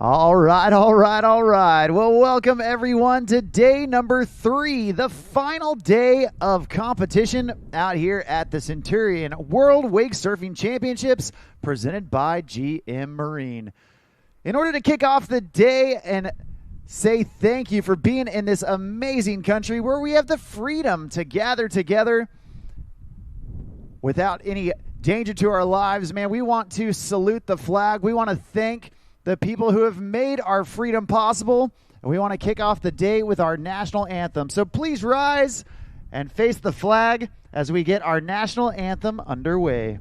All right. Well, welcome everyone to day number 3, the final day of competition out here at the Centurion World Wake Surfing Championships presented by GM Marine. In order to kick off the day and say thank you for being in this amazing country where we have the freedom to gather together without any danger to our lives, man, we want to salute the flag. We want to thank the people who have made our freedom possible, and we want to kick off the day with our national anthem. So please rise and face the flag as we get our national anthem underway.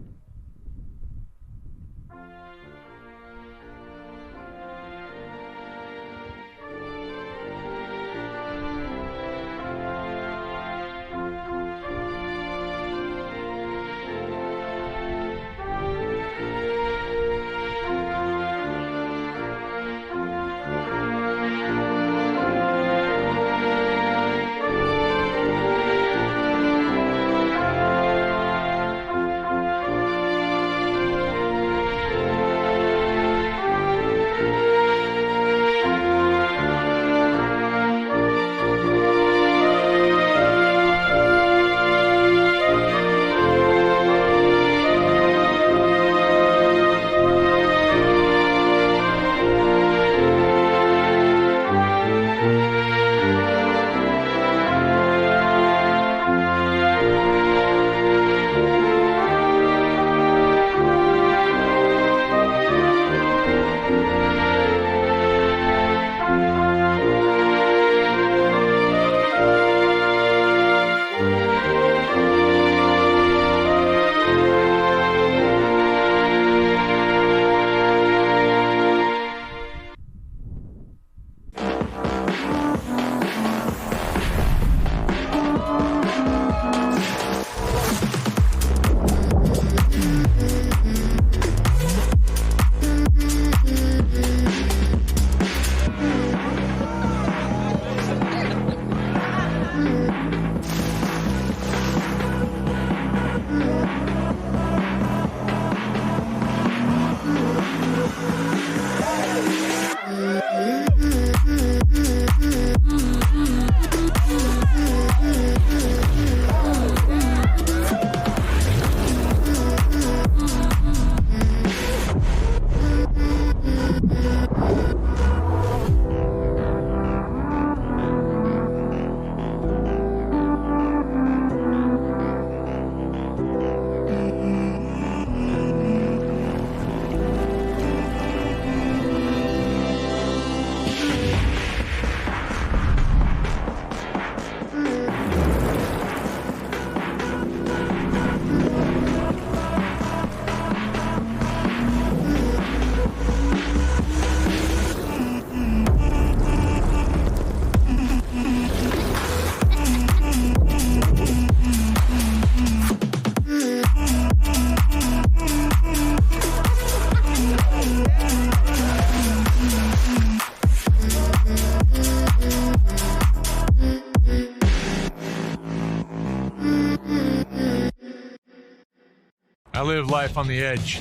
I live life on the edge.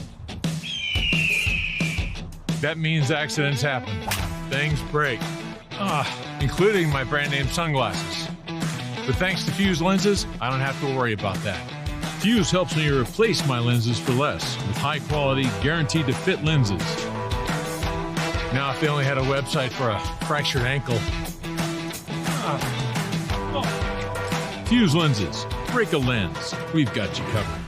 That means accidents happen. Things break. Including my brand name sunglasses. But thanks to Fuse lenses, I don't have to worry about that. Fuse helps me replace my lenses for less with high quality, guaranteed to fit lenses. Now if they only had a website for a fractured ankle. Fuse lenses. Break a lens. We've got you covered.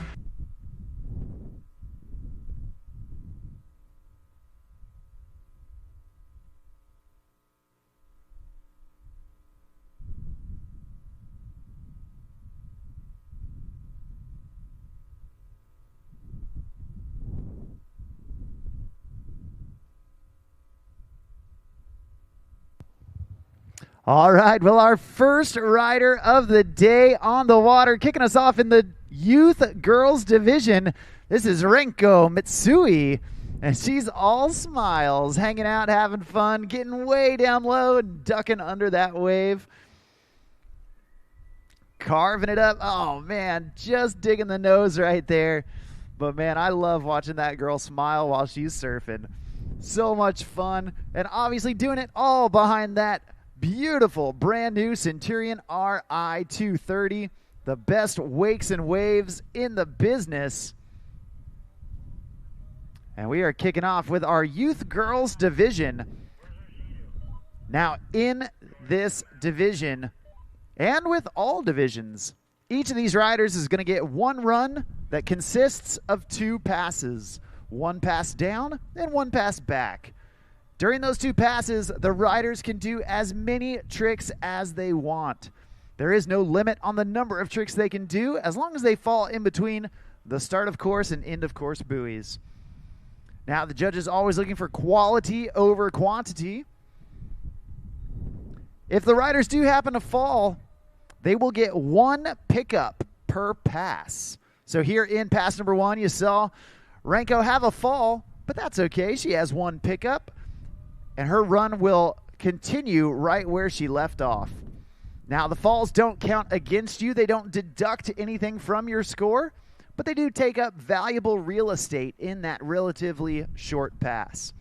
All right, well, our first rider of the day on the water, kicking us off in the youth girls division. This is Renko Mitsui, and she's all smiles, hanging out, having fun, getting way down low and ducking under that wave. Carving it up. Oh, man, just digging the nose right there. But, man, I love watching that girl smile while she's surfing. So much fun. And obviously doing it all behind that beautiful brand new Centurion RI 230. The best wakes and waves in the business. And we are kicking off with our youth girls division. Now in this division, and with all divisions, each of these riders is going to get one run that consists of 2 passes. 1 pass down and 1 pass back. During those 2 passes, the riders can do as many tricks as they want. There is no limit on the number of tricks they can do as long as they fall in between the start of course and end of course buoys. Now the judge is always looking for quality over quantity. If the riders do happen to fall, they will get 1 pickup per pass. So here in pass number 1, you saw Renko have a fall, but that's okay. She has 1 pickup, and her run will continue right where she left off. Now, the falls don't count against you. They don't deduct anything from your score, but they do take up valuable real estate in that relatively short pass.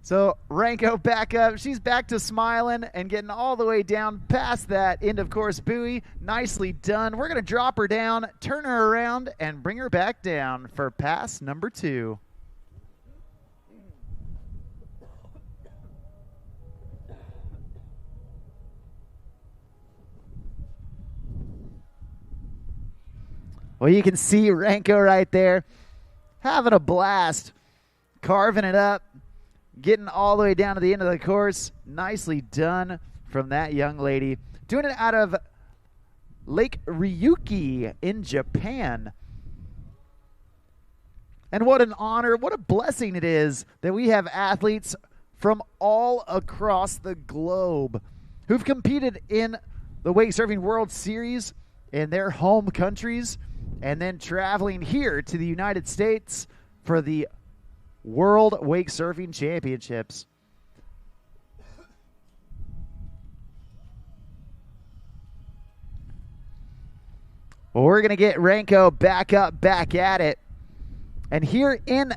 So Renko back up. She's back to smiling and getting all the way down past that end of course buoy. Nicely done. We're going to drop her down, turn her around, and bring her back down for pass number 2. Well, you can see Renko right there having a blast, carving it up, getting all the way down to the end of the course. Nicely done from that young lady. Doing it out of Lake Ryuki in Japan. And what an honor, what a blessing it is that we have athletes from all across the globe who've competed in the Wake Surfing World Series in their home countries and then traveling here to the United States for the World Wake Surfing Championships. Well, we're going to get Renko back up, back at it. And here in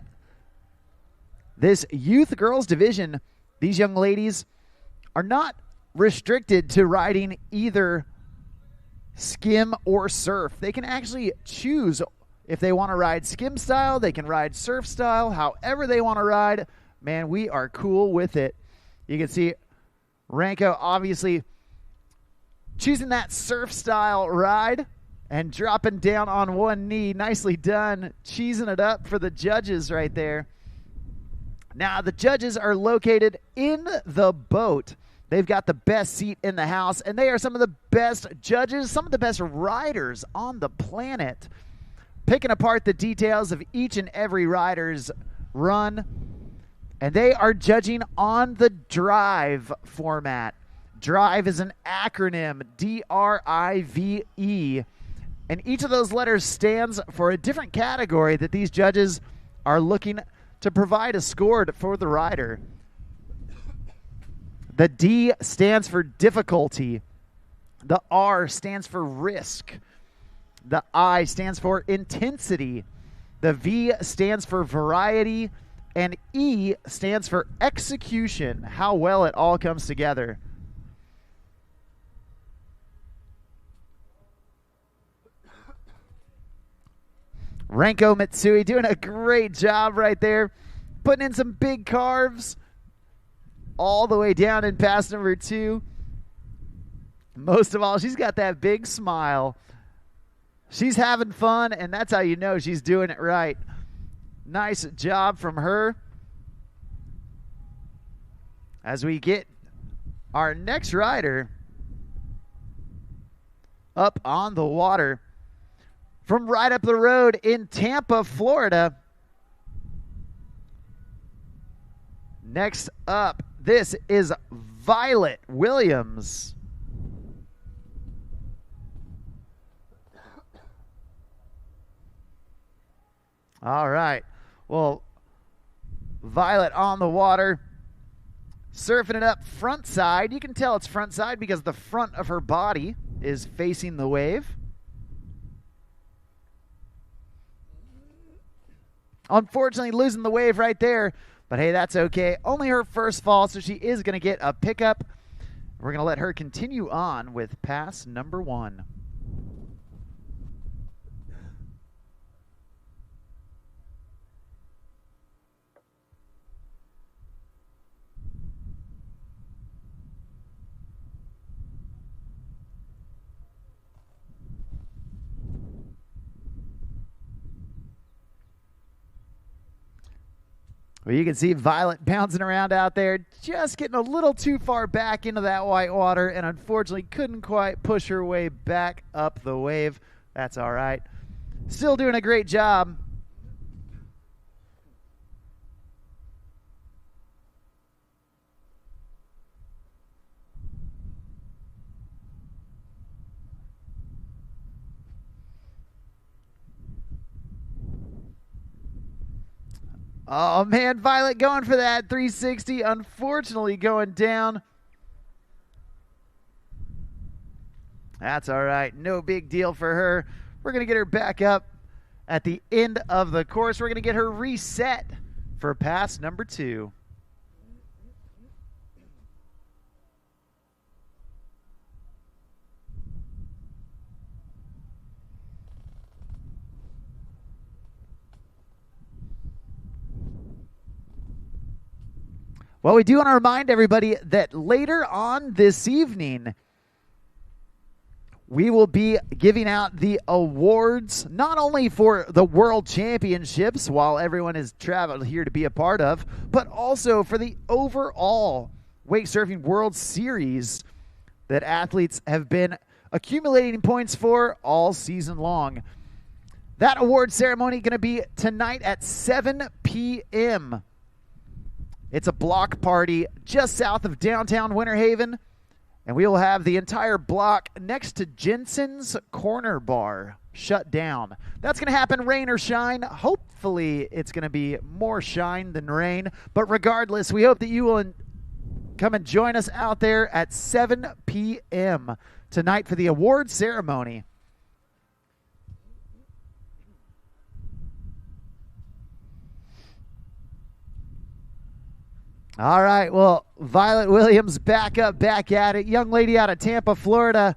this youth girls division, these young ladies are not restricted to riding either skim or surf. They can actually choose if they want to ride skim style, they can ride surf style, however they want to ride. Man, we are cool with it. You can see Renko obviously choosing that surf style ride and dropping down on 1 knee. Nicely done. Cheesing it up for the judges right there. Now, the judges are located in the boat. They've got the best seat in the house, and they are some of the best judges, some of the best riders on the planet, picking apart the details of each and every rider's run. And they are judging on the drive format. Drive is an acronym, DRIVE. And each of those letters stands for a different category that these judges are looking to provide a score for the rider. The D stands for difficulty. The R stands for risk. The I stands for intensity. The V stands for variety. And E stands for execution, how well it all comes together. Renko Mitsui doing a great job right there, putting in some big carves all the way down in pass number 2. Most of all, she's got that big smile. She's having fun, and that's how you know she's doing it right. Nice job from her. As we get our next rider up on the water from right up the road in Tampa, Florida. Next up, this is Violet Williams. All right. Well, Violet on the water, surfing it up front side. You can tell it's front side because the front of her body is facing the wave. Unfortunately, losing the wave right there, But hey, that's okay. Only her first fall, so she is going to get a pickup. We're going to let her continue on with pass number 1. Well, you can see Violet bouncing around out there, just getting a little too far back into that white water, and unfortunately couldn't quite push her way back up the wave. That's all right. Still doing a great job. Oh, man, Violet going for that 360, unfortunately going down. That's all right. No big deal for her. We're going to get her back up at the end of the course. We're going to get her reset for pass number 2. Well, we do want to remind everybody that later on this evening, we will be giving out the awards, not only for the World Championships, while everyone is traveled here to be a part of, but also for the overall Wake Surfing World Series that athletes have been accumulating points for all season long. That award ceremony going to be tonight at 7 p.m., It's a block party just south of downtown Winter Haven, and we will have the entire block next to Jensen's Corner Bar shut down. That's going to happen rain or shine. Hopefully it's going to be more shine than rain, but regardless, we hope that you will come and join us out there at 7 p.m. tonight for the award ceremony. All right, well, Violet Williams back at it. Young lady out of Tampa, Florida,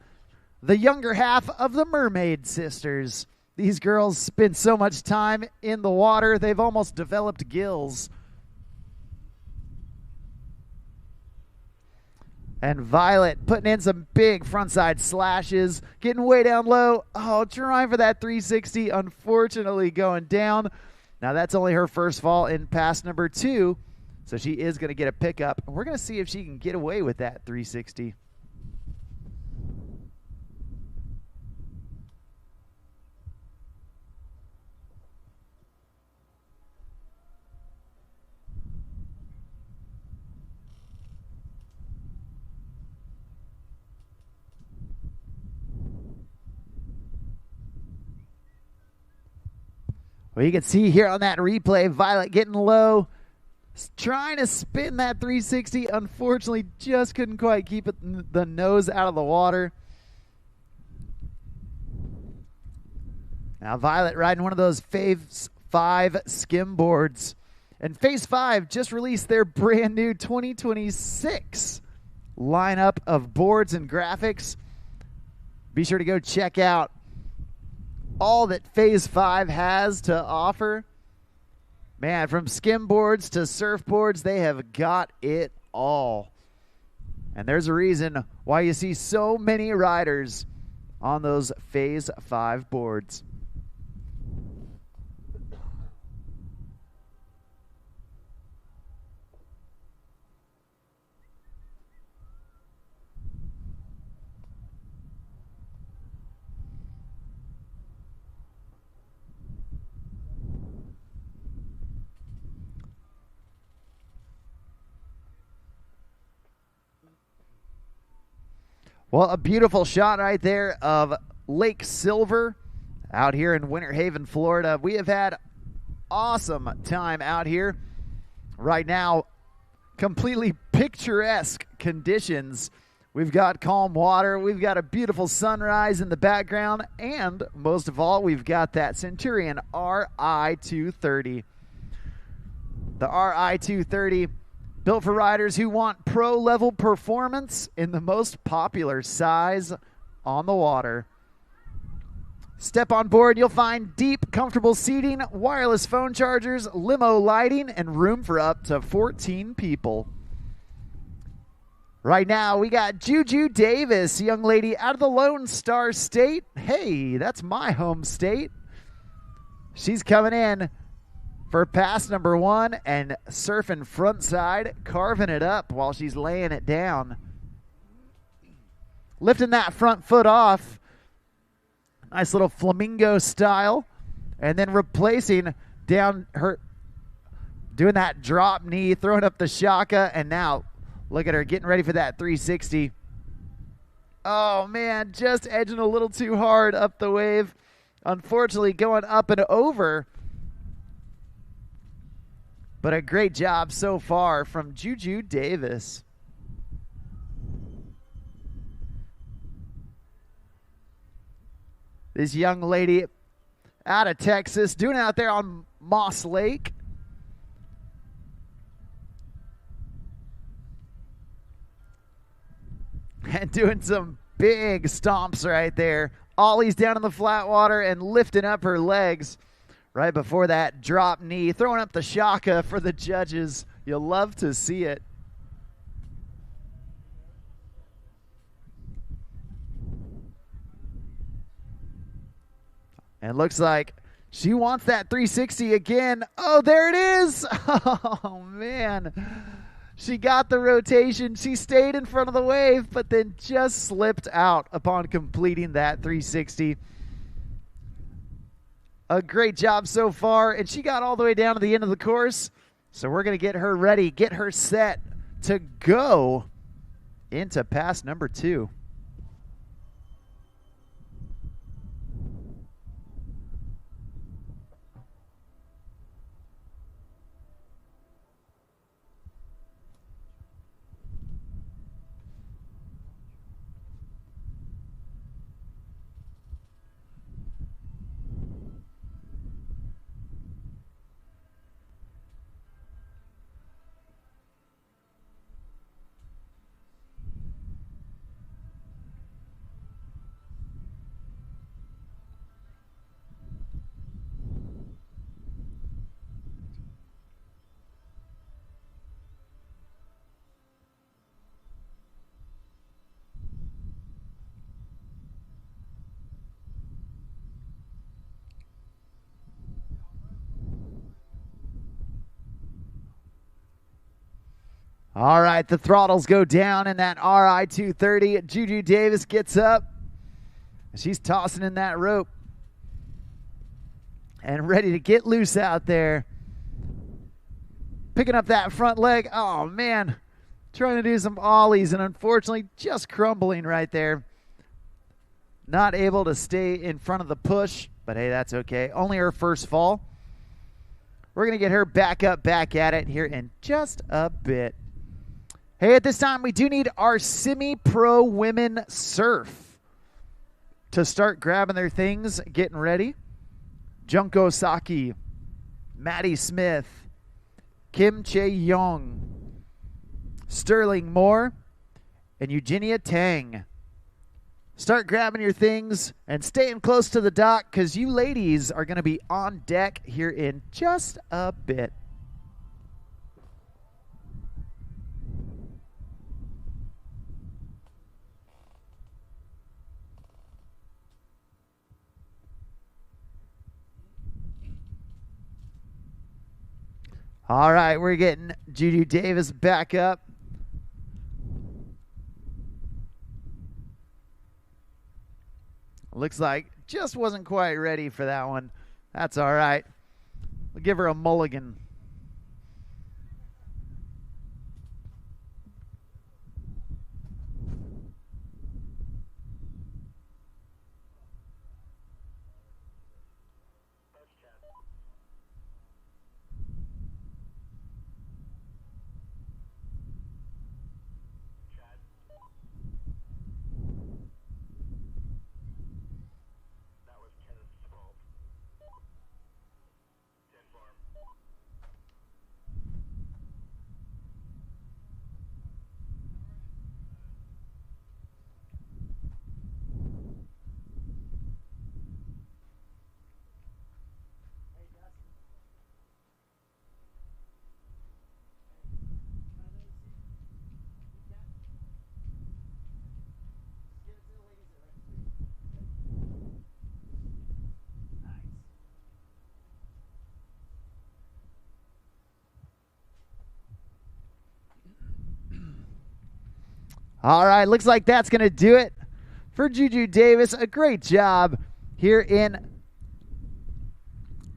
the younger half of the Mermaid Sisters. These girls spend so much time in the water, they've almost developed gills. And Violet putting in some big frontside slashes, getting way down low. Oh, trying for that 360, unfortunately going down. Now that's only her first fall in pass number 2. So she is going to get a pickup. We're going to see if she can get away with that 360. Well, you can see here on that replay, Violet getting low. Trying to spin that 360. Unfortunately, just couldn't quite keep it the nose out of the water. Now Violet riding one of those Phase 5 skim boards. And Phase 5 just released their brand new 2026 lineup of boards and graphics. Be sure to go check out all that Phase 5 has to offer. Man, from skim boards to surfboards, they have got it all. And there's a reason why you see so many riders on those Phase 5 boards. Well, a beautiful shot right there of Lake Silver out here in Winter Haven, Florida. We have had awesome time out here. Right now, completely picturesque conditions. We've got calm water. We've got a beautiful sunrise in the background. And most of all, we've got that Centurion RI-230. The RI-230, built for riders who want pro-level performance in the most popular size on the water. Step on board, you'll find deep, comfortable seating, wireless phone chargers, limo lighting, and room for up to 14 people. Right now, we got Juju Davis, a young lady out of the Lone Star State. Hey, that's my home state. She's coming in for pass number 1 and surfing frontside, carving it up while she's laying it down. Lifting that front foot off. Nice little flamingo style. And then replacing down her, doing that drop knee, throwing up the shaka, and now look at her getting ready for that 360. Oh, man, just edging a little too hard up the wave. Unfortunately, going up and over. But a great job so far from Juju Davis. This young lady out of Texas doing it out there on Moss Lake. And doing some big stomps right there. Ollies down in the flat water and lifting up her legs right before that drop knee. Throwing up the shaka for the judges. You'll love to see it. And looks like she wants that 360 again. Oh, there it is. Oh, man. She got the rotation. She stayed in front of the wave, but then just slipped out upon completing that 360. A great job so far, and she got all the way down to the end of the course. So we're going to get her ready, get her set to go into pass number 2. All right, the throttles go down in that RI-230. Juju Davis gets up. She's tossing in that rope and ready to get loose out there. Picking up that front leg. Oh, man. Trying to do some ollies and unfortunately just crumbling right there. Not able to stay in front of the push, but hey, that's okay. Only her first fall. We're going to get her back up, back at it here in just a bit. Hey, at this time, we do need our semi-pro women surf to start grabbing their things, getting ready. Junko Saki, Maddie Smith, Kimchi Yong, Sterling Moore, and Eugenia Tang. Start grabbing your things and staying close to the dock because you ladies are going to be on deck here in just a bit. All right, we're getting Juju Davis back up. Looks like just wasn't quite ready for that one. That's all right. We'll give her a mulligan. All right, looks like that's going to do it for Juju Davis. A great job here in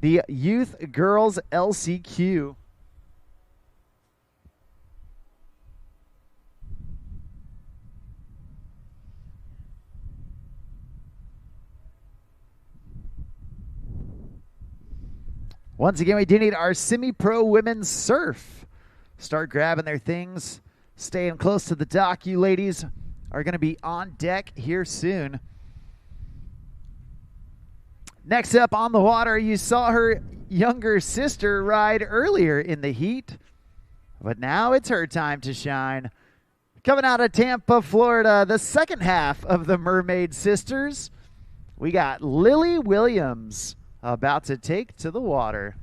the Youth Girls LCQ. Once again, we do need our semi-pro women's surf. Start grabbing their things, staying close to the dock. You ladies are going to be on deck here soon. Next up on the water, you saw her younger sister ride earlier in the heat, but now it's her time to shine. Coming out of Tampa, Florida, the second half of the Mermaid Sisters, we got Lily Williams about to take to the water.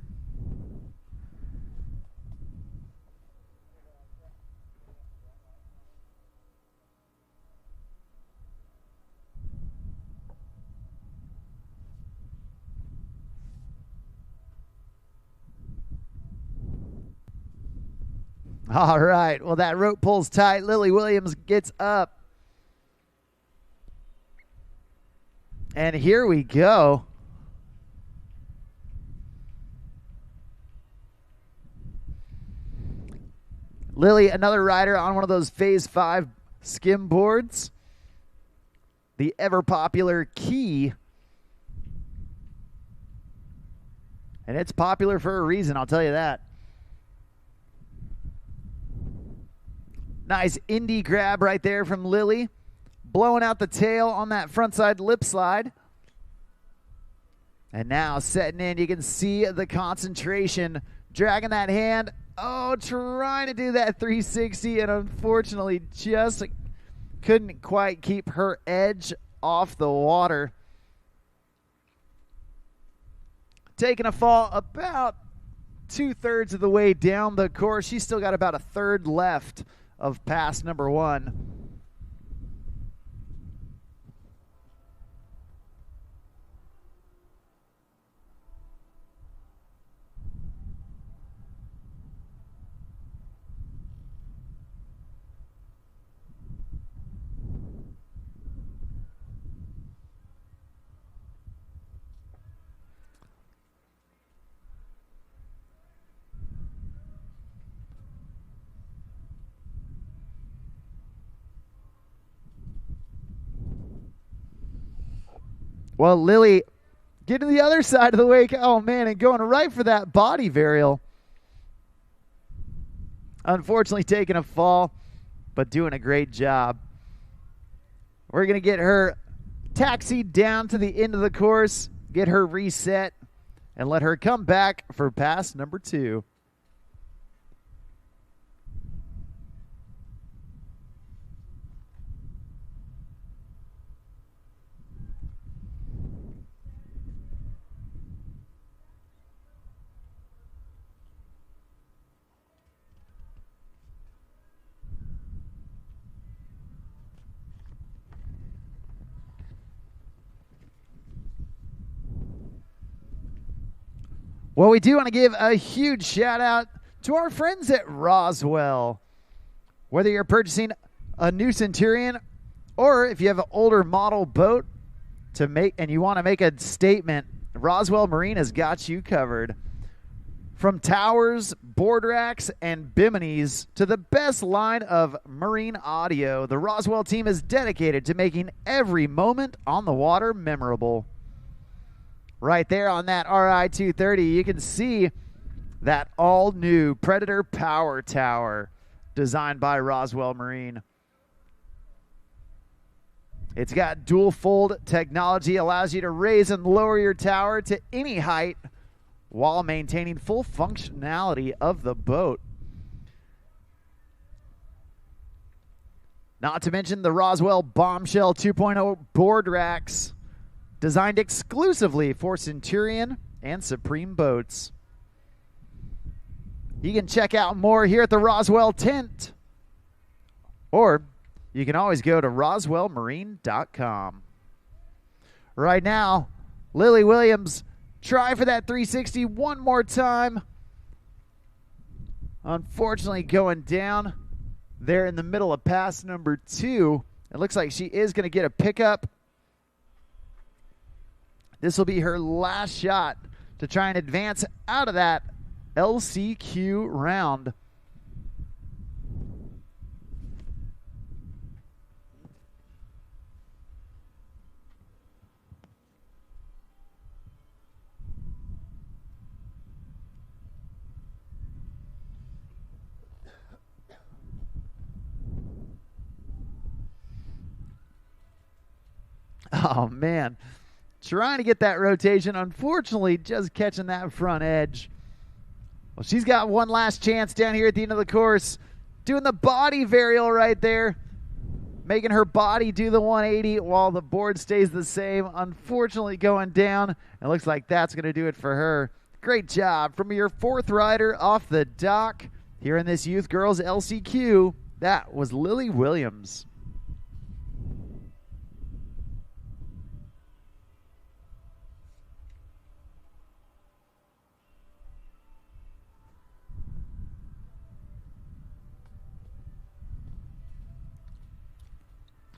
All right, well, that rope pulls tight. Lily Williams gets up. And here we go. Lily, another rider on one of those Phase 5 skim boards. The ever-popular Key. And it's popular for a reason, I'll tell you that. Nice indie grab right there from Lily. Blowing out the tail on that frontside lip slide. And now setting in, you can see the concentration. Dragging that hand. Oh, trying to do that 360 and unfortunately just couldn't quite keep her edge off the water. Taking a fall about 2/3 of the way down the course. She's still got about a third left of pass number 1. Well, Lily getting to the other side of the wake. Oh, man, and going right for that body varial. Unfortunately, taking a fall, but doing a great job. We're going to get her taxied down to the end of the course, get her reset, and let her come back for pass number 2. Well, we do want to give a huge shout out to our friends at Roswell. Whether you're purchasing a new Centurion or if you have an older model boat to make and you want to make a statement, Roswell Marine has got you covered. From towers, board racks, and biminis to the best line of marine audio, the Roswell team is dedicated to making every moment on the water memorable. Right there on that RI-230, you can see that all-new Predator Power Tower designed by Roswell Marine. It's got dual-fold technology, allows you to raise and lower your tower to any height while maintaining full functionality of the boat. Not to mention the Roswell Bombshell 2.0 board racks, designed exclusively for Centurion and Supreme boats. You can check out more here at the Roswell tent, or you can always go to roswellmarine.com. Right now, Lily Williams, try for that 360 one more time. Unfortunately, going down. there in the middle of pass number 2. It looks like she is going to get a pickup. This will be her last shot to try and advance out of that LCQ round. Oh, man. Trying to get that rotation. Unfortunately, just catching that front edge. Well, she's got one last chance down here at the end of the course. Doing the body varial right there. Making her body do the 180 while the board stays the same. Unfortunately, going down. It looks like that's going to do it for her. Great job from your 4th rider off the dock here in this Youth Girls LCQ. That was Lily Williams.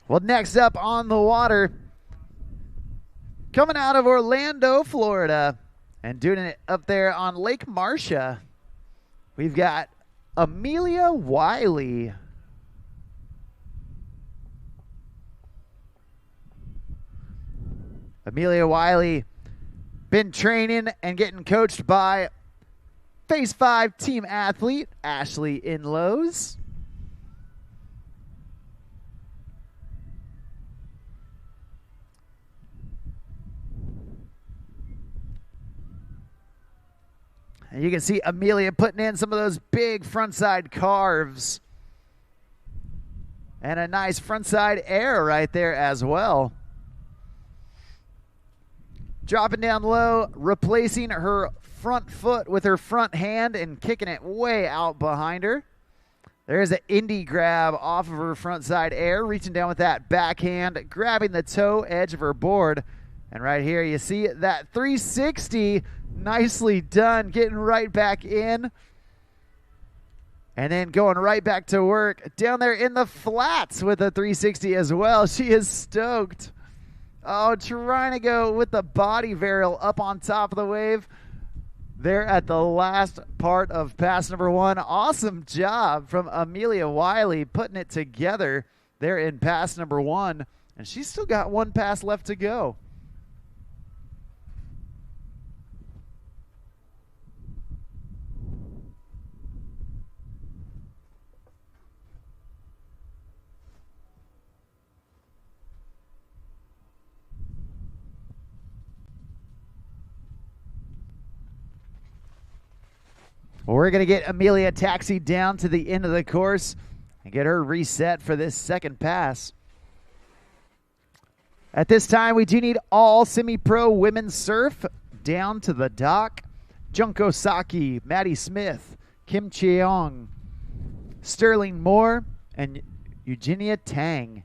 Well, next up on the water, coming out of Orlando, Florida, and doing it up there on Lake Marcia, we've got Amelia Wy. Amelia Wy, been training and getting coached by Phase 5 team athlete Ashley Inlows. And you can see Amelia putting in some of those big frontside carves. And a nice frontside air right there as well. Dropping down low, replacing her front foot with her front hand and kicking it way out behind her. There's an indie grab off of her frontside air, reaching down with that backhand, grabbing the toe edge of her board. And right here you see that 360. Nicely done, getting right back in. And then going right back to work down there in the flats with a 360 as well. She is stoked. Oh, trying to go with the body varial up on top of the wave. There at the last part of pass number 1. Awesome job from Amelia Wy putting it together there in pass number 1. And she's still got one pass left to go. Well, we're going to get Amelia taxied down to the end of the course and get her reset for this second pass. At this time, we do need all semi-pro women's surf down to the dock. Junko Saki, Maddie Smith, Kimchi Yong, Sterling Moore, and Eugenia Tang.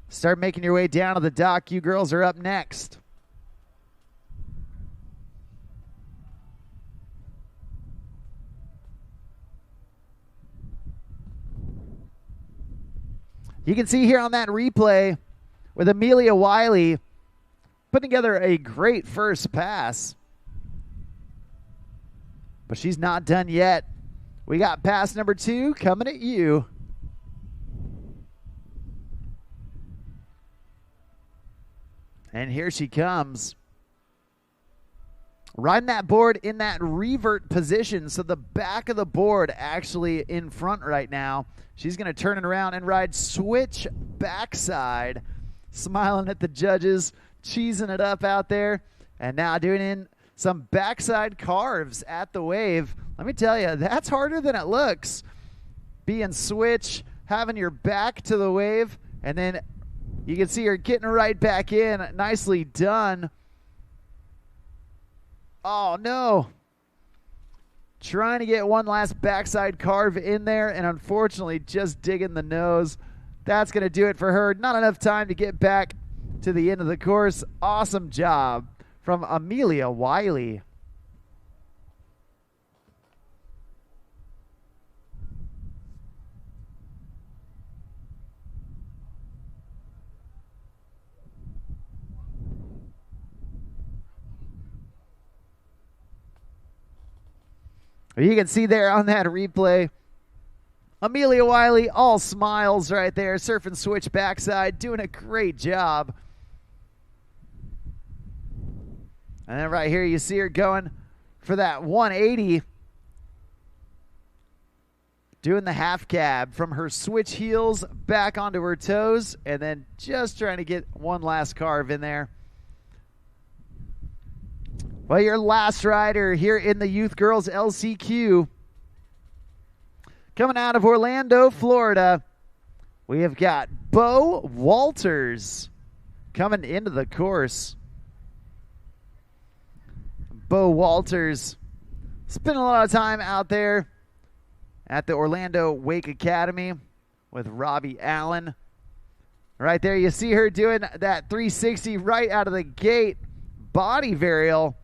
Start making your way down to the dock. You girls are up next. You can see here on that replay with Amelia Wy putting together a great first pass. But she's not done yet. We got pass number 2 coming at you. And here she comes. Riding that board in that revert position, so the back of the board actually in front right now. She's going to turn it around and ride switch backside. Smiling at the judges, cheesing it up out there. And now doing in some backside carves at the wave. Let me tell you, that's harder than it looks. Being switch, having your back to the wave, and then you can see her getting right back in. Nicely done. Oh, no. Trying to get one last backside carve in there, and unfortunately just digging the nose. That's going to do it for her. Not enough time to get back to the end of the course. Awesome job from Amelia Wy. But you can see there on that replay, Amelia Wy, all smiles right there, surf and switch backside, doing a great job. And then right here you see her going for that 180, doing the half cab from her switch heels back onto her toes, and then just trying to get one last carve in there. Well, your last rider here in the Youth Girls LCQ, coming out of Orlando, Florida, we have got Bo Walters coming into the course. Bo Walters spent a lot of time out there at the Orlando Wake Academy with Robbie Allen. Right there, you see her doing that 360 right out of the gate, body varial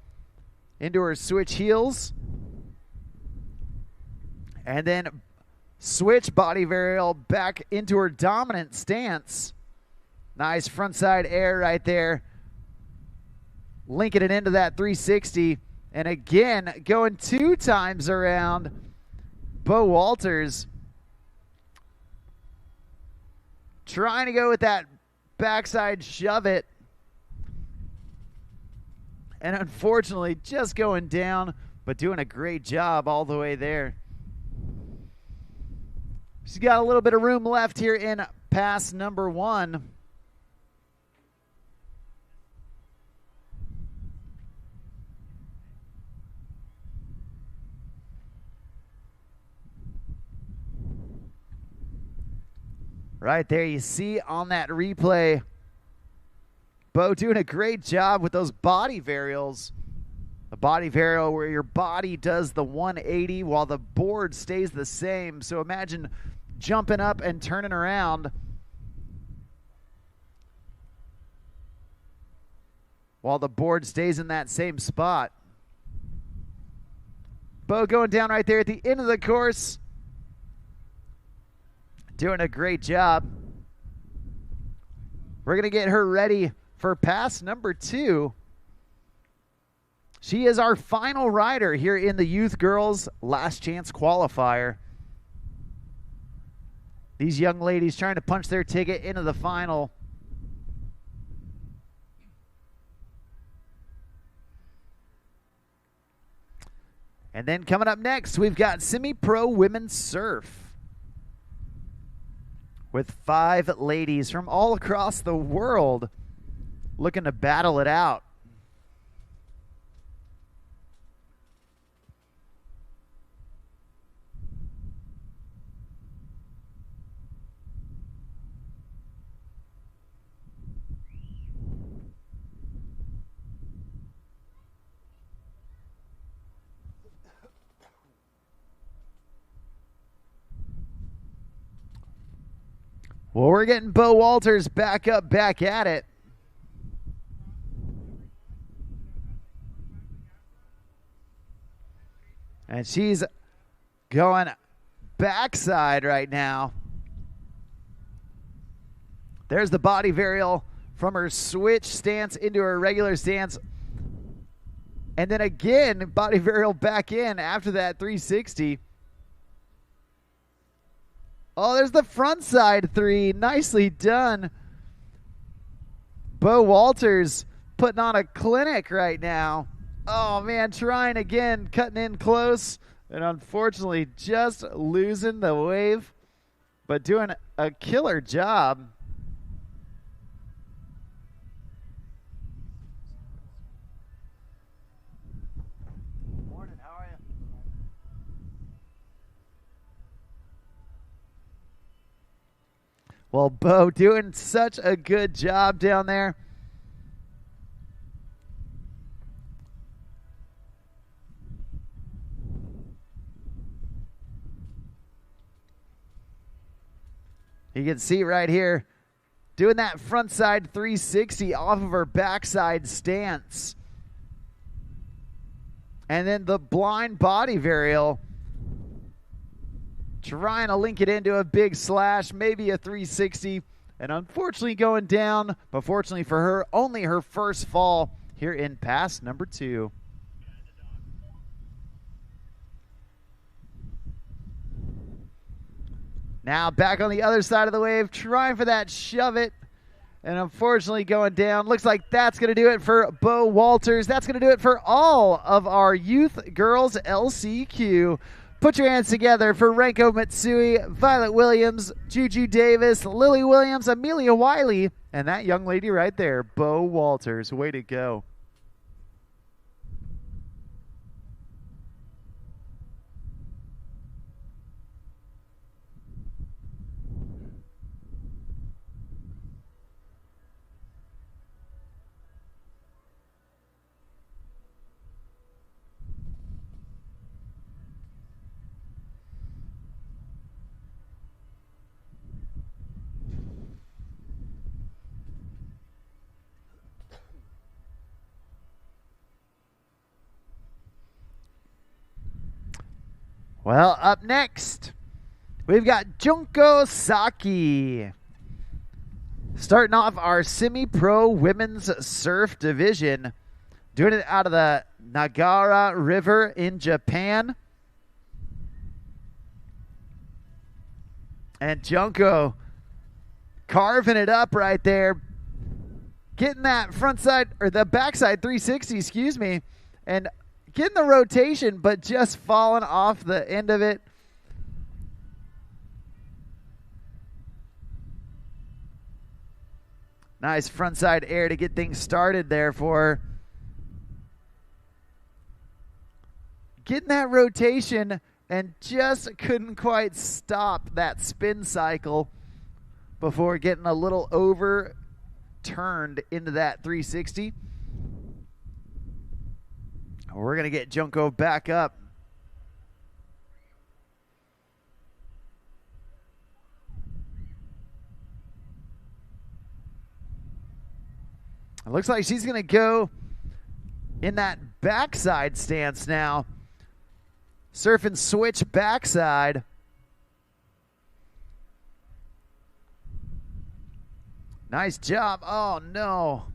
into her switch heels. And then switch body varial back into her dominant stance. Nice frontside air right there. Linking it into that 360. And again, going 2 times around. Bo Walters trying to go with that backside shove it. And unfortunately, just going down, but doing a great job all the way there. She's got a little bit of room left here in pass number 1. Right there, you see on that replay, Bo doing a great job with those body varials. The body varial where your body does the 180 while the board stays the same. So imagine jumping up and turning around while the board stays in that same spot. Bo going down right there at the end of the course. Doing a great job. We're going to get her ready for pass number 2. She is our final rider here in the Youth Girls Last Chance Qualifier. These young ladies trying to punch their ticket into the final. And then coming up next, we've got semi-pro women's surf, with 5 ladies from all across the world looking to battle it out. Well, we're getting Bo Walters back up, back at it. And she's going backside right now. There's the body varial from her switch stance into her regular stance. And then again, body varial back in after that 360. Oh, there's the front side 3. Nicely done. Bo Walters putting on a clinic right now. Oh, man, trying again, cutting in close. And unfortunately, just losing the wave. But doing a killer job. Morning, how are you? Well, Bo doing such a good job down there. You can see right here, doing that front side 360 off of her backside stance. And then the blind body varial, trying to link it into a big slash, maybe a 360, and unfortunately going down, but fortunately for her, only her first fall here in pass number 2. Now back on the other side of the wave, trying for that shove it. And unfortunately going down. Looks like that's going to do it for Bo Walters. That's going to do it for all of our Youth Girls LCQ. Put your hands together for Renko Matsui, Violet Williams, Juju Davis, Lily Williams, Amelia Wy, and that young lady right there, Bo Walters. Way to go. Well, up next, we've got Junko Saki. Starting off our semi-pro women's surf division. Doing it out of the Nagara River in Japan. And Junko carving it up right there. Getting that frontside, or the backside 360, excuse me. And getting the rotation, but just falling off the end of it. Nice frontside air to get things started there for her. Getting that rotation and just couldn't quite stop that spin cycle before getting a little overturned into that 360. We're going to get Junko back up. It looks like she's going to go in that backside stance now. Surf and switch backside. Nice job. Oh, no.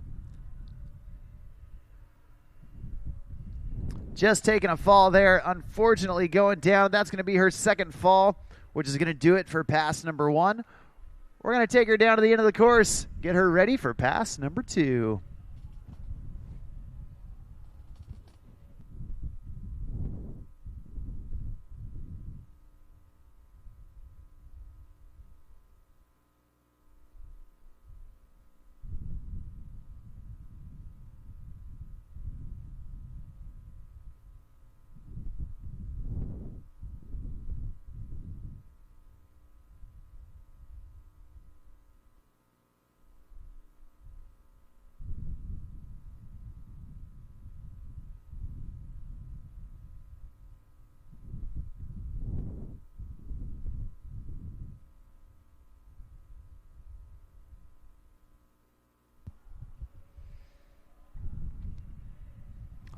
Just taking a fall there, unfortunately going down. That's going to be her second fall, which is going to do it for pass number 1. We're going to take her down to the end of the course, get her ready for pass number 2.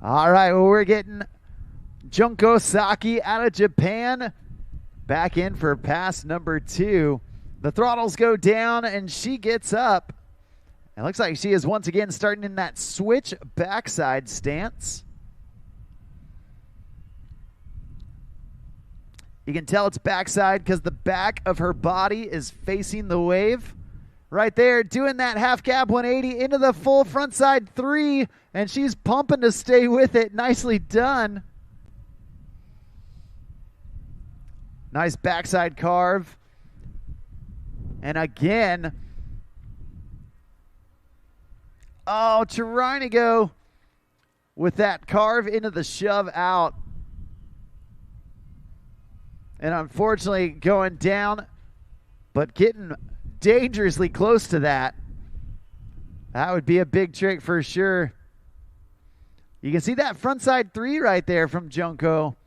All right, well, we're getting Junko Saki out of Japan back in for pass number 2. The throttles go down, and she gets up. It looks like she is once again starting in that switch backside stance. You can tell it's backside because the back of her body is facing the wave. Right there, doing that half cab 180 into the full frontside 3, and she's pumping to stay with it. Nicely done. Nice backside carve. And again, oh, trying to go with that carve into the shove out. And unfortunately going down, but getting dangerously close to that. That would be a big trick for sure. You can see that frontside 3 right there from Junko.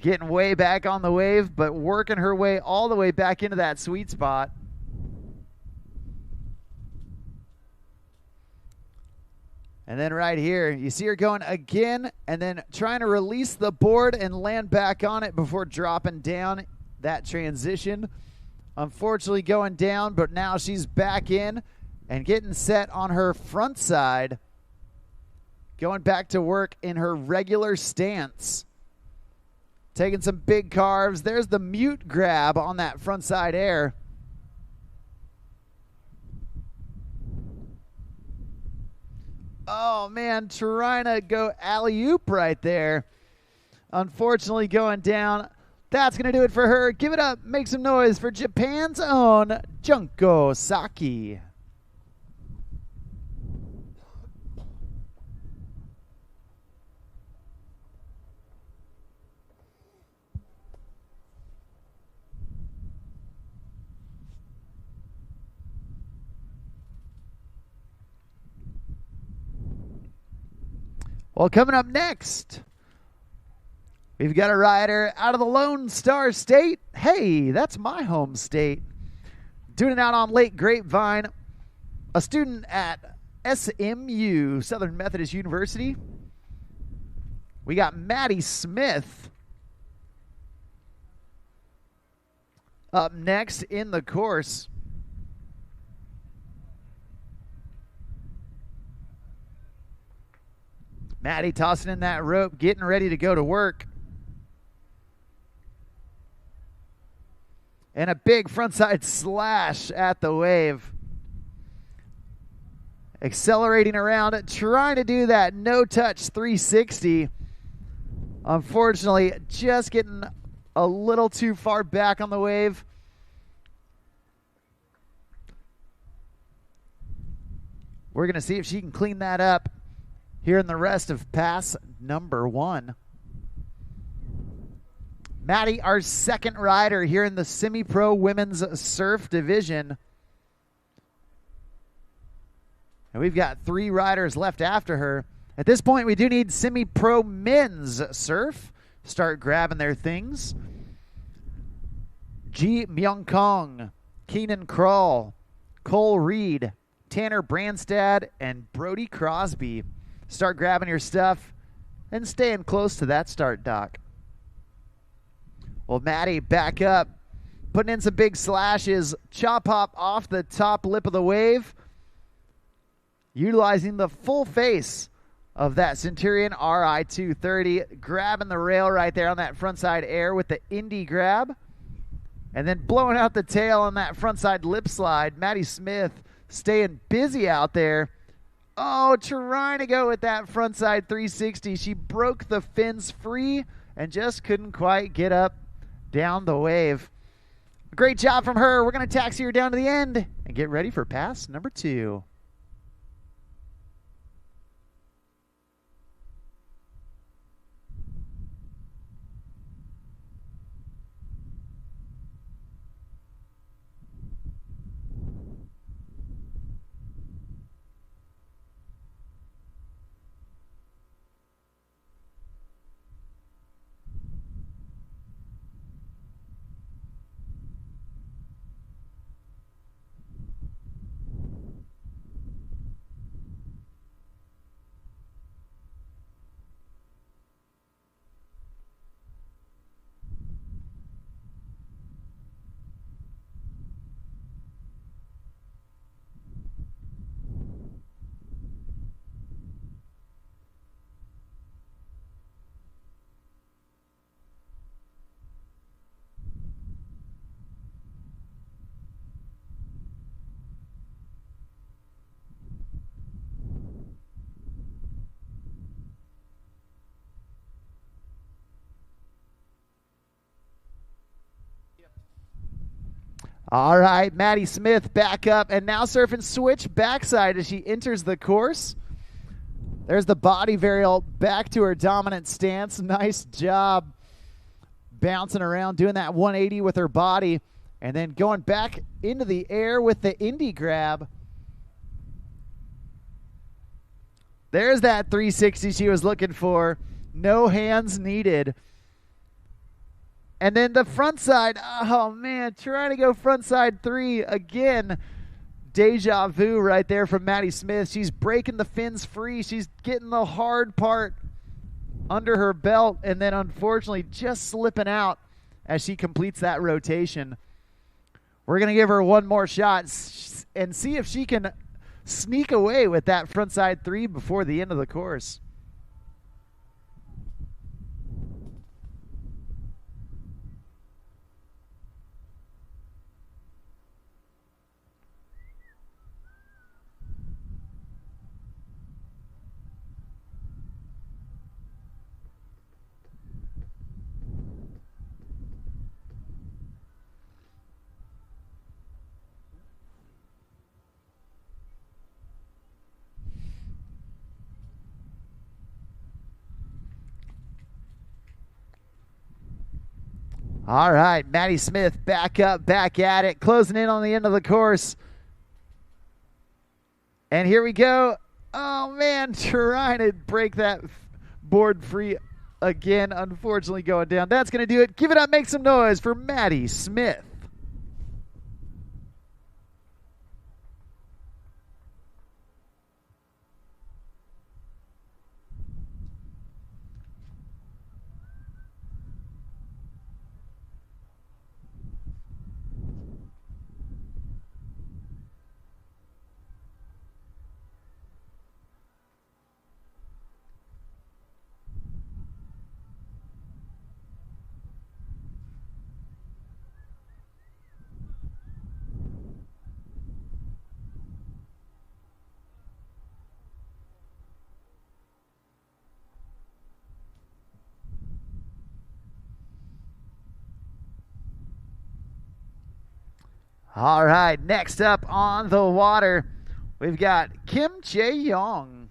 Getting way back on the wave, but working her way all the way back into that sweet spot. And then right here, you see her going again and then trying to release the board and land back on it before dropping down that transition. Unfortunately going down, but now she's back in and getting set on her front side. Going back to work in her regular stance. Taking some big carves. There's the mute grab on that frontside air. Oh, man, trying to go alley-oop right there. Unfortunately going down. That's going to do it for her. Give it up. Make some noise for Japan's own Junko Saki. Well, coming up next, we've got a rider out of the Lone Star State. Hey, that's my home state. Doing it out on Lake Grapevine. A student at SMU, Southern Methodist University. We got Maddie Smith up next in the course. Maddie tossing in that rope, getting ready to go to work. And a big frontside slash at the wave. Accelerating around, trying to do that no-touch 360. Unfortunately, just getting a little too far back on the wave. We're going to see if she can clean that up here in the rest of pass number 1. Maddie, our second rider here in the semi-pro women's surf division. And we've got 3 riders left after her. At this point, we do need semi-pro men's surf. Start grabbing their things. G-Meong Kong, Keenan Crawl, Cole Reed, Tanner Brandstad, and Brody Crosby. Start grabbing your stuff and staying close to that start dock. Well, Maddie back up, putting in some big slashes. Chop hop off the top lip of the wave, utilizing the full face of that Centurion RI 230, grabbing the rail right there on that frontside air with the indie grab, and then blowing out the tail on that frontside lip slide. Maddie Smith staying busy out there. Oh, trying to go with that frontside 360. She broke the fins free and just couldn't quite get up down the wave. Great job from her. We're going to taxi her down to the end and get ready for pass number 2. All right, Maddie Smith back up and now surfing switch backside as she enters the course. There's the body varial back to her dominant stance. Nice job bouncing around, doing that 180 with her body, and then going back into the air with the indie grab. There's that 360 she was looking for. No hands needed. And then the front side, oh man, trying to go front side 3 again. Deja vu right there from Maddie Smith. She's breaking the fins free. She's getting the hard part under her belt, and then unfortunately just slipping out as she completes that rotation. We're going to give her one more shot and see if she can sneak away with that front side 3 before the end of the course. All right, Maddie Smith back up, back at it, closing in on the end of the course. And here we go. Oh, man, trying to break that board free again, unfortunately going down. That's going to do it. Give it up, make some noise for Maddie Smith. All right, next up on the water, we've got Kimchi Yong.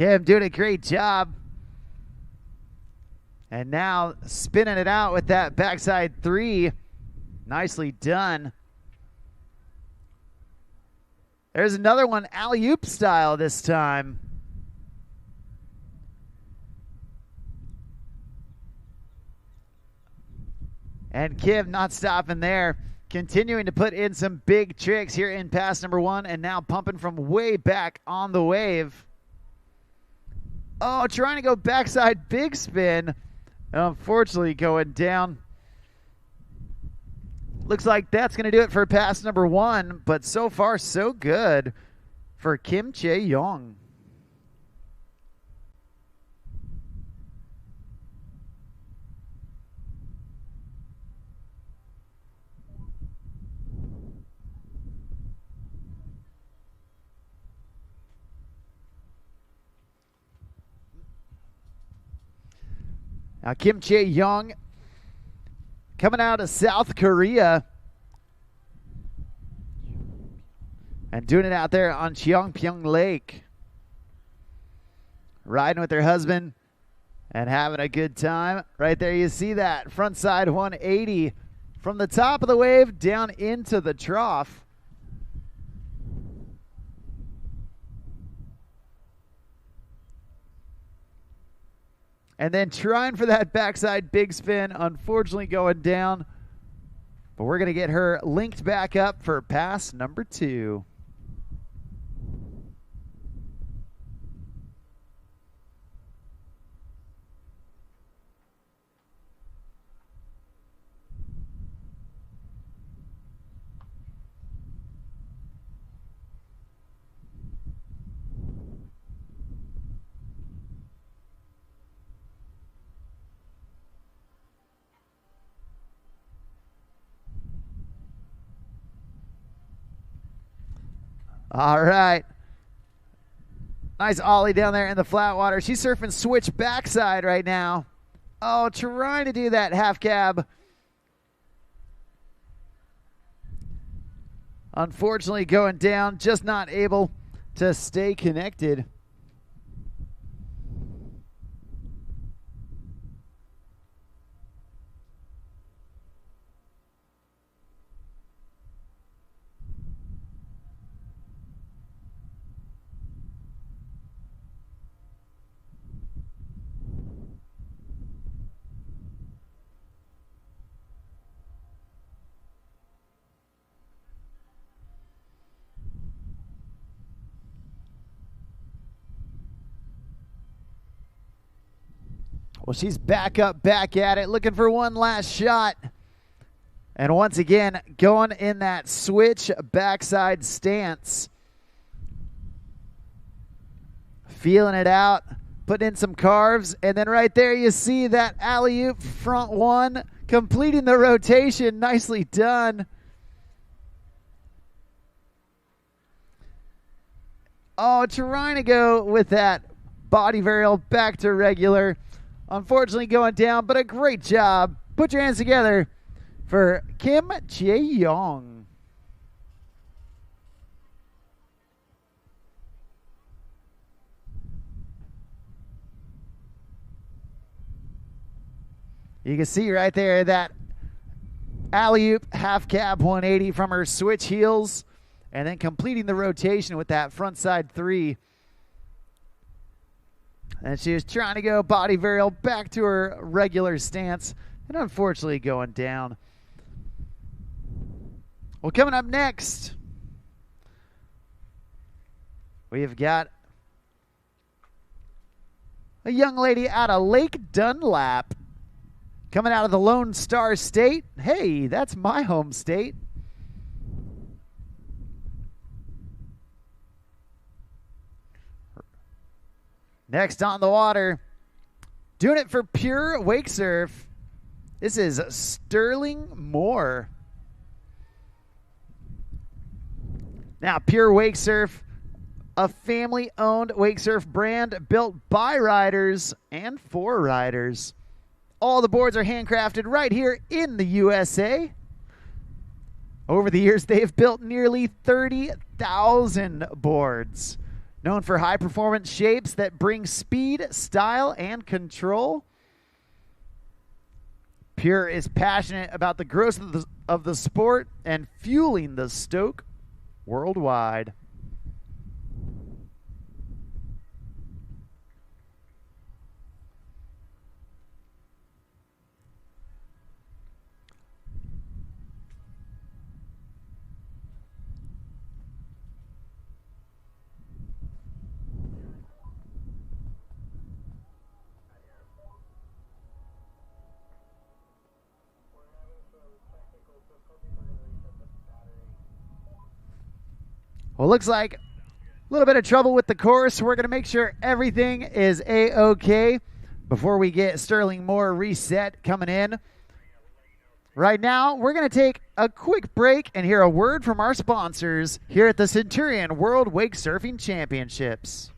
Kim doing a great job. And now spinning it out with that backside three. Nicely done. There's another one, alley-oop style this time. And Kim not stopping there. Continuing to put in some big tricks here in pass number one. And now pumping from way back on the wave. Oh, trying to go backside big spin. Unfortunately going down. Looks like that's going to do it for pass number one. But so far, so good for Kimchi Yong. Now Kimchi Yong coming out of South Korea and doing it out there on Cheongpyeong Lake. Riding with her husband and having a good time. Right there you see that front side 180 from the top of the wave down into the trough. And then trying for that backside big spin, unfortunately going down. But we're going to get her linked back up for pass number two. All right. Nice ollie down there in the flat water. She's surfing switch backside right now. Oh, trying to do that half cab. Unfortunately going down, just not able to stay connected. Well, she's back up, back at it, looking for one last shot. And once again, going in that switch backside stance. feeling it out, putting in some carves, and then right there you see that alley-oop front one, completing the rotation. Nicely done. Oh, trying to go with that body varial back to regular. Unfortunately going down, but a great job. Put your hands together for Kimchi Yong. You can see right there that alley-oop half cab 180 from her switch heels, and then completing the rotation with that front side 3. And she was trying to go body varial back to her regular stance, and unfortunately going down. Well, coming up next, we've got a young lady out of Lake Dunlap, coming out of the Lone Star State. Hey, that's my home state. Next on the water, doing it for Pure Wake Surf. This is Sterling Moore. Now, Pure Wake Surf, a family-owned wake surf brand built by riders and for riders. All the boards are handcrafted right here in the USA. Over the years, they've built nearly 30,000 boards. Known for high-performance shapes that bring speed, style, and control. Pure is passionate about the growth of the sport and fueling the stoke worldwide. Well, looks like a little bit of trouble with the course. We're going to make sure everything is A-OK before we get Sterling Moore reset coming in. Right now, we're going to take a quick break and hear a word from our sponsors here at the Centurion World Wake Surfing Championships.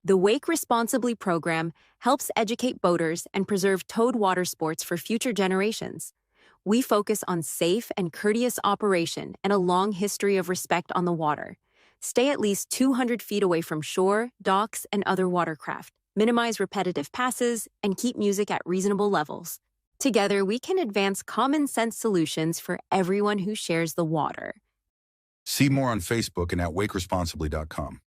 The Wake Responsibly program helps educate boaters and preserve towed water sports for future generations. We focus on safe and courteous operation and a long history of respect on the water. Stay at least 200 feet away from shore, docks, and other watercraft. Minimize repetitive passes and keep music at reasonable levels. Together, we can advance common sense solutions for everyone who shares the water. See more on Facebook and at wakeresponsibly.com.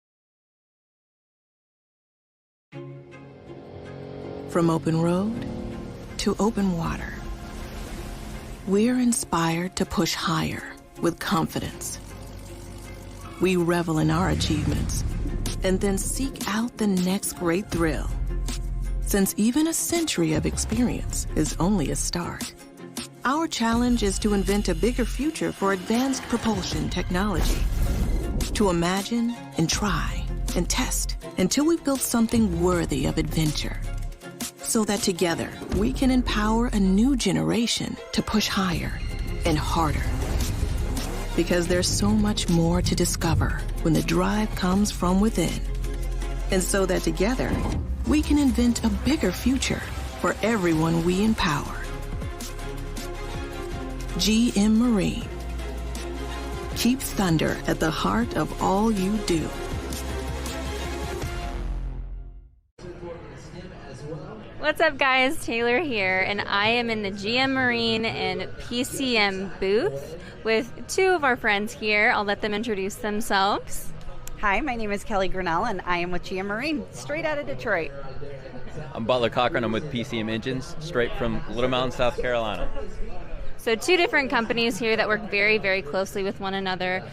From open road to open water, we're inspired to push higher with confidence. We revel in our achievements and then seek out the next great thrill. Since even a century of experience is only a start, our challenge is to invent a bigger future for advanced propulsion technology. To imagine and try and test until we've built something worthy of adventure. so that together we can empower a new generation to push higher and harder. Because there's so much more to discover when the drive comes from within. And so that together we can invent a bigger future for everyone we empower. GM Marine. Keep thunder at the heart of all you do. What's up, guys? Taylor here, and I am in the GM Marine and PCM booth with two of our friends here. I'll let them introduce themselves. Hi, my name is Kelly Grinnell, and I am with GM Marine, straight out of Detroit. I'm Butler Cochran. I'm with PCM Engines, straight from Little Mountain, South Carolina. So two different companies here that work very, very closely with one another.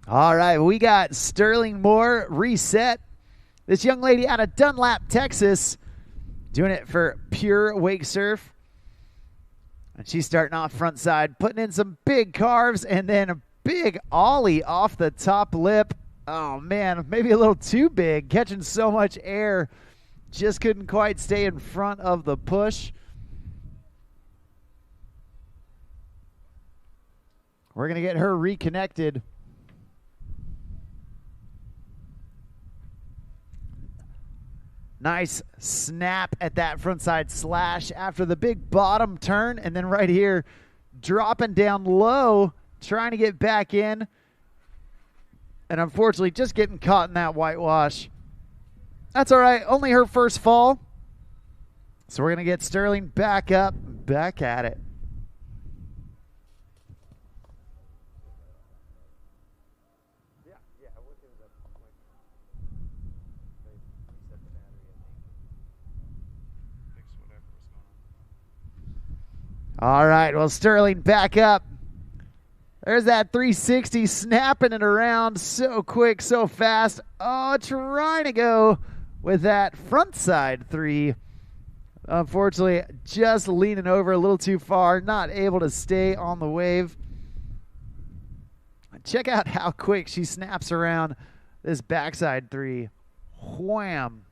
All right, we got Sterling Moore reset. This young lady out of Dunlap, Texas, doing it for Pure Wake Surf. And she's starting off front side, putting in some big carves and then a big ollie off the top lip. Oh, man, maybe a little too big, catching so much air. Just couldn't quite stay in front of the push. We're going to get her reconnected. Nice snap at that frontside slash after the big bottom turn. And then right here, dropping down low, trying to get back in. And unfortunately, just getting caught in that whitewash. That's all right. Only her first fall. So we're going to get Sterling back up, back at it. All right, well, Sterling back up. There's that 360 snapping it around so quick, so fast. Oh, trying to go with that front side three. Unfortunately, just leaning over a little too far, not able to stay on the wave. Check out how quick she snaps around this backside three. Wham.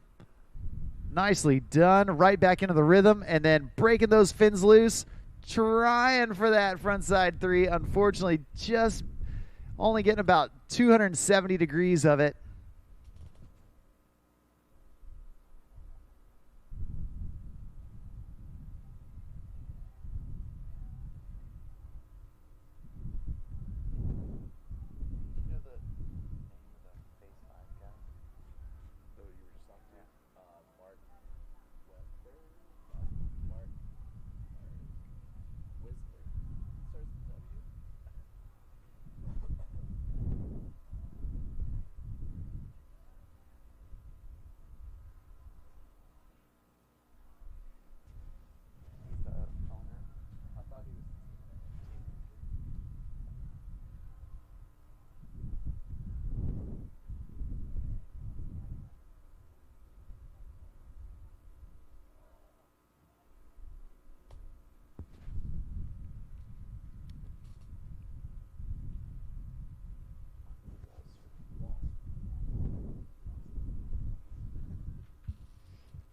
Nicely done. Right back into the rhythm and then breaking those fins loose. Trying for that frontside three. Unfortunately, just only getting about 270 degrees of it.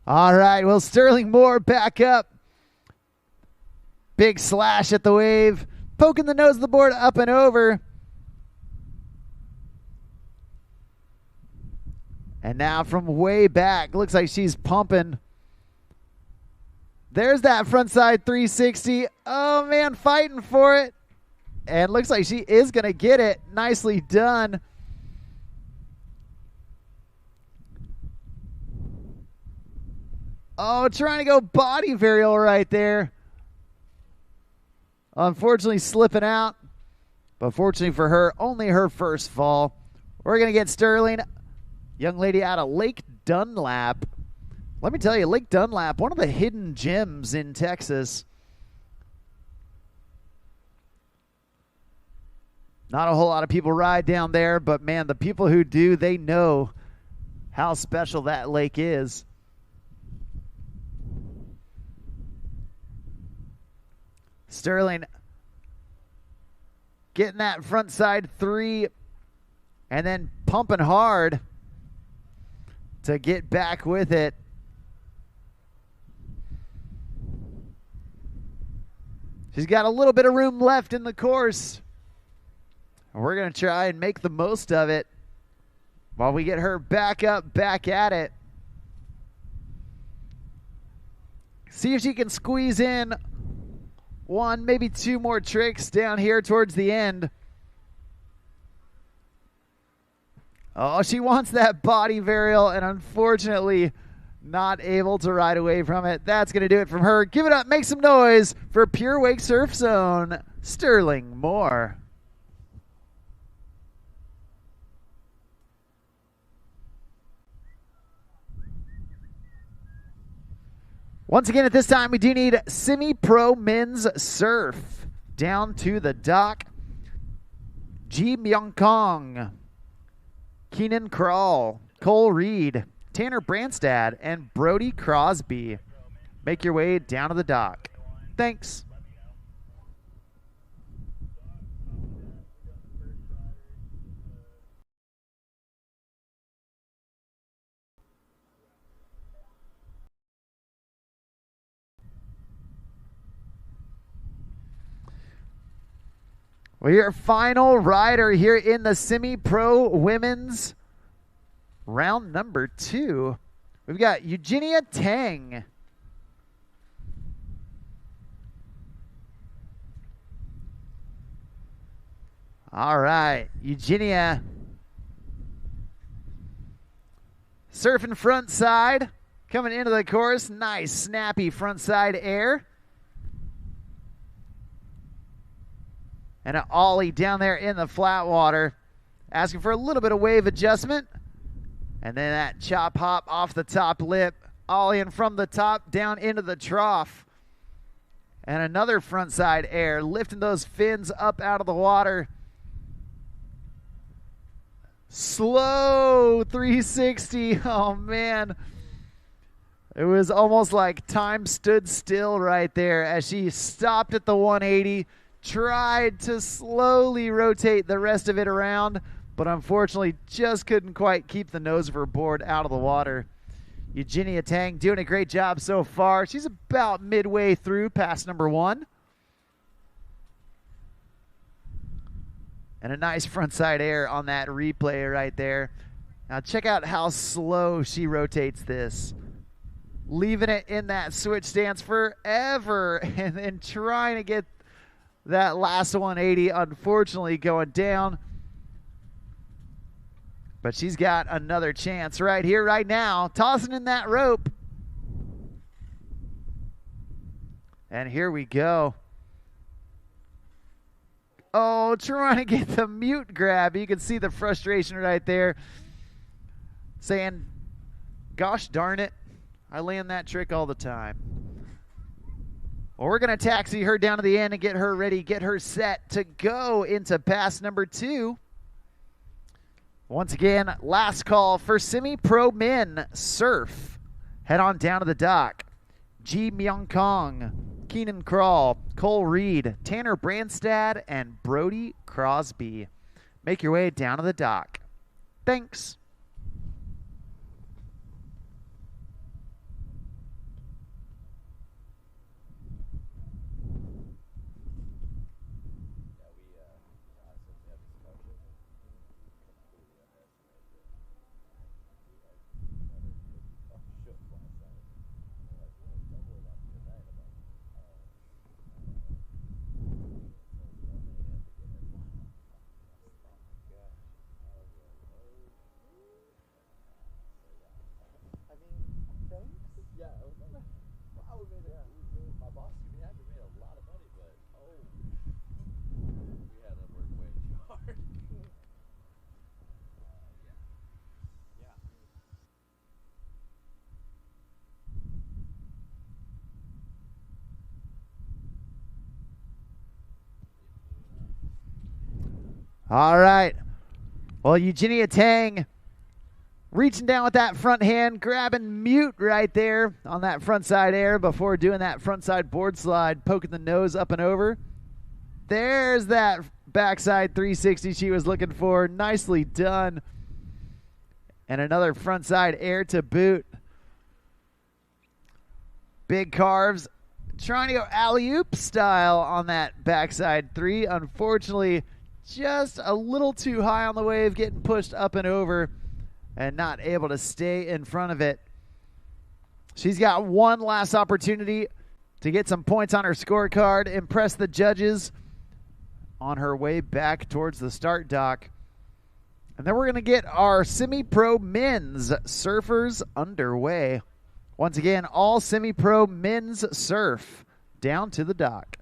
All right, well, Sterling Moore back up. Big slash at the wave. Poking the nose of the board up and over. And now from way back, looks like she's pumping. There's that frontside 360. Oh, man, fighting for it. And looks like she is going to get it. Nicely done. Oh, trying to go body varial right there. Unfortunately, slipping out. But fortunately for her, only her first fall. We're going to get Sterling, young lady out of Lake Dunlap. Let me tell you, Lake Dunlap, one of the hidden gems in Texas. Not a whole lot of people ride down there, but man, the people who do, they know how special that lake is. Sterling getting that front side three and then pumping hard to get back with it. She's got a little bit of room left in the course. We're going to try and make the most of it while we get her back up, back at it. See if she can squeeze in one, maybe two more tricks down here towards the end. Oh, she wants that body varial, and unfortunately not able to ride away from it. That's going to do it from her. Give it up. Make some noise for Pure Wake Surf Zone, Sterling Moore. Once again, at this time, we do need semi-pro men's surf. Down to the dock. G-Meong Kong, Keenan Crawl, Cole Reed, Tanner Brandstad, and Brody Crosby. Make your way down to the dock. Thanks. Well, your final rider here in the semi-pro women's round number 2. We've got Eugenia Tang. All right, Eugenia. Surfing front side, coming into the course. Nice, snappy front side air. And an ollie down there in the flat water. Asking for a little bit of wave adjustment. And then that chop hop off the top lip. Ollieing from the top down into the trough. And another front side air. Lifting those fins up out of the water. Slow 360. Oh, man. It was almost like time stood still right there as she stopped at the 180. Tried to slowly rotate the rest of it around, but unfortunately just couldn't quite keep the nose of her board out of the water. Eugenia Tang doing a great job so far. She's about midway through pass number 1. And a nice frontside air on that replay right there. Now check out how slow she rotates this. Leaving it in that switch stance forever and then trying to get that last 180, unfortunately, going down. But she's got another chance right here, right now. Tossing in that rope. And here we go. Oh, trying to get the mute grab. You can see the frustration right there. Saying, gosh darn it, I land that trick all the time. Well, we're going to taxi her down to the end and get her ready, get her set to go into pass number 2. Once again, last call for semi-pro men surf. Head on down to the dock. G-Meong Kong, Keenan Crawl, Cole Reed, Tanner Brandstad, and Brody Crosby. Make your way down to the dock. Thanks. All right. Well, Eugenia Tang reaching down with that front hand, grabbing mute right there on that front side air before doing that front side board slide, poking the nose up and over. There's that backside 360 she was looking for. Nicely done. and another frontside air to boot. Big carves, trying to go alley-oop style on that backside three. Unfortunately, just a little too high on the wave, getting pushed up and over and not able to stay in front of it. She's got one last opportunity to get some points on her scorecard, impress the judges on her way back towards the start dock. And then we're going to get our semi-pro men's surfers underway. Once again, all semi-pro men's surf down to the dock.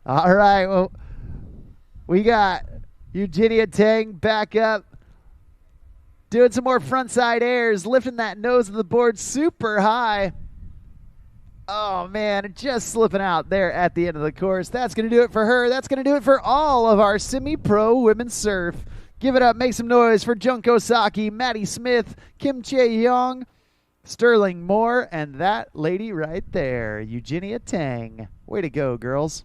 All right, well, we got Eugenia Tang back up, doing some more frontside airs, lifting that nose of the board super high. Oh, man, just slipping out there at the end of the course. That's going to do it for her. That's going to do it for all of our semi-pro women's surf. Give it up, make some noise for Junko Saki, Maddie Smith, Kimchi Yong, Sterling Moore, and that lady right there, Eugenia Tang. Way to go, girls.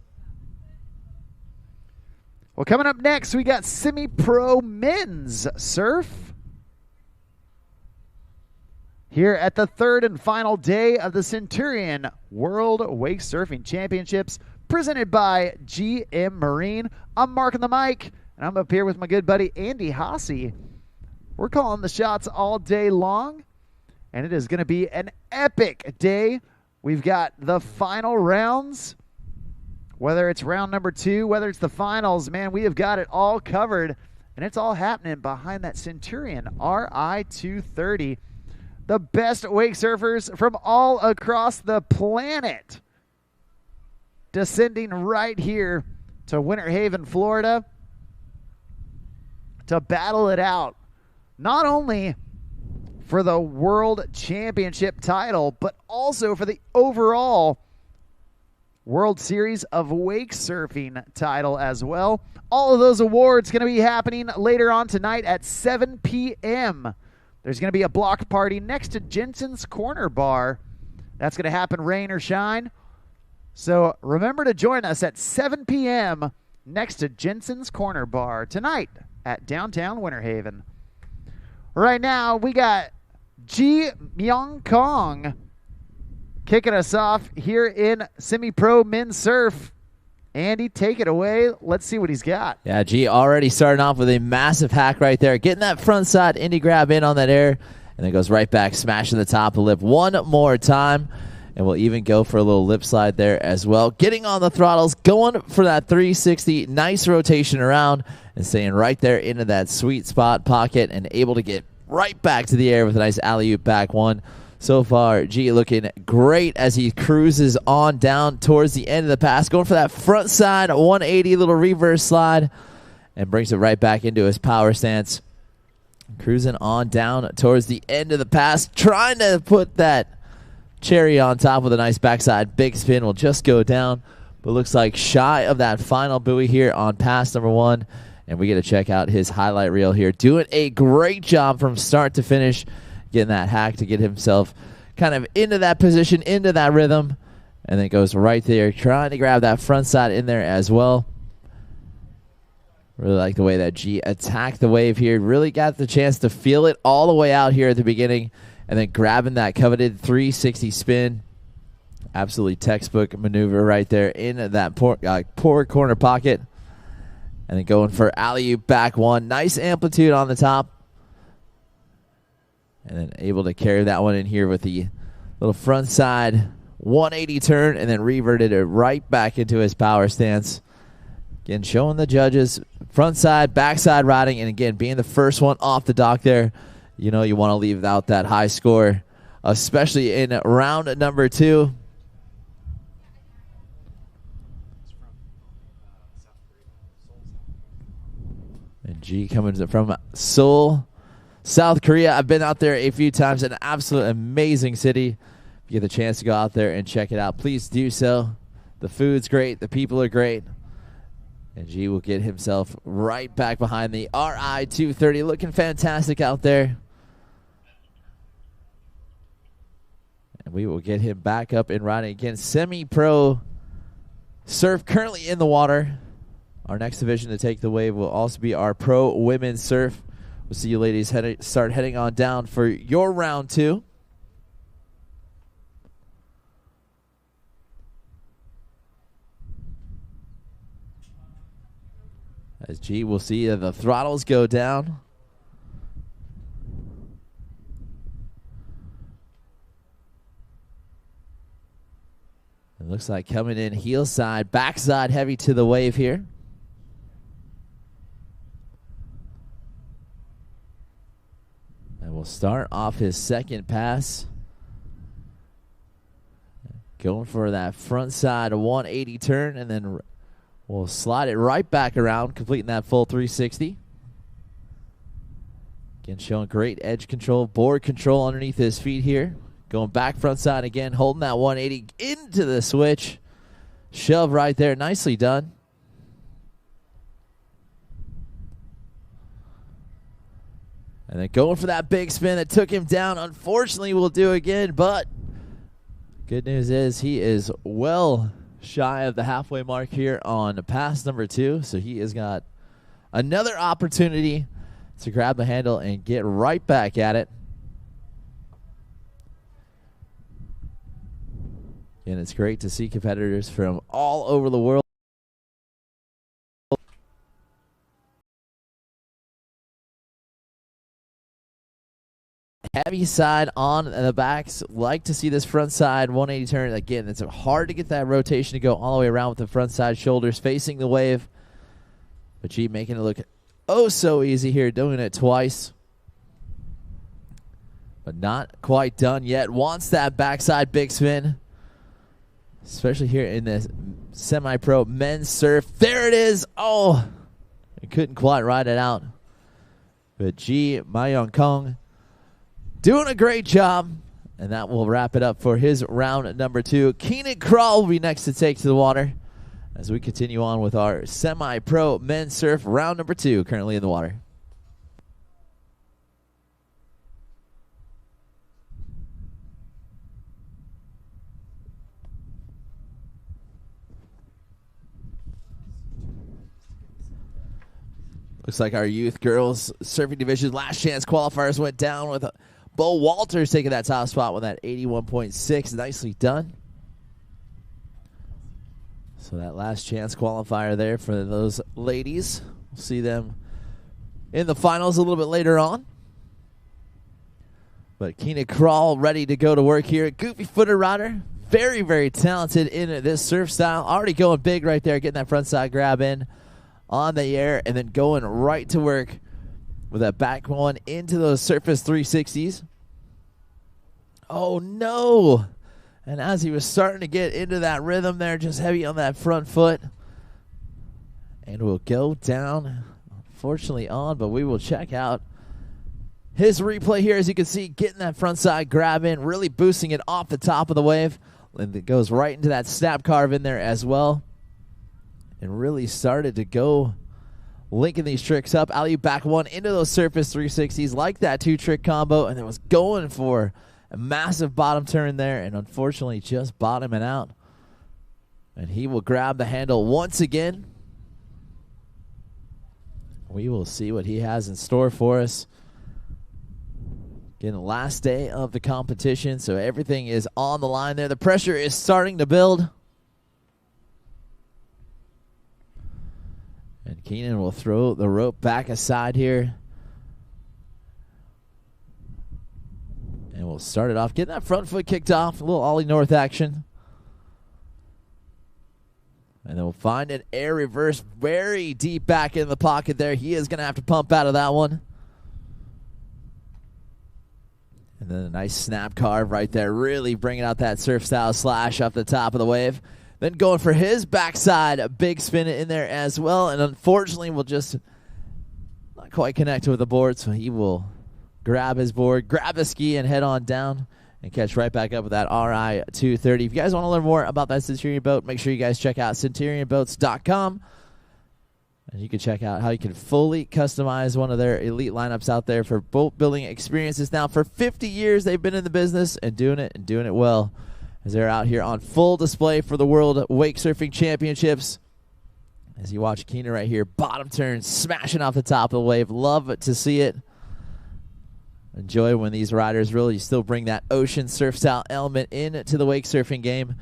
Well, coming up next, we got semi-pro men's surf here at the third and final day of the Centurion World Wake Surfing Championships, presented by GM Marine. I'm Mark on the mic, and I'm up here with my good buddy Andy Hasse. We're calling the shots all day long, and it is going to be an epic day. We've got the final rounds. Whether it's round number 2, whether it's the finals, man, we have got it all covered. And it's all happening behind that Centurion RI 230. The best wake surfers from all across the planet descending right here to Winter Haven, Florida to battle it out. Not only for the World Championship title, but also for the overall World Series of Wake Surfing title as well. All of those awards going to be happening later on tonight at 7 p.m. There's going to be a block party next to Jensen's Corner Bar. That's going to happen rain or shine. So remember to join us at 7 p.m. next to Jensen's Corner Bar tonight at downtown Winter Haven. Right now, we got G-Meong Kong kicking us off here in semi-pro men's surf. Andy, take it away. Let's see what he's got. Yeah, G already starting off with a massive hack right there. Getting that front side indie grab in on that air. And then goes right back, smashing the top of the lip one more time. And we'll even go for a little lip slide there as well. Getting on the throttles, going for that 360. Nice rotation around. And staying right there into that sweet spot pocket. And able to get right back to the air with a nice alley-oop back one. So far, G looking great as he cruises on down towards the end of the pass. Going for that front side 180 little reverse slide. And brings it right back into his power stance. Cruising on down towards the end of the pass. Trying to put that cherry on top with a nice backside. Big spin will just go down. But looks like shy of that final buoy here on pass number 1. And we get to check out his highlight reel here. Doing a great job from start to finish. Getting that hack to get himself kind of into that position, into that rhythm. And then goes right there, trying to grab that front side in there as well. Really like the way that G attacked the wave here. Really got the chance to feel it all the way out here at the beginning. And then grabbing that coveted 360 spin. Absolutely textbook maneuver right there in that poor corner pocket. And then going for alley-oop back one. Nice amplitude on the top. And then able to carry that one in here with the little front side 180 turn. And then reverted it right back into his power stance. Again, showing the judges front side, backside riding. And again, being the first one off the dock there. You know you want to leave out that high score. Especially in round number 2. And G coming from Seoul, South Korea. I've been out there a few times. An absolute amazing city. If you get the chance to go out there and check it out, please do so. The food's great. The people are great. And G will get himself right back behind the RI 230. Looking fantastic out there. And we will get him back up and riding again. Semi-pro surf currently in the water. Our next division to take the wave will also be our pro women's surf. We'll see you ladies start heading on down for your round 2. As G will see the throttles go down. It looks like coming in heel side, backside heavy to the wave here. And we'll start off his second pass. Going for that front side 180 turn, and then we'll slide it right back around, completing that full 360. Again, showing great edge control, board control underneath his feet here. Going back front side again, holding that 180 into the switch. Shove right there, nicely done. And then going for that big spin that took him down. Unfortunately, we'll do again, but good news is he is well shy of the halfway mark here on pass number 2. So he has got another opportunity to grab the handle and get right back at it. And it's great to see competitors from all over the world. Heavy side on the backs. Like to see this front side 180 turn. Again, it's hard to get that rotation to go all the way around with the front side shoulders facing the wave. But G making it look oh so easy here, doing it twice. But not quite done yet. Wants that backside big spin. Especially here in this semi-pro men's surf. There it is. Oh, I couldn't quite ride it out. But G-Meong Kong doing a great job. And that will wrap it up for his round number 2. Keenan Crawl will be next to take to the water as we continue on with our semi-pro men's surf round number 2 currently in the water. Looks like our youth girls surfing division last chance qualifiers went down with Bo Walters taking that top spot with that 81.6. Nicely done. So that last chance qualifier there for those ladies. We'll see them in the finals a little bit later on. But Keenan Crawl ready to go to work here. Goofy footer rider. Very, very talented in this surf style. Already going big right there, getting that front side grab in on the air, and then going right to work with that back one into those surface 360s. Oh, no. And as he was starting to get into that rhythm there, just heavy on that front foot. And will go down, unfortunately on, but we will check out his replay here. As you can see, getting that front side grab in, really boosting it off the top of the wave. And it goes right into that snap carve in there as well. And really started to go linking these tricks up. Alley back one into those surface 360s, like that 2-trick combo, and then was going for a massive bottom turn there, and unfortunately just bottoming out. And he will grab the handle once again. We will see what he has in store for us. Again, the last day of the competition, so everything is on the line there. The pressure is starting to build. And Keenan will throw the rope back aside here. And we'll start it off. Getting that front foot kicked off. A little ollie north action. And then we'll find an air reverse very deep back in the pocket there. He is going to have to pump out of that one. And then a nice snap carve right there. Really bringing out that surf style slash off the top of the wave. Then going for his backside, a big spin in there as well. And unfortunately, will just not quite connect with the board. So he will grab his board, grab the ski, and head on down and catch right back up with that RI 230. If you guys want to learn more about that Centurion boat, make sure you guys check out CenturionBoats.com. And you can check out how you can fully customize one of their elite lineups out there for boat building experiences. Now, for 50 years, they've been in the business and doing it well, as they're out here on full display for the World Wake Surfing Championships. As you watch Keenan right here, bottom turn, smashing off the top of the wave. Love to see it. Enjoy when these riders really still bring that ocean surf style element into the wake surfing game.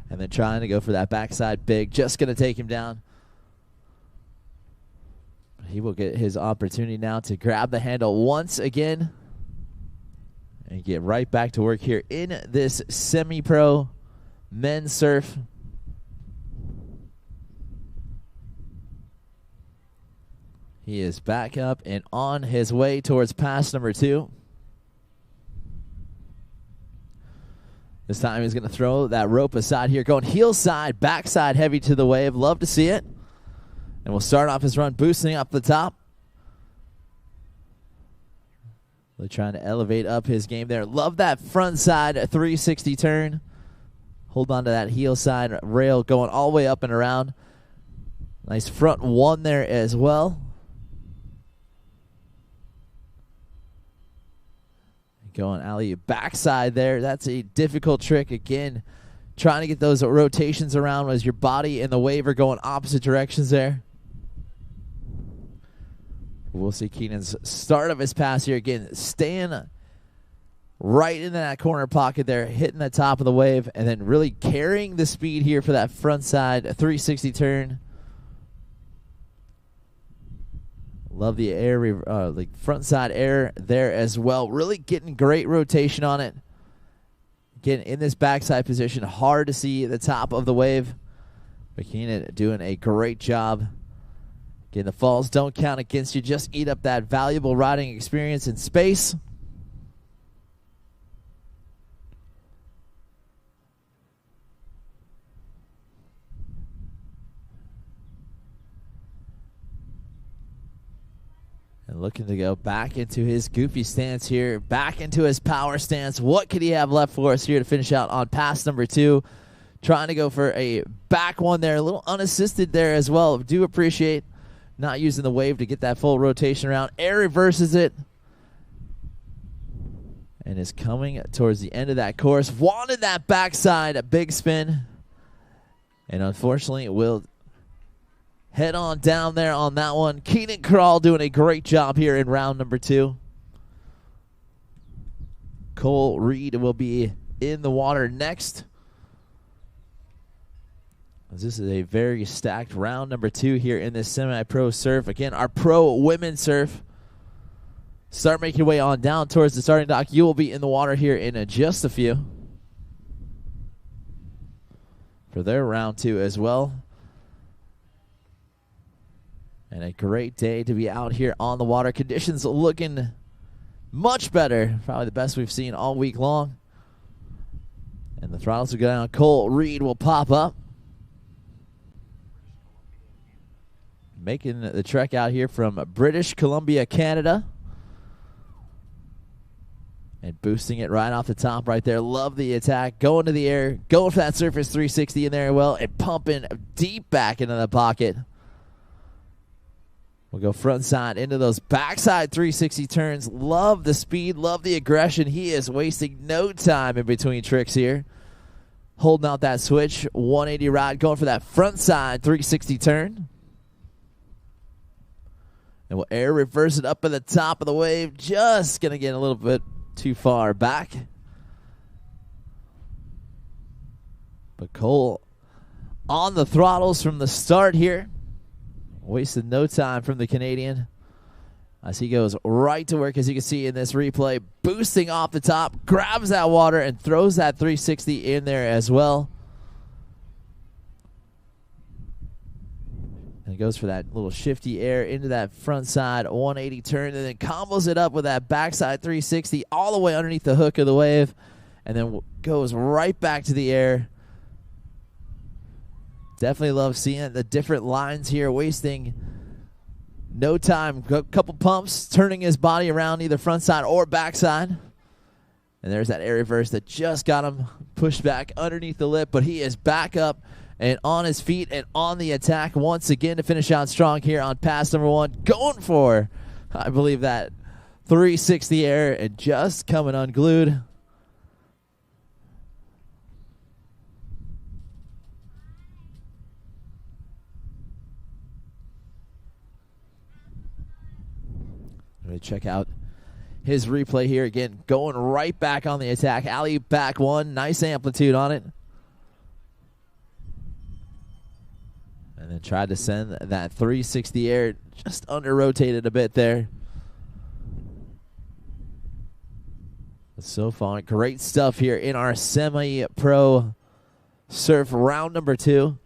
And then trying to go for that backside big. Just going to take him down. He will get his opportunity now to grab the handle once again and get right back to work here in this semi-pro men's surf. He is back up and on his way towards pass number 2. This time he's going to throw that rope aside here, going heel side, backside heavy to the wave. Love to see it. And we'll start off his run boosting up the top. Really trying to elevate up his game there. Love that front side 360 turn. Hold on to that heel side rail going all the way up and around. Nice front 1 there as well. Going alley backside there. That's a difficult trick. Again, trying to get those rotations around as your body and the wave are going opposite directions there. We'll see Keenan's start of his pass here again. Staying right in that corner pocket there, hitting the top of the wave, and then really carrying the speed here for that front side 360 turn. Love the air, like front side air there as well. Really getting great rotation on it. Getting in this backside position, hard to see the top of the wave. But Keenan doing a great job. Again, the falls don't count against you. Just eat up that valuable riding experience in space. And looking to go back into his goofy stance here, back into his power stance. What could he have left for us here to finish out on pass number 2? Trying to go for a back one there, a little unassisted there as well. Do appreciate not using the wave to get that full rotation around. Air reverses it. And is coming towards the end of that course. Wanted that backside, a big spin. And unfortunately, it will head on down there on that one. Keenan Crawl doing a great job here in round number 2. Cole Reed will be in the water next. This is a very stacked round number 2 here in this semi-pro surf. Again, our pro women's surf. Start making your way on down towards the starting dock. You will be in the water here in just a few for their round 2 as well. And a great day to be out here on the water. Conditions looking much better. Probably the best we've seen all week long. And the throttles will go down. Cole Reed will pop up. Making the trek out here from British Columbia, Canada. And boosting it right off the top right there. Love the attack. Going to the air. Going for that surface 360 in there well. And pumping deep back into the pocket. We'll go front side into those backside 360 turns. Love the speed. Love the aggression. He is wasting no time in between tricks here. Holding out that switch. 180 ride. Going for that front side 360 turn. And we'll air reverse it up at the top of the wave. Just going to get a little bit too far back. But Cole on the throttles from the start here. Wasted no time from the Canadian as he goes right to work, as you can see in this replay. Boosting off the top, grabs that water, and throws that 360 in there as well. And goes for that little shifty air into that front side 180 turn, and then combos it up with that backside 360 all the way underneath the hook of the wave, and then goes right back to the air. Definitely love seeing the different lines here, wasting no time. Couple pumps, turning his body around either front side or backside. And there's that air reverse that just got him pushed back underneath the lip, but he is back up and on his feet and on the attack once again to finish out strong here on pass number 1. Going for, I believe, that 360 air and just coming unglued. Let me check out his replay here again. Going right back on the attack. Alley back 1. Nice amplitude on it. And then tried to send that 360 air. Just under-rotated a bit there. But so far, great stuff here in our semi-pro surf round number 2.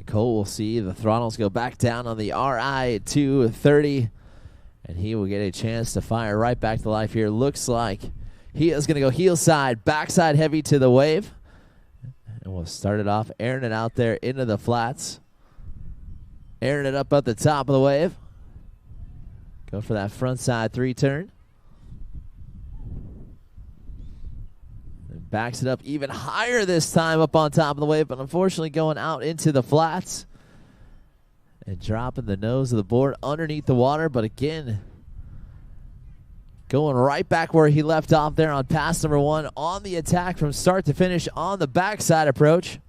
Cole will see the throttles go back down on the RI 230, and he will get a chance to fire right back to life here. Looks like he is going to go heel side, backside heavy to the wave. And we'll start it off, airing it out there into the flats. Airing it up at the top of the wave. Go for that front side 3 turn. Backs it up even higher this time up on top of the wave, but unfortunately going out into the flats and dropping the nose of the board underneath the water. But again, going right back where he left off there on pass number 1 on the attack from start to finish on the backside approach.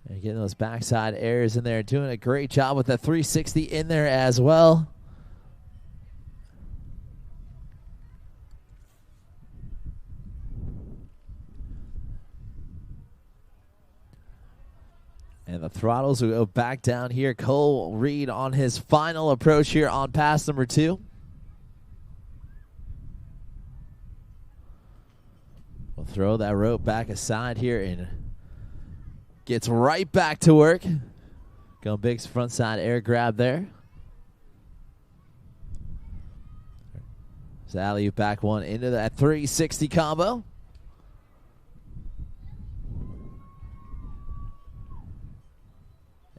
And getting those backside airs in there, doing a great job with the 360 in there as well. And the throttles will go back down here. Cole Reed on his final approach here on pass number 2. We'll throw that rope back aside here and gets right back to work. Going big front side air grab there. There's alley back 1 into that 360 combo.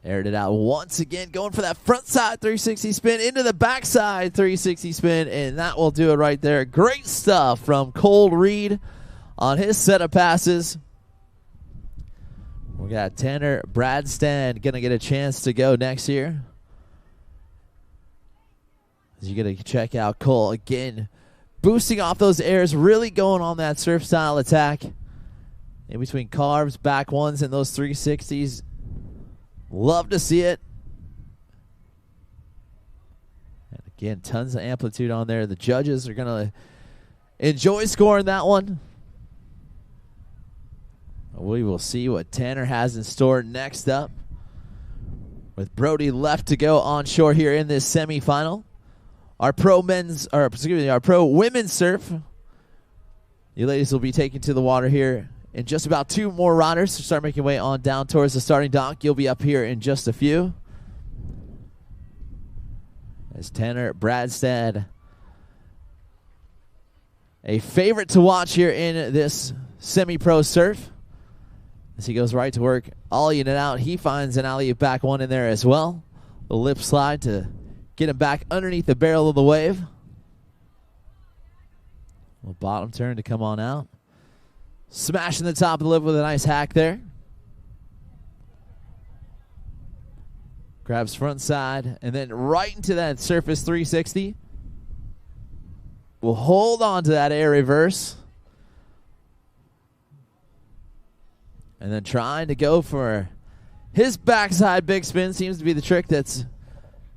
Aired it out once again, going for that front side 360 spin into the backside 360 spin, and that will do it right there. Great stuff from Cole Reed on his set of passes. We got Tanner Brandstad going to get a chance to go next year. As you're going to check out Cole again, boosting off those airs, really going on that surf style attack. In between carves, back 1s, and those 360s. Love to see it. And again, tons of amplitude on there. The judges are going to enjoy scoring that one. We will see what Tanner has in store next up. With Brody left to go on shore here in this semifinal. Our pro women's surf. You ladies will be taken to the water here in just about 2 more riders to start making way on down towards the starting dock. You'll be up here in just a few. As Tanner Brandstad, a favorite to watch here in this semi-pro surf. As he goes right to work, ollieing it out. He finds an alley back 1 in there as well. The lip slide to get him back underneath the barrel of the wave. Well, bottom turn to come on out. Smashing the top of the lip with a nice hack there. Grabs front side and then right into that surface 360. Will hold on to that air reverse. And then trying to go for his backside big spin. Seems to be the trick that's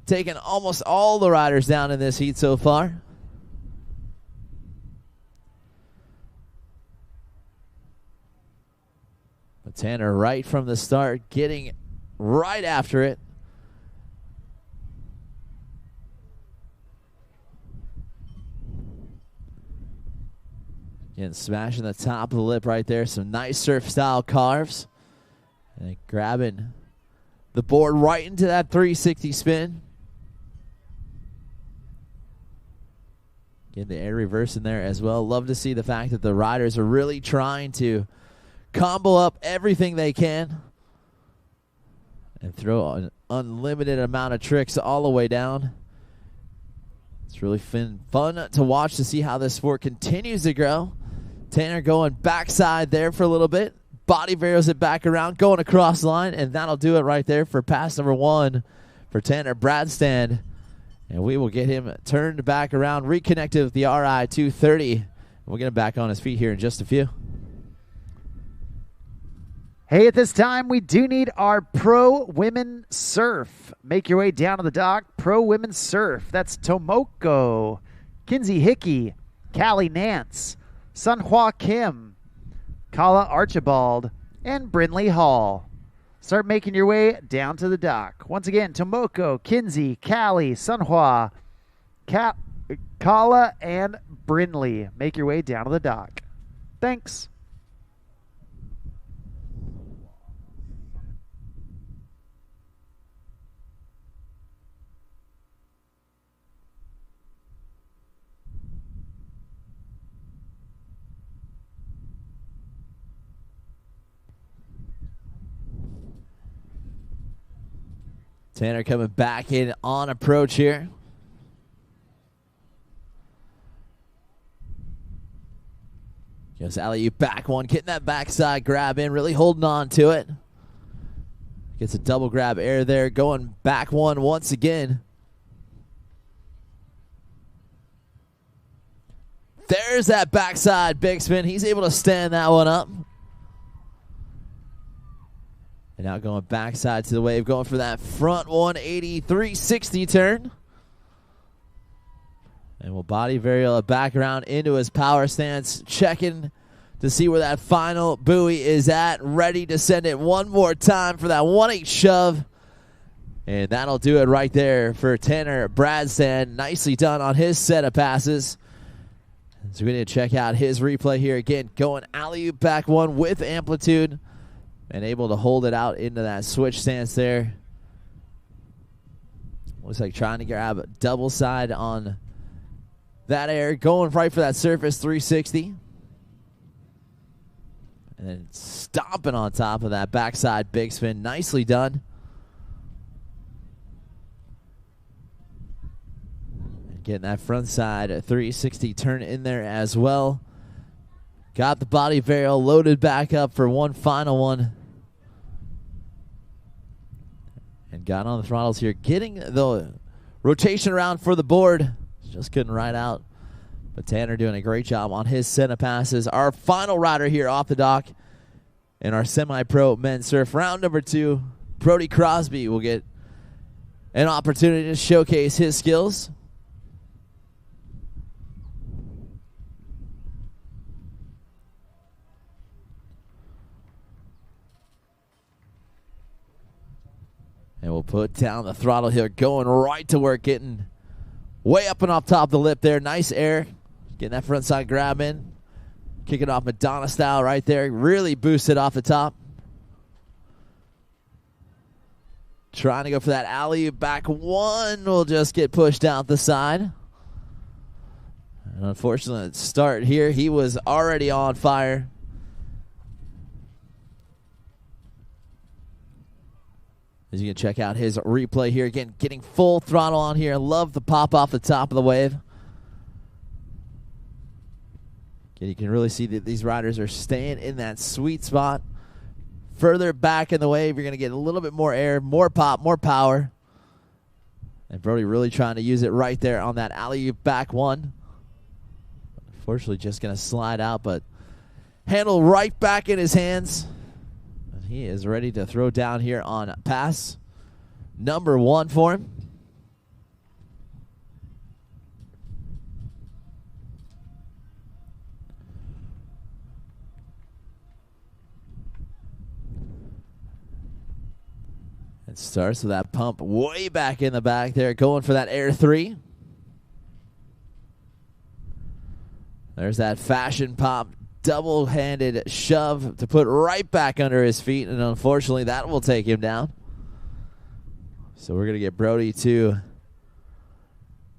taken almost all the riders down in this heat so far. But Tanner right from the start, getting right after it. Again, smashing the top of the lip right there. Some nice surf style carves. And grabbing the board right into that 360 spin. Get the air reverse in there as well. Love to see the fact that the riders are really trying to combo up everything they can and throw an unlimited amount of tricks all the way down. It's really fun to watch to see how this sport continues to grow. Tanner going backside there for a little bit. Body varials it back around, going across the line, and that'll do it right there for pass number 1 for Tanner Brandstad. And we will get him turned back around, reconnected with the RI 230. We'll get him back on his feet here in just a few. Hey, at this time, we do need our Pro Women Surf. Make your way down to the dock. Pro Women Surf. That's Tomoko, Kinsey Hickey, Callie Nance, Sunhwa Kim, Kala Archibald, and Brinley Hall. Start making your way down to the dock. Once again, Tomoko, Kinsey, Callie, Sunhwa, Kala, and Brinley. Make your way down to the dock. Thanks. Tanner coming back in on approach here. Goes alley-oop back one, getting that backside grab in, really holding on to it. Gets a double grab air there, going back one once again. There's that backside big spin. He's able to stand that one up. And now going backside to the wave, going for that front 180, 360 turn. And we'll body varial it back around into his power stance, checking to see where that final buoy is at. Ready to send it one more time for that 1-8 shove. And that'll do it right there for Tanner Brandstad. Nicely done on his set of passes. So we're going to check out his replay here again. Going alley-oop back one with amplitude. And able to hold it out into that switch stance there. Looks like trying to grab a double side on that air. Going right for that surface 360. And then stomping on top of that backside big spin. Nicely done. And getting that front side 360 turn in there as well. Got the body varial loaded back up for one final one. And got on the throttles here. Getting the rotation around for the board. Just couldn't ride out. But Tanner doing a great job on his set of passes. Our final rider here off the dock in our semi-pro men's surf. Round number 2, Brody Crosby will get an opportunity to showcase his skills. And we'll put down the throttle here, going right to work, getting way up and off top of the lip there. Nice air. Getting that front side grab in. Kicking off Madonna style right there. Really boosted off the top. Trying to go for that alley-oop back one. Will just get pushed out the side. And unfortunately, at the start here, he was already on fire. As you can check out his replay here. Again, getting full throttle on here. Love the pop off the top of the wave. Again, you can really see that these riders are staying in that sweet spot. Further back in the wave, you're going to get a little bit more air, more pop, more power. And Brody really trying to use it right there on that alley-oop back one. Unfortunately, just going to slide out, but handle right back in his hands. He is ready to throw down here on pass number 1 for him. It starts with that pump way back in the back there, going for that air 3. There's that fashion pop. Double-handed shove to put right back under his feet, and unfortunately that will take him down. So we're going to get Brody to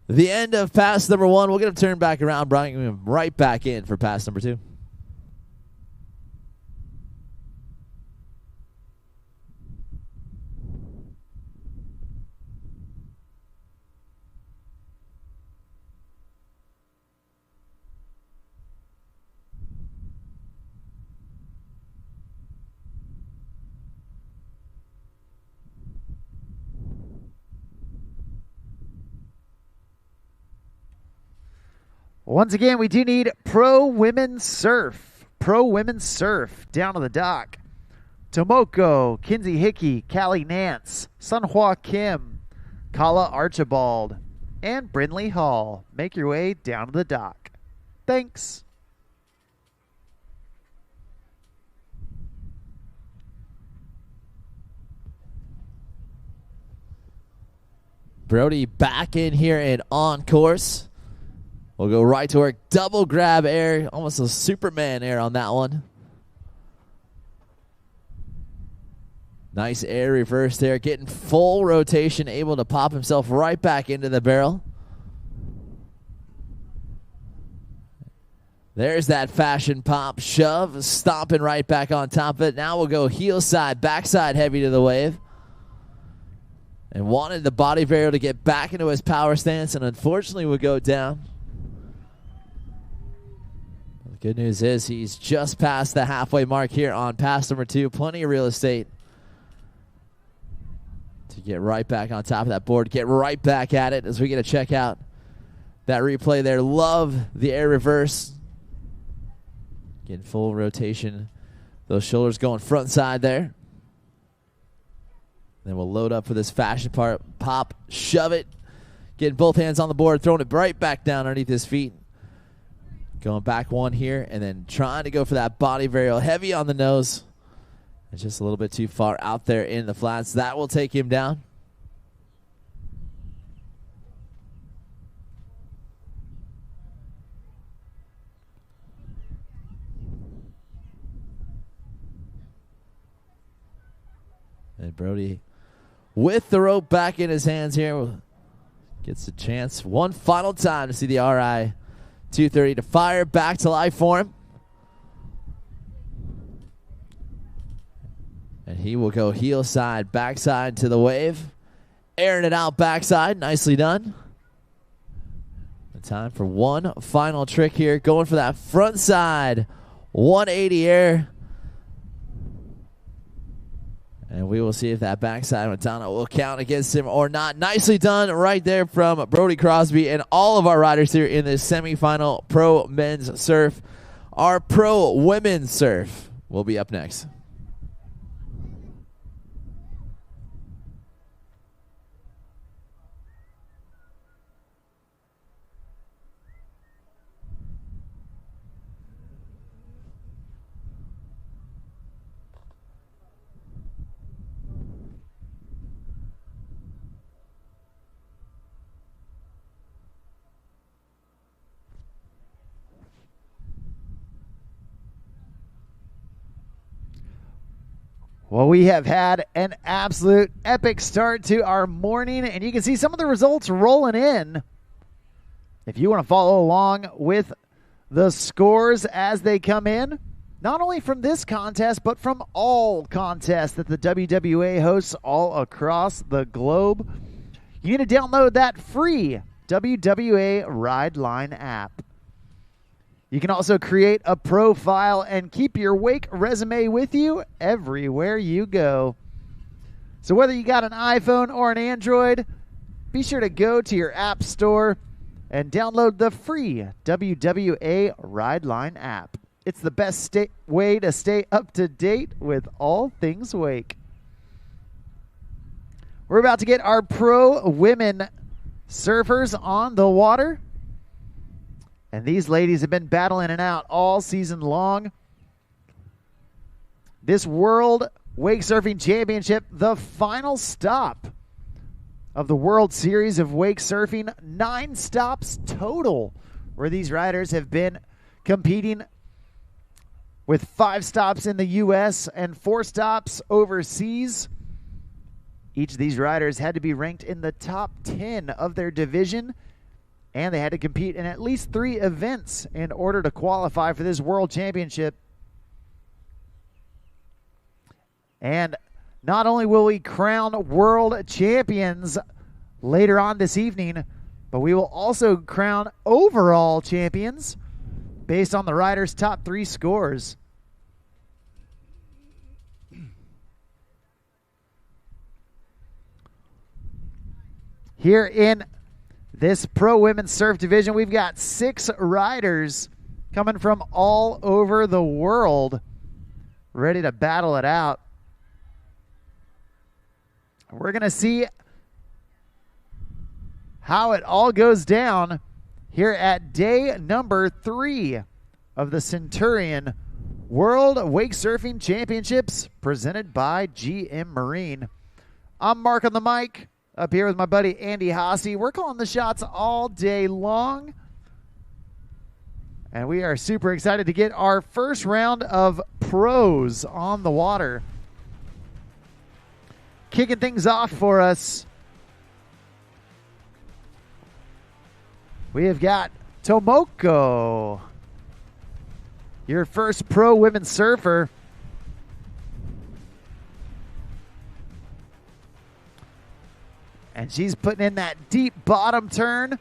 the end of pass number 1. We'll get him turned back around, bringing him right back in for pass number 2. Once again, we do need Pro Women's Surf. Pro Women's Surf down to the dock. Tomoko, Kinsey Hickey, Callie Nance, Sunhwa Kim, Kala Archibald, and Brinley Hall. Make your way down to the dock. Thanks. Brody back in here and on course. We'll go right to work. Double grab air. Almost a Superman air on that one. Nice air reverse there. Getting full rotation. Able to pop himself right back into the barrel. There's that fashion pop shove. Stomping right back on top of it. Now we'll go heel side, backside heavy to the wave. And wanted the body varial to get back into his power stance, and unfortunately would go down. The good news is he's just past the halfway mark here on pass number 2. Plenty of real estate to get right back on top of that board. Get right back at it as we get to check out that replay there. Love the air reverse. Getting full rotation. Those shoulders going front side there. Then we'll load up for this fashion part. Pop, shove it. Getting both hands on the board, throwing it right back down underneath his feet. Going back one here, and then trying to go for that body varial. Heavy on the nose. It's just a little bit too far out there in the flats. That will take him down. And Brody, with the rope back in his hands here, gets a chance one final time to see the RI 230 to fire back to life for him. And he will go heel side, backside to the wave. Airing it out backside. Nicely done. The time for one final trick here. Going for that front side 180 air. And we will see if that backside Matana will count against him or not. Nicely done right there from Brody Crosby and all of our riders here in this semifinal Pro Men's Surf. Our Pro Women's Surf will be up next. Well, we have had an absolute epic start to our morning, and you can see some of the results rolling in. If you want to follow along with the scores as they come in, not only from this contest, but from all contests that the WWA hosts all across the globe, you need to download that free WWA Ride Line app. You can also create a profile and keep your wake resume with you everywhere you go. So whether you got an iPhone or an Android, be sure to go to your app store and download the free WWA Ride Line app. It's the best way to stay up to date with all things wake. We're about to get our pro women surfers on the water. And these ladies have been battling it out all season long. This World Wake Surfing Championship, the final stop of the World Series of Wake Surfing. 9 stops total where these riders have been competing, with 5 stops in the U.S. and 4 stops overseas. Each of these riders had to be ranked in the top 10 of their division And they had to compete in at least 3 events in order to qualify for this World Championship. And not only will we crown world champions later on this evening, but we will also crown overall champions based on the riders' top 3 scores. Here in this pro women's surf division, we've got 6 riders coming from all over the world ready to battle it out. We're going to see how it all goes down here at day number 3 of the Centurion World Wake Surfing Championships presented by GM Marine. I'm Mark on the mic, up here with my buddy Andy Haase. We're calling the shots all day long, and we are super excited to get our first round of pros on the water. Kicking things off for us, we have got Tomoko, your first pro women's surfer. And she's putting in that deep bottom turn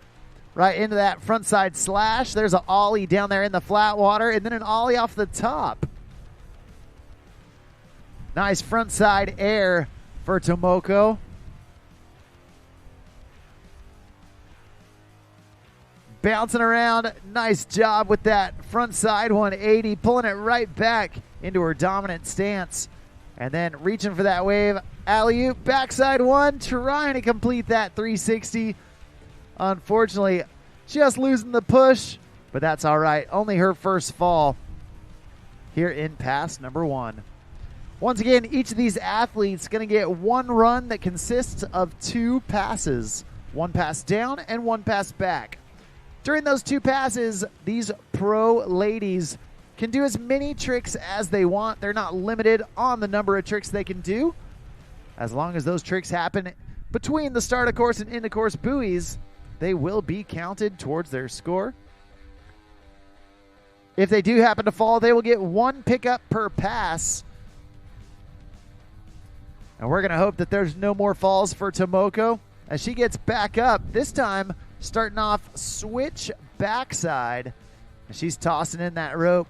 right into that front side slash. There's an ollie down there in the flat water, and then an ollie off the top. Nice front side air for Tomoko. Bouncing around. Nice job with that front side 180, pulling it right back into her dominant stance. And then reaching for that wave. Alley-oop, backside 1, trying to complete that 360. Unfortunately, just losing the push, but that's all right. Only her first fall here in pass number 1. Once again, each of these athletes going to get 1 run that consists of 2 passes. 1 pass down and 1 pass back. During those 2 passes, these pro ladies can do as many tricks as they want. They're not limited on the number of tricks they can do. As long as those tricks happen between the start of course and end of course buoys, they will be counted towards their score. If they do happen to fall, they will get 1 pickup per pass. And we're going to hope that there's no more falls for Tomoko as she gets back up. This time, starting off switch backside. And she's tossing in that rope.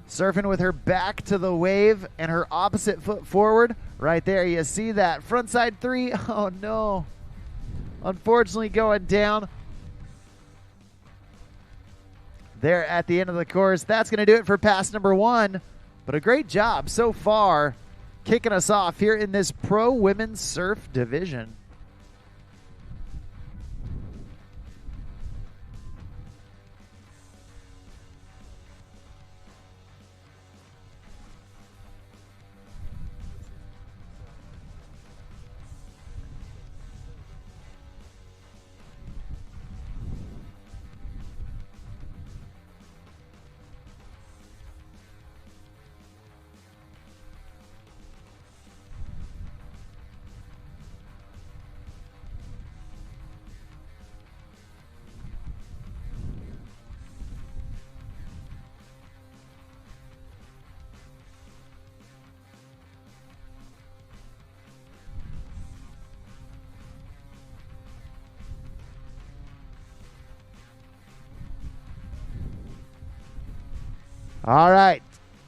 Surfing with her back to the wave and her opposite foot forward. Right there, you see that frontside 3. Oh, no. Unfortunately, going down there at the end of the course. That's going to do it for pass number 1. But a great job so far kicking us off here in this pro women's surf division. All right,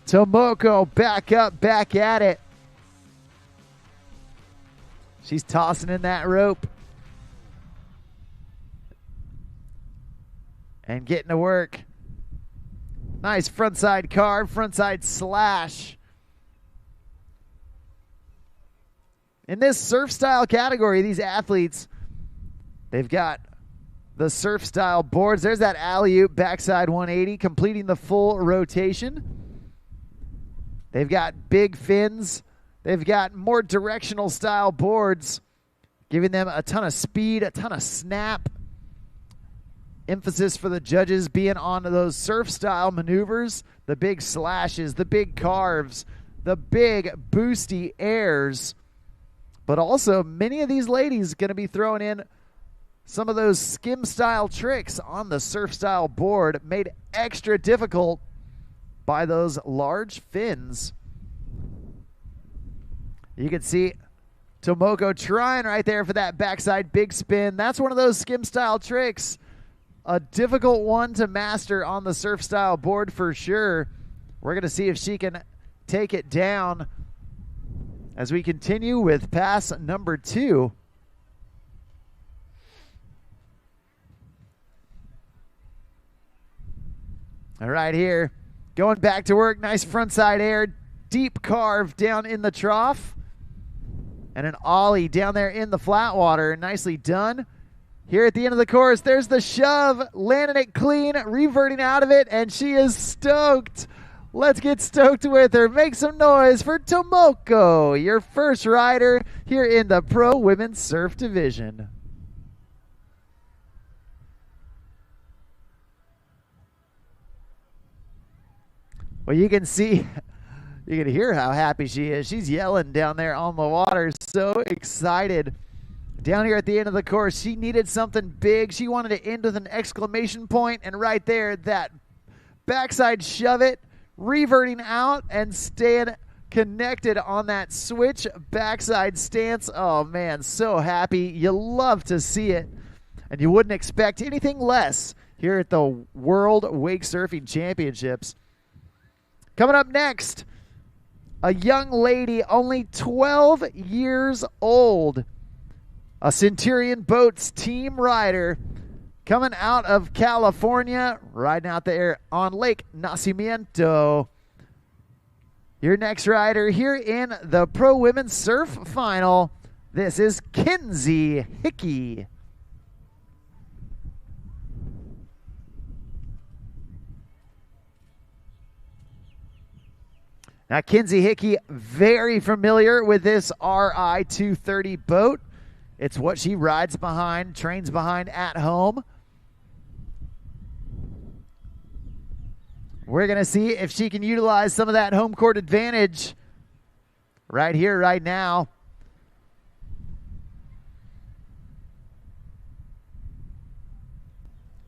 Tomoko back up, back at it. She's tossing in that rope and getting to work. Nice frontside carve, frontside slash. In this surf style category, these athletes, they've got the surf style boards. There's that alley-oop backside 180, completing the full rotation. They've got big fins. They've got more directional style boards, giving them a ton of speed, a ton of snap. Emphasis for the judges being on those surf style maneuvers, the big slashes, the big carves, the big boosty airs. But also, many of these ladies going to be throwing in some of those skim-style tricks on the surf-style board made extra difficult by those large fins. You can see Tomoko trying right there for that backside big spin. That's one of those skim-style tricks. A difficult one to master on the surf-style board for sure. We're going to see if she can take it down as we continue with pass number 2. All right, here. Going back to work. Nice frontside air. Deep carve down in the trough. And an ollie down there in the flat water. Nicely done. Here at the end of the course, there's the shove. Landing it clean, reverting out of it, and she is stoked. Let's get stoked with her. Make some noise for Tomoko, your first rider here in the Pro Women's Surf Division. Well, you can see, you can hear how happy she is. She's yelling down there on the water, so excited. Down here at the end of the course, she needed something big. She wanted to end with an exclamation point, and right there, that backside shove it, reverting out and staying connected on that switch backside stance. Oh, man, so happy. You love to see it, and you wouldn't expect anything less here at the World Wake Surfing Championships. Coming up next, a young lady, only 12 years old, a Centurion Boats team rider coming out of California, riding out there on Lake Nacimiento. Your next rider here in the Pro Women's Surf Final, this is Kinsey Hickey. Now, Kinsey Hickey, very familiar with this RI 230 boat. It's what she rides behind, trains behind at home. We're going to see if she can utilize some of that home court advantage right here, right now.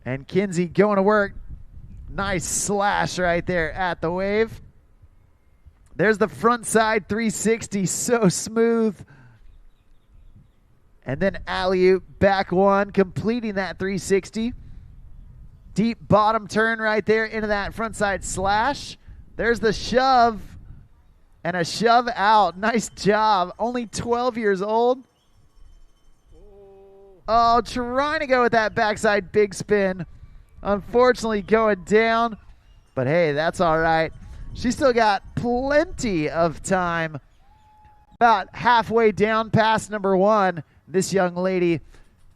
And Kinsey going to work. Nice slash right there at the wave. There's the front side 360, so smooth. And then alley-oop, back one, completing that 360. Deep bottom turn right there into that front side slash. There's the shove and a shove out. Nice job. Only 12 years old. Oh, trying to go with that backside big spin. Unfortunately going down. But hey, that's all right. She's still got plenty of time. About halfway down past number 1. This young lady,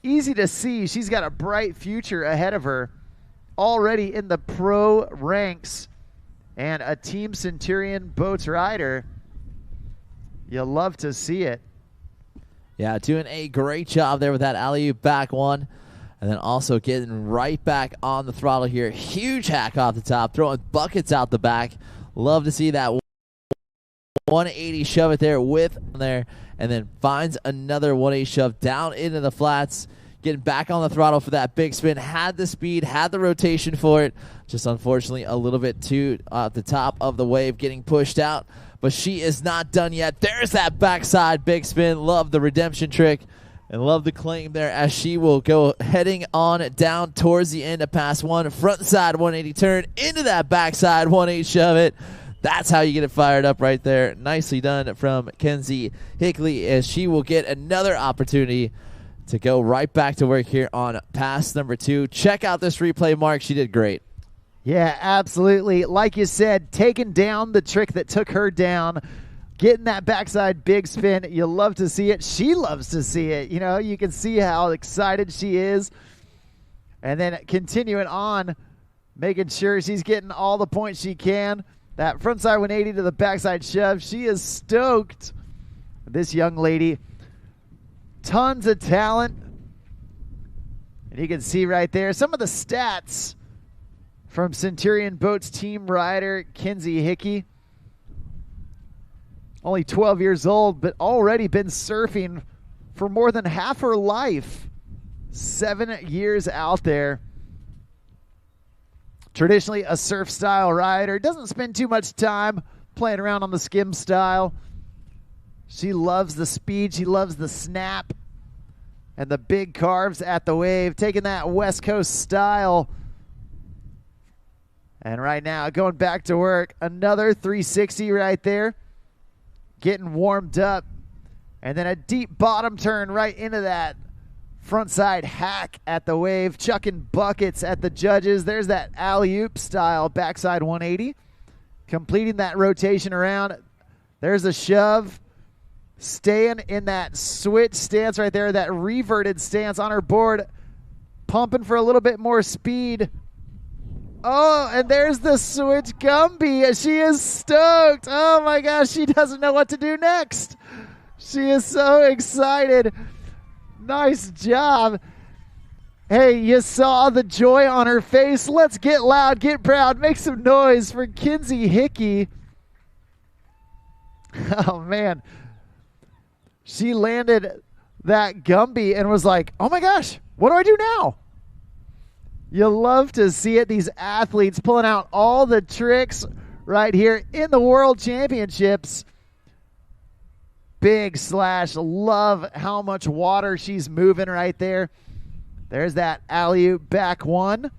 easy to see. She's got a bright future ahead of her. Already in the pro ranks and a Team Centurion Boats rider. You'll love to see it. Yeah, doing a great job there with that alley-oop back one. And then also getting right back on the throttle here. Huge hack off the top, throwing buckets out the back. Love to see that 180 shove it there with there. And then finds another 180 shove down into the flats. Getting back on the throttle for that big spin. Had the speed, had the rotation for it. Just unfortunately a little bit too at the top of the wave getting pushed out. But she is not done yet. There's that backside big spin. Love the redemption trick. And love the claim there as she will go heading on down towards the end of pass one. Front side 180 turn into that backside 180 shove it. That's how you get it fired up right there. Nicely done from Kinsey Hickey as she will get another opportunity to go right back to work here on pass number 2. Check out this replay, Mark. She did great. Yeah, absolutely. Like you said, taking down the trick that took her down, getting that backside big spin. You love to see it. She loves to see it. You know, you can see how excited she is. And then continuing on, making sure she's getting all the points she can. That frontside 180 to the backside shove. She is stoked. This young lady, tons of talent. And you can see right there some of the stats from Centurion Boats team rider Kinsey Hickey. Only 12 years old, but already been surfing for more than half her life. 7 years out there. Traditionally a surf style rider. Doesn't spend too much time playing around on the skim style. She loves the speed. She loves the snap and the big carves at the wave. Taking that West Coast style. And right now going back to work. Another 360 right there. Getting warmed up. And then a deep bottom turn right into that front side hack at the wave, chucking buckets at the judges. There's that alley-oop style backside 180. Completing that rotation around. There's a shove. Staying in that switch stance right there, that reverted stance on her board. Pumping for a little bit more speed. Oh, and there's the switch Gumby. She is stoked. Oh my gosh, she doesn't know what to do next. She is so excited. Nice job. Hey, you saw the joy on her face. Let's get loud, get proud, make some noise for Kinsey Hickey. Oh, man. She landed that Gumby and was like, oh, my gosh, what do I do now? You love to see it. These athletes pulling out all the tricks right here in the World Championships. Big slash. Love how much water she's moving right there. There's that alley-oop back one.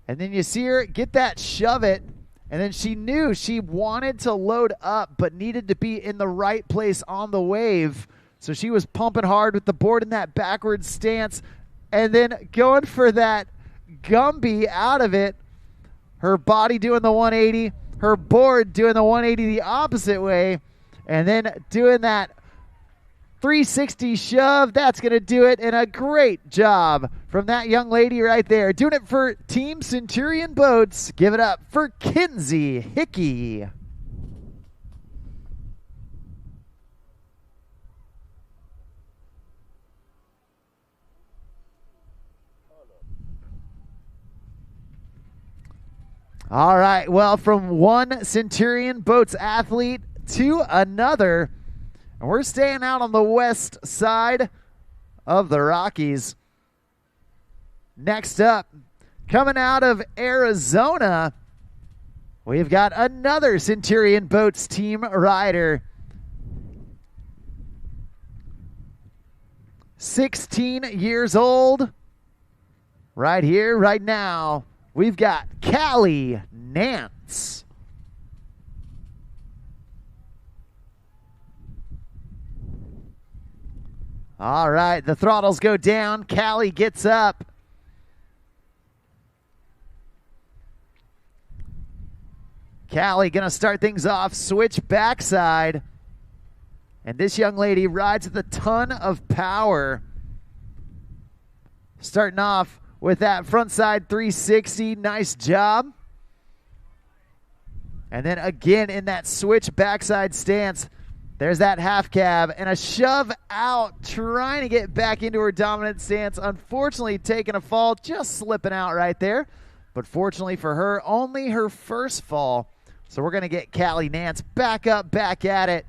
And then you see her get that shove it. And then she knew she wanted to load up but needed to be in the right place on the wave. So she was pumping hard with the board in that backward stance. And then going for that Gumby out of it. Her body doing the 180. Her board doing the 180 the opposite way. And then doing that 360 shove. That's going to do it. And a great job from that young lady right there. Doing it for Team Centurion Boats. Give it up for Kinsey Hickey. All right, well, from one Centurion Boats athlete to another, and we're staying out on the west side of the Rockies. Next up, coming out of Arizona, we've got another Centurion Boats team rider. 16 years old, right here, right now. We've got Callie Nance. All right, the throttles go down. Callie gets up. Callie going to start things off, switch backside. And this young lady rides with a ton of power. Starting off with that frontside 360, nice job. And then again in that switch backside stance, there's that half cab and a shove out, trying to get back into her dominant stance. Unfortunately, taking a fall, just slipping out right there. But fortunately for her, only her first fall. So we're going to get Callie Nance back up, back at it,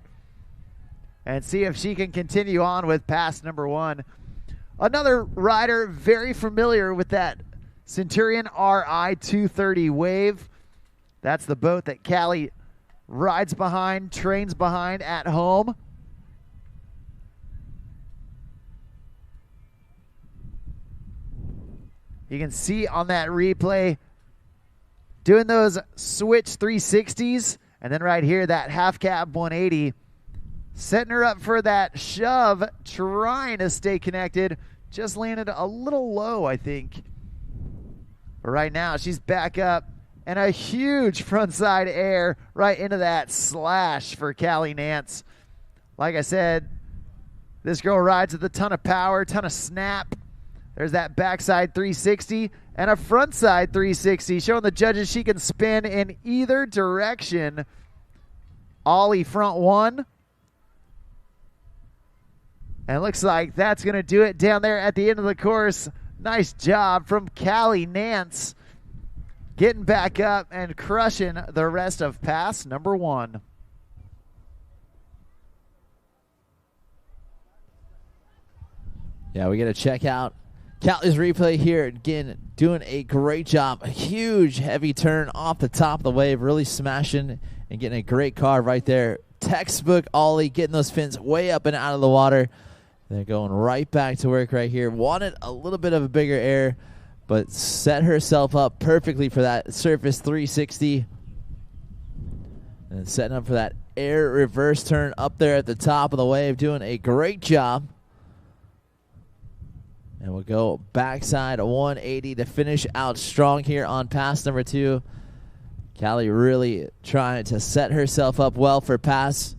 and see if she can continue on with pass number one. Another rider very familiar with that Centurion RI 230 wave. That's the boat that Callie rides behind, trains behind at home. You can see on that replay doing those switch 360s, and then right here that half cab 180. Setting her up for that shove, trying to stay connected. Just landed a little low, I think. But right now, she's back up. And a huge frontside air right into that slash for Callie Nance. Like I said, this girl rides with a ton of power, ton of snap. There's that backside 360 and a frontside 360, showing the judges she can spin in either direction. Ollie front one. And it looks like that's going to do it down there at the end of the course. Nice job from Callie Nance. Getting back up and crushing the rest of pass number one. Yeah, we got to check out Callie's replay here. Again, doing a great job. A huge, heavy turn off the top of the wave, really smashing and getting a great carve right there. Textbook ollie, getting those fins way up and out of the water. They're going right back to work right here. Wanted a little bit of a bigger air, but set herself up perfectly for that surface 360. And setting up for that air reverse turn up there at the top of the wave, doing a great job. And we'll go backside 180 to finish out strong here on pass number 2. Callie really trying to set herself up well for pass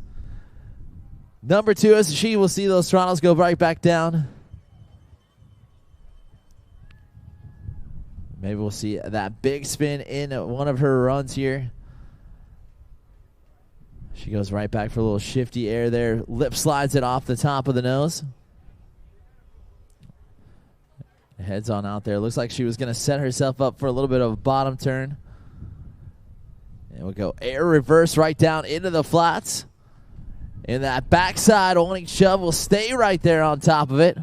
number 2, as she will see those throttles go right back down. Maybe we'll see that big spin in one of her runs here. She goes right back for a little shifty air there. Lip slides it off the top of the nose. Heads on out there. Looks like she was going to set herself up for a little bit of a bottom turn. And we'll go air reverse right down into the flats. And that backside only shove will stay right there on top of it.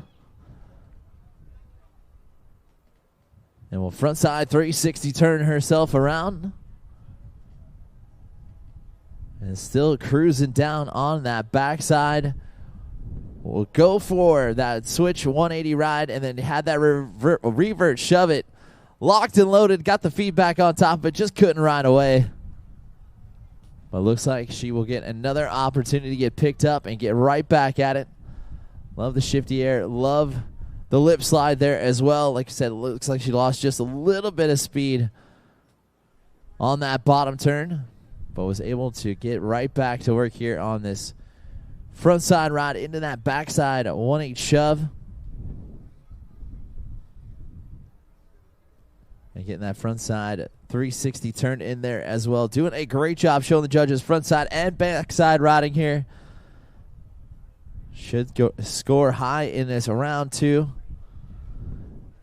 And we'll frontside 360 turn herself around. And still cruising down on that backside. We'll go for that switch 180 ride and then had that revert shove it. Locked and loaded, got the feedback on top of it, just couldn't ride away. But looks like she will get another opportunity to get picked up and get right back at it. Love the shifty air, love the lip slide there as well. Like I said, looks like she lost just a little bit of speed on that bottom turn, but was able to get right back to work here on this front side ride into that backside 180 shove. And getting that front side 360 turn in there as well. Doing a great job showing the judges front side and backside riding here. Should go score high in this round 2.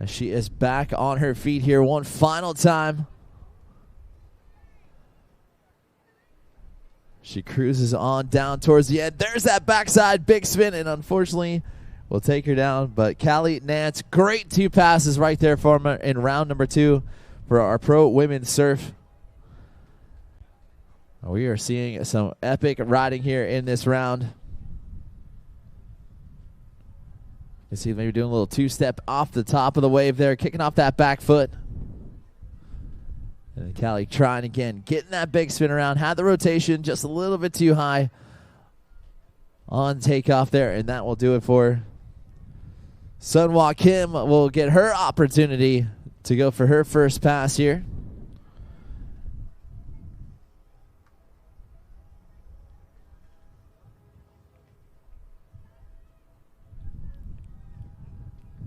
As she is back on her feet here one final time. She cruises on down towards the end. There's that backside big spin, and unfortunately will take her down. But Callie Nance, great 2 passes right there for her in round number 2 for our pro women's surf. We are seeing some epic riding here in this round. You can see maybe doing a little 2-step off the top of the wave there, kicking off that back foot. And Callie trying again, getting that big spin around. Had the rotation just a little bit too high on takeoff there, and that will do it for her. Sunhwa Kim will get her opportunity to go for her first pass here.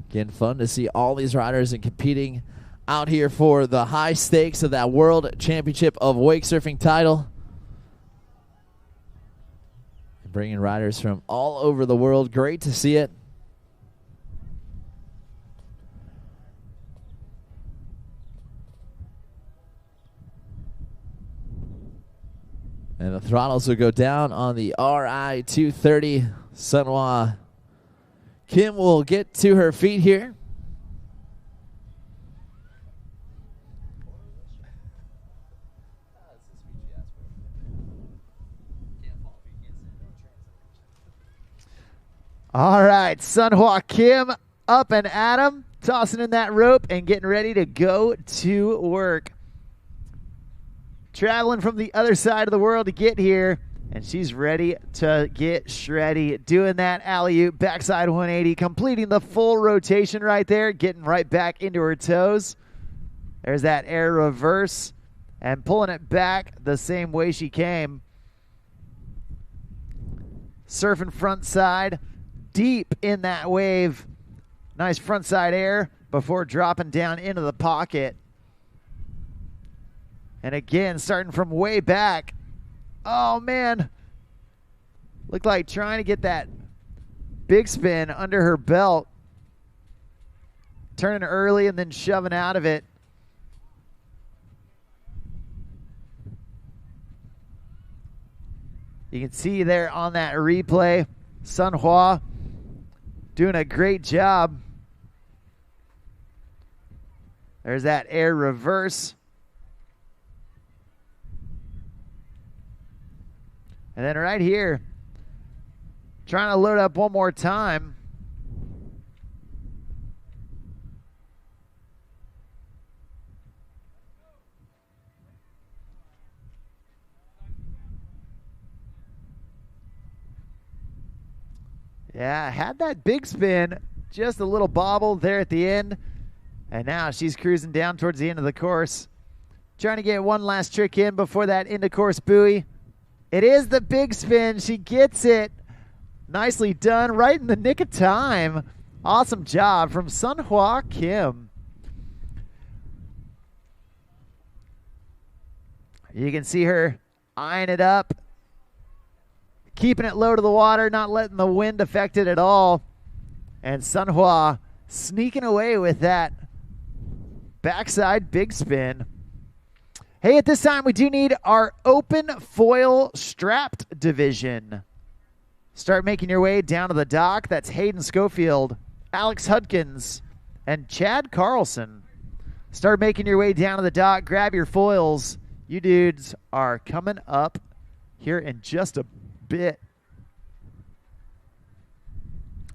Again, fun to see all these riders and competing out here for the high stakes of that World Championship of Wake Surfing title. Bringing riders from all over the world. Great to see it. And the throttles will go down on the RI 230. Sunhwa Kim will get to her feet here. All right, Sunhwa Kim up and at 'em, tossing in that rope and getting ready to go to work. Traveling from the other side of the world to get here, and she's ready to get shreddy. Doing that alley-oop backside 180, completing the full rotation right there, getting right back into her toes. There's that air reverse and pulling it back the same way she came. Surfing front side, deep in that wave. Nice front side air before dropping down into the pocket. And again, starting from way back. Oh, man. Looked like trying to get that big spin under her belt. Turning early and then shoving out of it. You can see there on that replay, Sunhwa doing a great job. There's that air reverse. And then right here, trying to load up one more time. Yeah, had that big spin, just a little bobble there at the end. And now she's cruising down towards the end of the course. Trying to get one last trick in before that end of course buoy. It is the big spin. She gets it. Nicely done, right in the nick of time. Awesome job from Suna Kim. You can see her eyeing it up. Keeping it low to the water, not letting the wind affect it at all. And Sunhwa sneaking away with that backside big spin. Hey, at this time, we do need our open foil strapped division. Start making your way down to the dock. That's Hayden Scoffield, Alex Hudkins, and Chad Carlson. Start making your way down to the dock. Grab your foils. You dudes are coming up here in just a bit.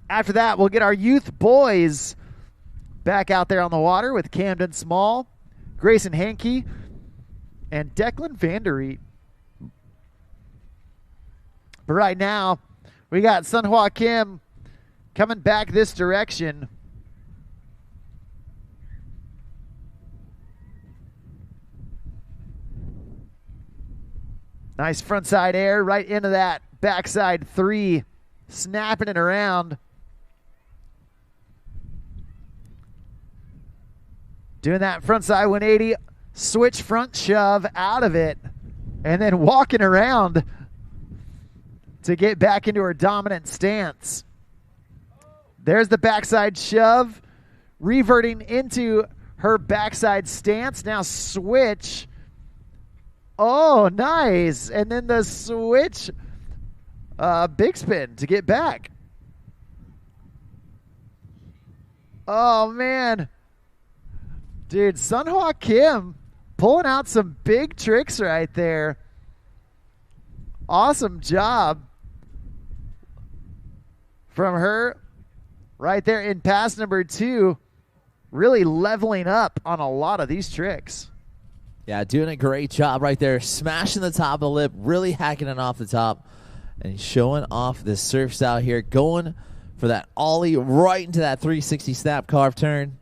After that, we'll get our youth boys back out there on the water with Camden Small, Grayson Hanky, and Declan Vanderit. But right now, we got Sunhwa Kim coming back this direction. Nice frontside air right into that backside three, snapping it around. Doing that frontside 180, switch front shove out of it, and then walking around to get back into her dominant stance. There's the backside shove, reverting into her backside stance. Now switch. Oh, nice. And then the switch big spin to get back. Oh, man. Dude, Sunhwa Kim pulling out some big tricks right there. Awesome job from her right there in pass number 2. Really leveling up on a lot of these tricks. Yeah, doing a great job right there. Smashing the top of the lip, really hacking it off the top, and showing off this surf style here. Going for that ollie right into that 360 snap carve turn.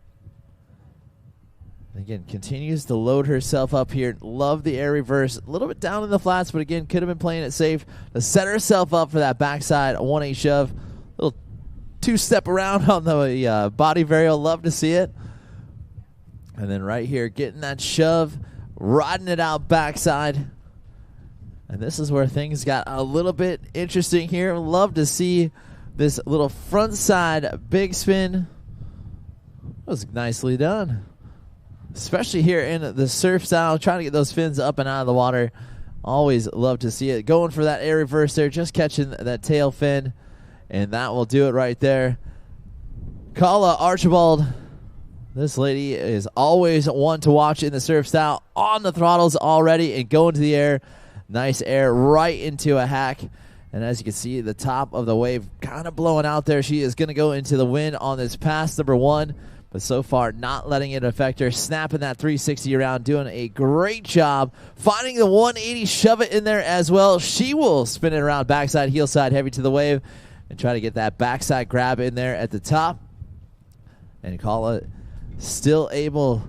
Again, continues to load herself up here. Love the air reverse. A little bit down in the flats, but again, could have been playing it safe to set herself up for that backside 180 shove. Little two-step around on the body varial. Love to see it. And then right here, getting that shove, riding it out backside. And this is where things got a little bit interesting here. Love to see this little front side big spin. That was nicely done. Especially here in the surf style, trying to get those fins up and out of the water. Always love to see it. Going for that air reverse there, just catching that tail fin. And that will do it right there. Kala Archibald. This lady is always one to watch in the surf style. On the throttles already and going to the air. Nice air right into a hack. And as you can see, the top of the wave kind of blowing out there. She is going to go into the wind on this pass number 1. But so far, not letting it affect her. Snapping that 360 around, doing a great job. Finding the 180, shove it in there as well. She will spin it around backside, heel side, heavy to the wave. And try to get that backside grab in there at the top. And Kala still able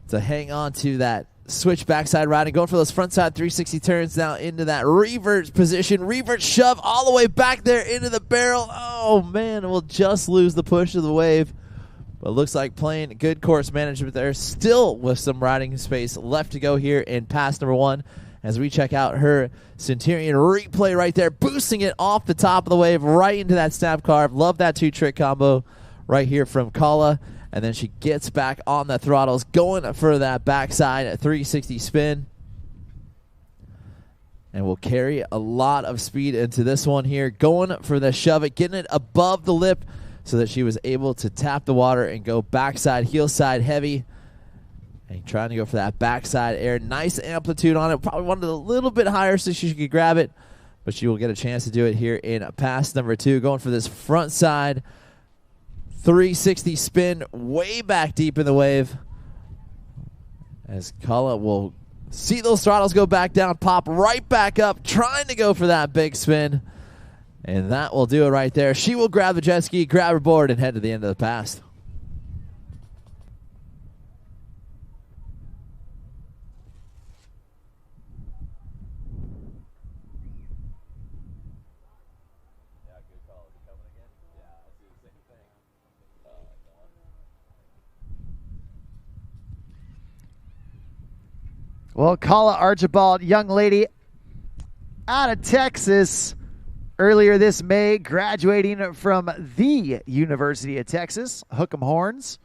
to hang on to that switch backside ride and going for those frontside 360 turns now into that revert position. Revert shove all the way back there into the barrel. Oh, man, we'll just lose the push of the wave. But looks like playing good course management there. Still with some riding space left to go here in pass number 1 as we check out her Centurion replay right there. Boosting it off the top of the wave right into that snap carve. Love that 2-trick combo right here from Kala. And then she gets back on the throttles, going for that backside 360 spin. And will carry a lot of speed into this one here. Going for the shove it, getting it above the lip. so that she was able to tap the water and go backside, heel side heavy. And trying to go for that backside air. Nice amplitude on it. Probably wanted a little bit higher so she could grab it. But she will get a chance to do it here in pass number 2. Going for this front side 360 spin way back deep in the wave. As Kala will see those throttles go back down, pop right back up, trying to go for that big spin. And that will do it right there. She will grab the jet ski, grab her board, and head to the end of the pass. Well, Kala Archibald, young lady out of Texas, earlier this May, graduating from the University of Texas, Hook 'em Horns.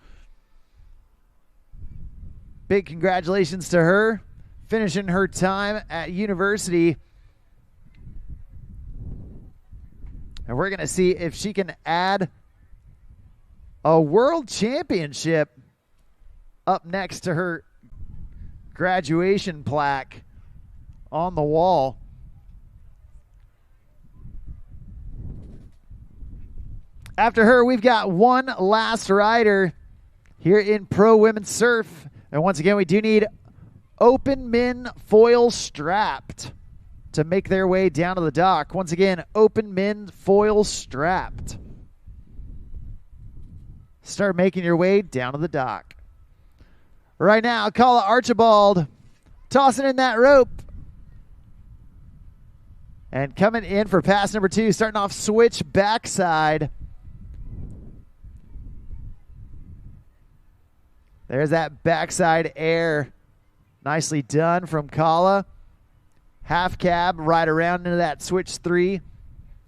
Big congratulations to her, finishing her time at university. And we're going to see if she can add a world championship up next to her graduation plaque on the wall. After her, we've got one last rider here in Pro Women's Surf. And once again, we do need open men foil strapped to make their way down to the dock. Once again, open men foil strapped. Start making your way down to the dock. Right now, Kala Archibald tossing in that rope. And coming in for pass number 2, starting off switch backside. There's that backside air. Nicely done from Kala. Half cab right around into that switch 3.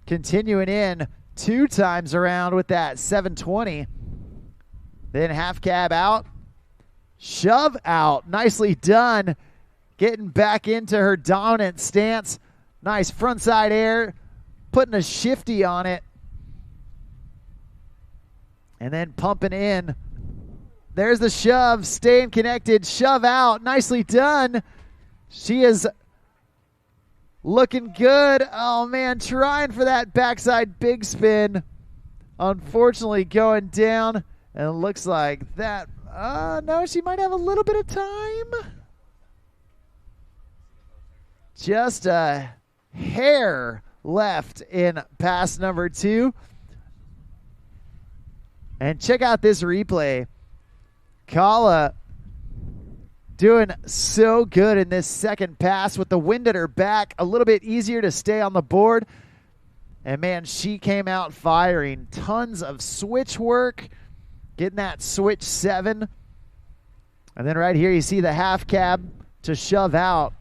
Continuing in 2 times around with that 720. Then half cab out. Shove out. Nicely done. Getting back into her dominant stance. Nice frontside air. Putting a shifty on it. And then pumping in. There's the shove. Staying connected. Shove out. Nicely done. She is looking good. Oh, man. Trying for that backside big spin. Unfortunately going down. And it looks like that. No, she might have a little bit of time. Just a hair left in pass number 2. And check out this replay. Kala doing so good in this second pass with the wind at her back. A little bit easier to stay on the board. And, man, she came out firing. Tons of switch work. Getting that switch 7. And then right here you see the half cab to shove out.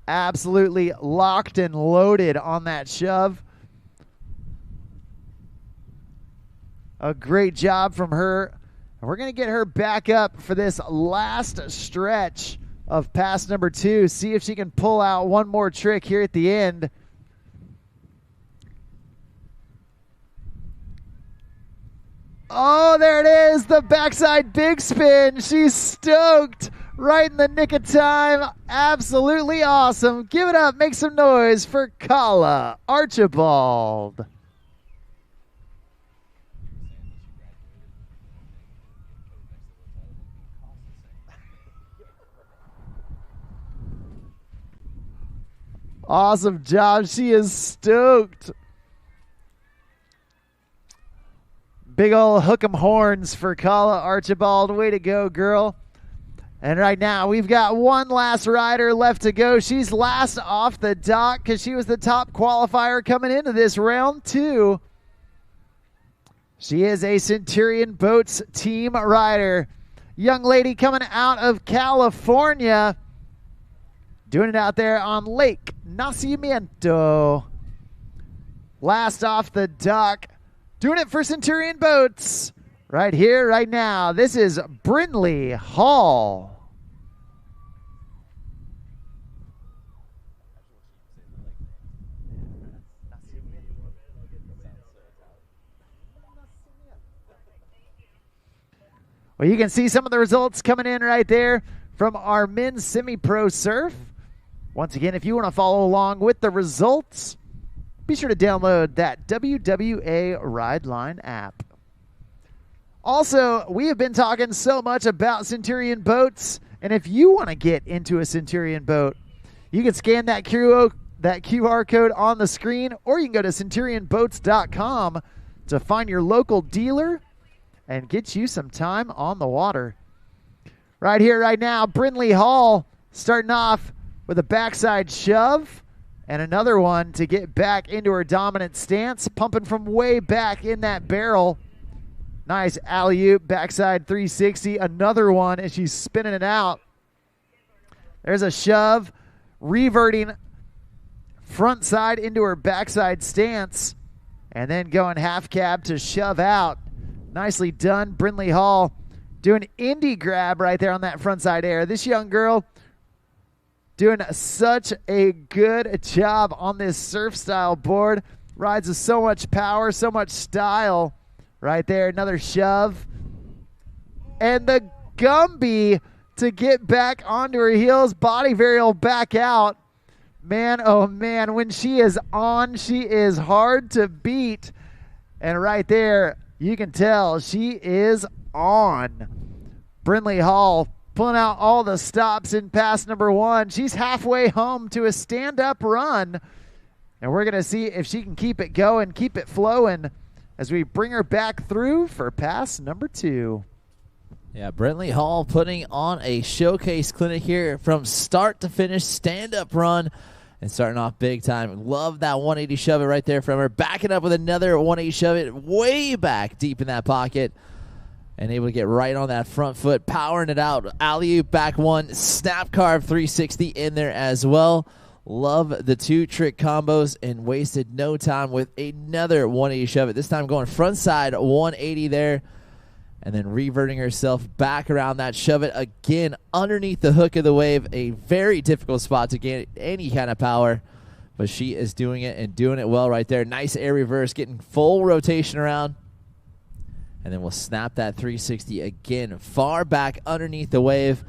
Absolutely locked and loaded on that shove. A great job from her. And we're going to get her back up for this last stretch of pass number 2. See if she can pull out one more trick here at the end. Oh, there it is. The backside big spin. She's stoked. Right in the nick of time. Absolutely awesome. Give it up. Make some noise for Kala Archibald. Awesome job. She is stoked. Big old hook 'em horns for Kala Archibald. Way to go, girl. And right now, we've got one last rider left to go. She's last off the dock because she was the top qualifier coming into this round 2. She is a Centurion Boats team rider. Young lady coming out of California. Doing it out there on Lake Nacimiento. Last off the dock. Doing it for Centurion Boats. Right here, right now. This is Brinley Hall. Well, you can see some of the results coming in right there from our men's semi-pro surf. Once again, if you want to follow along with the results, be sure to download that WWA Rideline app. Also, we have been talking so much about Centurion boats, and if you want to get into a Centurion boat, you can scan that QR code on the screen, or you can go to centurionboats.com to find your local dealer and get you some time on the water. Right here, right now, Brinley Hall starting off with a backside shove and another one to get back into her dominant stance, pumping from way back in that barrel. Nice alley-oop, backside 360, another one as she's spinning it out. There's a shove, reverting front side into her backside stance, and then going half cab to shove out. Nicely done, Brinley Hall doing indie grab right there on that front side air. This young girl doing such a good job on this surf style board. Rides with so much power, so much style. Right there, another shove. And the Gumby to get back onto her heels. Body varial back out. Man, oh man, when she is on, she is hard to beat. And right there, you can tell she is on. Brinley Hall pulling out all the stops in pass number 1. She's halfway home to a stand-up run. And we're going to see if she can keep it going, keep it flowing, as we bring her back through for pass number 2. Yeah, Brinley Hall putting on a showcase clinic here from start to finish, stand-up run, and starting off big time. Love that 180 shove it right there from her. Backing up with another 180 shove it way back deep in that pocket, and able to get right on that front foot, powering it out. Alley-oop back one, snap carve 360 in there as well. Love the 2 trick combos and wasted no time with another 180 shove it. This time going front side 180 there, and then reverting herself back around that shove it again underneath the hook of the wave. A very difficult spot to get any kind of power, but she is doing it and doing it well right there. Nice air reverse, getting full rotation around, and then we'll snap that 360 again far back underneath the wave.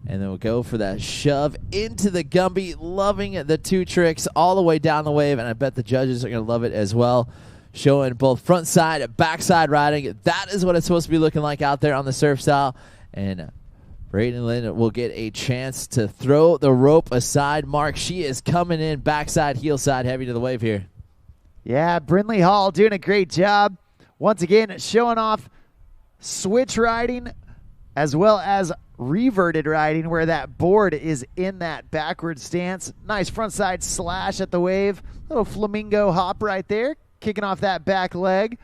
And then we'll go for that shove into the Gumby. Loving the 2 tricks all the way down the wave, and I bet the judges are going to love it as well. Showing both front side, back side riding. That is what it's supposed to be looking like out there on the surf style. And Brayden Lynn will get a chance to throw the rope aside. Mark, she is coming in backside, heel side, heavy to the wave here. Yeah, Brinley Hall doing a great job. Once again, showing off switch riding as well as reverted riding, where that board is in that backward stance. Nice front side slash at the wave. Little flamingo hop right there, kicking off that back leg.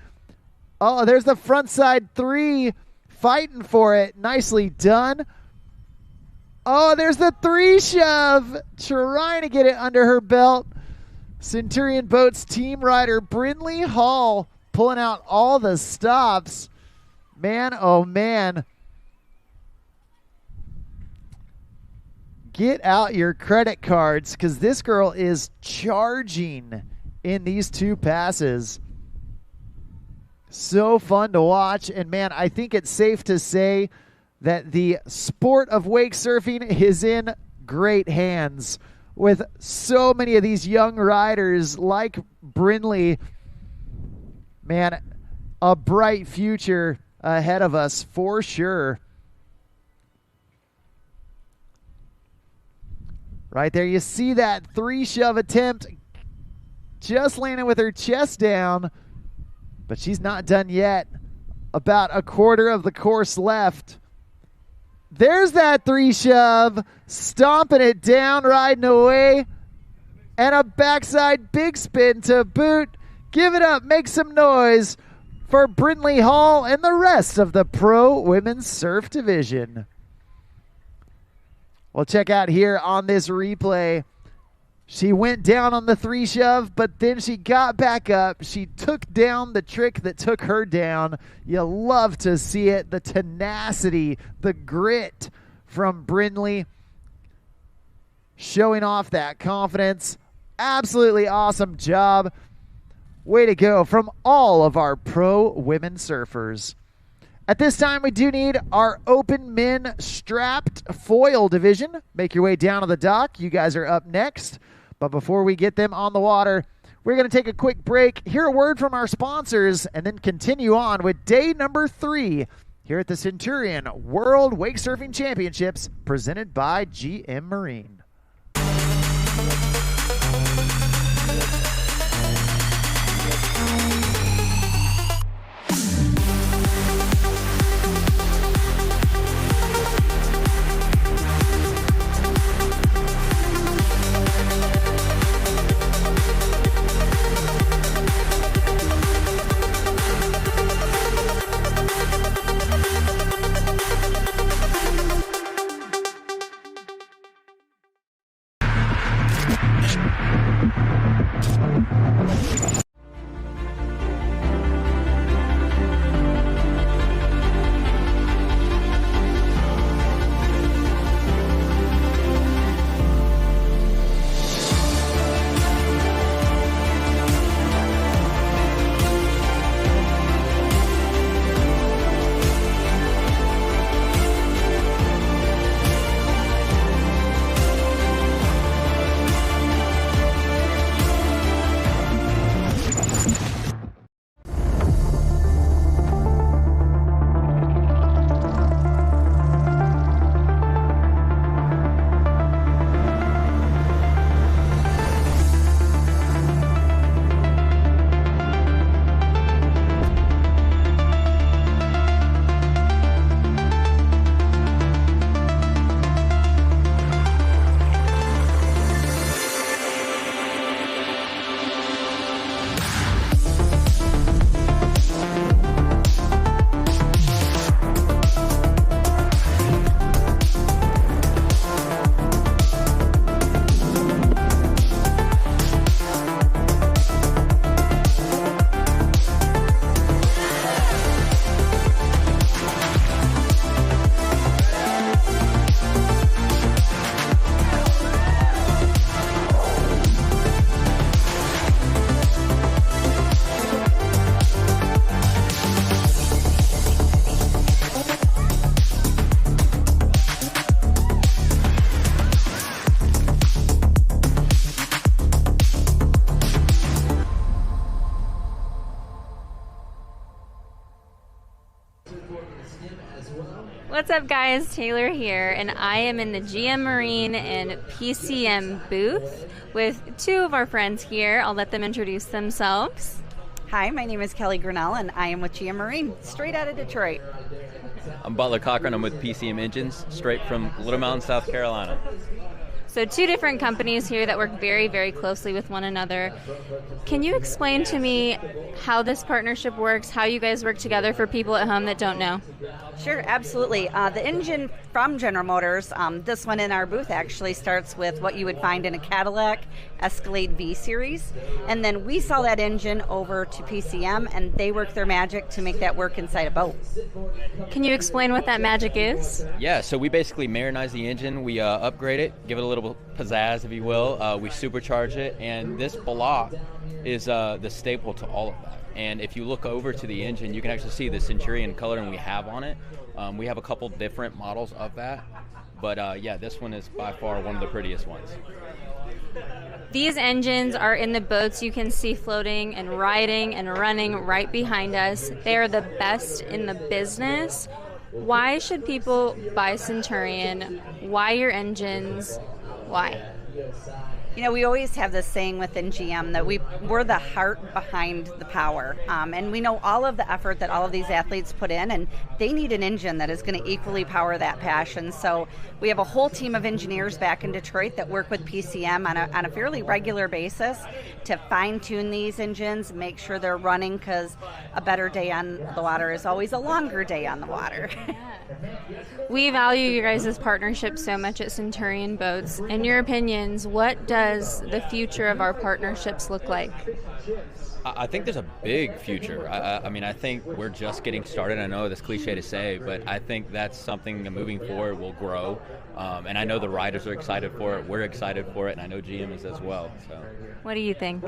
Oh, there's the front side 3, fighting for it. Nicely done. Oh, there's the 3 shove, trying to get it under her belt. Centurion Boats team rider Brinley Hall pulling out all the stops. Man, oh man. Get out your credit cards, because this girl is charging in these 2 passes. So fun to watch. And man, I think it's safe to say that the sport of wake surfing is in great hands with so many of these young riders like Brinley. Man, a bright future ahead of us for sure. Right there, you see that 3 shove attempt, just landing with her chest down, but she's not done yet. About a quarter of the course left. There's that 3 shove, stomping it down, riding away, and a backside big spin to boot. Give it up, make some noise for Brinley Hall and the rest of the pro women's surf division. Well, check out here on this replay. She went down on the 3 shove, but then she got back up. She took down the trick that took her down. You love to see it. The tenacity, the grit from Brinley, showing off that confidence. Absolutely awesome job. Way to go from all of our pro women surfers. At this time, we do need our open men strapped foil division. Make your way down to the dock. You guys are up next. But before we get them on the water, we're going to take a quick break, hear a word from our sponsors, and then continue on with day number 3 here at the Centurion World Wake Surfing Championships presented by GM Marine. What's up, guys? Taylor here, and I am in the GM Marine and PCM booth with 2 of our friends here. I'll let them introduce themselves. Hi, my name is Kelly Grinnell, and I am with GM Marine, straight out of Detroit. I'm Butler Cochran. I'm with PCM Engines, straight from Little Mountain, South Carolina. So 2 different companies here that work very, very closely with one another. Can you explain to me how this partnership works, how you guys work together for people at home that don't know? Sure, absolutely. The engine from General Motors, this one in our booth actually starts with what you would find in a Cadillac Escalade V Series. And then we sell that engine over to PCM, and they work their magic to make that work inside a boat. Can you explain what that magic is? Yeah, so we basically marinize the engine. We upgrade it, give it a little pizzazz, if you will. We supercharge it, and this block is the staple to all of that. And if you look over to the engine, you can actually see the Centurion coloring we have on it. We have a couple different models of that. But yeah, this one is by far one of the prettiest ones. These engines are in the boats you can see floating and riding and running right behind us. They are the best in the business. Why should people buy Centurion? Why your engines? Why? You know, we always have this saying within GM that we're the heart behind the power. And we know all of the effort that all of these athletes put in, and they need an engine that is going to equally power that passion. So we have a whole team of engineers back in Detroit that work with PCM on a fairly regular basis to fine-tune these engines, make sure they're running, because a better day on the water is always a longer day on the water. We value your guys' partnership so much at Centurion Boats. In your opinions, what does does the future of our partnerships look like? I think there's a big future. I mean, I think we're just getting started. I know that's cliche to say, but I think that's something that moving forward will grow. And I know the riders are excited for it. We're excited for it, and I know GM is as well. So, what do you think?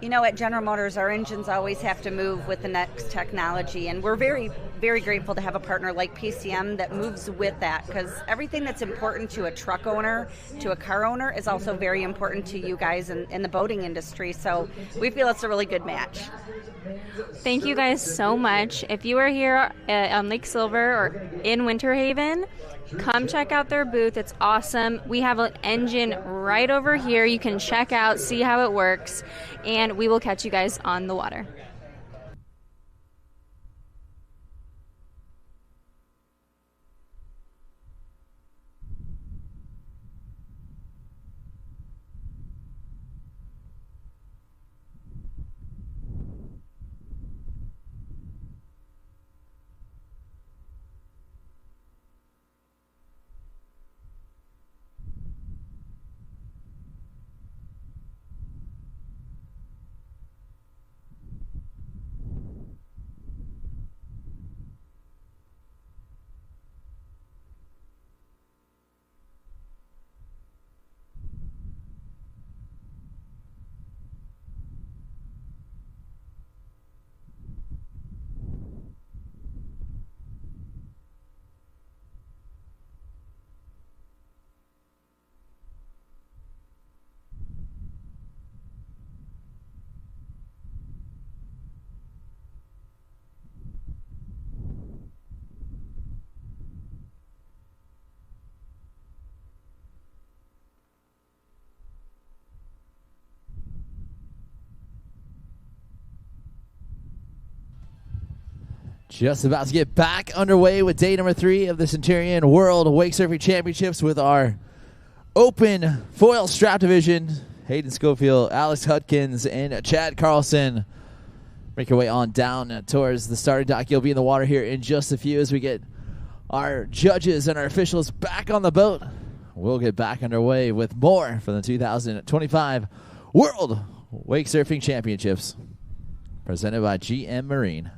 You know, at General Motors, our engines always have to move with the next technology, and we're very, very grateful to have a partner like PCM that moves with that, because everything that's important to a truck owner, to a car owner, is also very important to you guys in the boating industry. So we feel it's a really good match. Thank you guys so much. If you are here on Lake Silver or in Winter Haven, come check out their booth. It's awesome. We have an engine right over here. You can check out, see how it works, and we will catch you guys on the water. Just about to get back underway with day number 3 of the Centurion World Wake Surfing Championships with our open foil strap division. Hayden Scoffield, Alex Hudkins, and Chad Carlson make your way on down towards the starting dock. You'll be in the water here in just a few as we get our judges and our officials back on the boat. We'll get back underway with more from the 2025 World Wake Surfing Championships presented by GM Marine.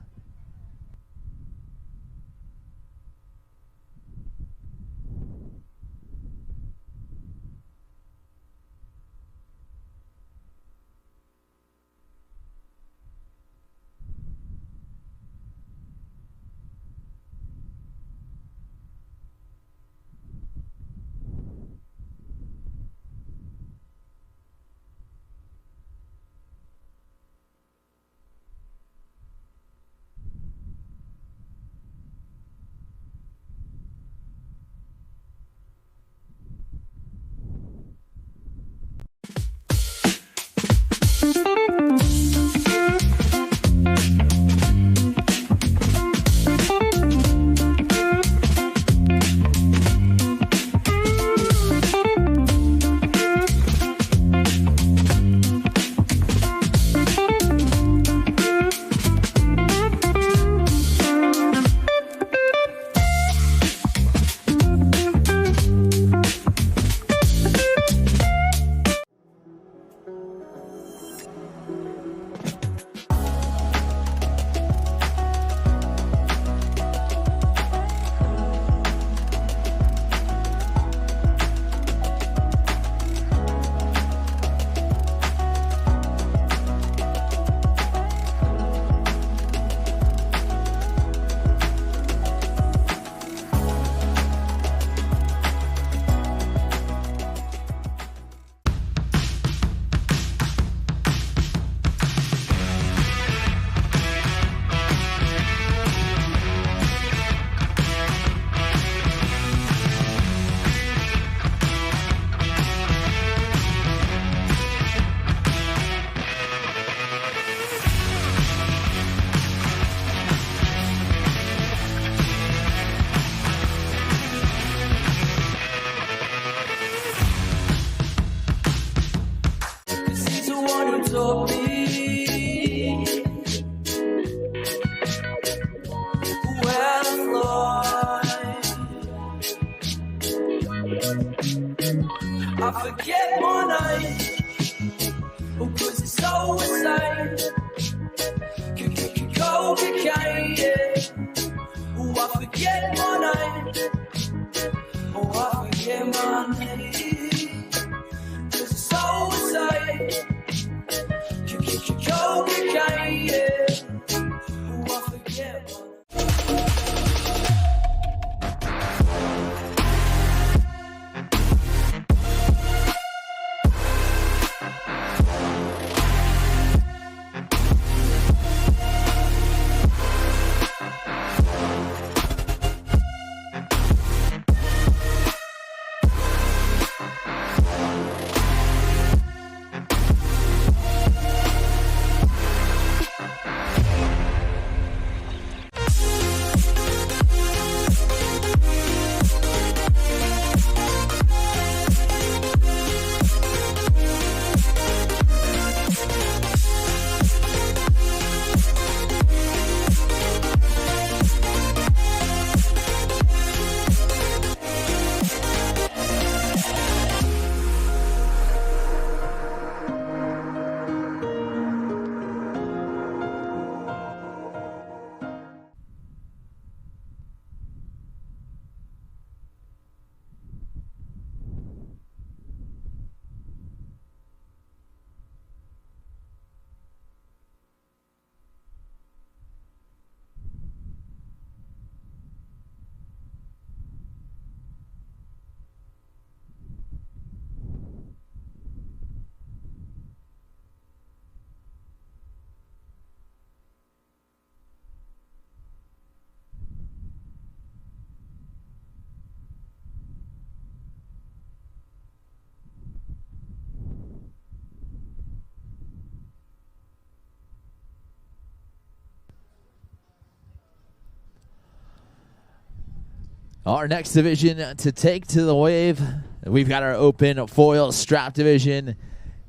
Our next division to take to the wave, we've got our open foil strap division.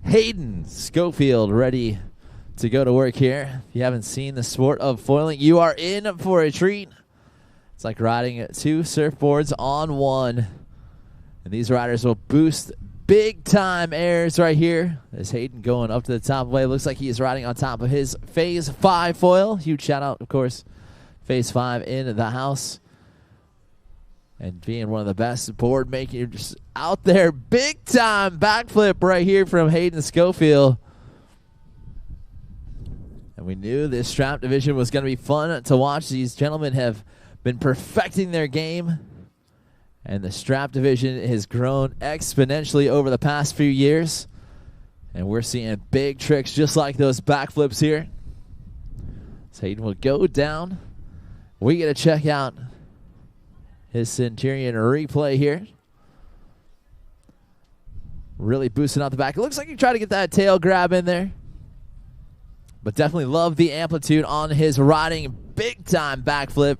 Hayden Scoffield ready to go to work here. If you haven't seen the sport of foiling, you are in for a treat. It's like riding 2 surfboards on one. And these riders will boost big-time airs right here. As Hayden going up to the top of the wave. Looks like he is riding on top of his Phase 5 foil. Huge shout-out, of course, Phase 5 in the house. And being one of the best board makers out there. Big-time backflip right here from Hayden Scoffield. And we knew this strap division was going to be fun to watch. These gentlemen have been perfecting their game. And the strap division has grown exponentially over the past few years. And we're seeing big tricks just like those backflips here. So Hayden will go down. We get to check out his Centurion replay here. Really boosting out the back. It looks like he tried to get that tail grab in there. But definitely love the amplitude on his riding big-time backflip.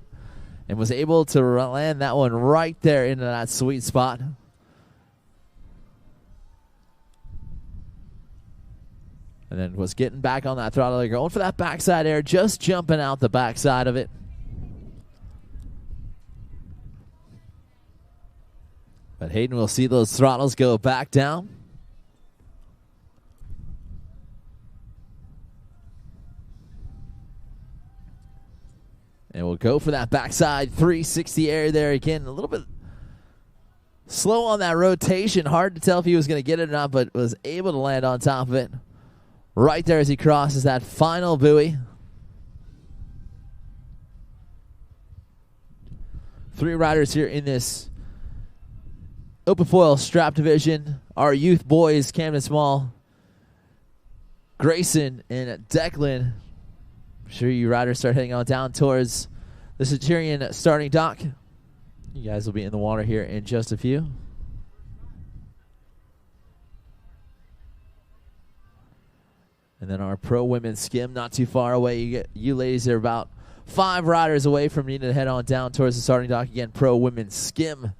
And was able to land that one right there into that sweet spot. And then was getting back on that throttle. Going for that backside air. Just jumping out the backside of it. But Hayden will see those throttles go back down. And we'll go for that backside 360 air there again. A little bit slow on that rotation. Hard to tell if he was going to get it or not, but was able to land on top of it. Right there as he crosses that final buoy. 3 riders here in this open foil strap division. Our youth boys, Camden Small, Grayson, and Declan. I'm sure you riders start heading on down towards the Centurion starting dock. You guys will be in the water here in just a few. And then our pro women's skim not too far away. You ladies are about 5 riders away from needing to head on down towards the starting dock. Again, pro women's skim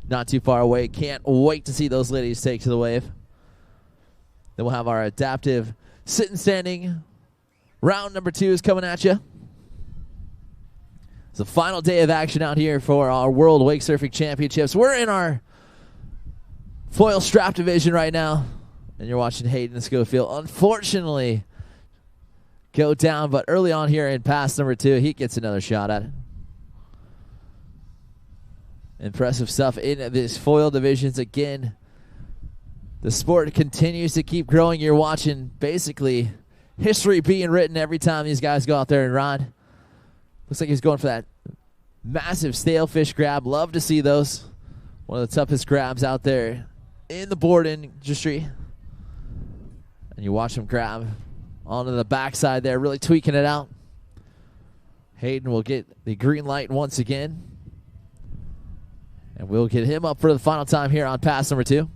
not too far away. Can't wait to see those ladies take to the wave. Then we'll have our adaptive sit and standing. Round number 2 is coming at you. It's the final day of action out here for our World Wake Surfing Championships. We're in our foil strap division right now. And you're watching Hayden Scoffield, unfortunately, go down. But early on here in pass number 2, he gets another shot at it. Impressive stuff in this foil divisions. Again, the sport continues to keep growing. You're watching basically history being written every time these guys go out there and ride. Looks like he's going for that massive stalefish grab. Love to see those. One of the toughest grabs out there in the board industry. And you watch him grab onto the backside there, really tweaking it out. Hayden will get the green light once again. And we'll get him up for the final time here on pass number 2.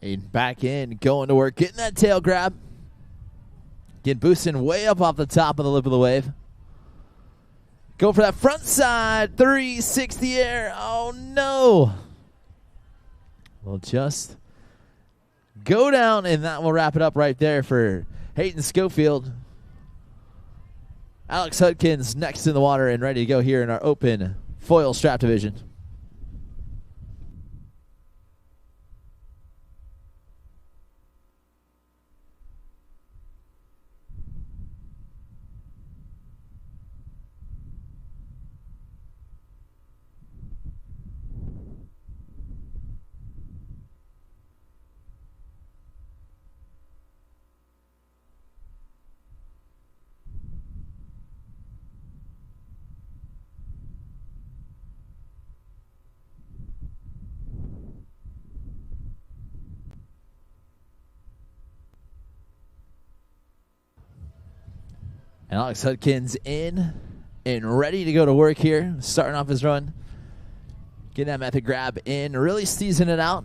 Hayden back in, going to work, getting that tail grab. Again, boosting way up off the top of the lip of the wave. Go for that front side 360 air. Oh, no. We'll just go down, and that will wrap it up right there for Hayden Scoffield. Alex Hudkins next in the water and ready to go here in our open foil strap division. And Alex Hudkins in and ready to go to work here. Starting off his run. Getting that method grab in. Really season it out.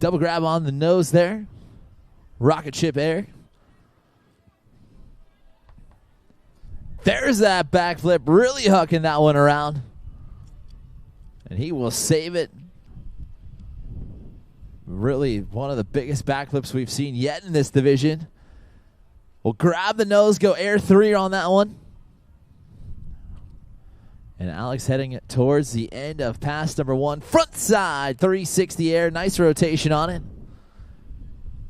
Double grab on the nose there. Rocket ship air. There's that backflip. Really hucking that one around. And he will save it. Really one of the biggest backflips we've seen yet in this division. We'll grab the nose, go air 3 on that one. And Alex heading towards the end of pass number 1. Front side 360 air. Nice rotation on it.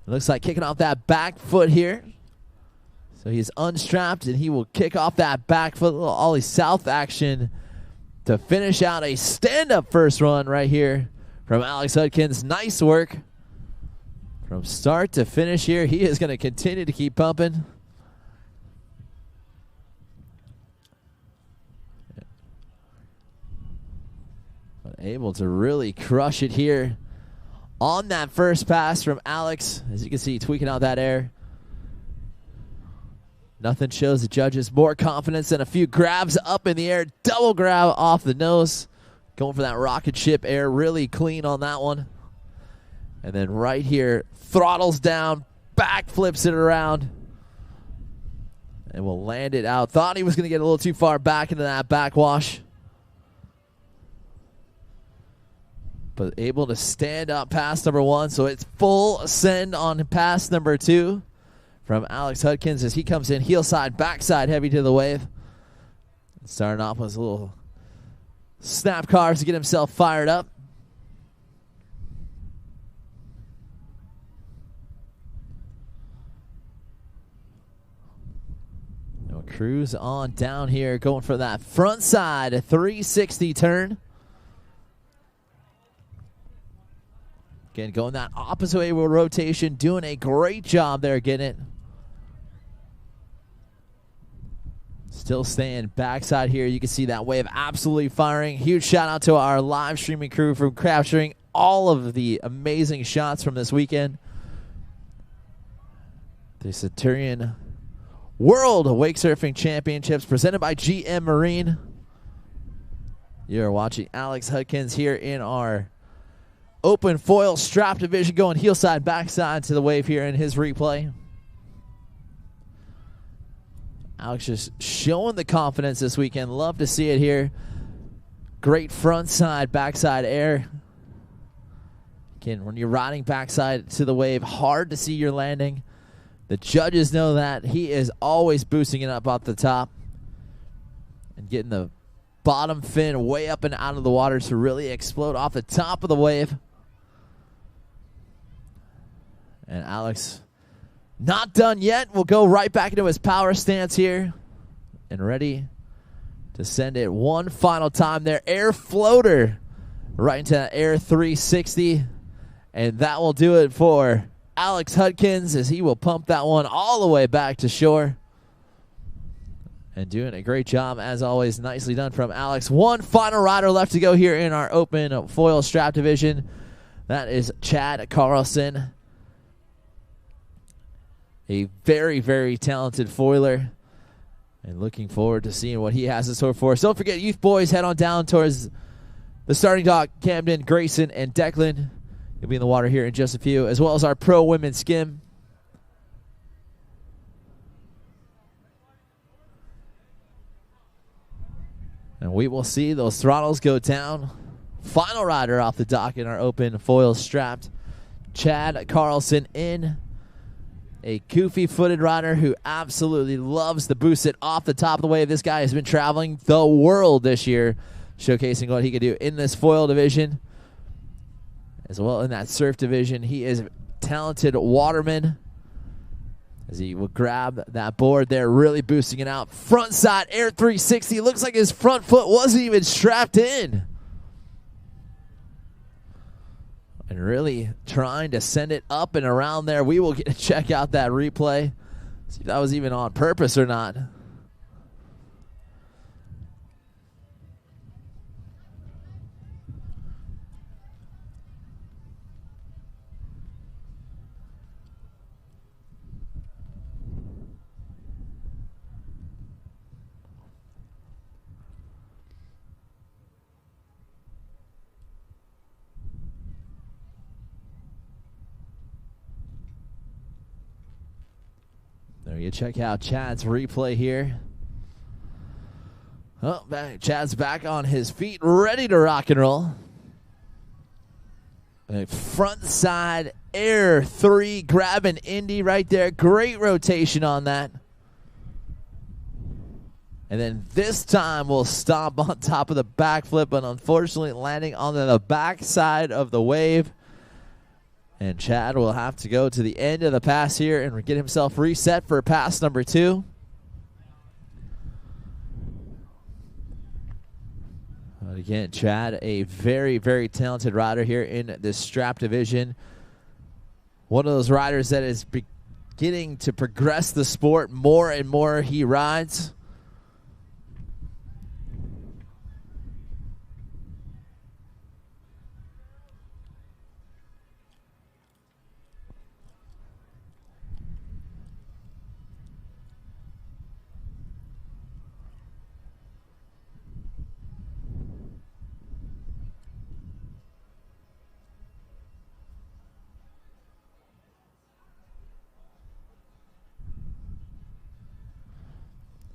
Looks like kicking off that back foot here. So he's unstrapped and he will kick off that back foot. A little ollie south action to finish out a stand-up first run right here from Alex Hudkins. Nice work. From start to finish here, he is going to continue to keep pumping. But able to really crush it here on that first pass from Alex. As you can see, tweaking out that air. Nothing shows the judges more confidence than a few grabs up in the air. Double grab off the nose. Going for that rocket ship air. Really clean on that one. And then right here, throttles down, back flips it around, and will land it out. Thought he was going to get a little too far back into that backwash, but able to stand up pass number 1. So it's full ascend on pass number 2 from Alex Hudkins as he comes in heel side, backside heavy to the wave. Starting off with a little snap carves to get himself fired up. Cruise on down here, going for that front side, a 360 turn. Again, going that opposite way with rotation, doing a great job there getting it. Still staying backside here. You can see that wave absolutely firing. Huge shout out to our live streaming crew for capturing all of the amazing shots from this weekend. The Centurion World Wake Surfing Championships presented by GM Marine. You're watching Alex Hudkins here in our open foil strap division, going heel side, backside to the wave here in his replay. Alex just showing the confidence this weekend. Love to see it here. Great front side, backside air. Again, when you're riding backside to the wave, hard to see your landing. The judges know that. He is always boosting it up off the top and getting the bottom fin way up and out of the water to really explode off the top of the wave. And Alex, not done yet. We'll go right back into his power stance here and ready to send it one final time there. Air floater right into that air 360. And that will do it for Alex Hudkins as he will pump that one all the way back to shore. And doing a great job, as always. Nicely done from Alex. One final rider left to go here in our open foil strap division. That is Chad Carlson. A very, very talented foiler. And looking forward to seeing what he has in store for us. Don't forget, youth boys, head on down towards the starting dock. Camden, Grayson, and Declan. You'll be in the water here in just a few, as well as our pro women's skim. And we will see those throttles go down. Final rider off the dock in our open foil strapped. Chad Carlson in. A goofy-footed rider who absolutely loves to boost it off the top of the wave. This guy has been traveling the world this year, showcasing what he can do in this foil division. As well in that surf division. He is a talented waterman. As he will grab that board there, really boosting it out. Front side air 360. Looks like his front foot wasn't even strapped in. And really trying to send it up and around there. We will get to check out that replay. See if that was even on purpose or not. We check out Chad's replay here. Oh, Chad's back on his feet, ready to rock and roll. A front side air 3, grabbing Indy right there. Great rotation on that. And then this time we'll stomp on top of the backflip, but unfortunately landing on the back side of the wave. And Chad will have to go to the end of the pass here and get himself reset for pass number 2. But again, Chad, a very, very talented rider here in this strap division. One of those riders that is beginning to progress the sport more and more he rides.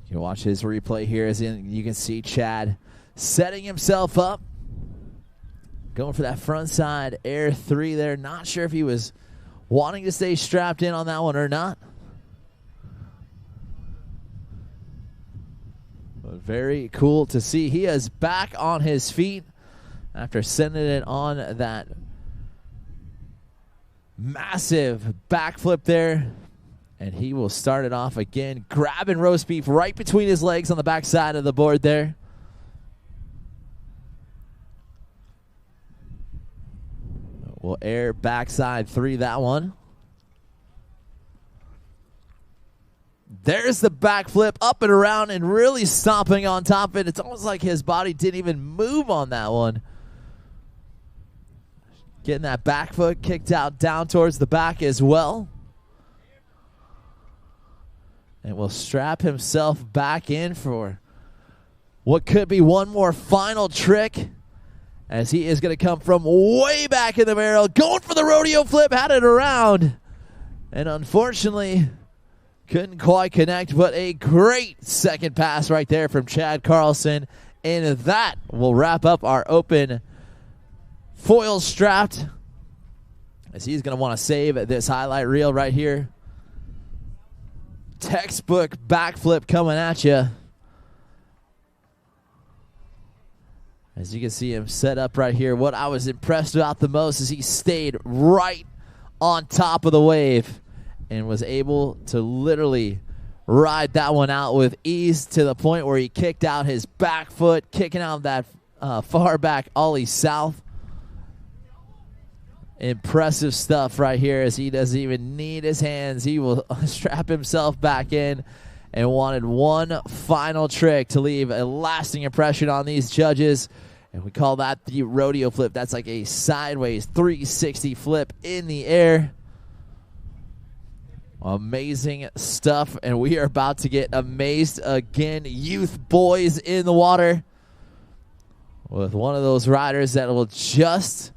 You can watch his replay here as you can see Chad setting himself up. Going for that front side air 3 there. Not sure if he was wanting to stay strapped in on that one or not. But very cool to see. He is back on his feet after sending it on that massive backflip there. And he will start it off again, grabbing roast beef right between his legs on the back side of the board there. We'll air backside 3 that one. There's the backflip, up and around and really stomping on top of it. It's almost like his body didn't even move on that one. Getting that back foot kicked out down towards the back as well. And will strap himself back in for what could be one more final trick, as he is going to come from way back in the barrel, going for the rodeo flip, had it around, and unfortunately couldn't quite connect, but a great second pass right there from Chad Carlson, and that will wrap up our open foil strapped, as he's going to want to save this highlight reel right here. Textbook backflip coming at you. As you can see him set up right here. What I was impressed about the most is he stayed right on top of the wave and was able to literally ride that one out with ease, to the point where he kicked out his back foot, kicking out that far back ollie south. Impressive stuff right here, as he doesn't even need his hands. He will strap himself back in and wanted one final trick to leave a lasting impression on these judges. And we call that the rodeo flip. That's like a sideways 360 flip in the air. Amazing stuff. And we are about to get amazed again. Youth boys in the water with one of those riders that will just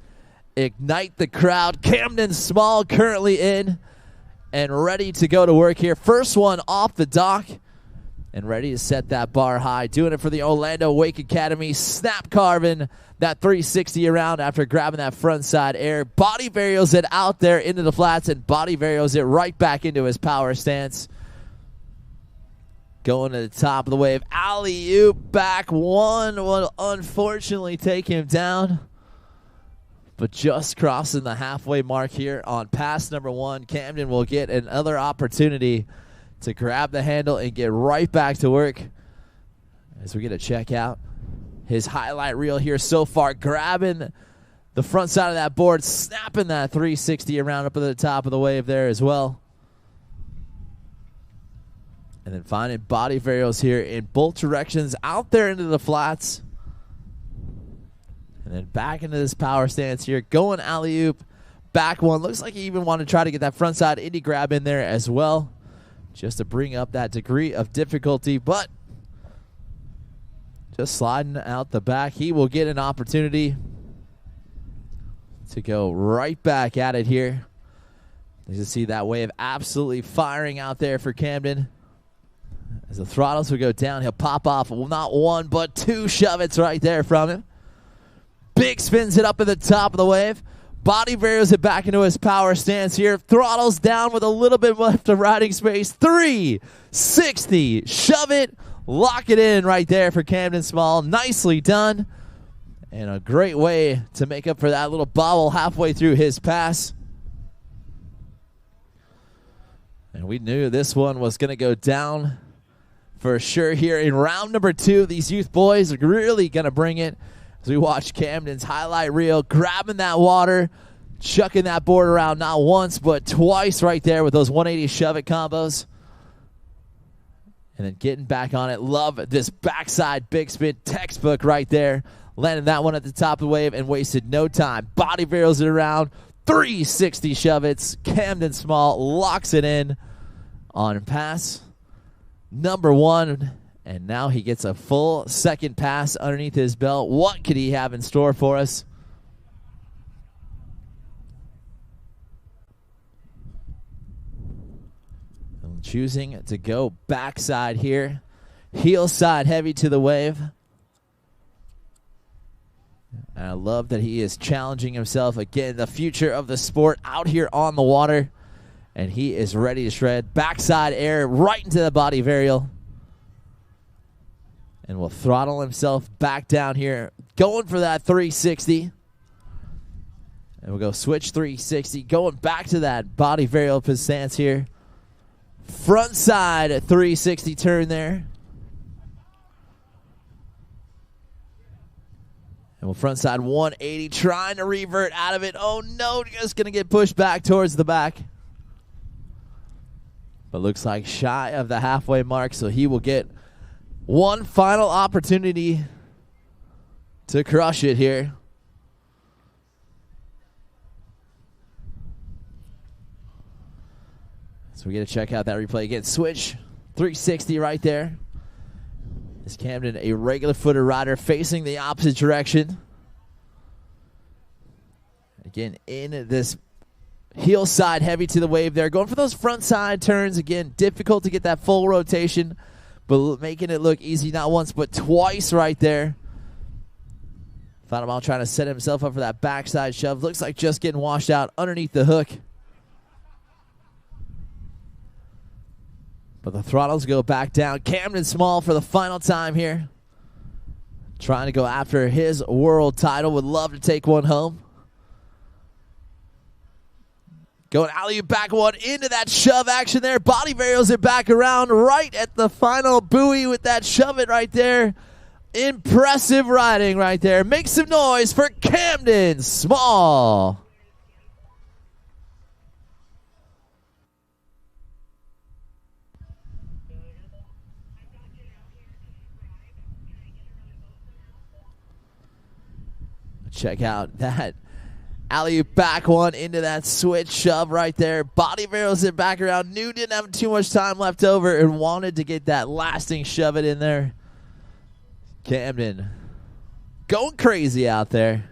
ignite the crowd. Camden Small currently in and ready to go to work here. First one off the dock and ready to set that bar high. Doing it for the Orlando Wake Academy. Snap carving that 360 around after grabbing that front side air. Body varios it out there into the flats and body varios it right back into his power stance. Going to the top of the wave. Alley-oop back one will unfortunately take him down. But just crossing the halfway mark here on pass number 1, Camden will get another opportunity to grab the handle and get right back to work, as we get to check out his highlight reel here so far. Grabbing the front side of that board, snapping that 360 around up at the top of the wave there as well. And then finding body varials here in both directions, out there into the flats. And then back into this power stance here, going alley-oop, back one. Looks like he even wanted to try to get that front side indie grab in there as well, just to bring up that degree of difficulty, but just sliding out the back. He will get an opportunity to go right back at it here. As you see that wave absolutely firing out there for Camden. As the throttles will go down, he'll pop off not one but two shove-its right there from him. Big spins it up at the top of the wave. Body barriers it back into his power stance here. Throttles down with a little bit left of riding space. 360. Shove it. Lock it in right there for Camden Small. Nicely done. And a great way to make up for that little bobble halfway through his pass. And we knew this one was going to go down for sure here in round number 2. These youth boys are really going to bring it. As we watch Camden's highlight reel, grabbing that water, chucking that board around not once but twice right there with those 180 shove-it combos. And then getting back on it. Love this backside big spin textbook right there. Landing that one at the top of the wave and wasted no time. Body barrels it around. 360 shove-its. Camden Small locks it in on pass number 1. And now he gets a full second pass underneath his belt. What could he have in store for us? And choosing to go backside here. Heel side heavy to the wave. And I love that he is challenging himself again. The future of the sport out here on the water. And he is ready to shred. Backside air right into the body varial. And will throttle himself back down here. Going for that 360. And we'll go switch 360. Going back to that body varial stance here. Front side 360 turn there. And we'll front side 180. Trying to revert out of it. Oh no, just going to get pushed back towards the back. But looks like shy of the halfway mark. So he will get one final opportunity to crush it here. So we get to check out that replay again. Switch 360 right there. Is Camden a regular footed rider facing the opposite direction? Again, in this heel side heavy to the wave there. Going for those front side turns. Again, difficult to get that full rotation, but making it look easy not once but twice right there. Found him out trying to set himself up for that backside shove. Looks like just getting washed out underneath the hook. But the throttles go back down. Camden Small for the final time here. Trying to go after his world title. Would love to take one home. Going alley-oop back one into that shove action there. Body varials it back around right at the final buoy with that shove it right there. Impressive riding right there. Make some noise for Camden Small. Check out that alley-oop back one into that switch shove right there. Body barrels it back around. Knew didn't have too much time left over and wanted to get that lasting shove it in there. Camden going crazy out there.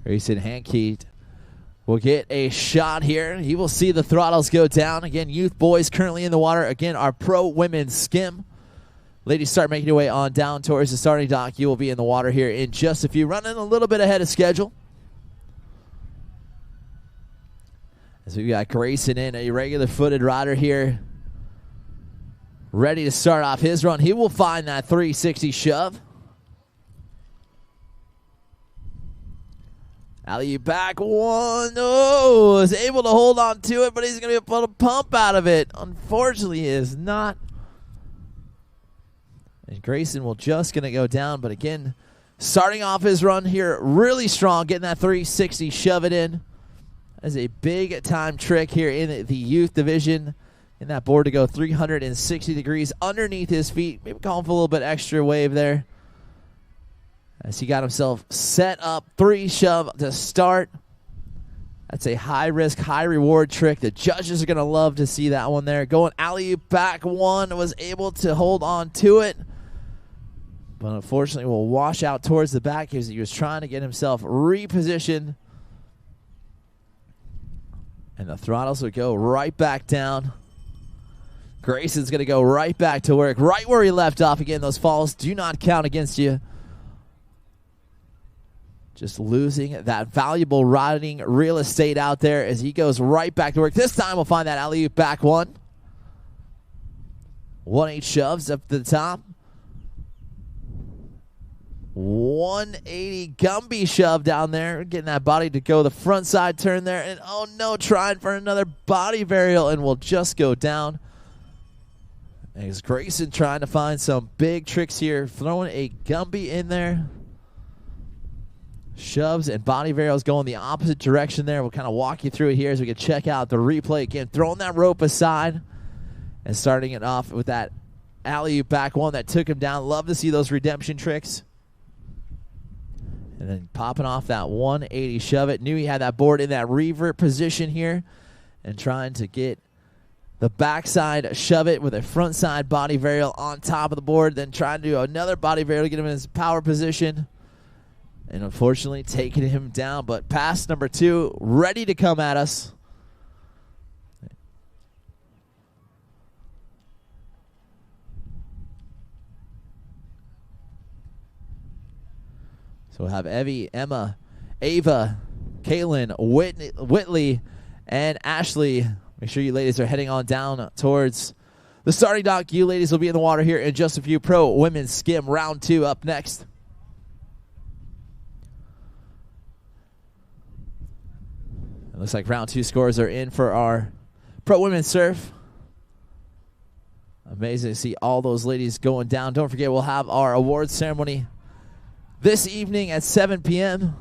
Grayson Hanky will get a shot here. He will see the throttles go down. Again, youth boys currently in the water. Again, our pro women's skim. Ladies start making your way on down towards the starting dock. You will be in the water here in just a few. Running a little bit ahead of schedule. As we got Grayson in, a regular footed rider here. Ready to start off his run. He will find that 360 shove. Alley back one. Oh, is able to hold on to it, but he's going to be able to pump out of it. Unfortunately, he is not. And Grayson will just going to go down, but again, starting off his run here really strong, getting that 360 shove it in. is a big-time trick here in the youth division. In that board to go 360 degrees underneath his feet. Maybe calling for a little bit extra wave there. As he got himself set up, 3 shove to start. That's a high-risk, high-reward trick. The judges are going to love to see that one there. Going alley-oop back 1, was able to hold on to it. But unfortunately will wash out towards the back as he was trying to get himself repositioned. And the throttles would go right back down. Grayson's going to go right back to work, right where he left off. Again, those falls do not count against you. Just losing that valuable riding real estate out there as he goes right back to work. This time we'll find that alley-oop back 1. 1-8 shoves up to the top. 180 Gumby shove down there. Getting that body to go the front side turn there. And oh no, trying for another body varial and will just go down. As Grayson trying to find some big tricks here. Throwing a Gumby in there. Shoves and body varials going the opposite direction there. We'll kind of walk you through it here as we can check out the replay again. Throwing that rope aside and starting it off with that alley-oop back 1 that took him down. Love to see those redemption tricks. And then popping off that 180 shove it. Knew he had that board in that revert position here. And trying to get the backside shove it with a front side body varial on top of the board. Then trying to do another body varial to get him in his power position. And unfortunately taking him down. But pass number 2 ready to come at us. So we'll have Evie, Emma, Ava, Kaylin, Whitley, and Ashley. Make sure you ladies are heading on down towards the starting dock. You ladies will be in the water here in just a few. Pro Women's Skim round 2 up next. It looks like round 2 scores are in for our Pro Women's Surf. Amazing to see all those ladies going down. Don't forget, we'll have our awards ceremony this evening at 7 p.m.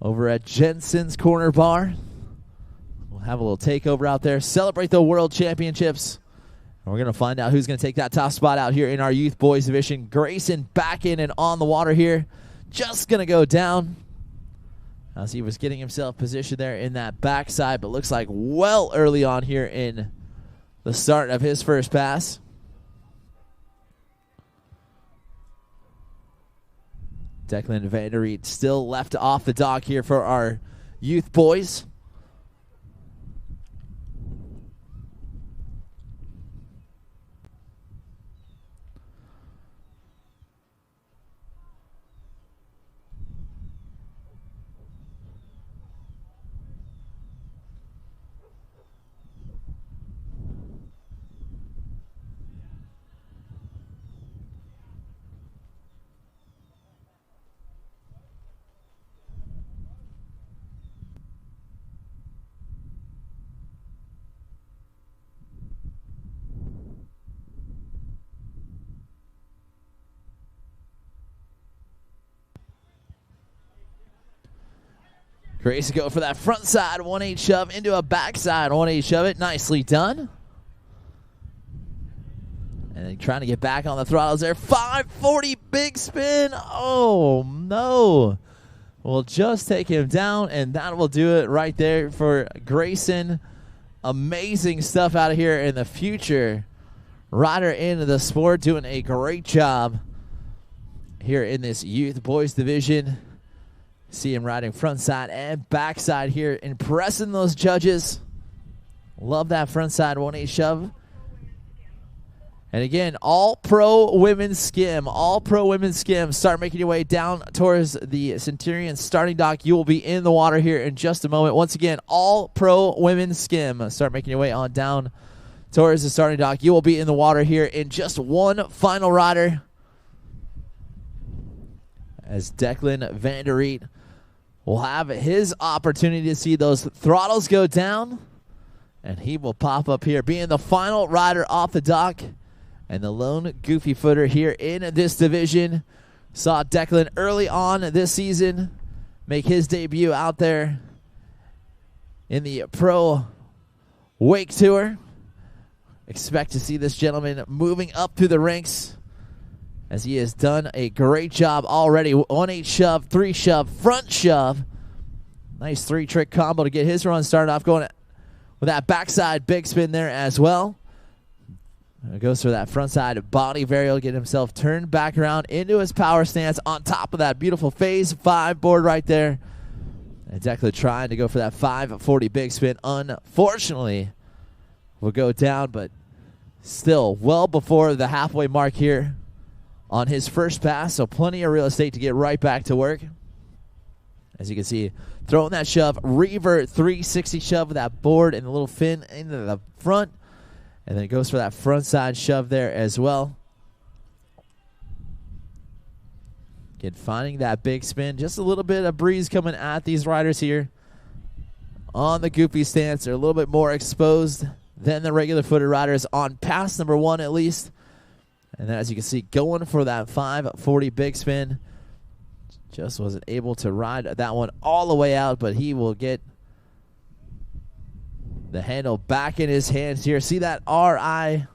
over at Jensen's Corner Bar. We'll have a little takeover out there, celebrate the World Championships. And we're going to find out who's going to take that top spot out here in our youth boys division. Grayson back in and on the water here. Just going to go down as he was getting himself positioned there in that backside, but looks like well early on here in the start of his first pass. Declan Vanderit still left off the dock here for our youth boys. Grayson go for that front side 1-8 shove into a backside 1-8 shove it. Nicely done. And then trying to get back on the throttles there. 540 big spin. Oh, no. We'll just take him down, and that will do it right there for Grayson. Amazing stuff out of here in the future. Rider into the sport, doing a great job here in this youth boys division. See him riding front side and backside here, impressing those judges. Love that front side 1-8 shove. And again, all pro women's skim. All pro women's skim. Start making your way down towards the Centurion starting dock. You will be in the water here in just a moment. Once again, all pro women's skim. Start making your way on down towards the starting dock. You will be in the water here in just one final rider. As Declan Vanderit will have his opportunity to see those throttles go down. And he will pop up here, being the final rider off the dock. And the lone goofy footer here in this division. Saw Declan early on this season make his debut out there in the Pro Wake Tour. Expect to see this gentleman moving up through the ranks, as he has done a great job already. 1-8 shove, 3 shove, front shove. Nice 3-trick combo to get his run started off, going with that backside big spin there as well. Goes for that frontside body varial, get himself turned back around into his power stance on top of that beautiful phase 5 board right there. And Declan trying to go for that 540 big spin. Unfortunately, will go down, but still well before the halfway mark here on his first pass, so plenty of real estate to get right back to work. As you can see, throwing that shove, revert 360 shove with that board and the little fin into the front, and then it goes for that front side shove there as well. Again, finding that big spin, just a little bit of breeze coming at these riders here on the goofy stance. They're a little bit more exposed than the regular footed riders on pass number 1 at least. And then, as you can see, going for that 540 big spin. Just wasn't able to ride that one all the way out, but he will get the handle back in his hands here. See that RI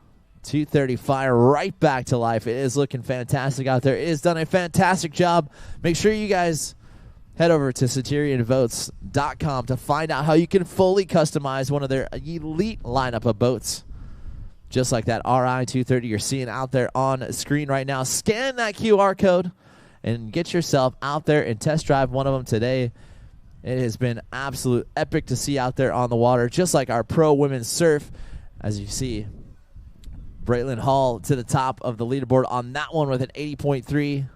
230 fire right back to life. It is looking fantastic out there. It has done a fantastic job. Make sure you guys head over to CenturionVotes.com to find out how you can fully customize one of their elite lineup of boats. Just like that RI 230 you're seeing out there on screen right now. Scan that QR code and get yourself out there and test drive one of them today. It has been absolute epic to see out there on the water, just like our pro women's surf. As you see, Brinley Hall to the top of the leaderboard on that one with an 80.3.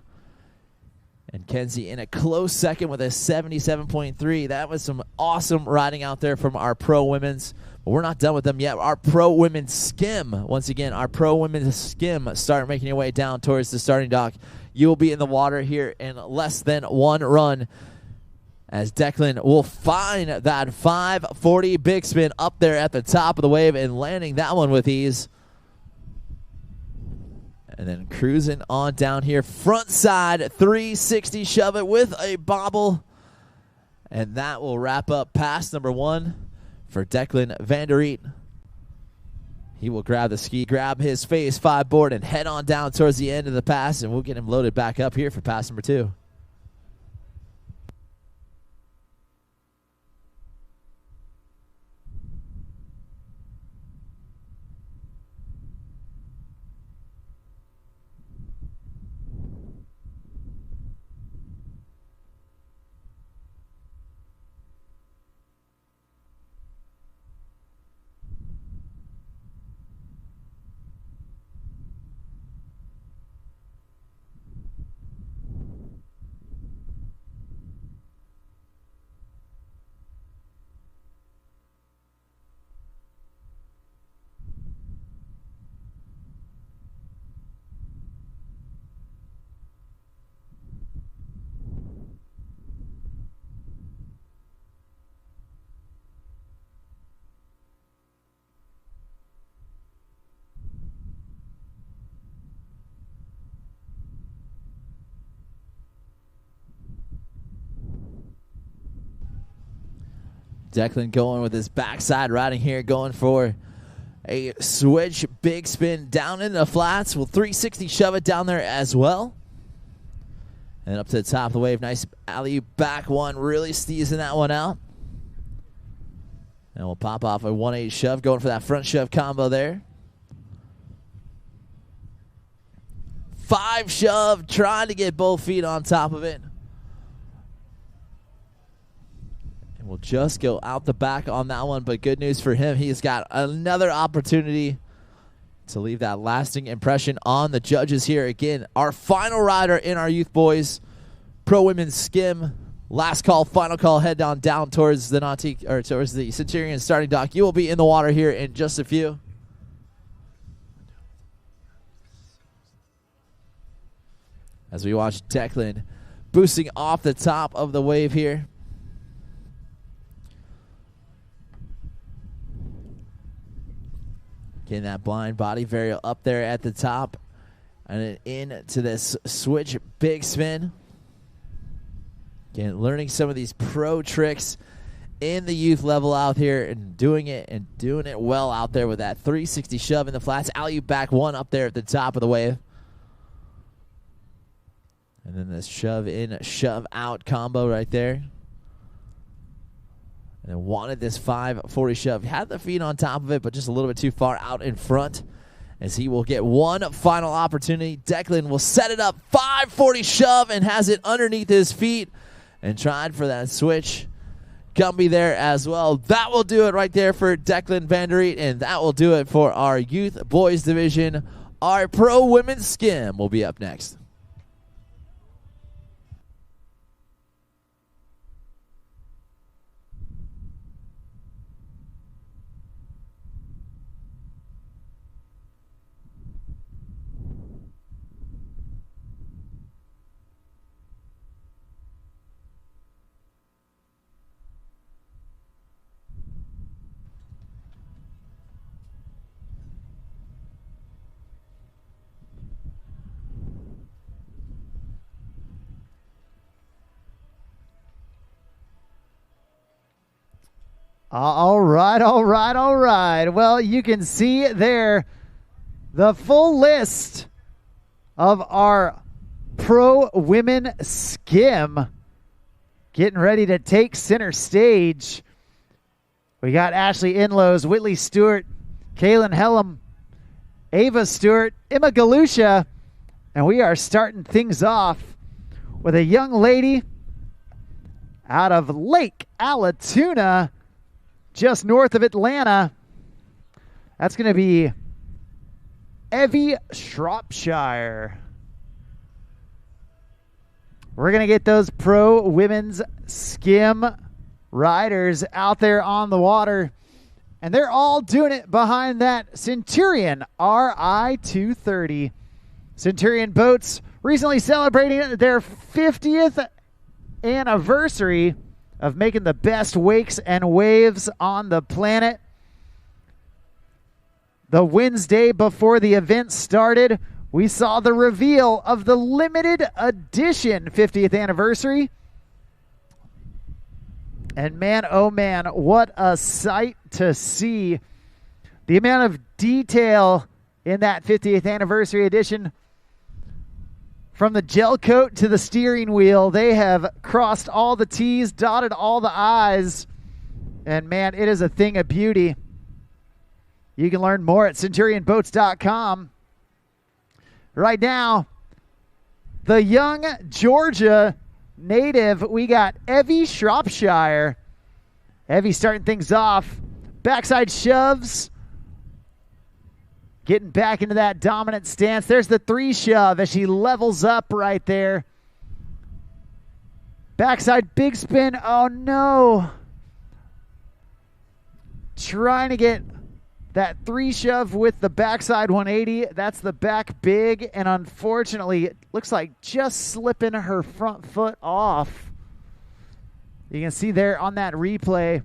And Kinsey in a close second with a 77.3. That was some awesome riding out there from our pro women's. But we're not done with them yet. Our pro women's skim, once again, our pro women's skim start making your way down towards the starting dock. You will be in the water here in less than 1 run, as Declan will find that 540 big spin up there at the top of the wave and landing that one with ease. And then cruising on down here, front side 360 shove it with a bobble. And that will wrap up pass number 1 for Declan Vanderit. He will grab the ski, grab his phase 5 board, and head on down towards the end of the pass, and we'll get him loaded back up here for pass number 2. Declan going with his backside riding here, going for a switch big spin down in the flats. Will 360 shove it down there as well. And up to the top of the wave. Nice alley back one. Really steezing that one out. And we'll pop off a 1-8 shove, going for that front shove combo there. 5 shove, trying to get both feet on top of it. And we'll just go out the back on that one, but good news for him. He's got another opportunity to leave that lasting impression on the judges here. Again, our final rider in our Youth Boys Pro Women's Skim. Last call, final call, head down towards the Nautique, or towards the Centurion starting dock. You will be in the water here in just a few. As we watch Declan boosting off the top of the wave here. Getting that blind body varial up there at the top. And then into this switch big spin. Again, learning some of these pro tricks in the youth level out here and doing it well out there with that 360 shove in the flats. Alley-oop back one up there at the top of the wave. And then this shove in, shove out combo right there. And wanted this 540 shove. Had the feet on top of it, but just a little bit too far out in front. As he will get one final opportunity. Declan will set it up. 540 shove and has it underneath his feet. And tried for that switch. Gumby there as well. That will do it right there for Declan Vanderit. And that will do it for our youth boys division. Our pro women's skim will be up next. All right. Well, you can see there the full list of our pro women skim getting ready to take center stage. We got Ashley Inlows, Whitley Stewart, Kayn Helm, Ava Stewart, Emma Galusha, and we are starting things off with a young lady out of Lake Allatoona, just north of Atlanta. That's going to be Evie Shropshshire. We're going to get those pro women's skim riders out there on the water. And they're all doing it behind that Centurion RI 230. Centurion boats recently celebrating their 50th anniversary of making the best wakes and waves on the planet. The Wednesday before the event started, we saw the reveal of the limited edition 50th anniversary. And man, oh man, what a sight to see. The amount of detail in that 50th anniversary edition. From the gel coat to the steering wheel, they have crossed all the T's, dotted all the I's. And man, it is a thing of beauty. You can learn more at CenturionBoats.com. Right now, the young Georgia native, we got Evie Shropshshire. Evie starting things off. Backside shoves. Getting back into that dominant stance. There's the 3 shove as she levels up right there. Backside big spin. Oh no. Trying to get that 3 shove with the backside 180. That's the back big. And unfortunately, it looks like just slipping her front foot off. You can see there on that replay.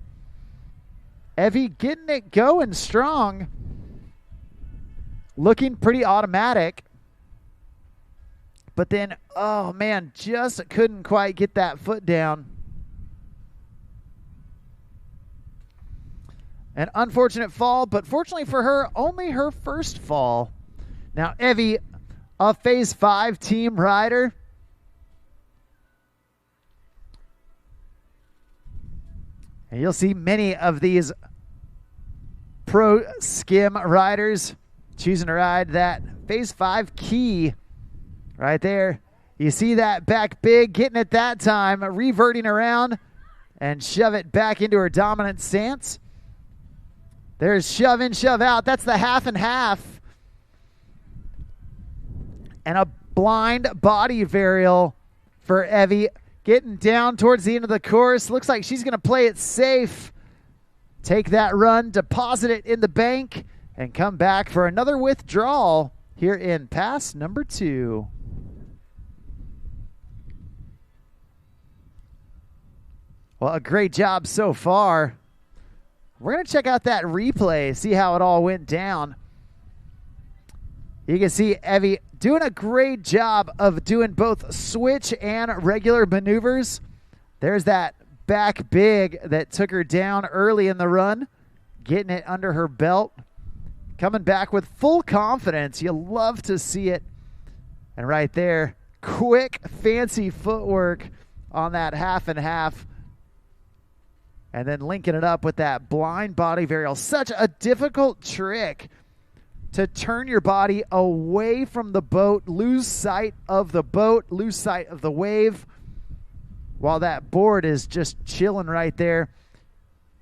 Evie getting it going strong. Looking pretty automatic. But then, oh man, just couldn't quite get that foot down. An unfortunate fall, but fortunately for her, only her first fall. Now, Evie, a Phase 5 team rider. And you'll see many of these pro skim riders choosing to ride that Phase 5 key right there. You see that back big, getting it that time, reverting around and shove it back into her dominant stance. There's shove in, shove out. That's the half and half. And a blind body varial for Evie. Getting down towards the end of the course. Looks like she's going to play it safe. Take that run, deposit it in the bank, and come back for another withdrawal here in pass number 2. Well, a great job so far. We're going to check out that replay, see how it all went down. You can see Evie doing a great job of doing both switch and regular maneuvers. There's that back big that took her down early in the run, getting it under her belt, coming back with full confidence. You love to see it. And right there, quick, fancy footwork on that half and half. And then linking it up with that blind body varial. Such a difficult trick to turn your body away from the boat, lose sight of the boat, lose sight of the wave, while that board is just chilling right there.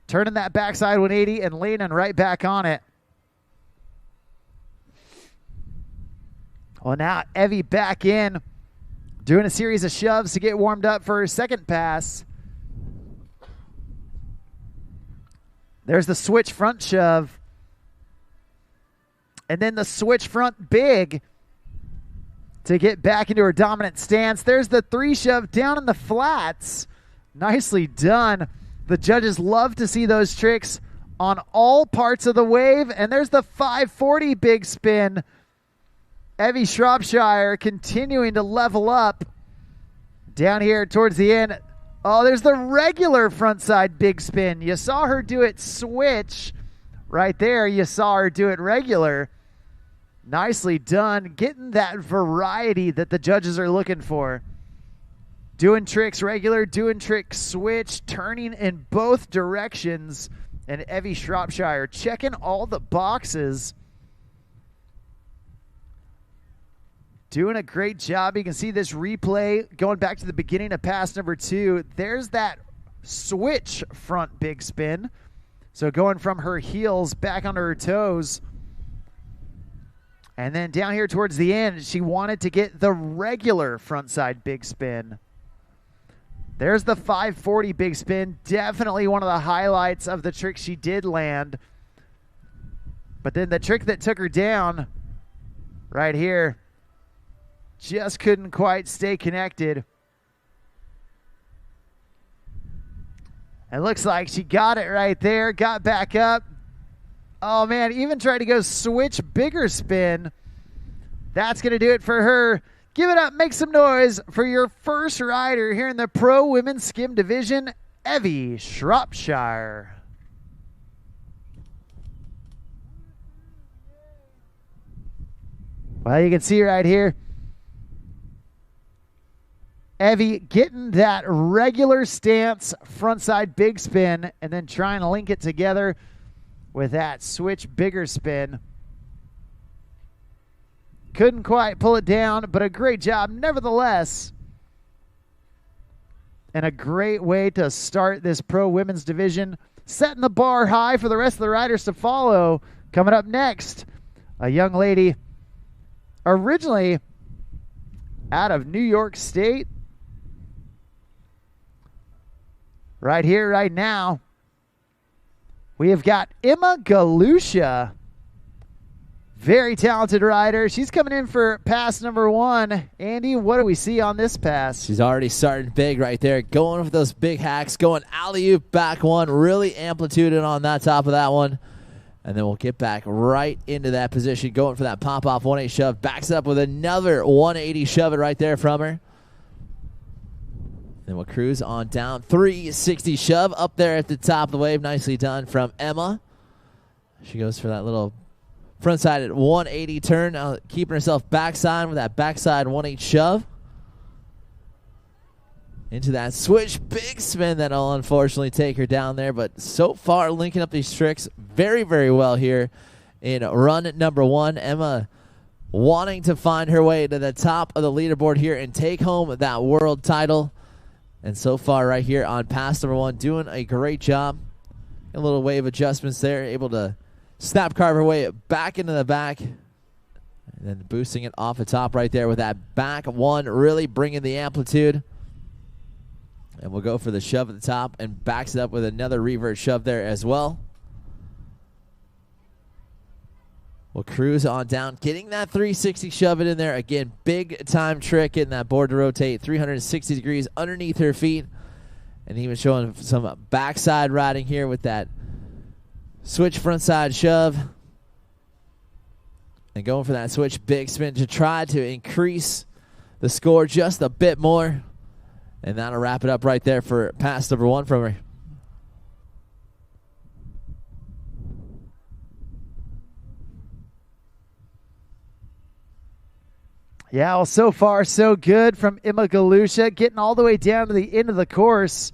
Turning that backside 180 and leaning right back on it. Well, now Evie back in, doing a series of shoves to get warmed up for her second pass. There's the switch front shove. And then the switch front big to get back into her dominant stance. There's the 3 shove down in the flats. Nicely done. The judges love to see those tricks on all parts of the wave. And there's the 540 big spin. Evie Shropshshire continuing to level up down here towards the end. Oh, there's the regular frontside big spin. You saw her do it switch right there. You saw her do it regular. Nicely done. Getting that variety that the judges are looking for. Doing tricks regular, doing tricks switch, turning in both directions. And Evie Shropshshire checking all the boxes. Doing a great job. You can see this replay going back to the beginning of pass number 2. There's that switch front big spin. So going from her heels back onto her toes. And then down here towards the end, she wanted to get the regular frontside big spin. There's the 540 big spin. Definitely one of the highlights of the trick she did land. But then the trick that took her down right here, just couldn't quite stay connected. It looks like she got it right there. Got back up. Oh, man. Even tried to go switch bigger spin. That's going to do it for her. Give it up. Make some noise for your first rider here in the Pro Women's Skim Division, Evie Shropshshire. Well, you can see right here, Evie getting that regular stance, frontside big spin, and then trying to link it together with that switch bigger spin. Couldn't quite pull it down, but a great job nevertheless. And a great way to start this Pro Women's Division, setting the bar high for the rest of the riders to follow. Coming up next, a young lady originally out of New York State. Right here, right now, we have got Emma Galusha. Very talented rider. She's coming in for pass number 1. Andy, what do we see on this pass? She's already starting big right there. Going with those big hacks. Going alley-oop back one. Really amplituding on that top of that one. And then we'll get back right into that position. Going for that pop-off 180 shove. Backs up with another 180 shove it right there from her. Then we'll cruise on down. 360 shove up there at the top of the wave. Nicely done from Emma. She goes for that little frontside at 180 turn. Now keeping herself backside with that backside 180 shove. Into that switch big spin that'll unfortunately take her down there. But so far linking up these tricks very, very well here in run number 1. Emma wanting to find her way to the top of the leaderboard here and take home that world title. And so far right here on pass number 1, doing a great job. A little wave adjustments there, able to snap carve her way back into the back. And then boosting it off the top right there with that back one, really bringing the amplitude. And we'll go for the shove at the top and backs it up with another revert shove there as well. We'll cruise on down, getting that 360 shove it in there. Again, big time trick, getting that board to rotate 360 degrees underneath her feet. And even showing some backside riding here with that switch frontside shove. And going for that switch big spin to try to increase the score just a bit more. And that'll wrap it up right there for pass number 1 from her. Yeah, well, so far, so good from Emma Galusha, getting all the way down to the end of the course,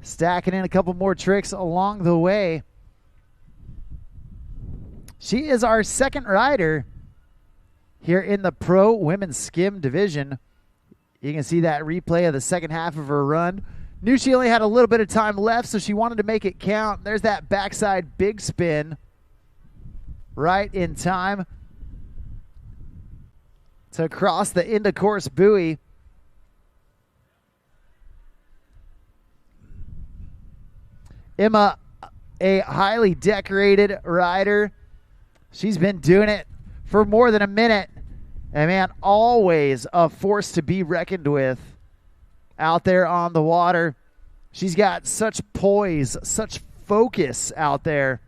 stacking in a couple more tricks along the way. She is our second rider here in the Pro Women's Skim division. You can see that replay of the second half of her run. Knew she only had a little bit of time left, so she wanted to make it count. There's that backside big spin right in time to cross the end of course buoy. Emma, a highly decorated rider. She's been doing it for more than a minute. And man, always a force to be reckoned with out there on the water. She's got such poise, such focus out there.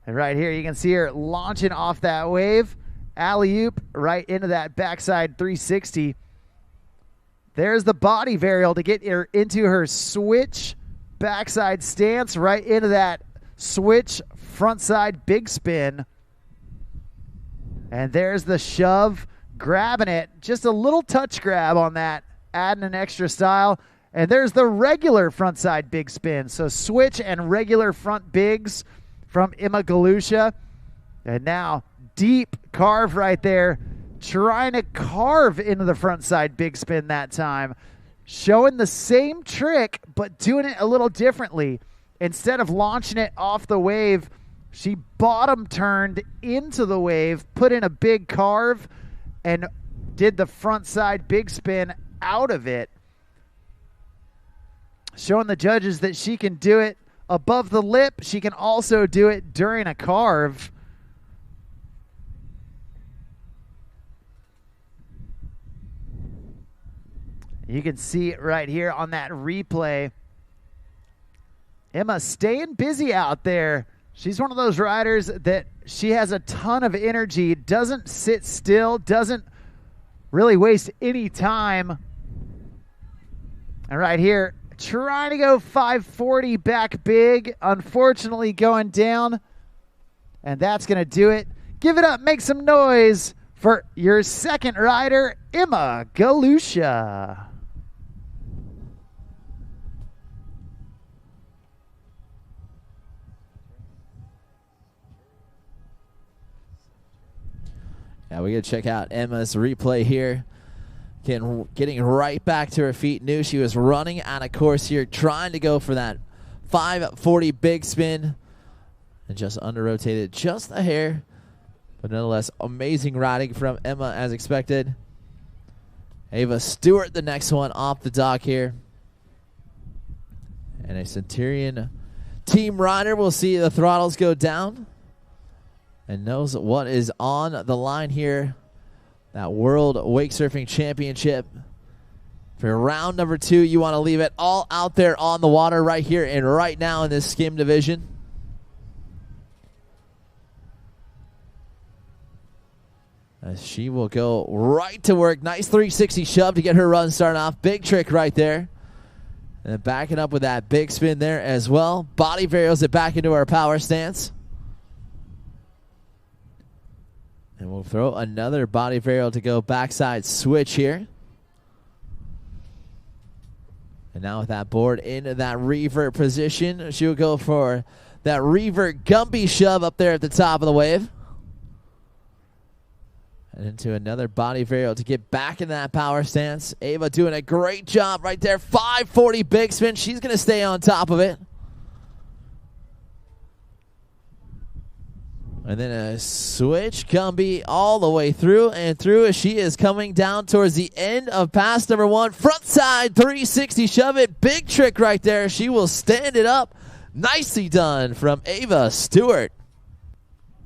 And right here, you can see her launching off that wave. Alley-oop right into that backside 360. There's the body varial to get her into her switch backside stance, right into that switch frontside big spin. And there's the shove, grabbing it. Just a little touch grab on that, adding an extra style. And there's the regular frontside big spin. So switch and regular front bigs from Emma Galusha. And now deep carve right there, trying to carve into the front side big spin that time. Showing the same trick, but doing it a little differently. Instead of launching it off the wave, she bottom turned into the wave, put in a big carve, and did the front side big spin out of it. Showing the judges that she can do it above the lip. She can also do it during a carve. You can see it right here on that replay. Emma staying busy out there. She's one of those riders that she has a ton of energy, doesn't sit still, doesn't really waste any time. And right here, trying to go 540 back big, unfortunately going down. And that's going to do it. Give it up, make some noise for your second rider, Emma Galusha. Yeah, we got to check out Emma's replay here. Getting right back to her feet. Knew she was running out of course here, trying to go for that 540 big spin. And just under-rotated just a hair. But nonetheless, amazing riding from Emma as expected. Ava Stewart, the next one off the dock here. And a Centurion team rider will see the throttles go down. And knows what is on the line here. That World Wake Surfing Championship. For round number 2, you want to leave it all out there on the water right here and right now in this skim division. As she will go right to work. Nice 360 shove to get her run started off. Big trick right there. And then backing up with that big spin there as well. Body varials it back into our power stance. And we'll throw another body varial to go backside switch here. And now with that board in that revert position, she'll go for that revert Gumby shove up there at the top of the wave. And into another body varial to get back in that power stance. Ava doing a great job right there. 540 big spin. She's going to stay on top of it. And then a switch Gumby all the way through and through as she is coming down towards the end of pass number 1. Front side 360 shove it. Big trick right there. She will stand it up. Nicely done from Ava Stewart.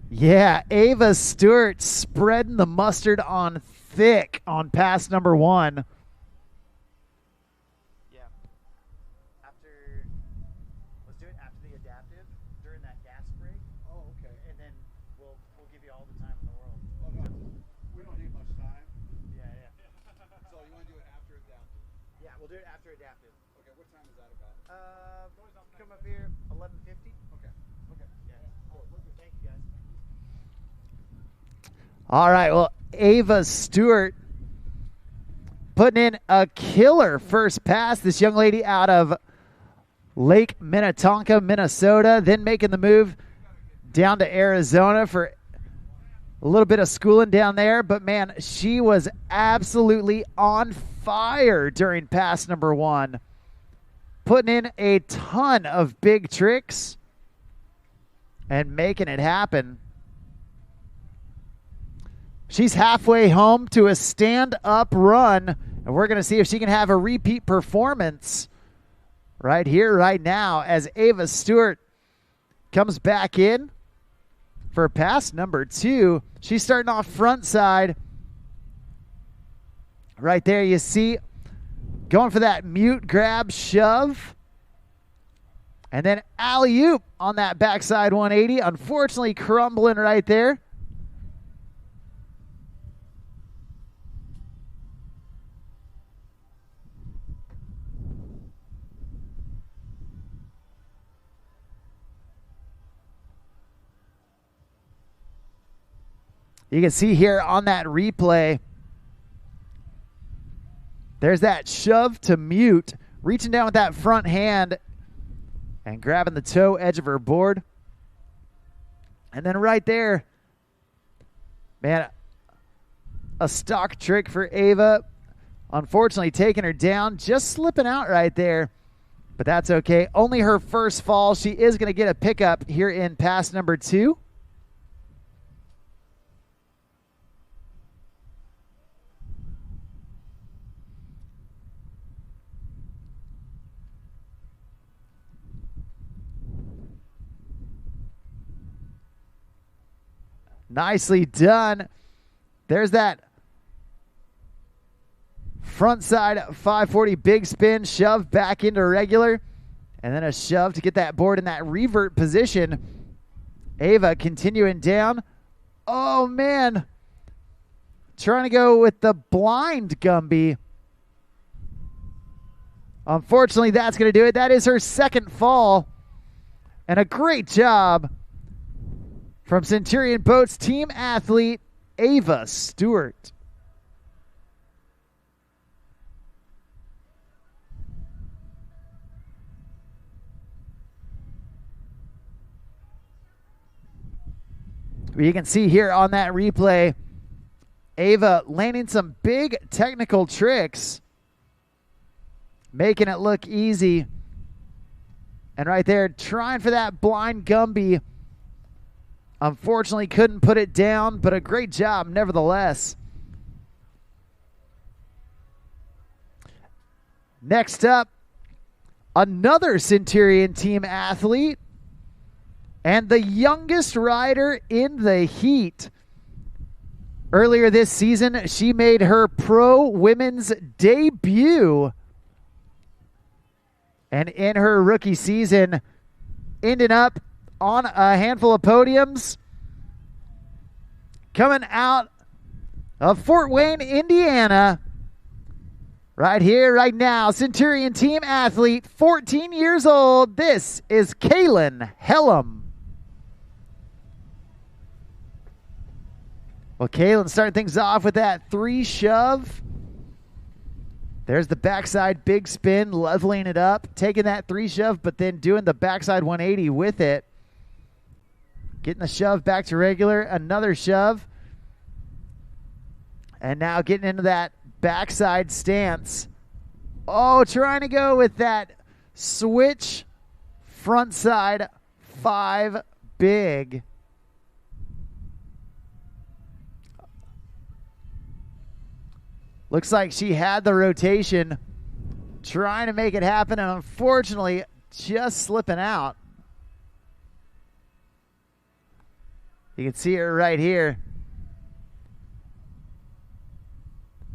Yeah, Ava Stewart spreading the mustard on thick on pass number 1. Yeah. Let's do it after the adaptive during that gas break. Oh, okay. And then we'll give you all the time in the world. We don't need much time. Yeah. Yeah, we'll do it after adaptive. Okay, what time is that about? Come up here, 11:50. Okay. Yeah. Thank you, guys. All right, well, Ava Stewart putting in a killer first pass. This young lady out of Lake Minnetonka, Minnesota, then making the move down to Arizona for a little bit of schooling down there. But, man, she was absolutely on fire during pass number 1, putting in a ton of big tricks and making it happen. She's halfway home to a stand-up run, and we're going to see if she can have a repeat performance right here, right now, as Ava Stewart comes back in for pass number 2. She's starting off front side. Right there, you see, going for that mute grab shove. And then alley-oop on that backside 180. Unfortunately, crumbling right there. You can see here on that replay, there's that shove to mute, reaching down with that front hand and grabbing the toe edge of her board. And then right there, man, a stock trick for Ava. Unfortunately, taking her down, just slipping out right there. But that's okay. Only her first fall. She is going to get a pickup here in pass number 2. Nicely done. There's that front side 540 big spin, shove back into regular, and then a shove to get that board in that revert position. Ava continuing down. Oh, man. Trying to go with the blind Gumby. Unfortunately, that's going to do it. That is her second fall. And a great job from Centurion Boats team athlete Ava Stewart. You can see here on that replay, Ava landing some big technical tricks, making it look easy. And right there, trying for that blind Gumby. Unfortunately, couldn't put it down, but a great job nevertheless. Next up, another Centurion team athlete and the youngest rider in the heat. Earlier this season, she made her pro women's debut. And in her rookie season, ended up on a handful of podiums. Coming out of Fort Wayne, Indiana. Right here, right now, Centurion team athlete, 14 years old. This is Kayn Helm. Well, Kayn starting things off with that 3 shove. There's the backside big spin, leveling it up, taking that 3 shove, but then doing the backside 180 with it. Getting the shove back to regular, another shove. And now getting into that backside stance. Oh, trying to go with that switch front side 5 big. Looks like she had the rotation, trying to make it happen, and unfortunately just slipping out. You can see her right here.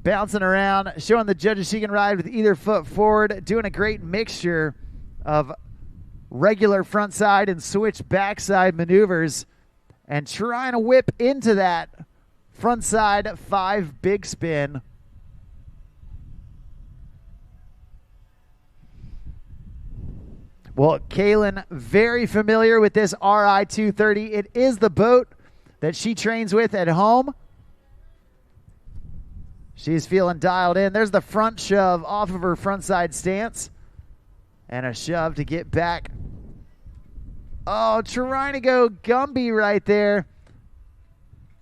Bouncing around, showing the judges she can ride with either foot forward, doing a great mixture of regular front side and switch backside maneuvers, and trying to whip into that front side 5 big spin. Well, Kaylin, very familiar with this RI 230. It is the boat that she trains with at home. She's feeling dialed in. There's the front shove off of her front side stance. And a shove to get back. Oh, trying to go Gumby right there.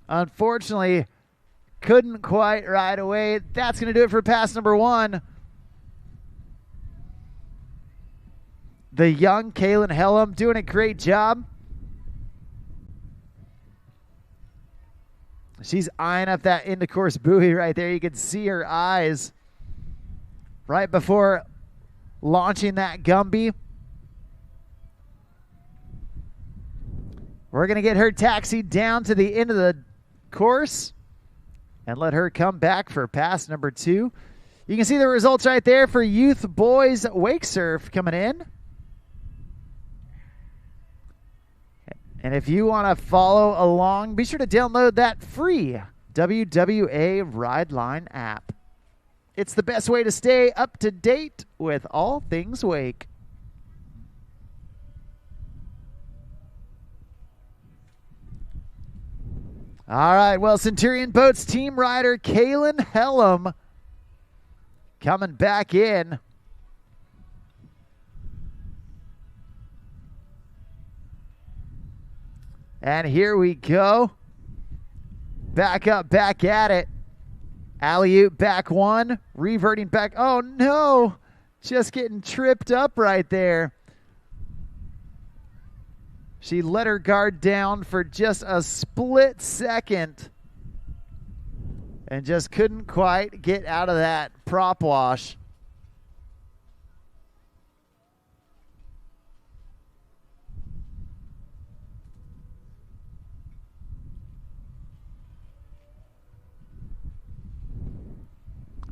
Unfortunately, couldn't quite ride away. That's going to do it for pass number 1. The young Kayn Helm doing a great job. She's eyeing up that into course buoy right there. You can see her eyes right before launching that Gumby. We're going to get her taxied down to the end of the course and let her come back for pass number 2. You can see the results right there for youth boys wake surf coming in. And if you want to follow along, be sure to download that free WWA Ride Line app. It's the best way to stay up to date with all things wake. All right, well, Centurion Boats team rider Kayn Helm coming back in. And here we go. Back up, back at it. Alley-oop back 1, reverting back. Oh, no. Just getting tripped up right there. She let her guard down for just a split second and just couldn't quite get out of that prop wash.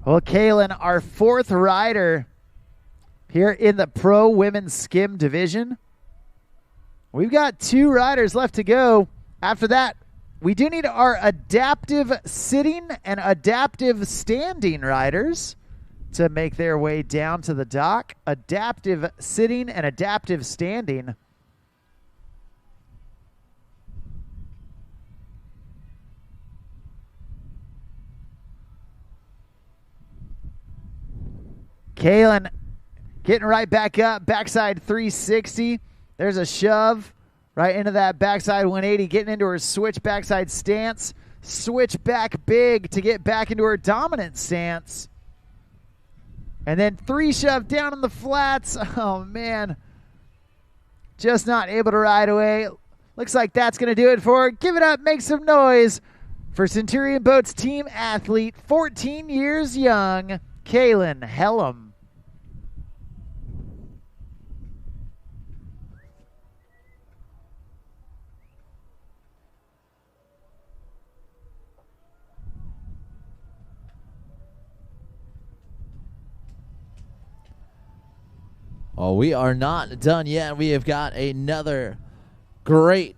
Well, Kaylin, our 4th rider here in the Pro Women's Skim division. We've got 2 riders left to go. After that, we do need our adaptive sitting and adaptive standing riders to make their way down to the dock. Adaptive sitting and adaptive standing. Kaylin getting right back up, backside 360. There's a shove right into that backside 180, getting into her switch backside stance. Switch back big to get back into her dominant stance. And then 3 shove down in the flats. Oh, man. Just not able to ride away. Looks like that's going to do it for her. Give it up, make some noise for Centurion Boats team athlete, 14 years young, Kayn Helm. Oh, we are not done yet. We have got another great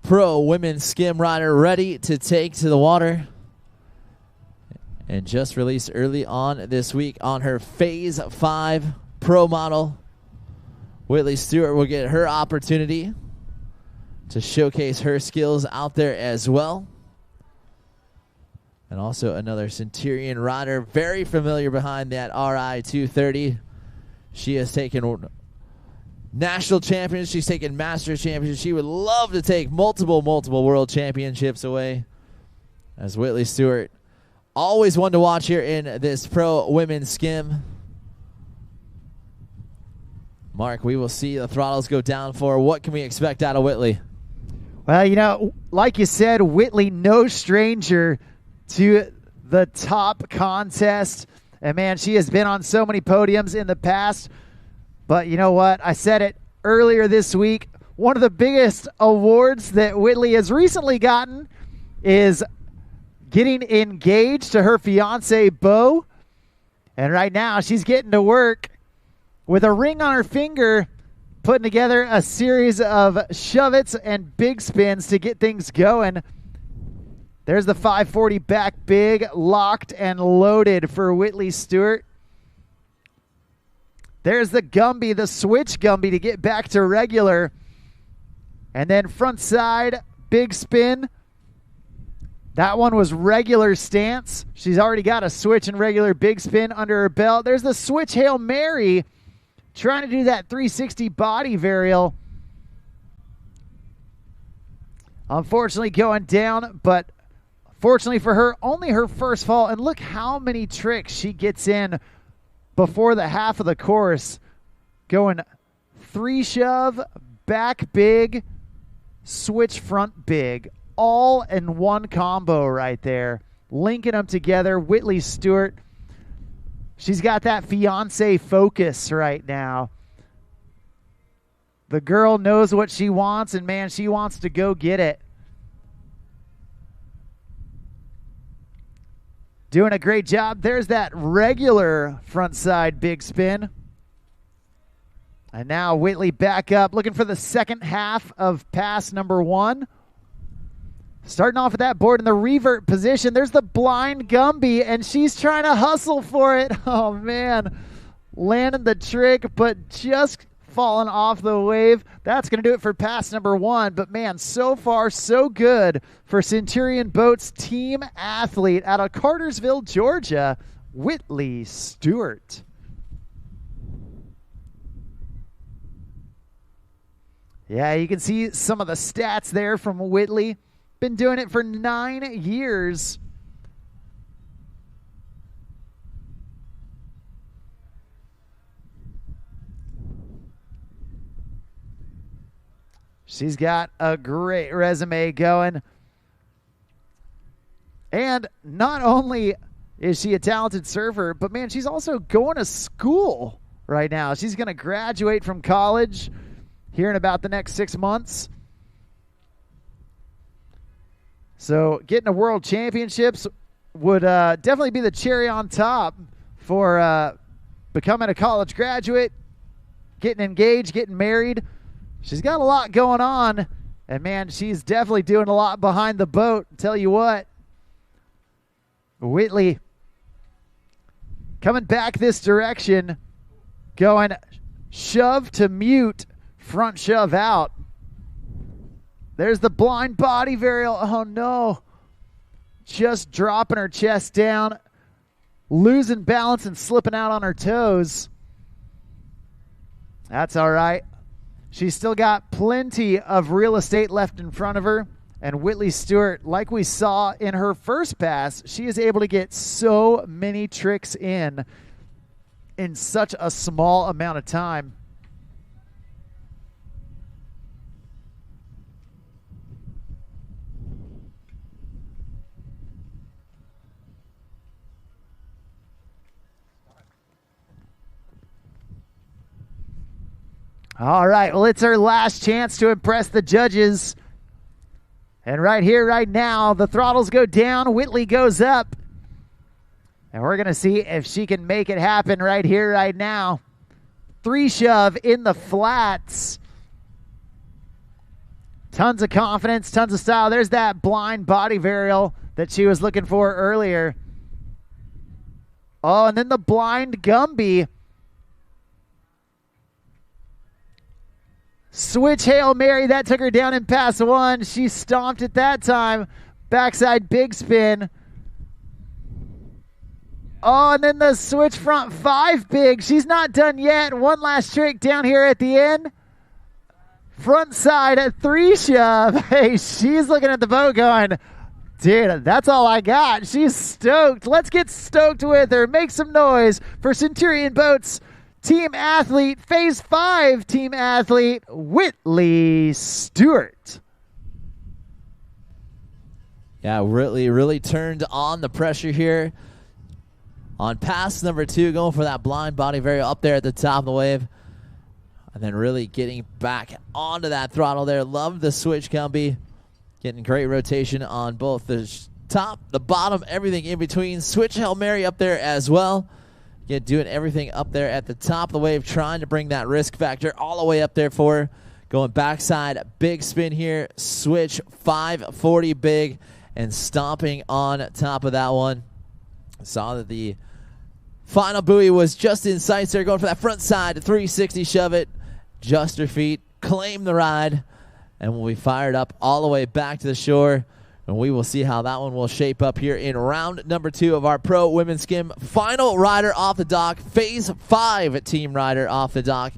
pro women's skim rider ready to take to the water. And just released early on this week on her Phase 5 pro model. Whitley Stewart will get her opportunity to showcase her skills out there as well. And also another Centurion rider, very familiar behind that RI 230. She has taken national champions. She's taken master champions. She would love to take multiple world championships away. As Whitley Stewart, always one to watch here in this pro women's skim. Mark, we will see the throttles go down for. What can we expect out of Whitley? Well, you know, like you said, Whitley, no stranger to the top contest. And, man, she has been on so many podiums in the past. But you know what? I said it earlier this week. One of the biggest awards that Whitley has recently gotten is getting engaged to her fiance, Bo. And right now, she's getting to work with a ring on her finger, putting together a series of shove-its and big spins to get things going. There's the 540 back big, locked and loaded for Whitley Stewart. There's the Gumby, the switch Gumby to get back to regular. And then front side, big spin. That one was regular stance. She's already got a switch and regular big spin under her belt. There's the switch Hail Mary, trying to do that 360 body varial. Unfortunately going down, but fortunately for her, only her first fall. And look how many tricks she gets in before the half of the course. Going 3 shove, back big, switch front big. All in one combo right there. Linking them together. Whitley Stewart. She's got that fiance focus right now. The girl knows what she wants, and man, she wants to go get it. Doing a great job. There's that regular front side big spin. And now Whitley back up, looking for the second half of pass number 1. Starting off with that board in the revert position. There's the blind Gumby, and she's trying to hustle for it. Oh, man. Landing the trick, but just falling off the wave. That's going to do it for pass number 1. But, man, so far, so good for Centurion Boats team athlete out of Cartersville, Georgia, Whitley Stewart. Yeah, you can see some of the stats there from Whitley. Been doing it for 9 years. She's got a great resume going. And not only is she a talented surfer, but man, she's also going to school right now. She's going to graduate from college here in about the next 6 months. So getting to World Championships would definitely be the cherry on top for becoming a college graduate, getting engaged, getting married. She's got a lot going on, and man, she's definitely doing a lot behind the boat. Tell you what, Whitley coming back this direction, going shove to mute, front shove out. There's the blind body varial. Oh, no. Just dropping her chest down, losing balance and slipping out on her toes. That's all right. She's still got plenty of real estate left in front of her. And Whitley Stewart, like we saw in her first pass, she is able to get so many tricks in such a small amount of time. All right, well, it's her last chance to impress the judges. And right here, right now, the throttles go down, Whitley goes up. And we're going to see if she can make it happen right here, right now. 3 shove in the flats. Tons of confidence, tons of style. There's that blind body varial that she was looking for earlier. Oh, and then the blind Gumby. Switch Hail Mary, that took her down in pass 1. She stomped it that time. Backside big spin. Oh, and then the switch front 5 big. She's not done yet. One last trick down here at the end. Front side at 3 shove. Hey, she's looking at the boat going, dude, that's all I got. She's stoked. Let's get stoked with her. Make some noise for Centurion Boats team athlete, phase 5 team athlete, Whitley Stewart. Yeah, really turned on the pressure here. On pass number 2, going for that blind body varial up there at the top of the wave. And then really getting back onto that throttle there. Love the switch Gumby. Getting great rotation on both the top, the bottom, everything in between. Switch Hail Mary up there as well. Again, doing everything up there at the top of the wave, trying to bring that risk factor all the way up there for her. Going backside, big spin here, switch 540 big, and stomping on top of that one. Saw that the Final buoy was just in sight there, going for that front side, 360 shove it, just her feet, claim the ride, and we'll be fired up all the way back to the shore, and we will see how that one will shape up here in round number 2 of our Pro Women's Skim. Final rider off the dock, Phase 5 team rider off the dock.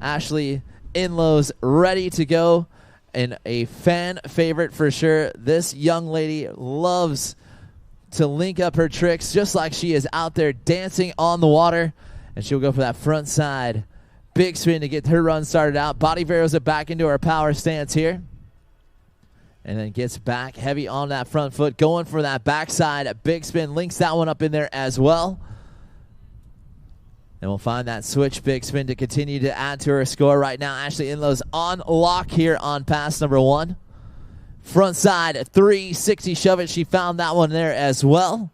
Ashley Inlow's ready to go, and a fan favorite for sure. This young lady loves to link up her tricks just like she is out there dancing on the water. And she'll go for that front side big spin to get her run started out. Body varies it back into her power stance here. And then gets back heavy on that front foot, going for that backside big spin. Links that one up in there as well. And we'll find that switch big spin to continue to add to her score. Right now, Ashley Inlow's on lock here on pass number 1. Front side, 360 shove it. She found that one there as well.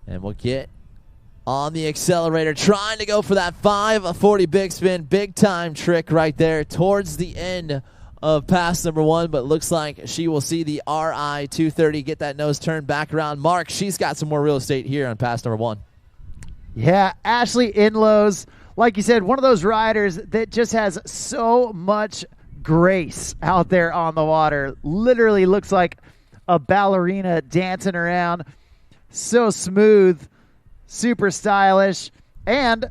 And we'll get on the accelerator, trying to go for that 540 big spin. Big time trick right there towards the end of pass number 1, but looks like she will see the RI 230, get that nose turned back around. Mark, she's got some more real estate here on pass number 1. Yeah, Ashley Inlow's, like you said, one of those riders that just has so much grace out there on the water. Literally looks like a ballerina dancing around. So smooth, super stylish, and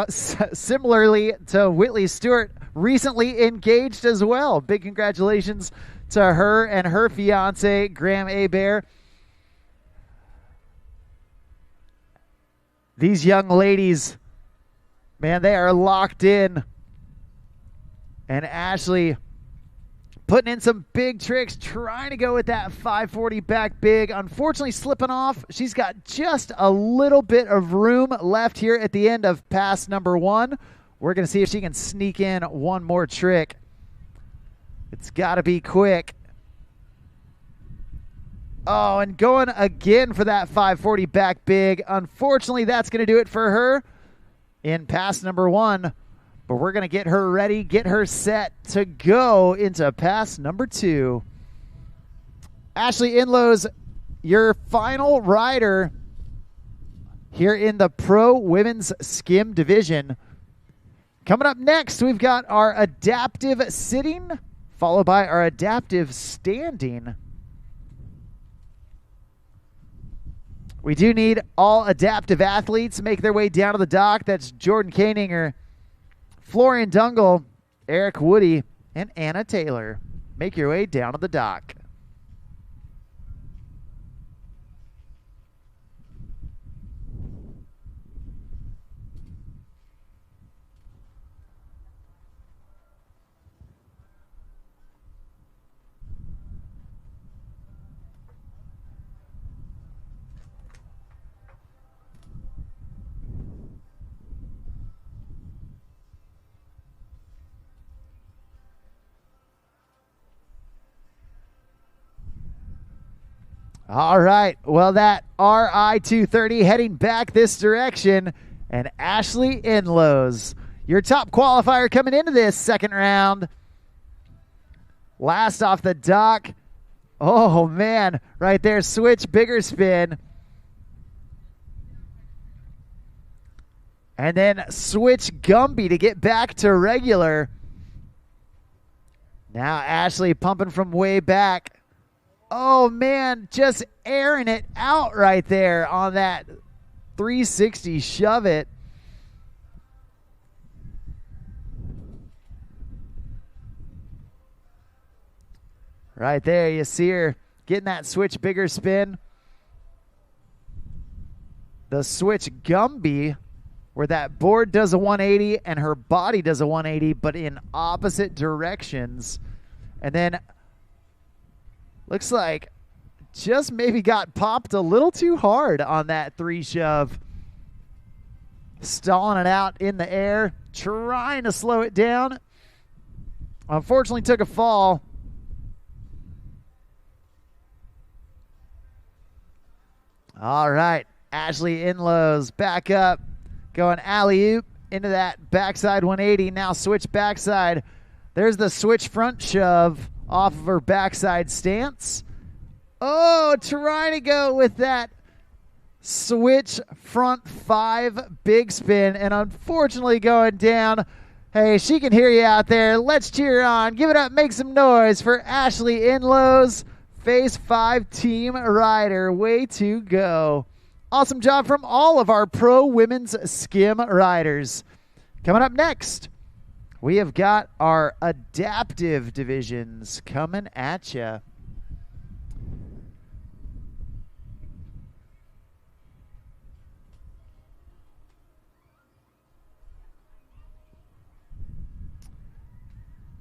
similarly to Whitley Stewart, recently engaged as well. Big congratulations to her and her fiance Graham Hebert. These young ladies, man, they are locked in. And Ashley putting in some big tricks, trying to go with that 540 back big. Unfortunately, slipping off. She's got just a little bit of room left here at the end of pass number 1. We're going to see if she can sneak in one more trick. It's got to be quick. Oh, and going again for that 540 back big. Unfortunately, that's going to do it for her in pass number 1. But we're going to get her ready, get her set to go into pass number 2. Ashley Inlow's your final rider here in the Pro Women's Skim division. Coming up next, we've got our adaptive sitting, followed by our adaptive standing. We do need all adaptive athletes make their way down to the dock. That's Jordan Koeninger, Florian Dungle, Eric Woody, and Anna Taylor. Make your way down to the dock. All right, well, that RI 230 heading back this direction, and Ashley Inlow's your top qualifier coming into this second round. Last off the dock. Oh, man, right there, switch, bigger spin. And then switch Gumby to get back to regular. Now Ashley pumping from way back. Oh, man, just airing it out right there on that 360 shove it. Right there, you see her getting that switch bigger spin. The switch Gumby, where that board does a 180 and her body does a 180, but in opposite directions. And then looks like just maybe got popped a little too hard on that 3 shove. Stalling it out in the air, trying to slow it down. Unfortunately took a fall. All right, Ashley Inlow's back up, going alley-oop into that backside 180. Now switch backside. There's the switch front shove off of her backside stance. Oh, trying to go with that switch front 5 big spin, and unfortunately going down. Hey, she can hear you out there. Let's cheer on. Give it up. Make some noise for Ashley Inlow's Phase 5 team rider. Way to go. Awesome job from all of our pro women's skim riders. Coming up next, we have got our adaptive divisions coming at you.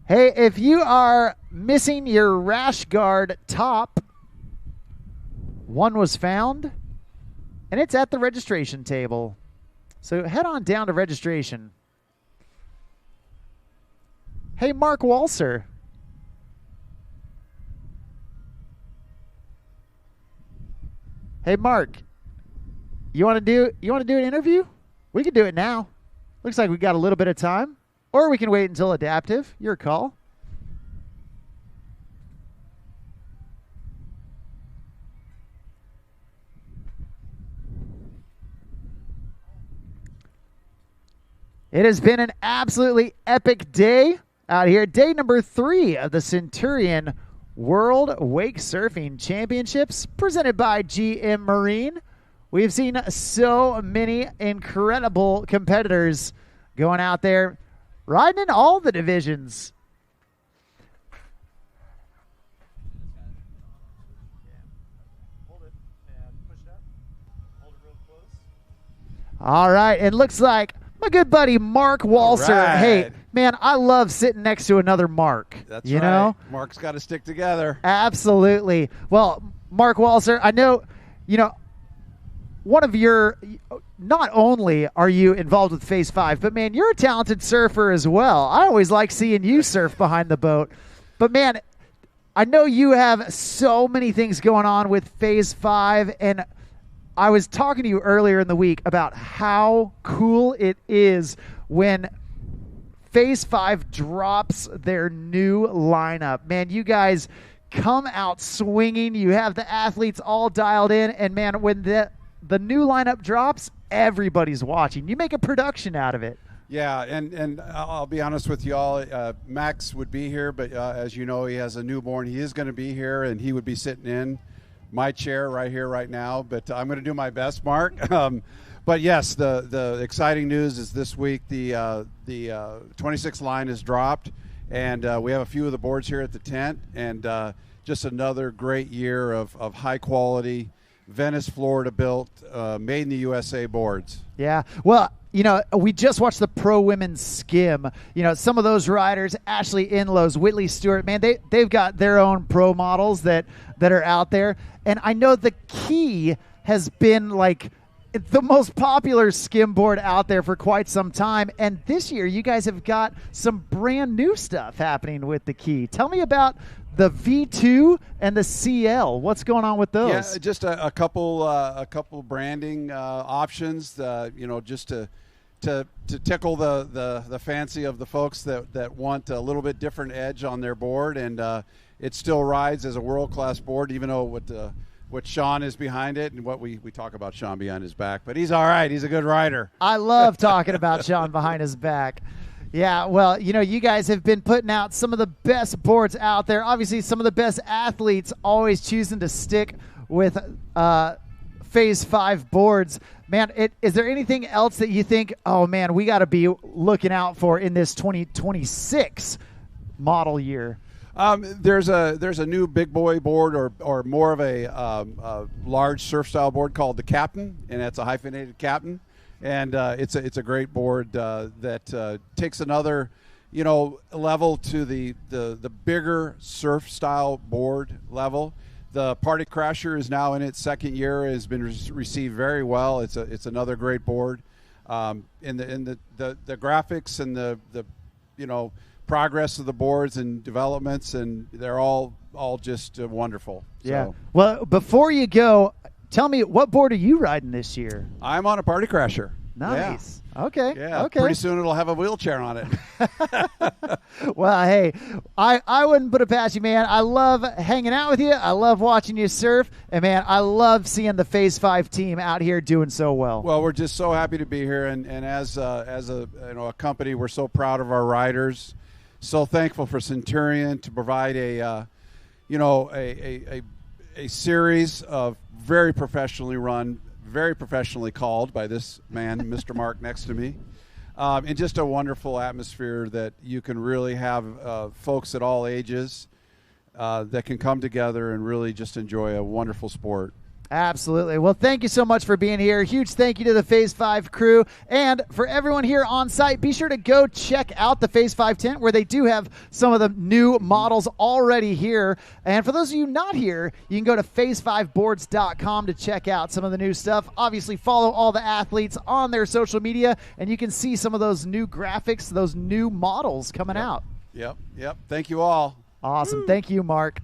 Hey, if you are missing your rash guard top, one was found, and it's at the registration table. So head on down to registration. Hey, Mark Walser. Hey, Mark. You want to do an interview? We can do it now. Looks like we got a little bit of time. Or we can wait until adaptive. Your call. It has been an absolutely epic day out here. Day number 3 of the Centurion World Wake Surfing Championships presented by GM Marine. We've seen so many incredible competitors going out there, riding in all the divisions. All right, it looks like my good buddy Mark Walser. Right. Hey, man, I love sitting next to another Mark. That's you right. know? Mark's got to stick together. Absolutely. Well, Mark Walser, I know, one of your, not only are you involved with Phase 5, but, man, you're a talented surfer as well. I always like seeing you surf behind the boat. But, man, I know you have so many things going on with Phase 5, and I was talking to you earlier in the week about how cool it is when Phase 5 drops their new lineup. Man, you guys come out swinging. You have the athletes all dialed in, and, man, when the new lineup drops, everybody's watching. You make a production out of it. Yeah, and I'll be honest with you all. Max would be here, but as you know, he has a newborn. He is going to be here, and he would be sitting in my chair right here, right now. But I'm going to do my best, Mark. But yes, the exciting news is this week the 26 line is dropped, and we have a few of the boards here at the tent, and just another great year of high quality Venice, Florida built, made in the USA boards. Yeah. Well, we just watched the pro women's skim. Some of those riders, Ashley Inlow's, Whitley Stewart, man, they've got their own pro models that are out there. And I know the Key has been like the most popular skim board out there for quite some time. And this year you guys have got some brand new stuff happening with the Key. Tell me about the V2 and the CL. What's going on with those? Yeah, just a couple branding options, just to tickle the fancy of the folks that want a little bit different edge on their board, and it still rides as a world-class board, even though what Sean is behind it, and what we talk about Sean behind his back, but he's all right. He's a good rider. I love talking about Sean behind his back. Yeah, well, you guys have been putting out some of the best boards out there. Obviously, some of the best athletes always choosing to stick with Phase 5 boards. Man, is there anything else that you think, oh, man, we got to be looking out for in this 2026 model year? There's a new big boy board or more of a large surf style board called the Captain, and that's a hyphenated Captain. And it's a great board that takes another, level to the bigger surf style board level. The Party Crasher is now in its second year. Has been received very well. It's another great board. In the graphics and the progress of the boards and developments, and they're all just wonderful. Yeah. So, well, before you go, tell me, what board are you riding this year? I'm on a Party Crasher. Nice. Okay. Yeah. Okay. Pretty soon it'll have a wheelchair on it. Well, hey, I wouldn't put it past you, man. I love hanging out with you. I love watching you surf. And, man, I love seeing the Phase 5 team out here doing so well. Well, we're just so happy to be here. And as a company, we're so proud of our riders. So thankful for Centurion to provide a series of very professionally run, very professionally called by this man, Mr. Mark, next to me. And just a wonderful atmosphere that you can really have folks at all ages that can come together and really just enjoy a wonderful sport. Absolutely. Well, thank you so much for being here. Huge thank you to the Phase 5 crew. And for everyone here on site, be sure to go check out the Phase 5 tent where they do have some of the new models already here. And for those of you not here, you can go to phase5boards.com to check out some of the new stuff. Obviously, follow all the athletes on their social media, and you can see some of those new graphics, those new models coming out. Yep. Thank you all. Awesome. Woo. Thank you, Mark.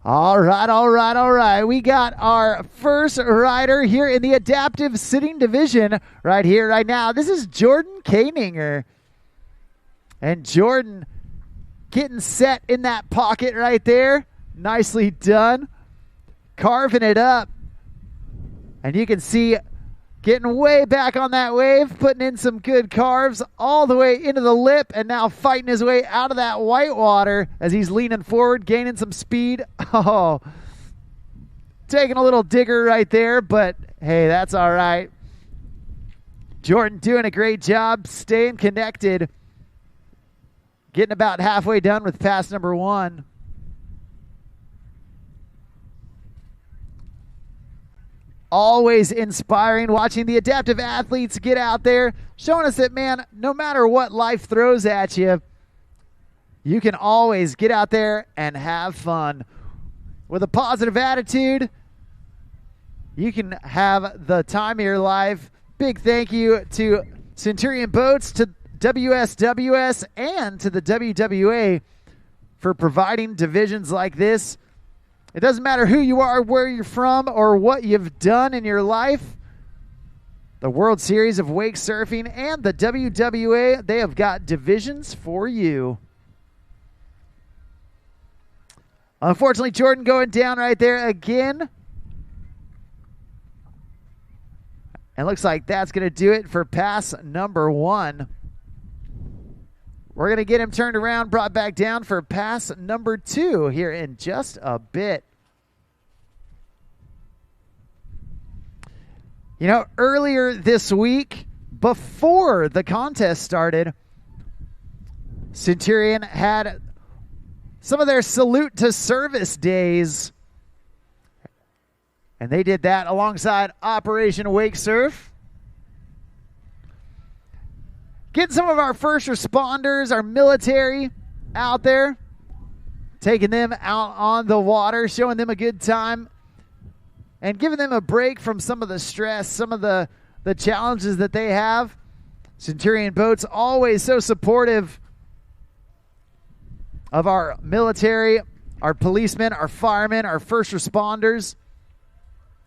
All right. We got our first rider here in the adaptive sitting division right here, right now. This is Jordan Koeninger. And Jordan getting set in that pocket right there. Nicely done. Carving it up. And you can see getting way back on that wave, putting in some good carves all the way into the lip, and now fighting his way out of that white water as he's leaning forward, gaining some speed. Oh, taking a little digger right there, but hey, that's all right. Jordan doing a great job staying connected, getting about halfway done with pass number 1. Always inspiring, watching the adaptive athletes get out there, showing us that, man, no matter what life throws at you, you can always get out there and have fun. With a positive attitude, you can have the time of your life. Big thank you to Centurion Boats, to WSWS, and to the WWA for providing divisions like this. It doesn't matter who you are, where you're from, or what you've done in your life. The World Series of Wake Surfing and the WWA, they have got divisions for you. Unfortunately, Jordan going down right there again. And looks like that's going to do it for pass number 1. We're going to get him turned around, brought back down for pass number 2 here in just a bit. You know, earlier this week, before the contest started, Centurion had some of their salute to service days. And they did that alongside Operation Wake Surf. Getting some of our first responders, our military out there, taking them out on the water, showing them a good time, and giving them a break from some of the stress, some of the challenges that they have. Centurion Boats always so supportive of our military, our policemen, our firemen, our first responders.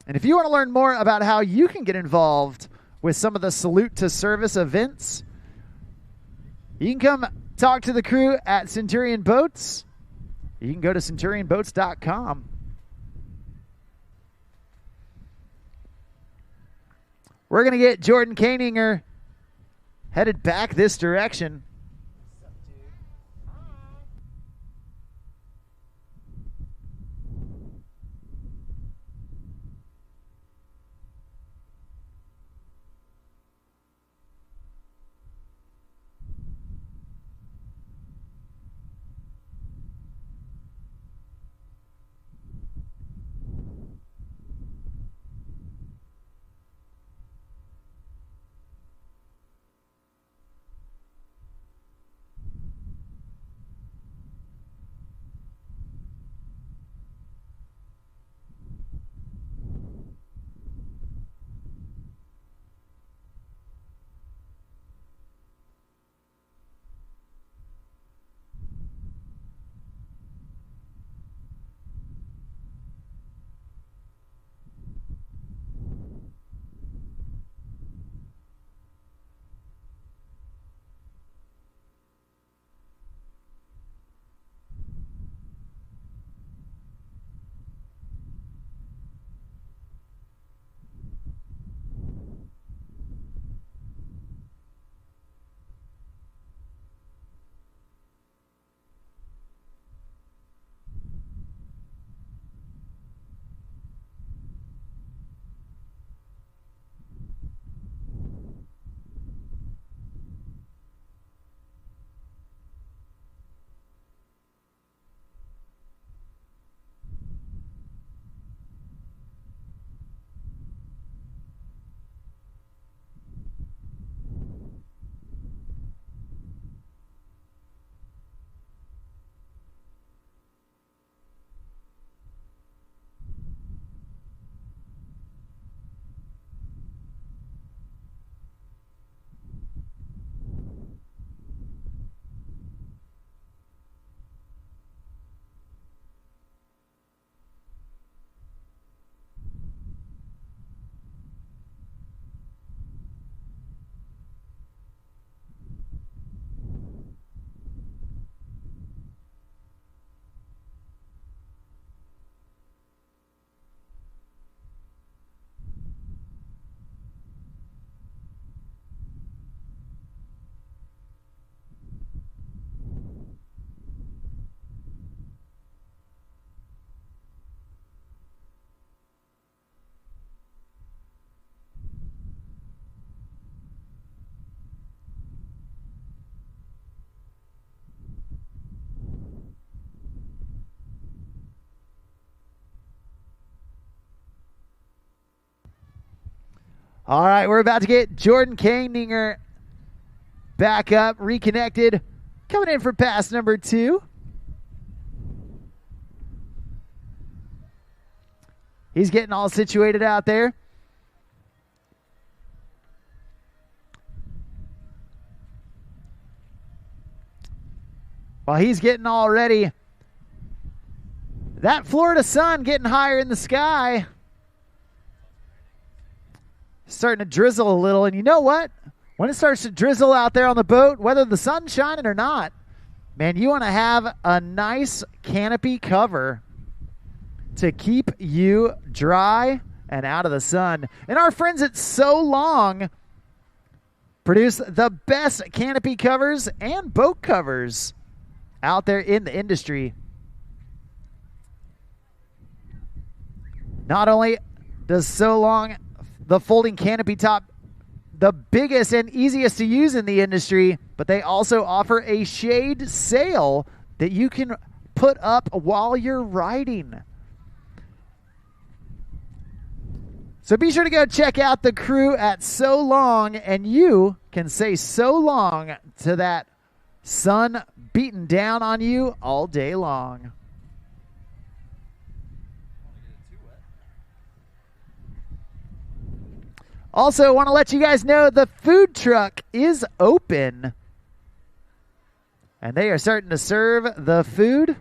And if you want to learn more about how you can get involved with some of the Salute to Service events, you can come talk to the crew at Centurion Boats. You can go to centurionboats.com. We're going to get Jordan Koeninger headed back this direction. All right, we're about to get Jordan Koeninger back up, reconnected, coming in for pass number 2. He's getting all situated out there. While he's getting all ready, that Florida sun getting higher in the sky. Starting to drizzle a little, and you know what? When it starts to drizzle out there on the boat, whether the sun's shining or not, man, you want to have a nice canopy cover to keep you dry and out of the sun. And our friends at So Long produce the best canopy covers and boat covers out there in the industry. Not only does So Long the folding canopy top the biggest and easiest to use in the industry, but they also offer a shade sail that you can put up while you're riding. So be sure to go check out the crew at So Long, and you can say so long to that sun beating down on you all day long. Also, want to let you guys know the food truck is open. And they are starting to serve the food.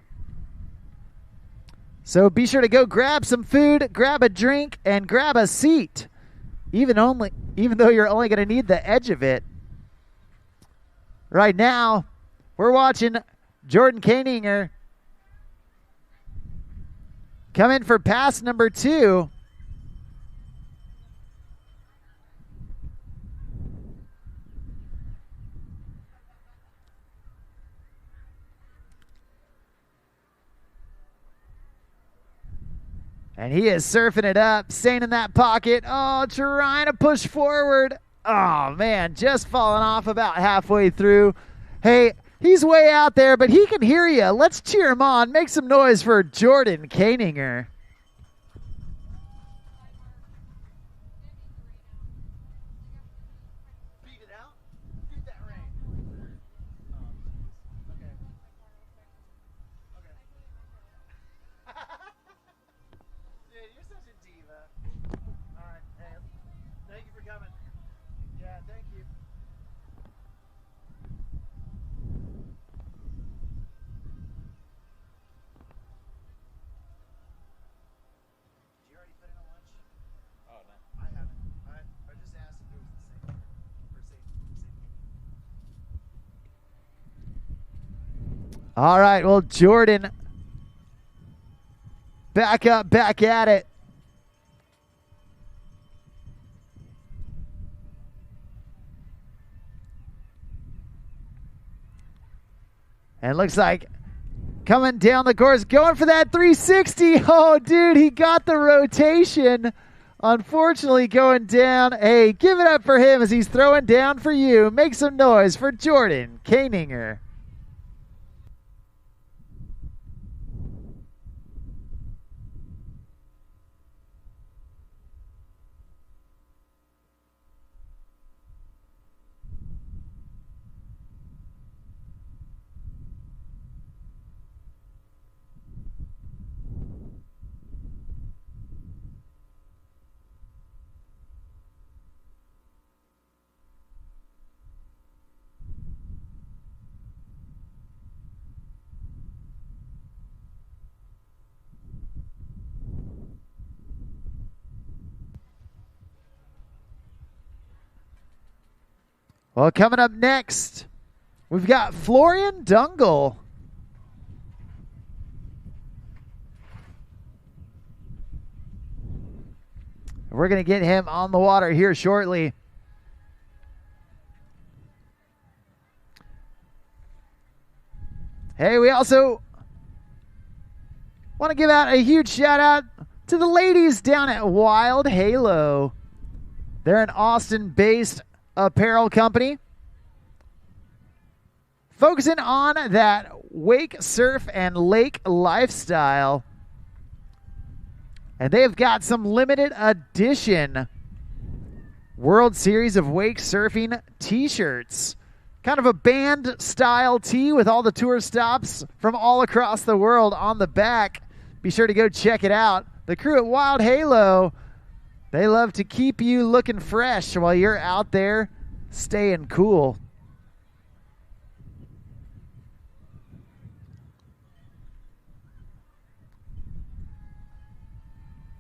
So be sure to go grab some food, grab a drink, and grab a seat. Even though you're only going to need the edge of it. Right now, we're watching Jordan Koeninger come in for pass number 2. And he is surfing it up, staying in that pocket. Oh, trying to push forward. Oh, man, just falling off about halfway through. Hey, he's way out there, but he can hear you. Let's cheer him on. Make some noise for Jordan Koeninger. All right, well, Jordan, back up, back at it. And looks like coming down the course, going for that 360. Oh, dude, he got the rotation. Unfortunately, going down. Hey, give it up for him as he's throwing down for you. Make some noise for Jordan Koeninger. Well, coming up next, we've got Florian Dungle. We're going to get him on the water here shortly. Hey, we also want to give out a huge shout out to the ladies down at Wild Halo. They're an Austin-based apparel company focusing on that wake, surf, and lake lifestyle. And they've got some limited edition World Series of Wake Surfing t-shirts. Kind of a band style tee with all the tour stops from all across the world on the back. Be sure to go check it out. The crew at Wild Halo, they love to keep you looking fresh while you're out there staying cool.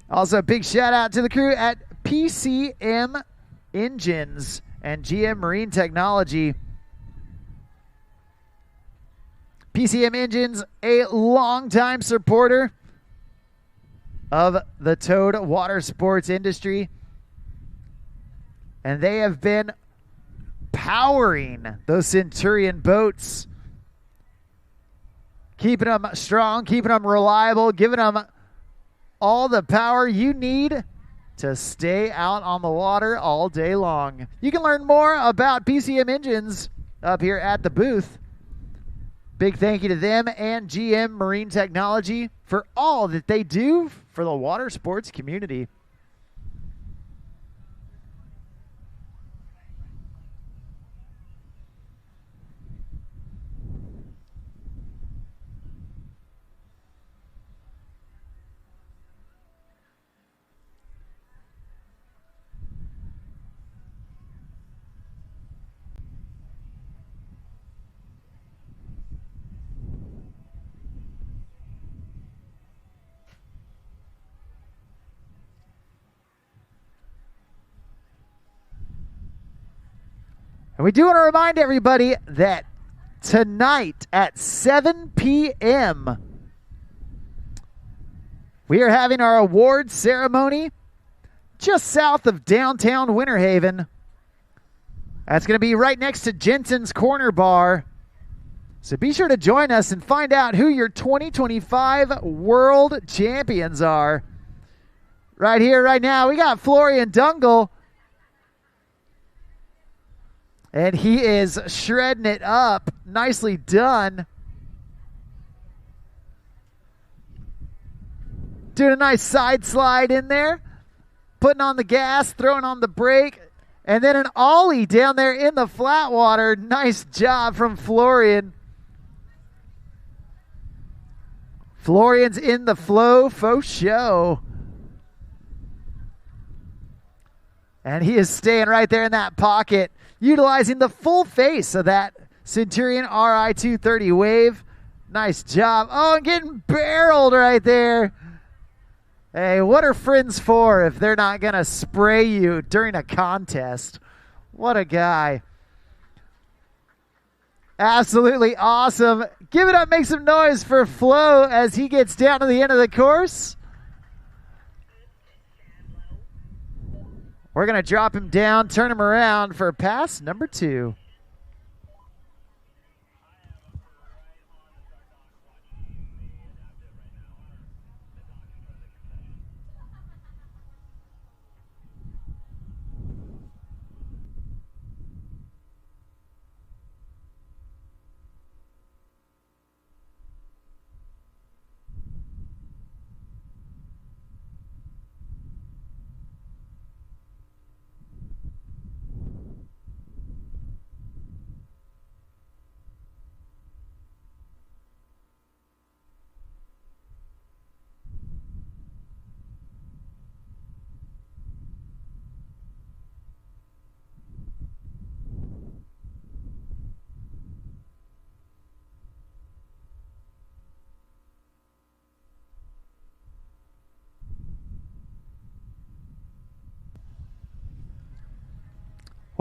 Also, a big shout out to the crew at PCM Engines and GM Marine Technology. PCM Engines, a longtime supporter of the towed water sports industry. And they have been powering those Centurion boats, keeping them strong, keeping them reliable, giving them all the power you need to stay out on the water all day long. You can learn more about PCM Engines up here at the booth. Big thank you to them and GM Marine Technology for all that they do for the water sports community. And we do want to remind everybody that tonight at 7 p.m., we are having our awards ceremony just south of downtown Winter Haven. That's going to be right next to Jensen's Corner Bar. So be sure to join us and find out who your 2025 World Champions are. Right here, right now, we got Florian Dungle. And he is shredding it up. Nicely done. Doing a nice side slide in there. Putting on the gas, throwing on the brake. And then an ollie down there in the flat water. Nice job from Florian. Florian's in the flow faux show. And he is staying right there in that pocket, utilizing the full face of that Centurion RI-230 wave. Nice job. Oh, and getting barreled right there. Hey, what are friends for if they're not going to spray you during a contest? What a guy. Absolutely awesome. Give it up, make some noise for Flo as he gets down to the end of the course. We're going to drop him down, turn him around for pass number 2.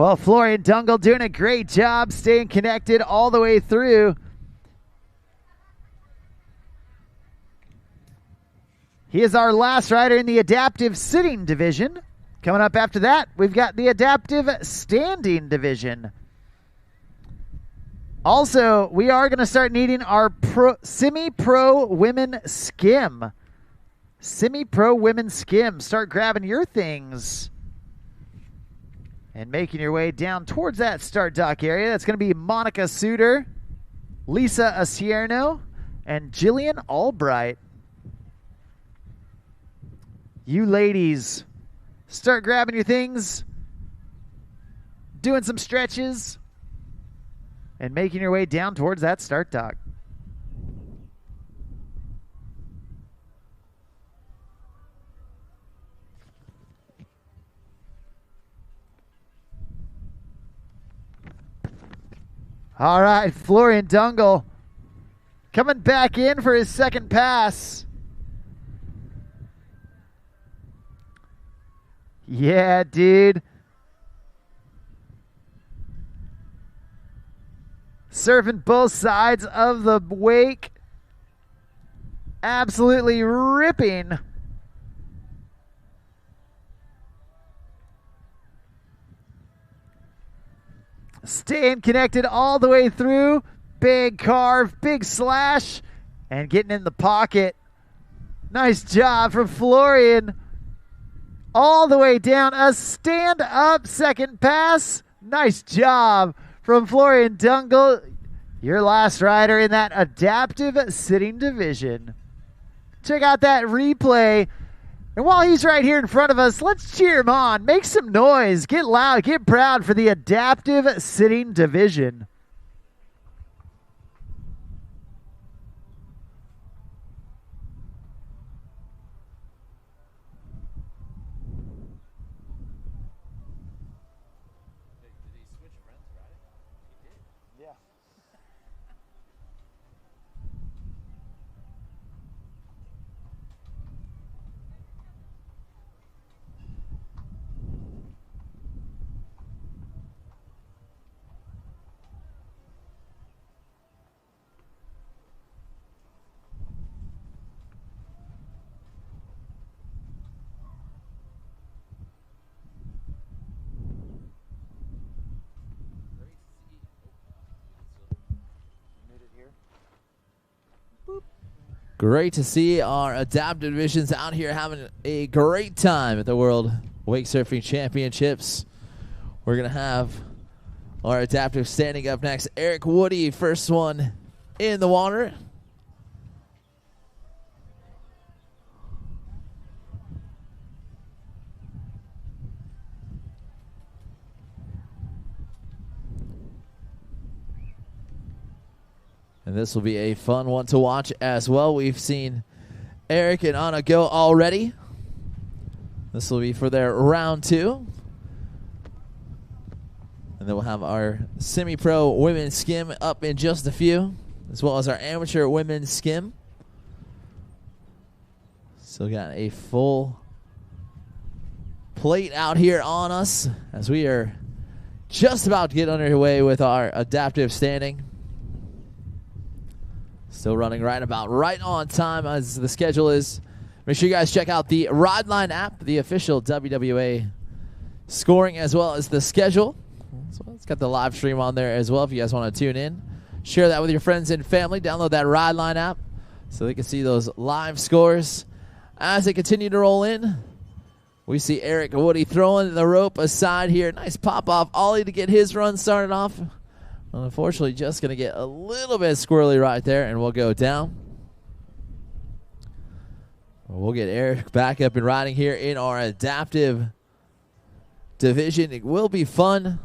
Well, Florian Dungle doing a great job staying connected all the way through. He is our last rider in the adaptive sitting division. Coming up after that, we've got the adaptive standing division. Also, we are going to start needing our semi-pro women skim. Semi-pro women skim. Start grabbing your things and making your way down towards that start dock area. That's going to be Monica Suter, Lisa Asierno, and Jillian Albbright. You ladies, start grabbing your things, doing some stretches, and making your way down towards that start dock. All right, Florian Dungle coming back in for his second pass. Yeah, dude. Surfing both sides of the wake. Absolutely ripping. Staying connected all the way through. Big carve, big slash, and getting in the pocket. Nice job from Florian. All the way down. A stand-up second pass. Nice job from Florian Dungle. Your last rider in that adaptive sitting division. Check out that replay. And while he's right here in front of us, let's cheer him on. Make some noise. Get loud. Get proud for the adaptive sitting division. Great to see our adaptive divisions out here having a great time at the World Wake Surfing Championships. We're going to have our adaptive standing up next. Eric Woody, first one in the water. And this will be a fun one to watch as well. We've seen Eric and Anna go already. This will be for their round 2. And then we'll have our semi-pro women's skim up in just a few, as well as our amateur women's skim. Still got a full plate out here on us as we are just about to get underway with our adaptive standing. Still running right on time as the schedule is. Make sure you guys check out the Rideline app, the official WWA scoring, as well as the schedule. So it's got the live stream on there as well if you guys want to tune in. Share that with your friends and family. Download that Rideline app so they can see those live scores. As they continue to roll in, we see Eric Woody throwing the rope aside here. Nice pop-off ollie to get his run started off. Unfortunately, just going to get a little bit squirrely right there, and we'll go down. We'll get Eric back up and riding here in our adaptive division. It will be fun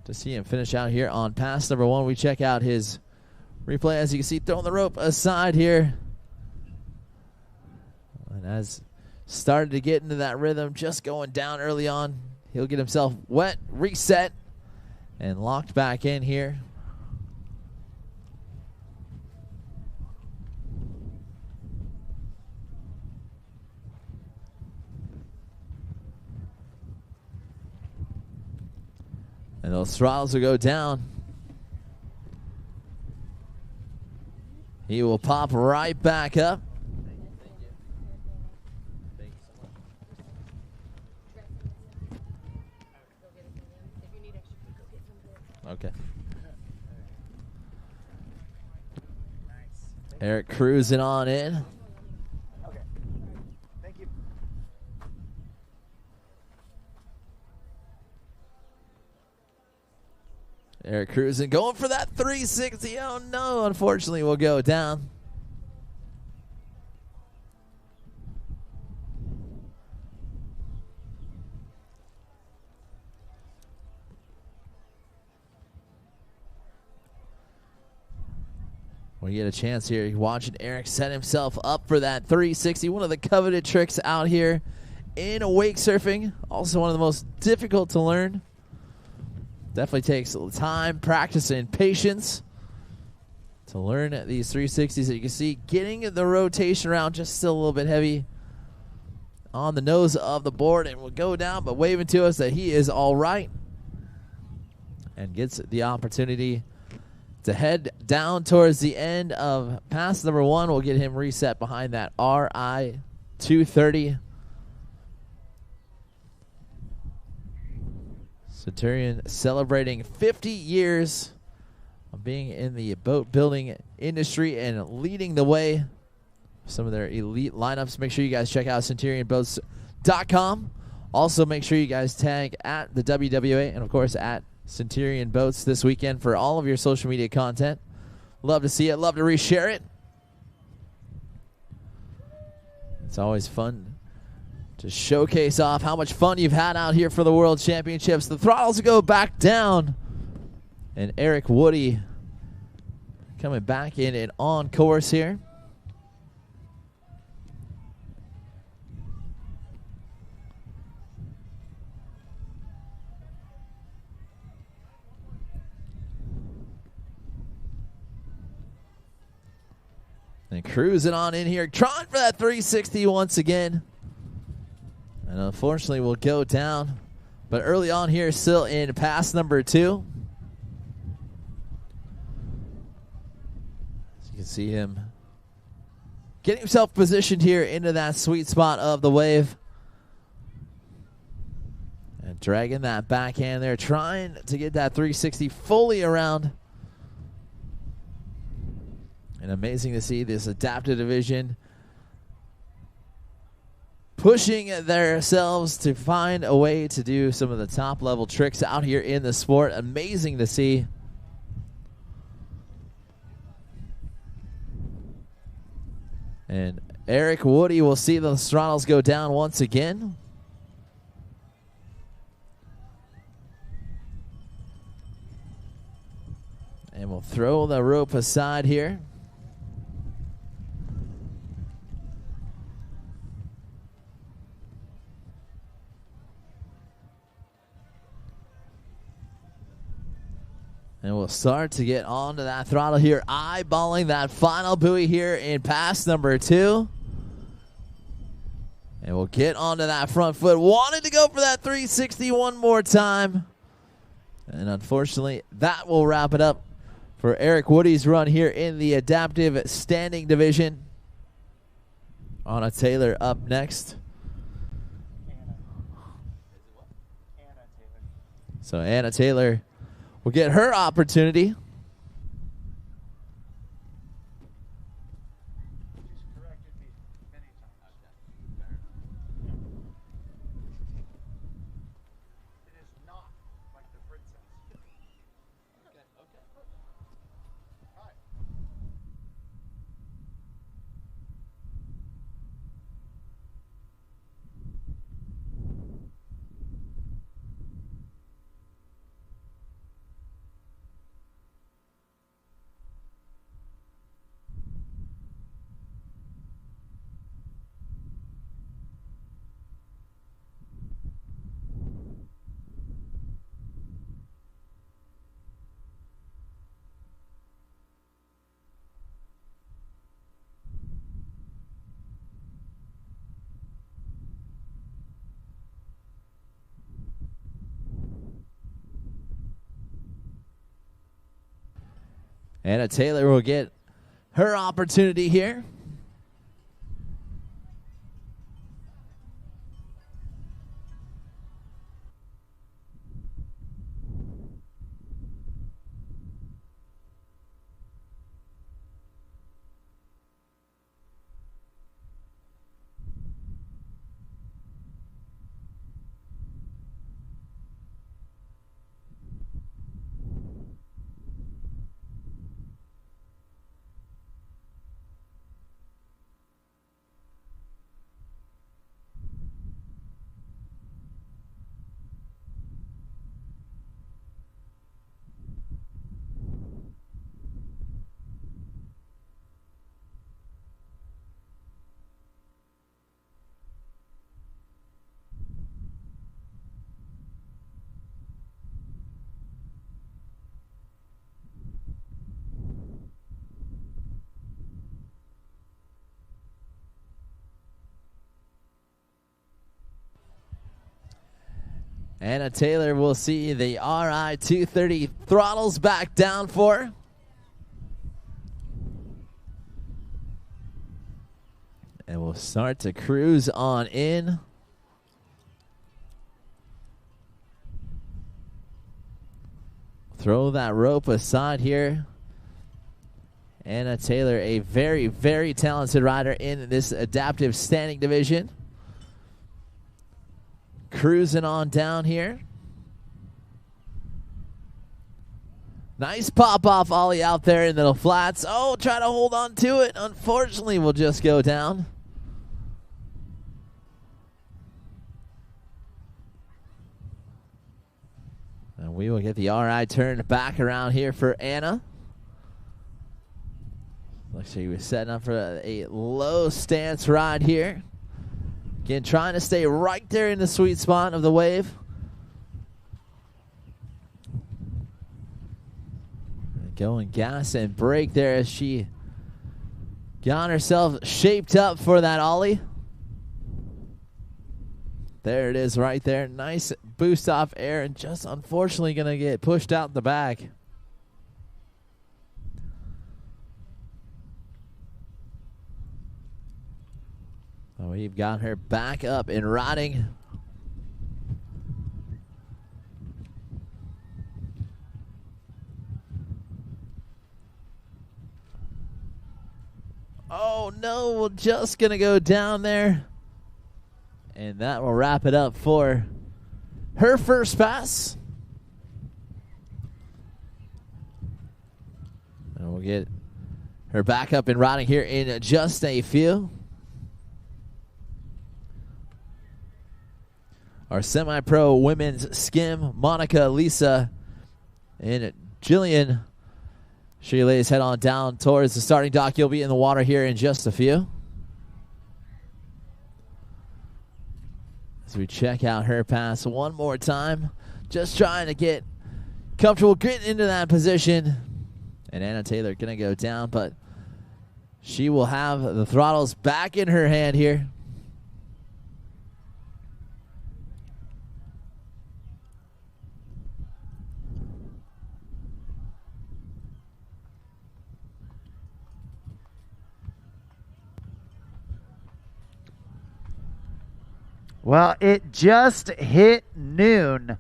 to see him finish out here on pass number 1. We check out his replay. As you can see, throwing the rope aside here. And as started to get into that rhythm, just going down early on, he'll get himself wet, reset, and locked back in here. And those throttles will go down. He will pop right back up. Okay. Eric cruising on in. Okay. Thank you. Eric cruising, going for that 360. Oh no, unfortunately we'll go down. We get a chance here watching Eric set himself up for that 360. One of the coveted tricks out here in wake surfing. Also one of the most difficult to learn. Definitely takes time, practice, and patience to learn these 360s. That you can see getting the rotation around, just still a little bit heavy on the nose of the board, and will go down, but waving to us that he is all right and gets the opportunity to head down towards the end of pass number 1. We'll get him reset behind that RI 230. Centurion celebrating 50 years of being in the boat building industry and leading the way. Some of their elite lineups. Make sure you guys check out CenturionBoats.com. Also, make sure you guys tag at the WWA and, of course, at Centurion Boats this weekend for all of your social media content. Love to see it. Love to reshare it. It's always fun to showcase off how much fun you've had out here for the World Championships. The throttles go back down. And Eric Woody coming back in and on course here. And cruising on in here, trying for that 360 once again. And unfortunately will go down. But early on here, still in pass number 2. As you can see him getting himself positioned here into that sweet spot of the wave. And dragging that backhand there, trying to get that 360 fully around. And amazing to see this adaptive division pushing themselves to find a way to do some of the top level tricks out here in the sport. Amazing to see. And Eric Woody will see the throttles go down once again. And we'll throw the rope aside here. And we'll start to get onto that throttle here, eyeballing that final buoy here in pass number 2. And we'll get onto that front foot. Wanted to go for that 360 one more time. And unfortunately, that will wrap it up for Eric Woody's run here in the adaptive standing division. Anna Taylor up next. So Anna Taylor will get her opportunity. Anna Taylor will get her opportunity here. Anna Taylor will see the RI 230 throttles back down for her. And we'll start to cruise on in. Throw that rope aside here. Anna Taylor, a very, very talented rider in this adaptive standing division. Cruising on down here. Nice pop-off ollie out there in the flats. Oh, try to hold on to it. Unfortunately, we'll just go down. And we will get the RI turned back around here for Anna. Looks like he was setting up for a low stance ride here. Again, trying to stay right there in the sweet spot of the wave. Going gas and brake there as she got herself shaped up for that ollie. There it is right there. Nice boost off air and just unfortunately going to get pushed out the back. We've got her back up and riding. Oh, no. We're just going to go down there. And that will wrap it up for her first pass. And we'll get her back up and riding here in just a few. Our semi-pro women's skim, Monica, Lisa, and Jillian. She lays head on down towards the starting dock. You'll be in the water here in just a few. As we check out her pass one more time. Just trying to get comfortable getting into that position. And Anna Taylor going to go down, but she will have the throttles back in her hand here. Well, it just hit noon,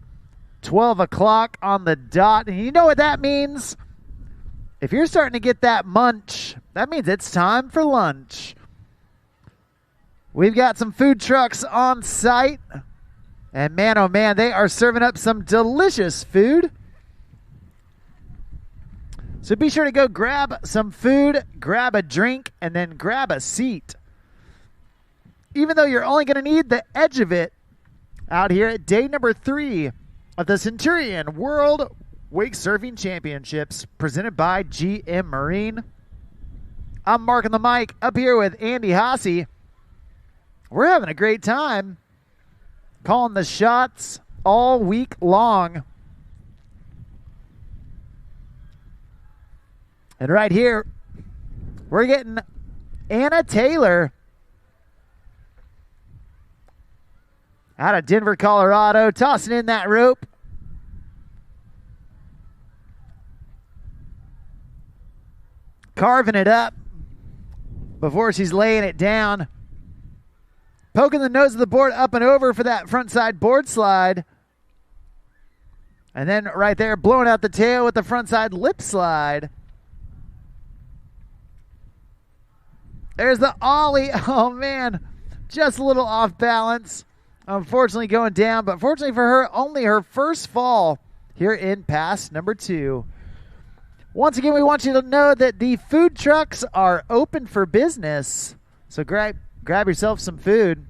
12 o'clock on the dot. And you know what that means? If you're starting to get that munch, that means it's time for lunch. We've got some food trucks on site. And man, oh man, they are serving up some delicious food. So be sure to go grab some food, grab a drink, and then grab a seat. Even though you're only going to need the edge of it out here at day number 3 of the Centurion World Wake Surfing Championships presented by GM Marine. I'm marking the mic up here with Andy Hasse. We're having a great time calling the shots all week long. And right here, we're getting Anna Taylor out of Denver, Colorado, tossing in that rope. Carving it up before she's laying it down. Poking the nose of the board up and over for that front side board slide. And then right there, blowing out the tail with the front side lip slide. There's the ollie. Oh, man. Just a little off balance. Unfortunately going down, but fortunately for her, only her first fall here in pass number 2. Once again, we want you to know that the food trucks are open for business. So grab yourself some food.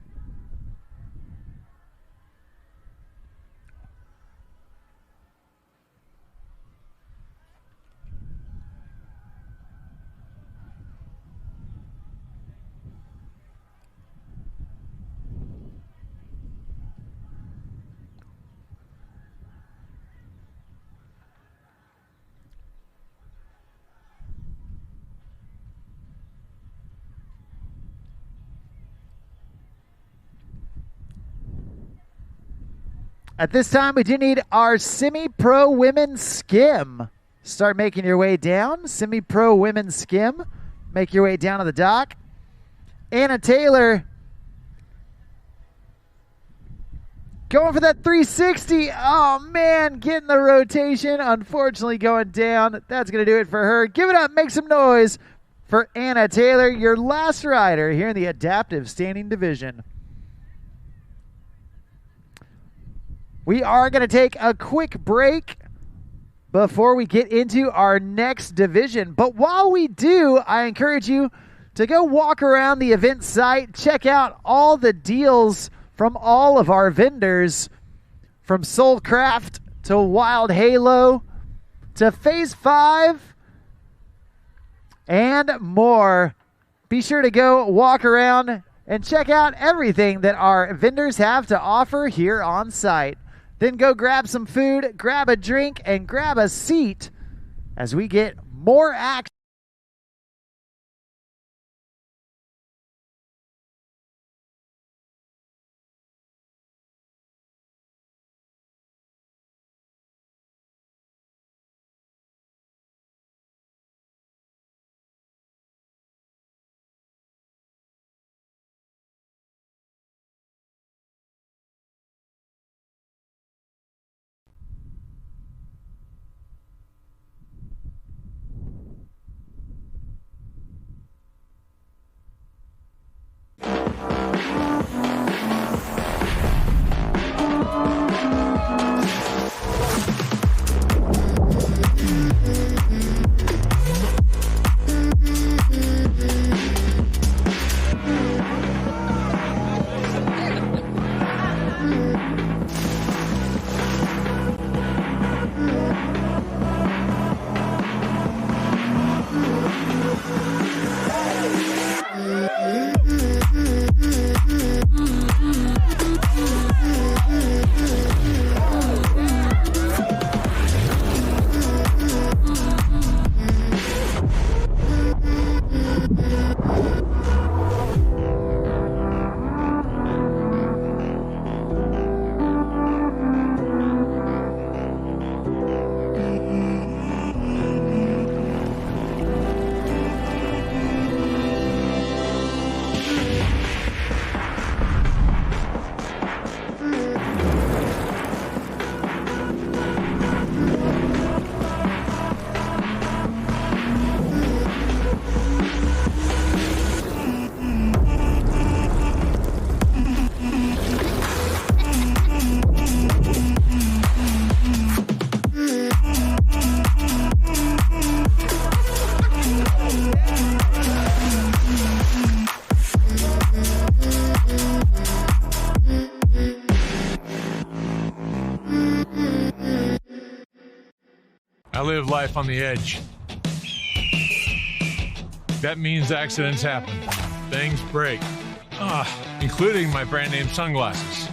At this time, we do need our semi-pro women's skim. Start making your way down. Semi-pro women's skim. Make your way down to the dock. Anna Taylor going for that 360. Oh, man, getting the rotation. Unfortunately going down. That's going to do it for her. Give it up. Make some noise for Anna Taylor, your last rider here in the adaptive standing division. We are going to take a quick break before we get into our next division. But while we do, I encourage you to go walk around the event site, check out all the deals from all of our vendors, from Soulcraft to Wild Halo to Phase 5 and more. Be sure to go walk around and check out everything that our vendors have to offer here on site. Then go grab some food, grab a drink, and grab a seat as we get more action. I live life on the edge. That means accidents happen. Things break. Including my brand name sunglasses.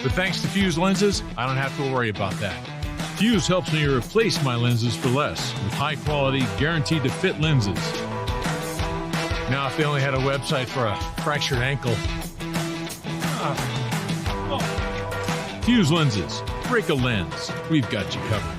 But thanks to Fuse lenses, I don't have to worry about that. Fuse helps me replace my lenses for less with high quality, guaranteed to fit lenses. Now if they only had a website for a fractured ankle. Fuse lenses. Break a lens. We've got you covered.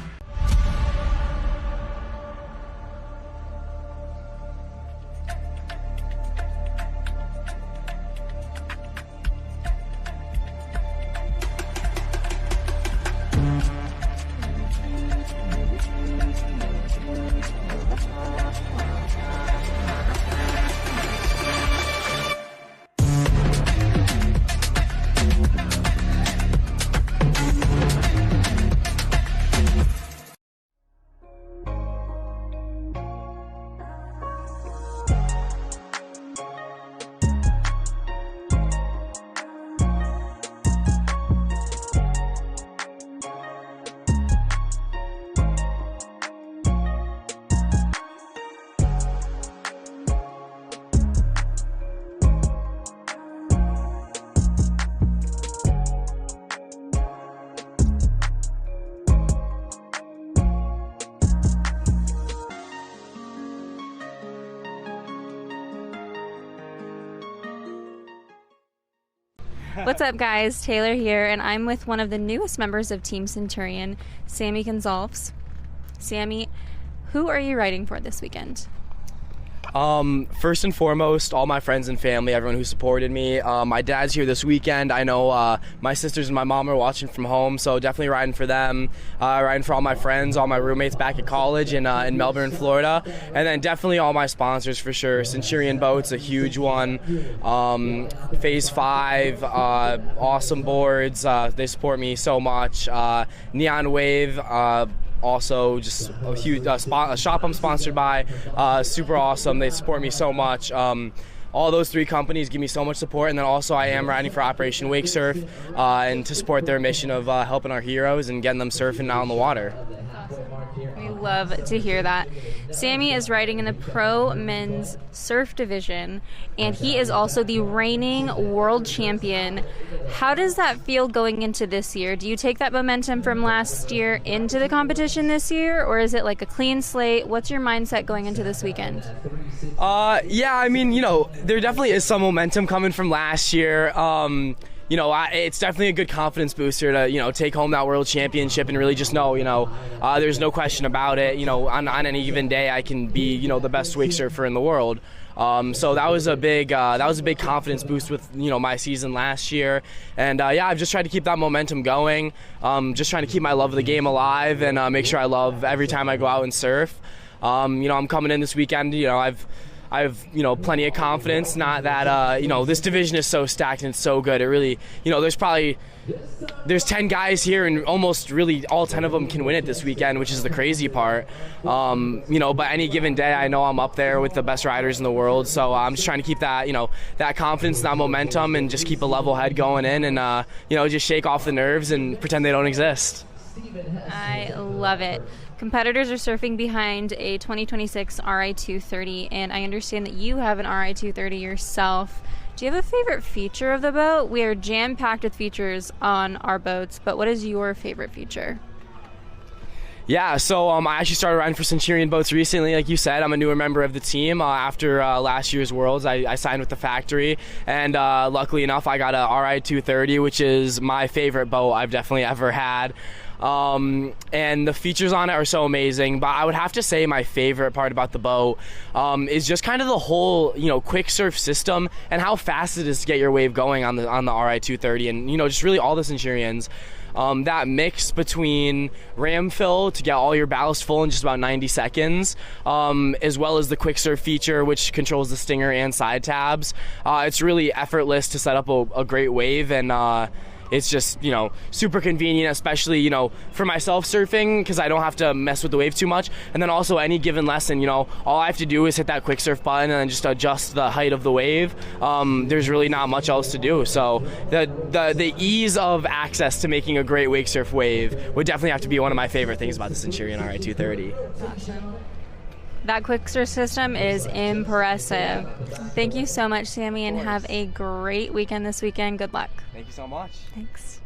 What's up, guys? Taylor here, and I'm with one of the newest members of Team Centurion, Sammy Gonzalez. Sammy, who are you riding for this weekend? First and foremost, all my friends and family, everyone who supported me. My dad's here this weekend. I know my sisters and my mom are watching from home, so definitely riding for them. Riding for all my friends, all my roommates back at college in Melbourne, Florida. And then definitely all my sponsors for sure. Centurion Boats, a huge one. Phase 5, awesome boards. They support me so much. Neon Wave, also just a huge shop I'm sponsored by, super awesome. They support me so much. All those 3 companies give me so much support, and then also I am riding for Operation Wake Surf, and to support their mission of helping our heroes and getting them surfing out on the water. We love to hear that. Sammy is riding in the pro men's surf division, and he is also the reigning world champion. How does that feel going into this year? Do you take that momentum from last year into the competition this year, or is it like a clean slate? What's your mindset going into this weekend? Yeah, I mean, there definitely is some momentum coming from last year. It's definitely a good confidence booster to, take home that world championship and really just know, there's no question about it. On any given day, I can be, the best wake surfer in the world. So that was a big confidence boost with, my season last year. And I've just tried to keep that momentum going. Just trying to keep my love of the game alive and make sure I love every time I go out and surf. I'm coming in this weekend. I have plenty of confidence. Not that this division is so stacked and it's so good. It really, there's 10 guys here and almost really all 10 of them can win it this weekend, which is the crazy part. But any given day, I know I'm up there with the best riders in the world. So I'm just trying to keep that that confidence, that momentum, and just keep a level head going in, and just shake off the nerves and pretend they don't exist. I love it. Competitors are surfing behind a 2026 RI-230, and I understand that you have an RI-230 yourself. Do you have a favorite feature of the boat? We are jam-packed with features on our boats, but what is your favorite feature? Yeah, so I actually started riding for Centurion Boats recently. Like you said, I'm a newer member of the team. After last year's Worlds, I signed with the factory, and luckily enough, I got a RI-230, which is my favorite boat I've definitely ever had. And the features on it are so amazing, but I would have to say my favorite part about the boat is just kind of the whole quick surf system and how fast it is to get your wave going on the RI-230, and just really all the Centurions. That mix between ram fill to get all your ballast full in just about 90 seconds, as well as the quick surf feature, which controls the stinger and side tabs. It's really effortless to set up a great wave, and it's just, you know, super convenient, especially, you know, for myself surfing, because I don't have to mess with the wave too much. And then also any given lesson, you know, all I have to do is hit that quick surf button and then just adjust the height of the wave. There's really not much else to do. So the ease of access to making a great wake surf wave would definitely have to be one of my favorite things about the Centurion RI 230. Awesome. That quick surf system is impressive. Thank you so much, Sammy, and have a great weekend this weekend. Good luck. Thank you so much. Thanks.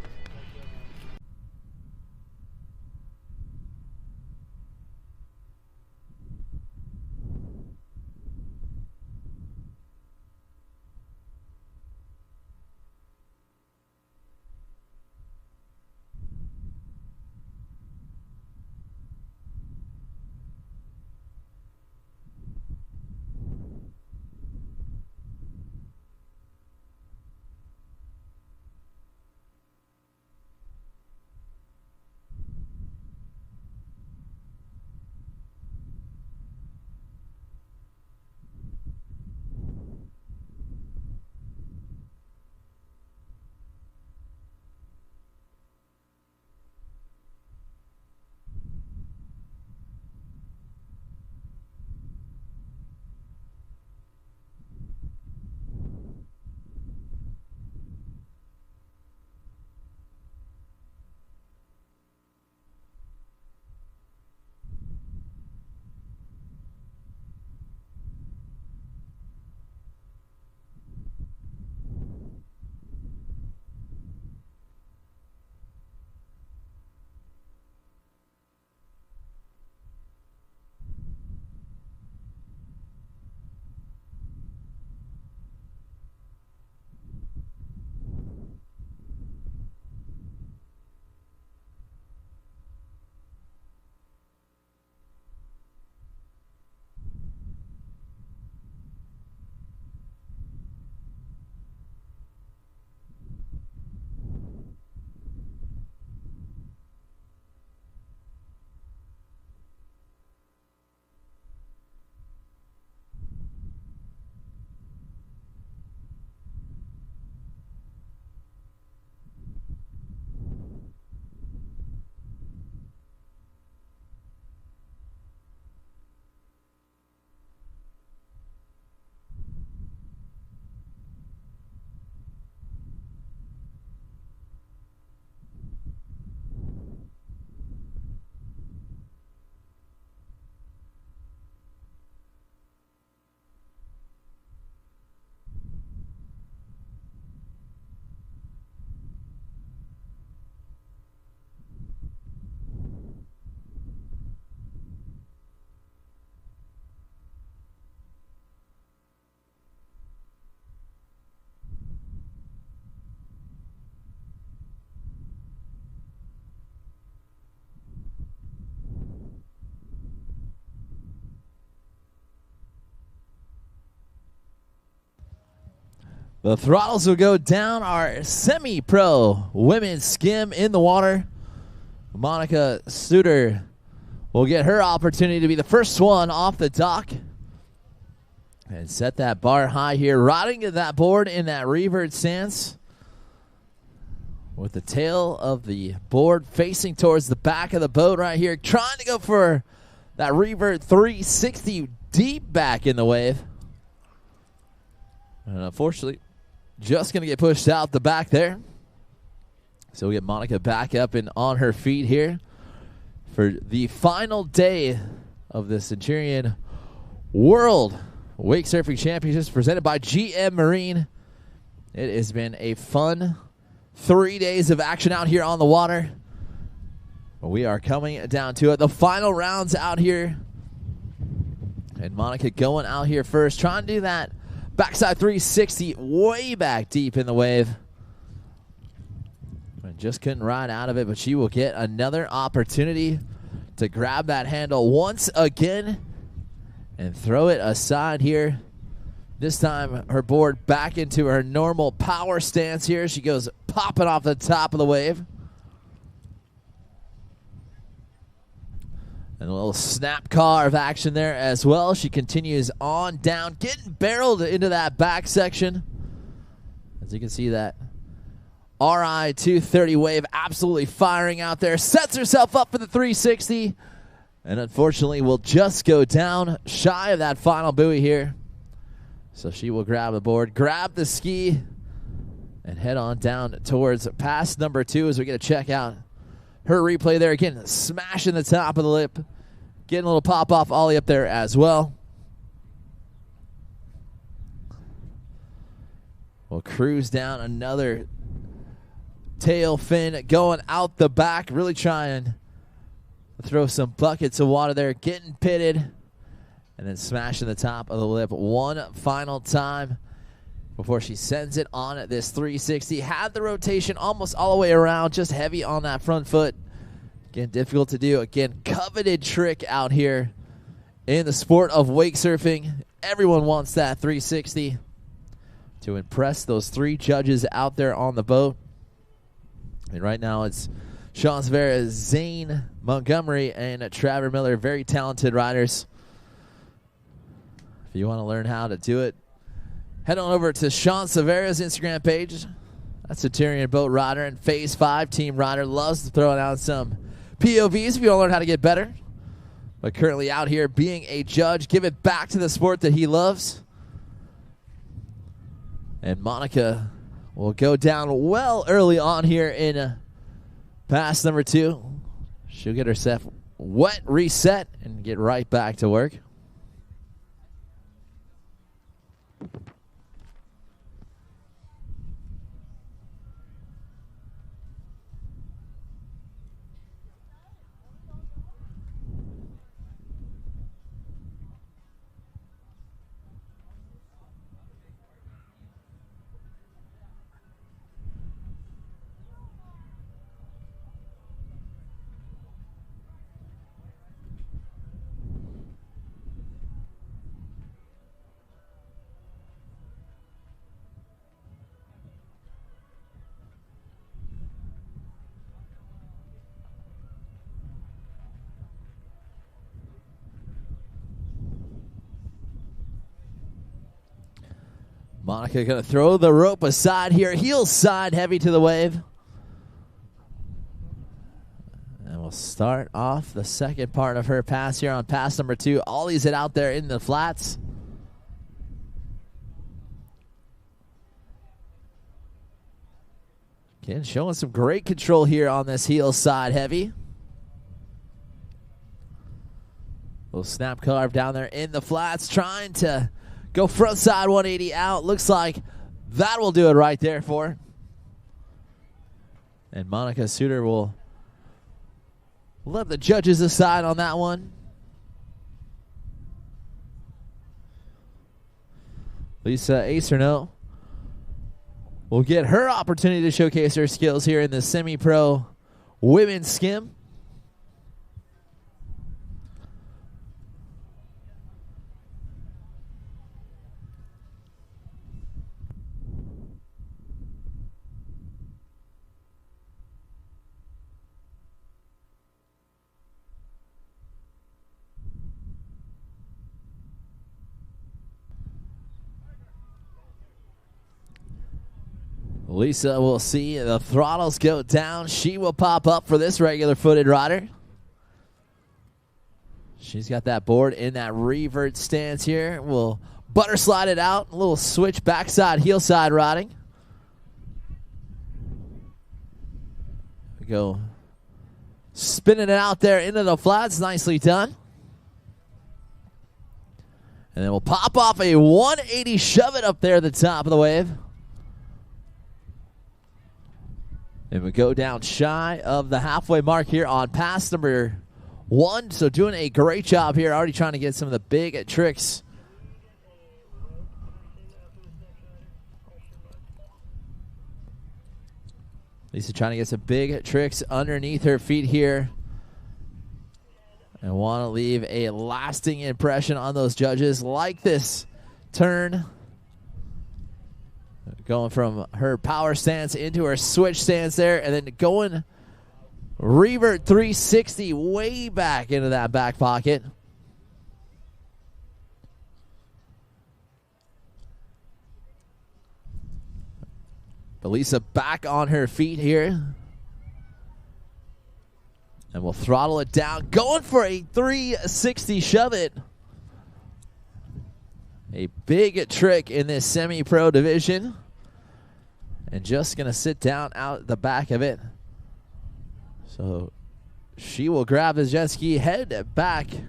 The throttles will go down. Our semi-pro women's skim in the water. Monica Suter will get her opportunity to be the first one off the dock and set that bar high here, riding to that board in that revert stance with the tail of the board facing towards the back of the boat right here, trying to go for that revert 360 deep back in the wave. And unfortunately, just going to get pushed out the back there. So we get Monica back up and on her feet here for the final day of the Centurion World Wake Surfing Championships presented by GM Marine. It has been a fun 3 days of action out here on the water. We are coming down to it. The final rounds out here. And Monica going out here first, trying to do that backside 360 way back deep in the wave. And just couldn't ride out of it, but she will get another opportunity to grab that handle once again and throw it aside here. This time her board back into her normal power stance here. She goes popping off the top of the wave. And a little snap carve action there as well. She continues on down, getting barreled into that back section. As you can see that RI 230 wave absolutely firing out there. Sets herself up for the 360. And unfortunately will just go down shy of that final buoy here. So she will grab the board, grab the ski, and head on down towards pass number 2 as we get to check out her replay there. Again, smashing the top of the lip. Getting a little pop-off ollie up there as well. We'll cruise down another tail fin going out the back. Really trying to throw some buckets of water there. Getting pitted. And then smashing the top of the lip one final time before she sends it on at this 360. Had the rotation almost all the way around. Just heavy on that front foot. Again, difficult to do. Again, coveted trick out here in the sport of wake surfing. Everyone wants that 360 to impress those 3 judges out there on the boat. And right now it's Sean Severa, Zane Montgomery, and Trevor Miller. Very talented riders. If you want to learn how to do it, head on over to Sean Severa's Instagram page. That's Centurion boat rider and Phase 5 team rider. Loves to throw out some POVs if you want to learn how to get better. But currently out here being a judge. Give it back to the sport that he loves. And Monica will go down well early on here in pass number 2. She'll get herself wet, reset, and get right back to work. Monica going to throw the rope aside here. Heel side heavy to the wave. And we'll start off the second part of her pass here on pass number 2. Ollies it out there in the flats. Again, showing some great control here on this heel side heavy. Little snap carve down there in the flats, trying to go front side 180 out. Looks like that will do it right there for her. And Monica Suter will let the judges decide on that one. Lisa Acerno will get her opportunity to showcase her skills here in the semi-pro women's skim. Lisa will see the throttles go down. She will pop up for this regular footed rider. She's got that board in that revert stance here. We'll butter slide it out. A little switch backside, heel side riding. We go spinning it out there into the flats. Nicely done. And then we'll pop off a 180, shove it up there at the top of the wave. And we go down shy of the halfway mark here on pass number 1. So doing a great job here. Already trying to get some of the big tricks. Lisa trying to get some big tricks underneath her feet here. And want to leave a lasting impression on those judges. Like this turn. Going from her power stance into her switch stance there, and then going revert 360 way back into that back pocket. Elisa back on her feet here. And we'll throttle it down. Going for a 360 shove it. A big trick in this semi-pro division. And just going to sit down out the back of it. So she will grab the jet ski, head back to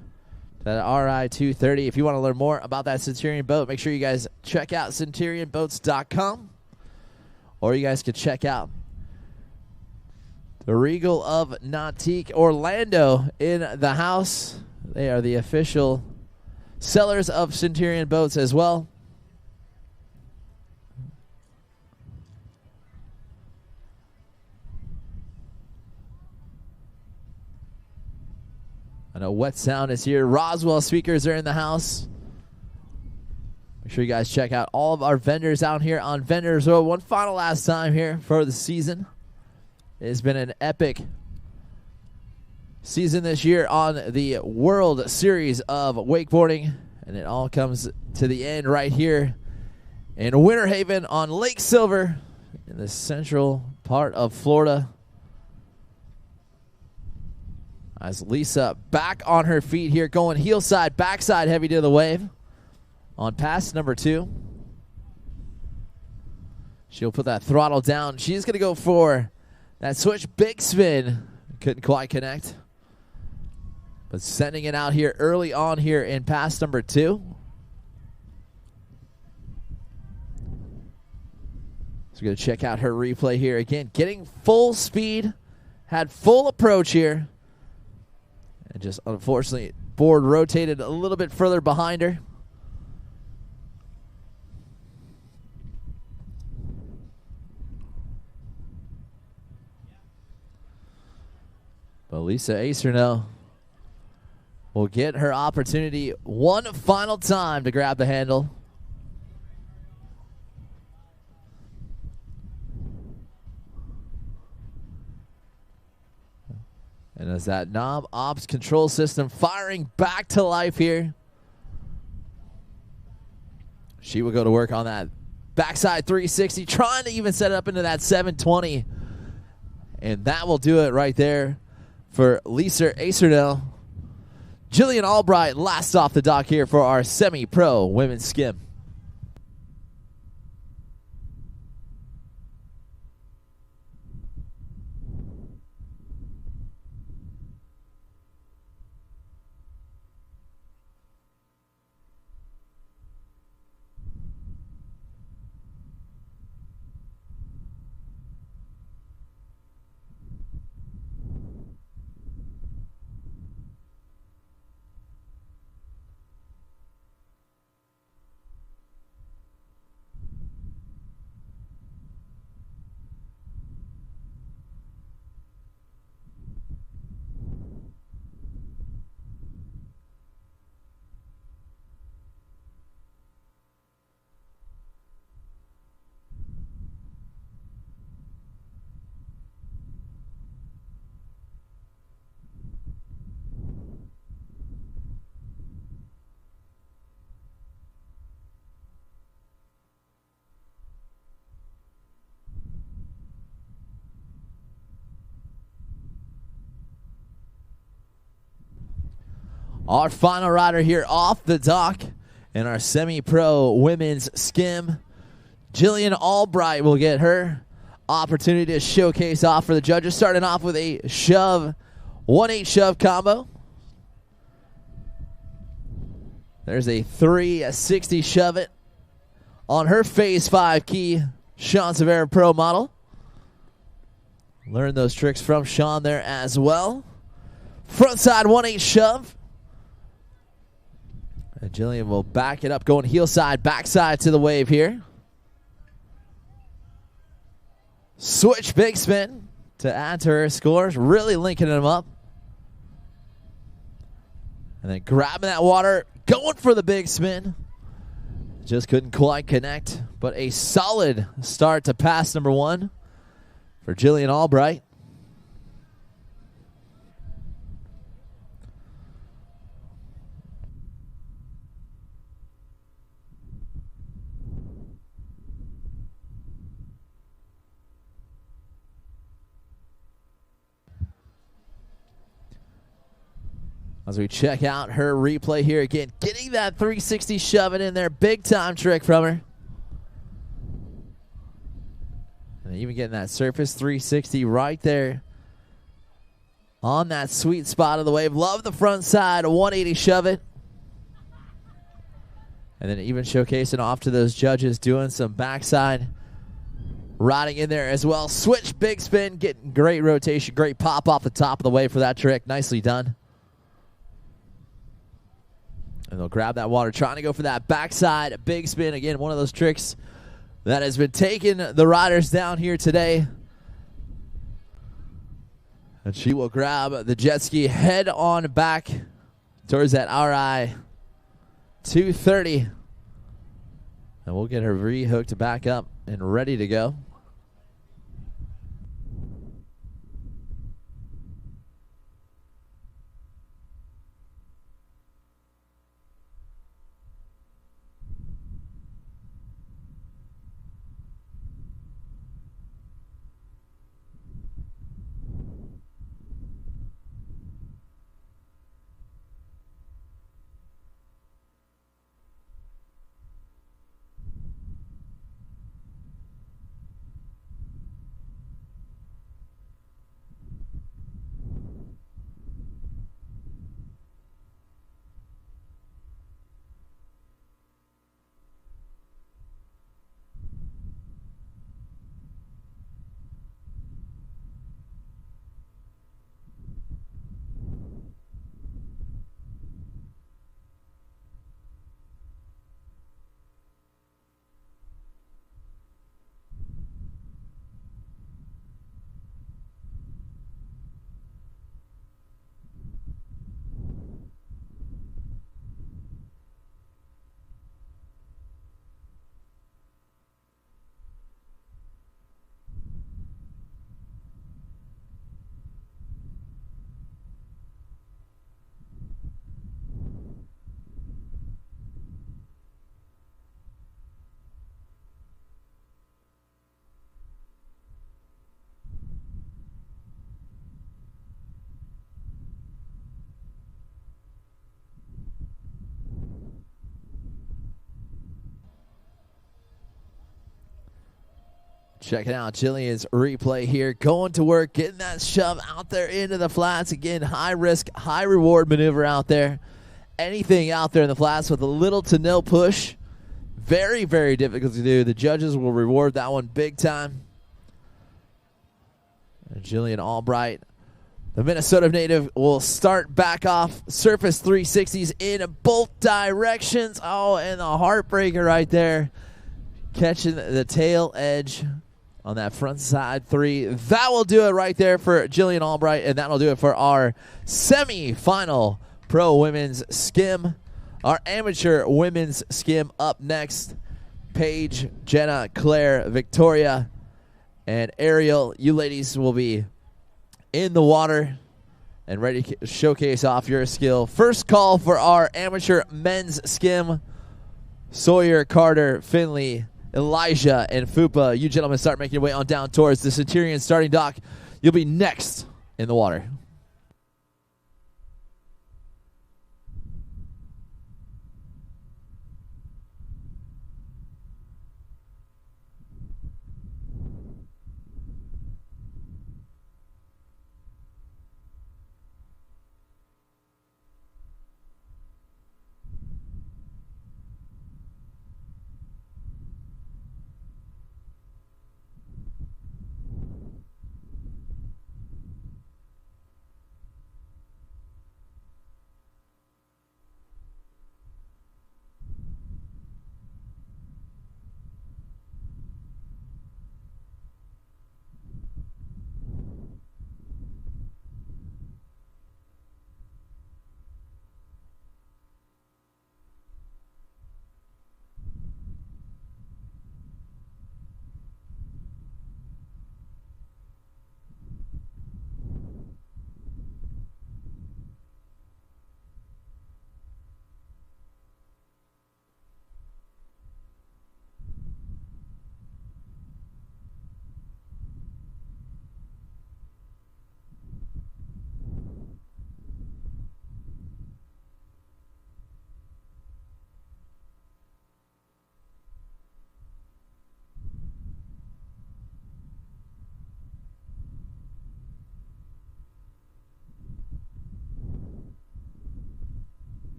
that RI 230. If you want to learn more about that Centurion boat, make sure you guys check out centurionboats.com. Or you guys could check out the Regal of Nautique Orlando in the house. They are the official sellers of Centurion boats as well. I know Wet Sound is here. Roswell speakers are in the house. Make sure you guys check out all of our vendors out here on Vendors Row. One final last time here for the season. It has been an epic season this year on the World Series of Wakeboarding. And it all comes to the end right here in Winter Haven on Lake Silver in the central part of Florida. As Lisa back on her feet here, going heel side, backside heavy to the wave on pass number 2. She'll put that throttle down. She's going to go for that switch big spin. Couldn't quite connect. But sending it out here early on here in pass number 2. So we're going to check out her replay here. Again, getting full speed. Had full approach here. And just unfortunately, board rotated a little bit further behind her. But Lisa Acerno will get her opportunity one final time to grab the handle. And as that knob ops control system firing back to life here, she will go to work on that backside 360, trying to even set it up into that 720. And that will do it right there for Lisa Acerno. Jillian Albbright last off the dock here for our semi-pro women's skim. Our final rider here off the dock in our semi-pro women's skim. Jillian Albbright will get her opportunity to showcase off for the judges, starting off with a shove, 1-8 shove combo. There's a 360 shove it on her phase 5 key, Sean Severa Pro model. Learn those tricks from Sean there as well. Front side 1-8 shove. And Jillian will back it up, going heel side, backside to the wave here. Switch big spin to add to her scores, really linking them up. And then grabbing that water, going for the big spin. Just couldn't quite connect, but a solid start to pass number 1 for Jillian Albbright. As we check out her replay here again, getting that 360 shove it in there. Big time trick from her. And even getting that surface 360 right there on that sweet spot of the wave. Love the front side, 180 shove it. And then even showcasing off to those judges, doing some backside riding in there as well. Switch, big spin, getting great rotation, great pop off the top of the wave for that trick. Nicely done. And they'll grab that water, trying to go for that backside big spin. Again, one of those tricks that has been taking the riders down here today. And she will grab the jet ski, head on back towards that RI 230. And we'll get her re-hooked back up and ready to go. Checking out Jillian's replay here. Going to work, getting that shove out there into the flats. Again, high risk, high reward maneuver out there. Anything out there in the flats with a little to no push. Very, very difficult to do. The judges will reward that one big time. And Jillian Albbright, the Minnesota native, will start back off. Surface 360s in both directions. Oh, and the heartbreaker right there. Catching the tail edge on that front side three. That will do it right there for Jillian Albbright, and that'll do it for our semi-final pro women's skim. Our amateur women's skim up next. Paige, Jenna, Claire, Victoria, and Ariel. You ladies will be in the water and ready to showcase off your skill. First call for our amateur men's skim. Sawyer, Carter, Finley, Elijah, and Foopa. You gentlemen start making your way on down towards the Centurion starting dock. You'll be next in the water.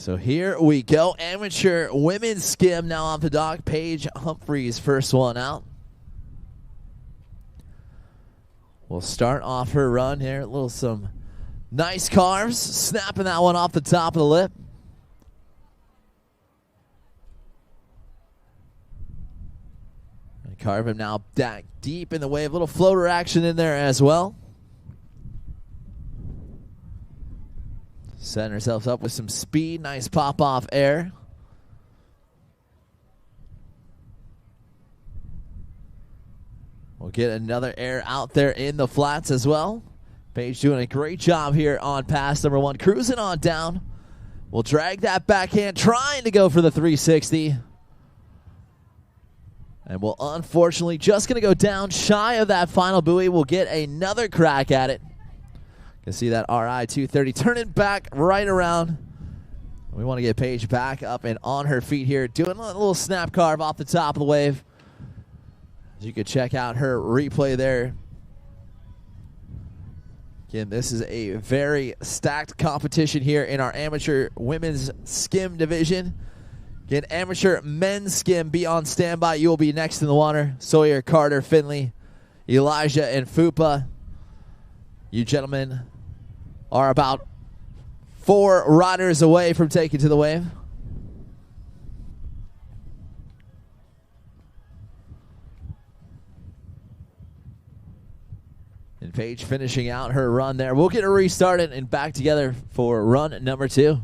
So here we go. Amateur women's skim now off the dock. Paige Humphrey's first one out. We'll start off her run here. Some nice carves. Snapping that one off the top of the lip. And carve him now back deep in the wave. Little floater action in there as well. Setting herself up with some speed. Nice pop off air. We'll get another air out there in the flats as well. Paige doing a great job here on pass number 1. Cruising on down. We'll drag that backhand, trying to go for the 360. And we'll unfortunately just going to go down shy of that final buoy. We'll get another crack at it. You can see that RI 230 turning back right around. We want to get Paige back up and on her feet here, doing a little snap carve off the top of the wave. As you can check out her replay there. Again, this is a very stacked competition here in our amateur women's skim division. Again, amateur men's skim, be on standby. You will be next in the water. Sawyer, Carter, Finley, Elijah, and Foopa. You gentlemen are about 4 riders away from taking to the wave. And Paige finishing out her run there. We'll get her restarted and back together for run number 2.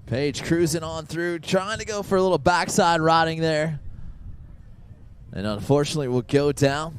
Paige cruising on through, trying to go for a little backside riding there. And unfortunately will go down.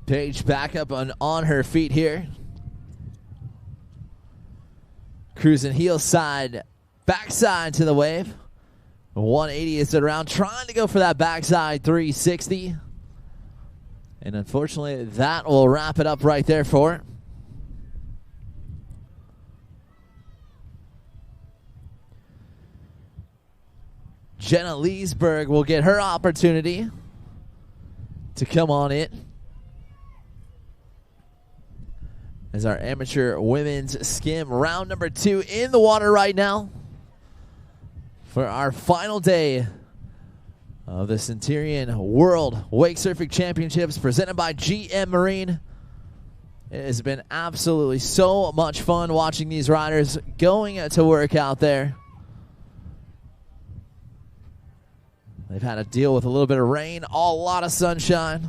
Paige back up on her feet here. Cruising heel side, backside to the wave. 180 is around, trying to go for that backside 360. And unfortunately, that will wrap it up right there for her. Jenna Leberg will get her opportunity to come on in. As our amateur women's skim round number 2 in the water right now for our final day of the Centurion World Wake Surfing Championships presented by GM Marine. It has been absolutely so much fun watching these riders going to work out there. They've had to deal with a little bit of rain, a lot of sunshine,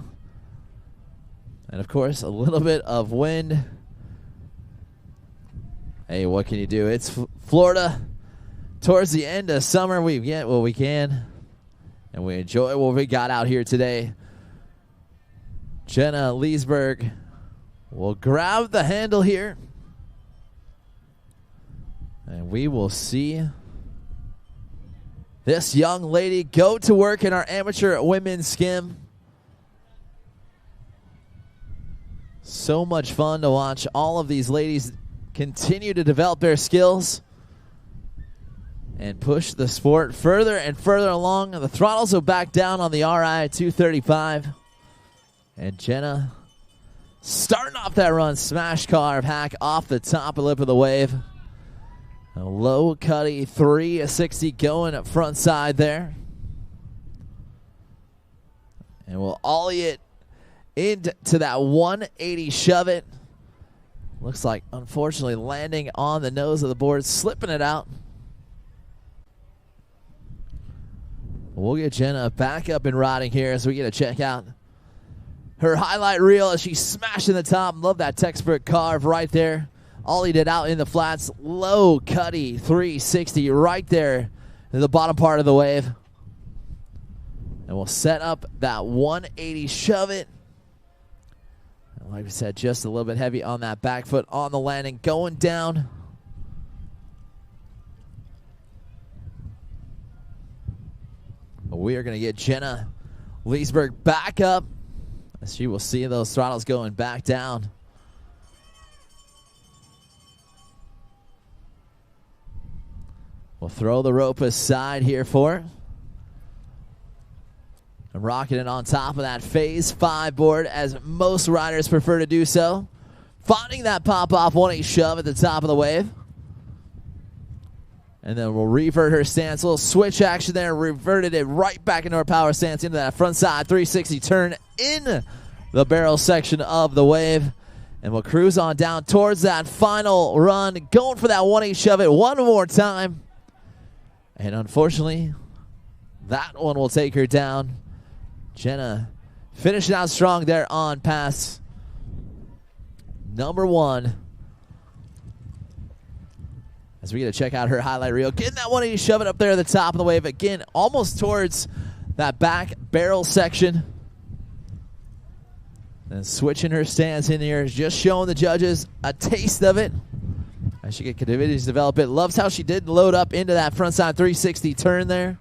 and of course a little bit of wind. Hey, what can you do? It's Florida. Towards the end of summer, we get what we can, and we enjoy what we got out here today. Jenna Leberg will grab the handle here, and we will see this young lady go to work in our amateur women's skim. So much fun to watch all of these ladies continue to develop their skills and push the sport further and further along. The throttles are back down on the RI at 235. And Jenna starting off that run, smash carve hack off the top lip of the wave. A low cutty 360 going up front side there. And we'll ollie it into that 180 shove it. Looks like, unfortunately, landing on the nose of the board, slipping it out. We'll get Jenna back up and riding here as we get to check out her highlight reel as she's smashing the top. Love that textbook carve right there. Ollied it out in the flats. Low cutty 360 right there in the bottom part of the wave. And we'll set up that 180 shove it. And like we said, just a little bit heavy on that back foot on the landing. Going down. But we are going to get Jenna Leberg back up as she will see those throttles going back down. We'll throw the rope aside here for it. And rocking it on top of that phase 5 board as most riders prefer to do so. Finding that pop-off 180 shove at the top of the wave. And then we'll revert her stance. A little switch action there. Reverted it right back into our power stance into that front side 360 turn in the barrel section of the wave. And we'll cruise on down towards that final run. Going for that 180 shove it one more time. And unfortunately, that one will take her down. Jenna finishing out strong there on pass number 1. As we get to check out her highlight reel. Getting that 180 shove it up there at the top of the wave. Again, almost towards that back barrel section. And switching her stance in here. Just showing the judges a taste of it. As she continues to develop it. Loves how she did load up into that front side 360 turn there.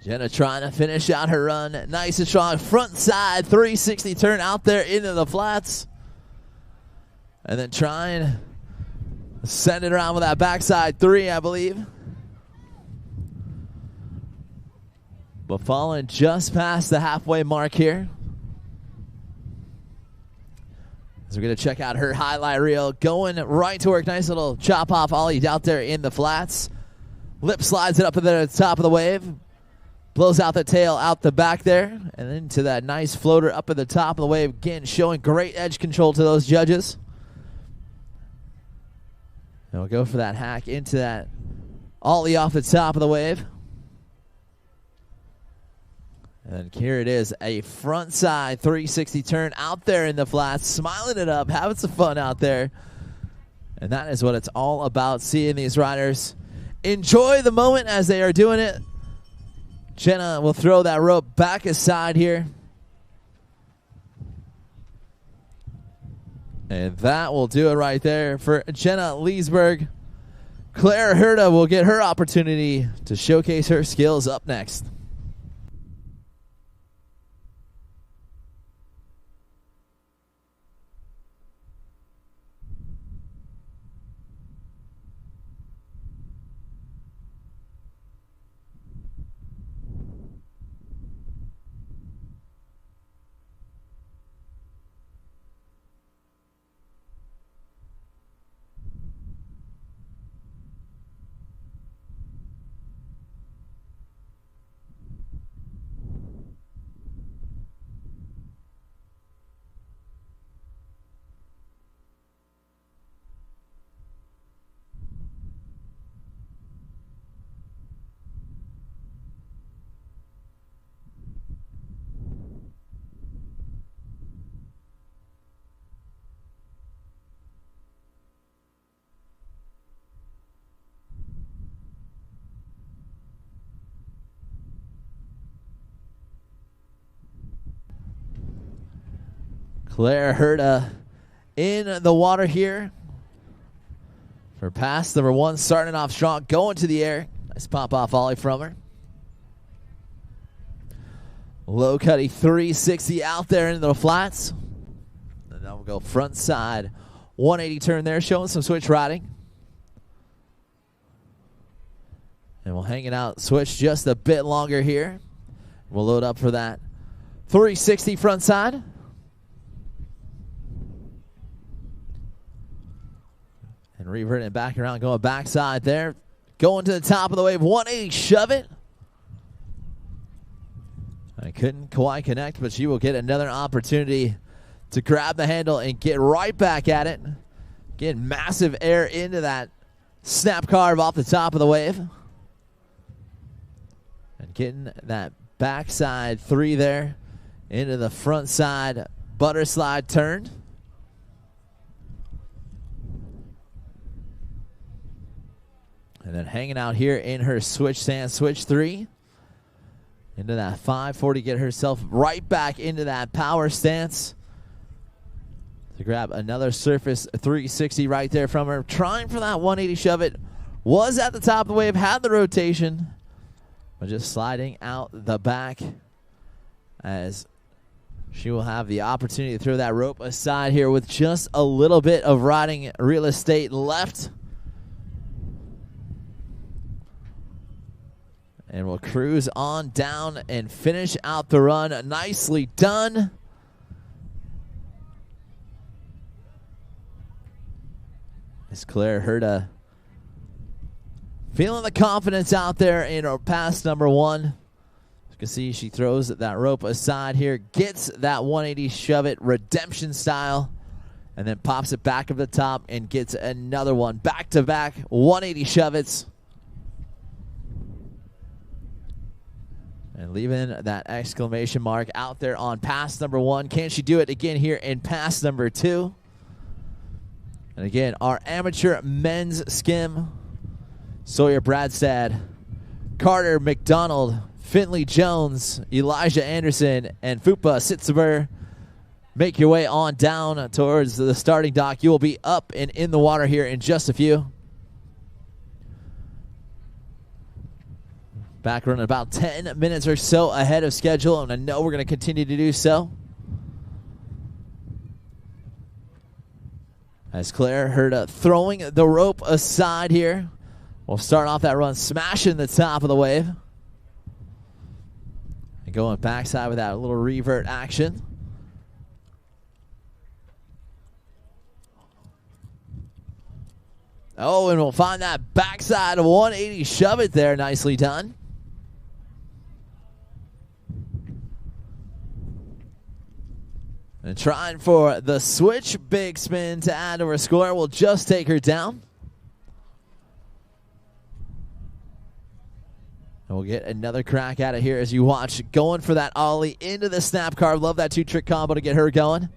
Jenna trying to finish out her run. Nice and strong. Front side 360 turn out there into the flats. And then trying to send it around with that backside 3, I believe. But falling just past the halfway mark here. So we're going to check out her highlight reel. Going right to work. Nice little chop off ollie out there in the flats. Lip slides it up to the top of the wave. Blows out the tail out the back there. And then to that nice floater up at the top of the wave. Again, showing great edge control to those judges. And we'll go for that hack into that ollie off the top of the wave. And here it is, a front side 360 turn out there in the flats, smiling it up, having some fun out there. And that is what it's all about, seeing these riders enjoy the moment as they are doing it. Jenna will throw that rope back aside here. And that will do it right there for Jenna Leberg. Claire Herta will get her opportunity to showcase her skills up next. Claire Herta in the water here for pass number 1, starting off strong, going to the air. Nice pop-off volley from her. Low cutty 360 out there into the flats. And now we'll go front side 180 turn there, showing some switch riding. And we'll hang it out, switch just a bit longer here. We'll load up for that 360 front side. And reverting it back around, going backside there. Going to the top of the wave, 180, shove it. I couldn't quite connect, but she will get another opportunity to grab the handle and get right back at it. Getting massive air into that snap carve off the top of the wave. And getting that backside 3 there into the front side butter slide turn. And then hanging out here in her switch stance, switch 3. Into that 540, get herself right back into that power stance. To grab another surface 360 right there from her. Trying for that 180 shove it. Was at the top of the wave, had the rotation. But just sliding out the back as she will have the opportunity to throw that rope aside here with just a little bit of riding real estate left. And we'll cruise on down and finish out the run. Nicely done. As Claire Herta feeling the confidence out there in her pass number 1. You can see she throws that rope aside here, gets that 180 shove it redemption style, and then pops it back up the top and gets another one. Back-to-back 180 shove it's. And leaving that exclamation mark out there on pass number 1. Can she do it again here in pass number 2? And again, our amateur men's skim, Sawyer Brandstad, Carter McDonald, Finley Jones, Elijah Anderson, and Foopa Sitzver. Make your way on down towards the starting dock. You will be up and in the water here in just a few. Back running about 10 minutes or so ahead of schedule, and I know we're going to continue to do so. As Claire Herta throwing the rope aside here. We'll start off that run smashing the top of the wave. And going backside with that little revert action. Oh, and we'll find that backside 180 shove it there. Nicely done. And trying for the switch big spin to add to her score. Will just take her down. And we'll get another crack at it here as you watch. Going for that ollie into the snap carve. Love that 2-trick combo to get her going.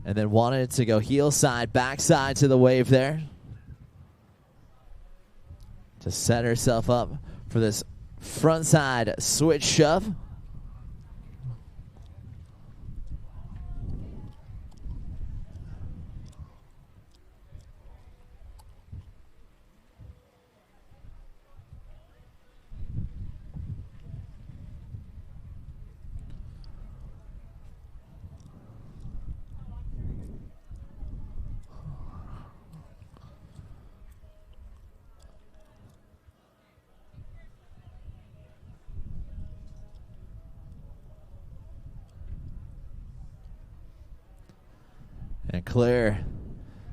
And then wanted to go heel side, back side to the wave there. To set herself up for this front side switch shove. And Claire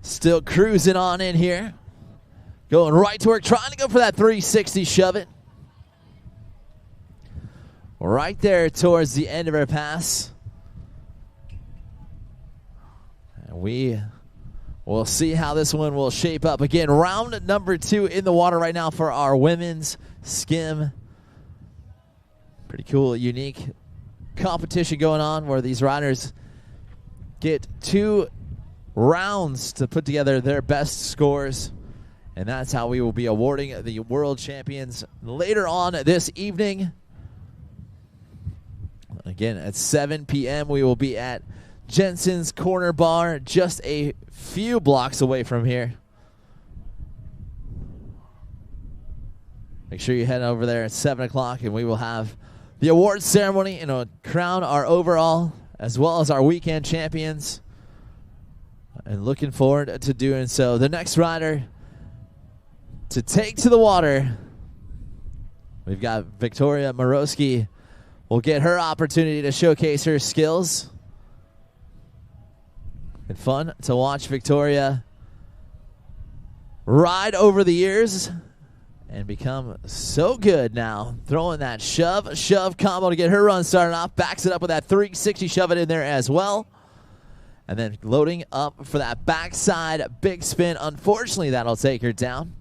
still cruising on in here. Going right to work, trying to go for that 360 shove it. Right there towards the end of her pass. And we will see how this one will shape up. Again, round number 2 in the water right now for our women's skim. Pretty cool, unique competition going on where these riders get 2 rounds to put together their best scores, and that's how we will be awarding the world champions later on this evening. Again, at 7 p.m. we will be at Jensen's Corner Bar, just a few blocks away from here. Make sure you head over there at 7 o'clock, and we will have the awards ceremony and crown our overall as well as our weekend champions. And looking forward to doing so. The next rider to take to the water, we've got Victoria Morosky. Will get her opportunity to showcase her skills. Been fun to watch Victoria ride over the years and become so good now. Throwing that shove combo to get her run started off. Backs it up with that 360 shove it in there as well. And then loading up for that backside big spin. Unfortunately, that'll take her down.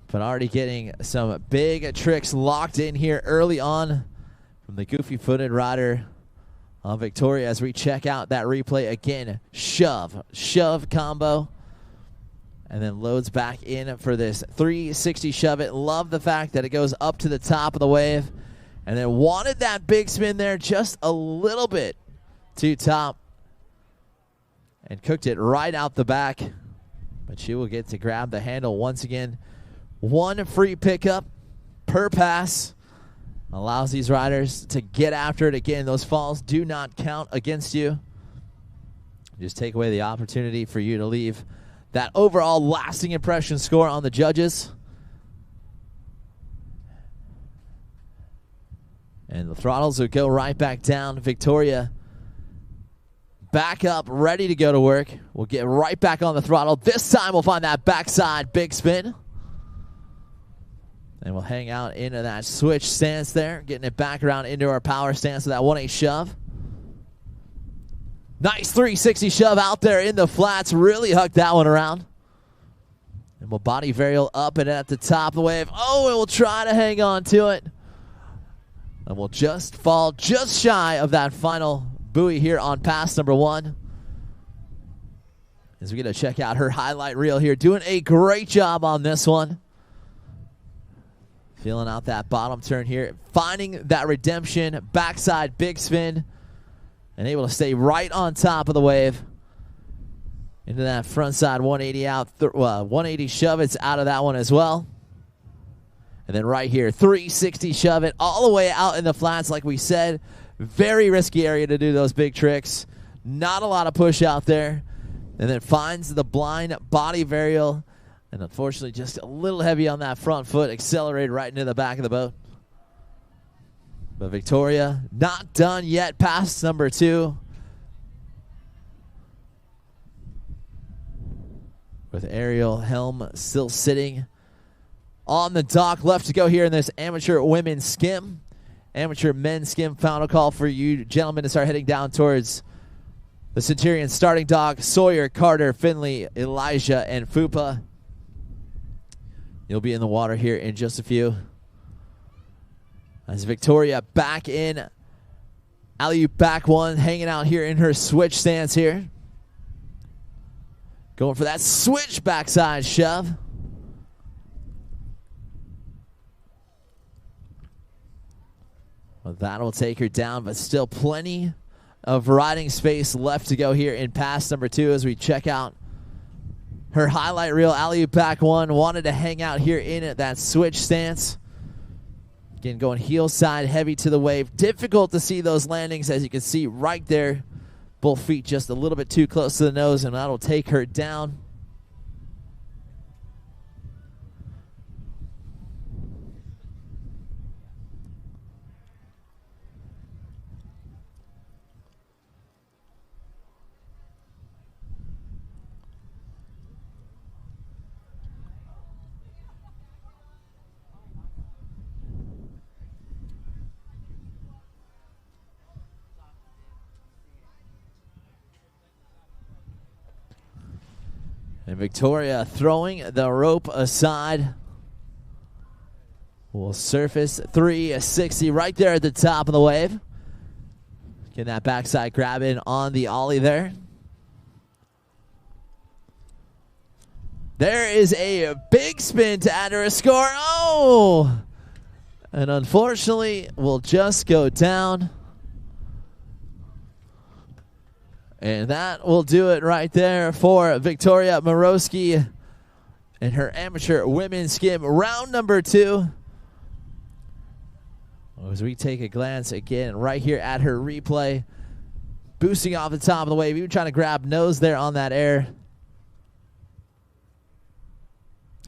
But already getting some big tricks locked in here early on from the goofy-footed rider on Victoria as we check out that replay again. Shove combo. And then loads back in for this 360 shove it. Love the fact that it goes up to the top of the wave. And then wanted that big spin there just a little bit to top. And cooked it right out the back. But she will get to grab the handle once again. 1 free pickup per pass. Allows these riders to get after it. Again, those falls do not count against you. Just take away the opportunity for you to leave that overall lasting impression score on the judges. And the throttles will go right back down. Victoria back up, ready to go to work. We'll get right back on the throttle. This time we'll find that backside big spin. And we'll hang out into that switch stance there, getting it back around into our power stance with that 1-8 shove. Nice 360 shove out there in the flats. Really hucked that one around. And we'll body varial up and at the top of the wave. Oh, and we'll try to hang on to it. And we'll just fall just shy of that final buoy here on pass number 1. As we get to check out her highlight reel here. Doing a great job on this one. Feeling out that bottom turn here. Finding that redemption. Backside big spin. And able to stay right on top of the wave. Into that front side 180 out. 180 shove. It's out of that one as well. And then right here, 360 shove it all the way out in the flats like we said. Very risky area to do those big tricks. Not a lot of push out there. And then finds the blind body varial. And unfortunately just a little heavy on that front foot. Accelerated right into the back of the boat. But Victoria not done yet. Pass number 2. With Ariel Helm still sitting on the dock. Left to go here in this amateur women's skim. Amateur men's skim final call for you gentlemen to start heading down towards the Centurion starting dock. Sawyer, Carter, Finley, Elijah, and Foopa. You'll be in the water here in just a few. As Victoria back in. Alley-oop back one, hanging out here in her switch stance here. Going for that switch backside shove. Well, that'll take her down, but still plenty of riding space left to go here in pass number 2 as we check out her highlight reel. Alley-oop back one, wanted to hang out here in that switch stance. Again, going heel side heavy to the wave. Difficult to see those landings, as you can see right there. Both feet just a little bit too close to the nose, and that'll take her down. And Victoria throwing the rope aside. Will surface 360 right there at the top of the wave. Getting that backside grab in on the ollie there. There is a big spin to add her a score. Oh! And unfortunately, will just go down. And that will do it right there for Victoria Morosky in her amateur women's skim round number 2. As we take a glance again right here at her replay, boosting off the top of the wave, even trying to grab nose there on that air.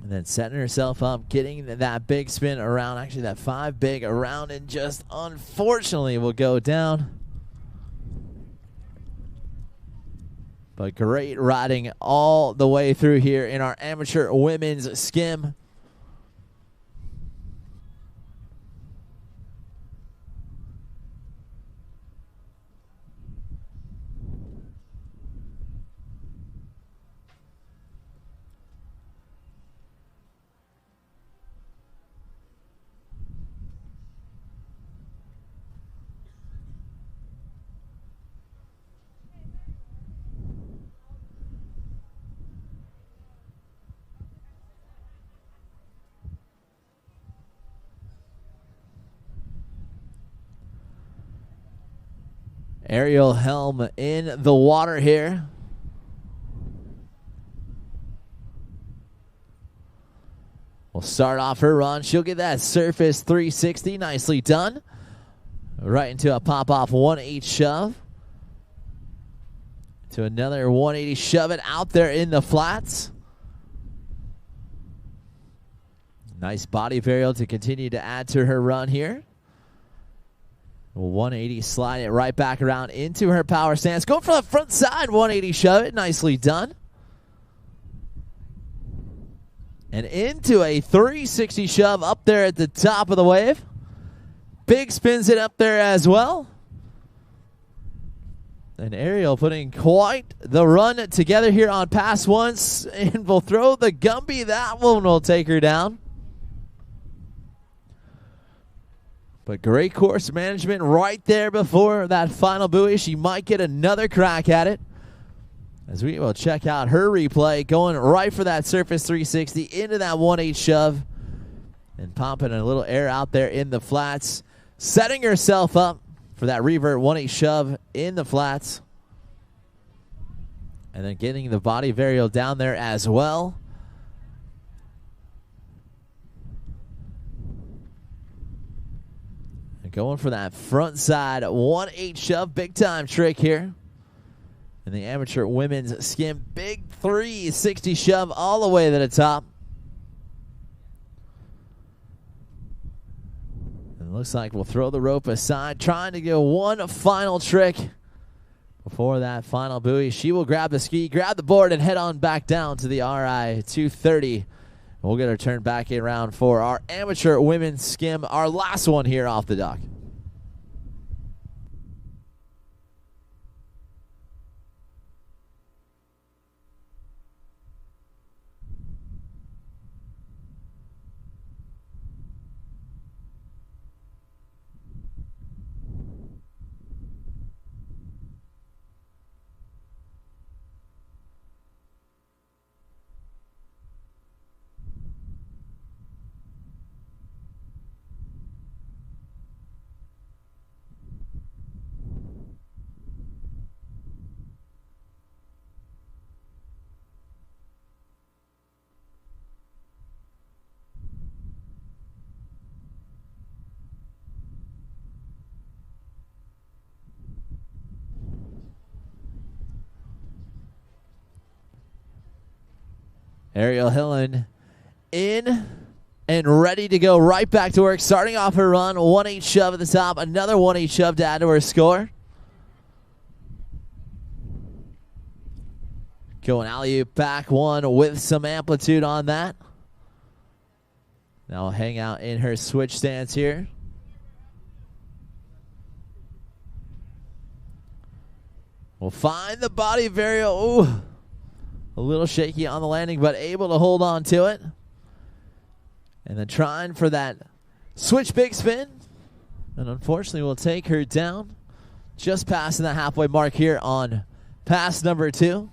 And then setting herself up, getting that big spin around, actually that 5 big around, and just unfortunately will go down. But great riding all the way through here in our amateur women's skim. Ariel Helm in the water here. We'll start off her run. She'll get that surface 360. Nicely done. Right into a pop-off 180 shove. To another 180 shove it out there in the flats. Nice body varial to continue to add to her run here. 180 slide it right back around into her power stance. Going for the front side 180 shove it. Nicely done. And into a 360 shove up there at the top of the wave. Big spins it up there as well. And Ariel putting quite the run together here on pass once. And will throw the Gumby. That one will take her down. But great course management right there before that final buoy. She might get another crack at it. As we will check out her replay. Going right for that surface 360 into that 180 shove. And pumping a little air out there in the flats. Setting herself up for that revert 180 shove in the flats. And then getting the body varial down there as well. Going for that front side 180 shove. Big time trick here. And the amateur women's skim. Big 360 shove all the way to the top. And it looks like we'll throw the rope aside. Trying to get one final trick before that final buoy. She will grab the ski, grab the board, and head on back down to the RI 230. We'll get her turned back around for our amateur women's skim, our last one here off the dock. Ariel Helm in and ready to go right back to work. Starting off her run, 1-8 shove at the top. Another 1-8 shove to add to her score. Going alley-oop back one with some amplitude on that. Now we'll hang out in her switch stance here. We'll find the body of Ariel. Ooh, a little shaky on the landing, but able to hold on to it. And then trying for that switch big spin. And unfortunately, we'll take her down. Just passing the halfway mark here on pass number 2.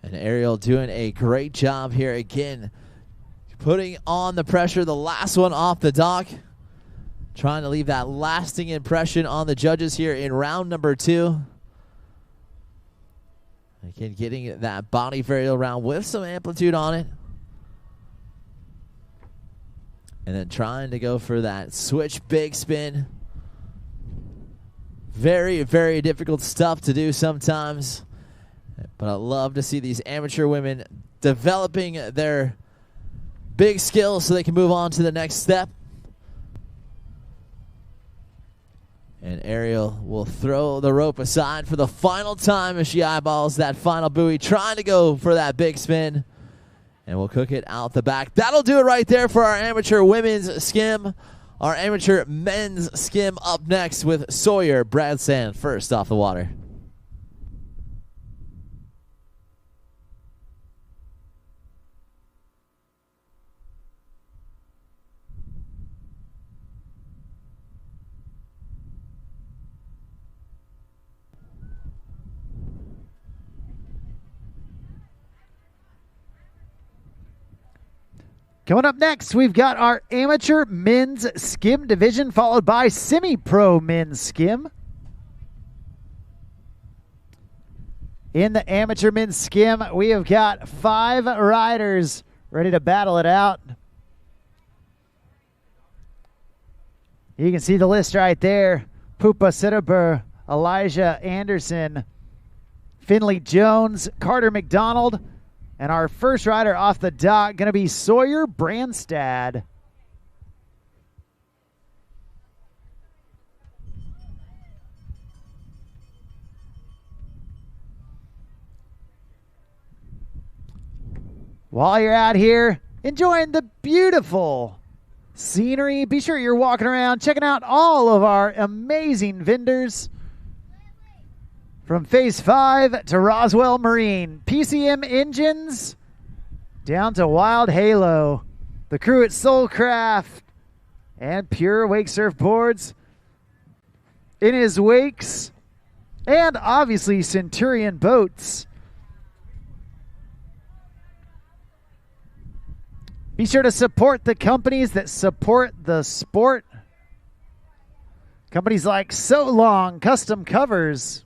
And Ariel doing a great job here again, putting on the pressure. The last one off the dock, trying to leave that lasting impression on the judges here in round number 2. Again, getting that body varial round with some amplitude on it. And then trying to go for that switch big spin. Very, very difficult stuff to do sometimes. But I love to see these amateur women developing their big skills so they can move on to the next step. And Ariel will throw the rope aside for the final time as she eyeballs that final buoy, trying to go for that big spin. And we'll cook it out the back. That'll do it right there for our amateur women's skim. Our amateur men's skim up next with Sawyer Brandstad first off the water. Coming up next, we've got our amateur men's skim division, followed by semi-pro men's skim. In the amateur men's skim, we have got 5 riders ready to battle it out. You can see the list right there. Foopa Sitzver, Elijah Anderson, Finley Jones, Carter McDonald, and our first rider off the dock going to be Sawyer Brandstad. While you're out here enjoying the beautiful scenery, be sure you're walking around checking out all of our amazing vendors. From Phase 5 to Roswell Marine, PCM Engines, down to Wild Halo, the crew at Soulcraft, and Pure Wake Surfboards, In His Wakes, and obviously Centurion Boats. Be sure to support the companies that support the sport. Companies like So Long Custom Covers,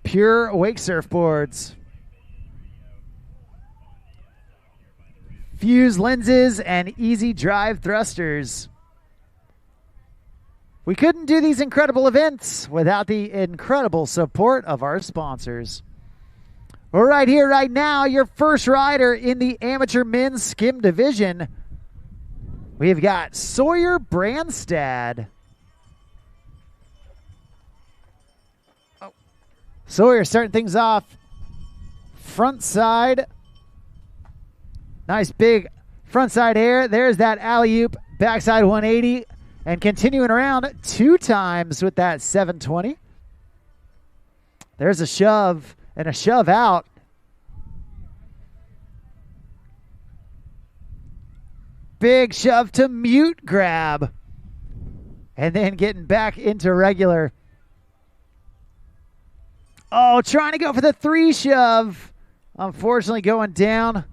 Pure Wake Surfboards, Fuse Lenses, and Easy Drive Thrusters. We couldn't do these incredible events without the incredible support of our sponsors. Well, right here, right now, your first rider in the amateur men's skim division, we've got Sawyer Brandstad. Sawyer starting things off front side. Nice big front side air. There's that alley-oop backside 180. And continuing around 2 times with that 720. There's a shove and a shove out. Big shove to mute grab. And then getting back into regular. Oh, trying to go for the 3 shove. Unfortunately going down.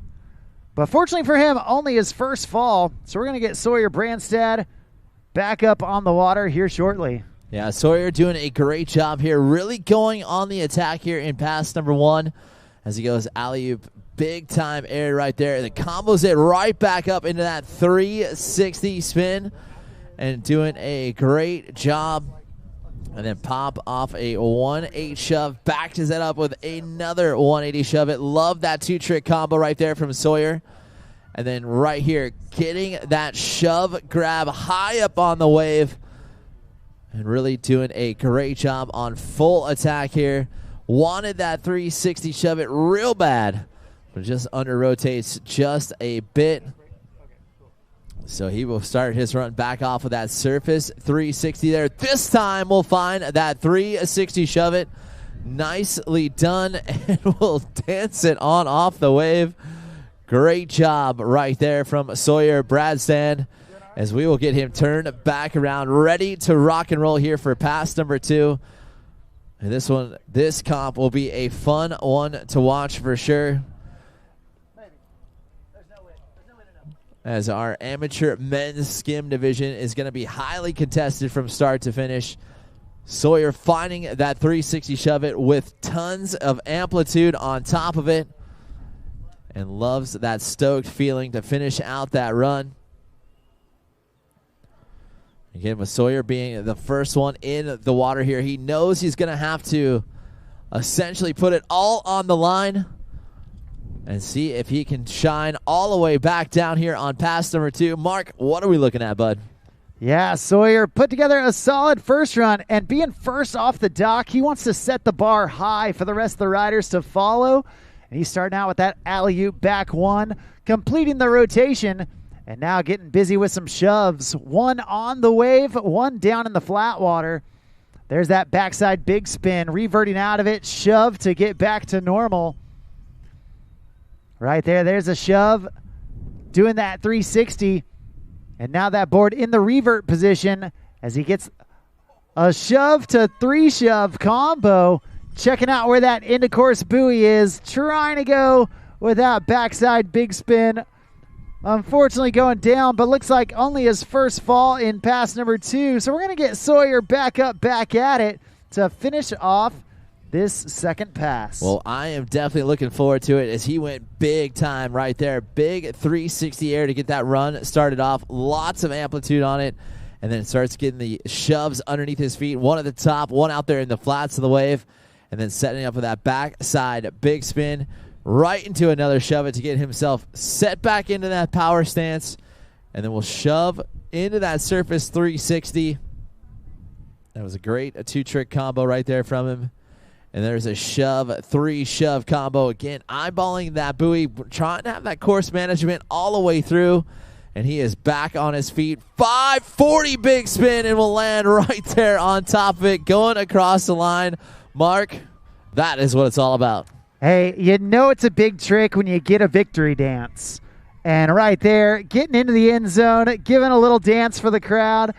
But fortunately for him, only his first fall. So we're going to get Sawyer Brandstad back up on the water here shortly. Yeah, Sawyer doing a great job here, really going on the attack here in pass number 1 as he goes alley-oop, big-time air right there, and then combos it right back up into that 360 spin and doing a great job. And then pop off a 1-8 shove, backed his head up with another 180 shove. It love that 2-trick combo right there from Sawyer. And then right here, getting that shove grab high up on the wave. And really doing a great job on full attack here. Wanted that 360 shove it real bad, but just under rotates just a bit. So he will start his run back off with that surface 360 there. This time we'll find that 360 shove it. Nicely done, and we'll dance it on off the wave. Great job right there from Sawyer Brandstad, as we will get him turned back around, ready to rock and roll here for pass number 2. And this comp will be a fun one to watch for sure, as our amateur men's skim division is going to be highly contested from start to finish. Sawyer finding that 360 shove it with tons of amplitude on top of it, and loves that stoked feeling to finish out that run. Again, with Sawyer being the first one in the water here, he knows he's going to have to essentially put it all on the line and see if he can shine all the way back down here on pass number 2. Mark, what are we looking at, bud? Yeah, Sawyer put together a solid first run, and being first off the dock, he wants to set the bar high for the rest of the riders to follow. And he's starting out with that alley-oop back 1, completing the rotation, and now getting busy with some shoves. 1 on the wave, 1 down in the flat water. There's that backside big spin, reverting out of it, shove to get back to normal. Right there, there's a shove, doing that 360. And now that board in the revert position as he gets a shove to 3 shove combo. Checking out where that end of course buoy is, trying to go with that backside big spin. Unfortunately going down, but looks like only his first fall in pass number 2. So we're going to get Sawyer back up, back at it to finish off this second pass. Well, I am definitely looking forward to it, as he went big time right there. Big 360 air to get that run started off. Lots of amplitude on it. And then starts getting the shoves underneath his feet. 1 at the top, 1 out there in the flats of the wave. And then setting up with that backside big spin right into another shove it to get himself set back into that power stance. And then we'll shove into that surface 360. That was a great 2-trick combo right there from him. And there's a shove, 3 shove combo. Again, eyeballing that buoy, trying to have that course management all the way through. And he is back on his feet. 540 big spin, and will land right there on top of it, going across the line. Mark, that is what it's all about. Hey, you know it's a big trick when you get a victory dance. And right there, getting into the end zone, giving a little dance for the crowd.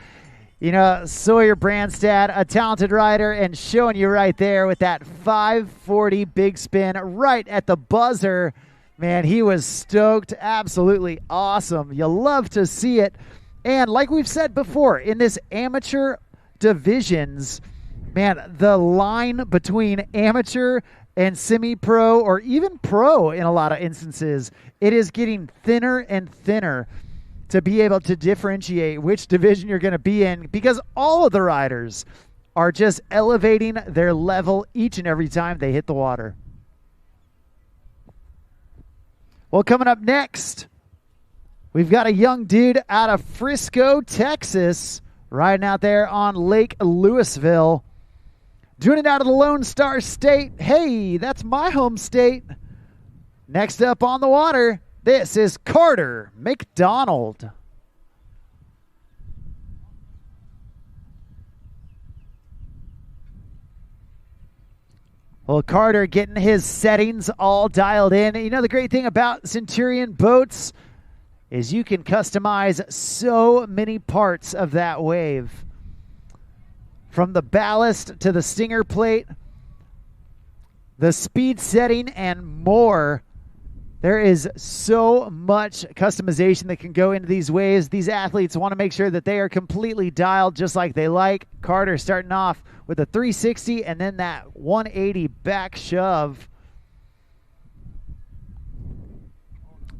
You know, Sawyer Brandstad, a talented rider, and showing you right there with that 540 big spin right at the buzzer. Man, he was stoked. Absolutely awesome. You love to see it. And like we've said before, in this amateur divisions, man, the line between amateur and semi-pro, or even pro in a lot of instances, it is getting thinner and thinner to be able to differentiate which division you're going to be in, because all of the riders are just elevating their level each and every time they hit the water. Well, coming up next, we've got a young dude out of Frisco, Texas, riding out there on Lake Louisville, doing it out of the Lone Star State. Hey, that's my home state. Next up on the water, this is Carter McDonald. Well, Carter getting his settings all dialed in. You know, the great thing about Centurion boats is you can customize so many parts of that wave. From the ballast to the stinger plate, the speed setting, and more. There is so much customization that can go into these waves. These athletes want to make sure that they are completely dialed just like they like. Carter starting off with a 360 and then that 180 back shove.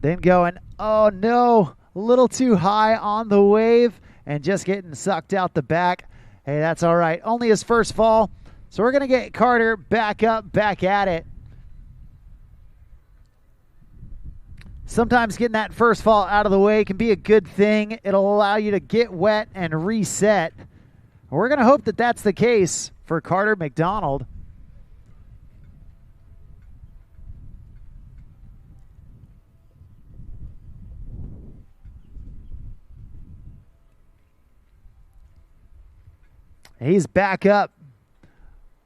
Then going, oh no, a little too high on the wave and just getting sucked out the back. Hey, that's all right. Only his first fall. So we're going to get Carter back up, back at it. Sometimes getting that first fall out of the way can be a good thing. It'll allow you to get wet and reset. We're going to hope that that's the case for Carter McDonald. He's back up,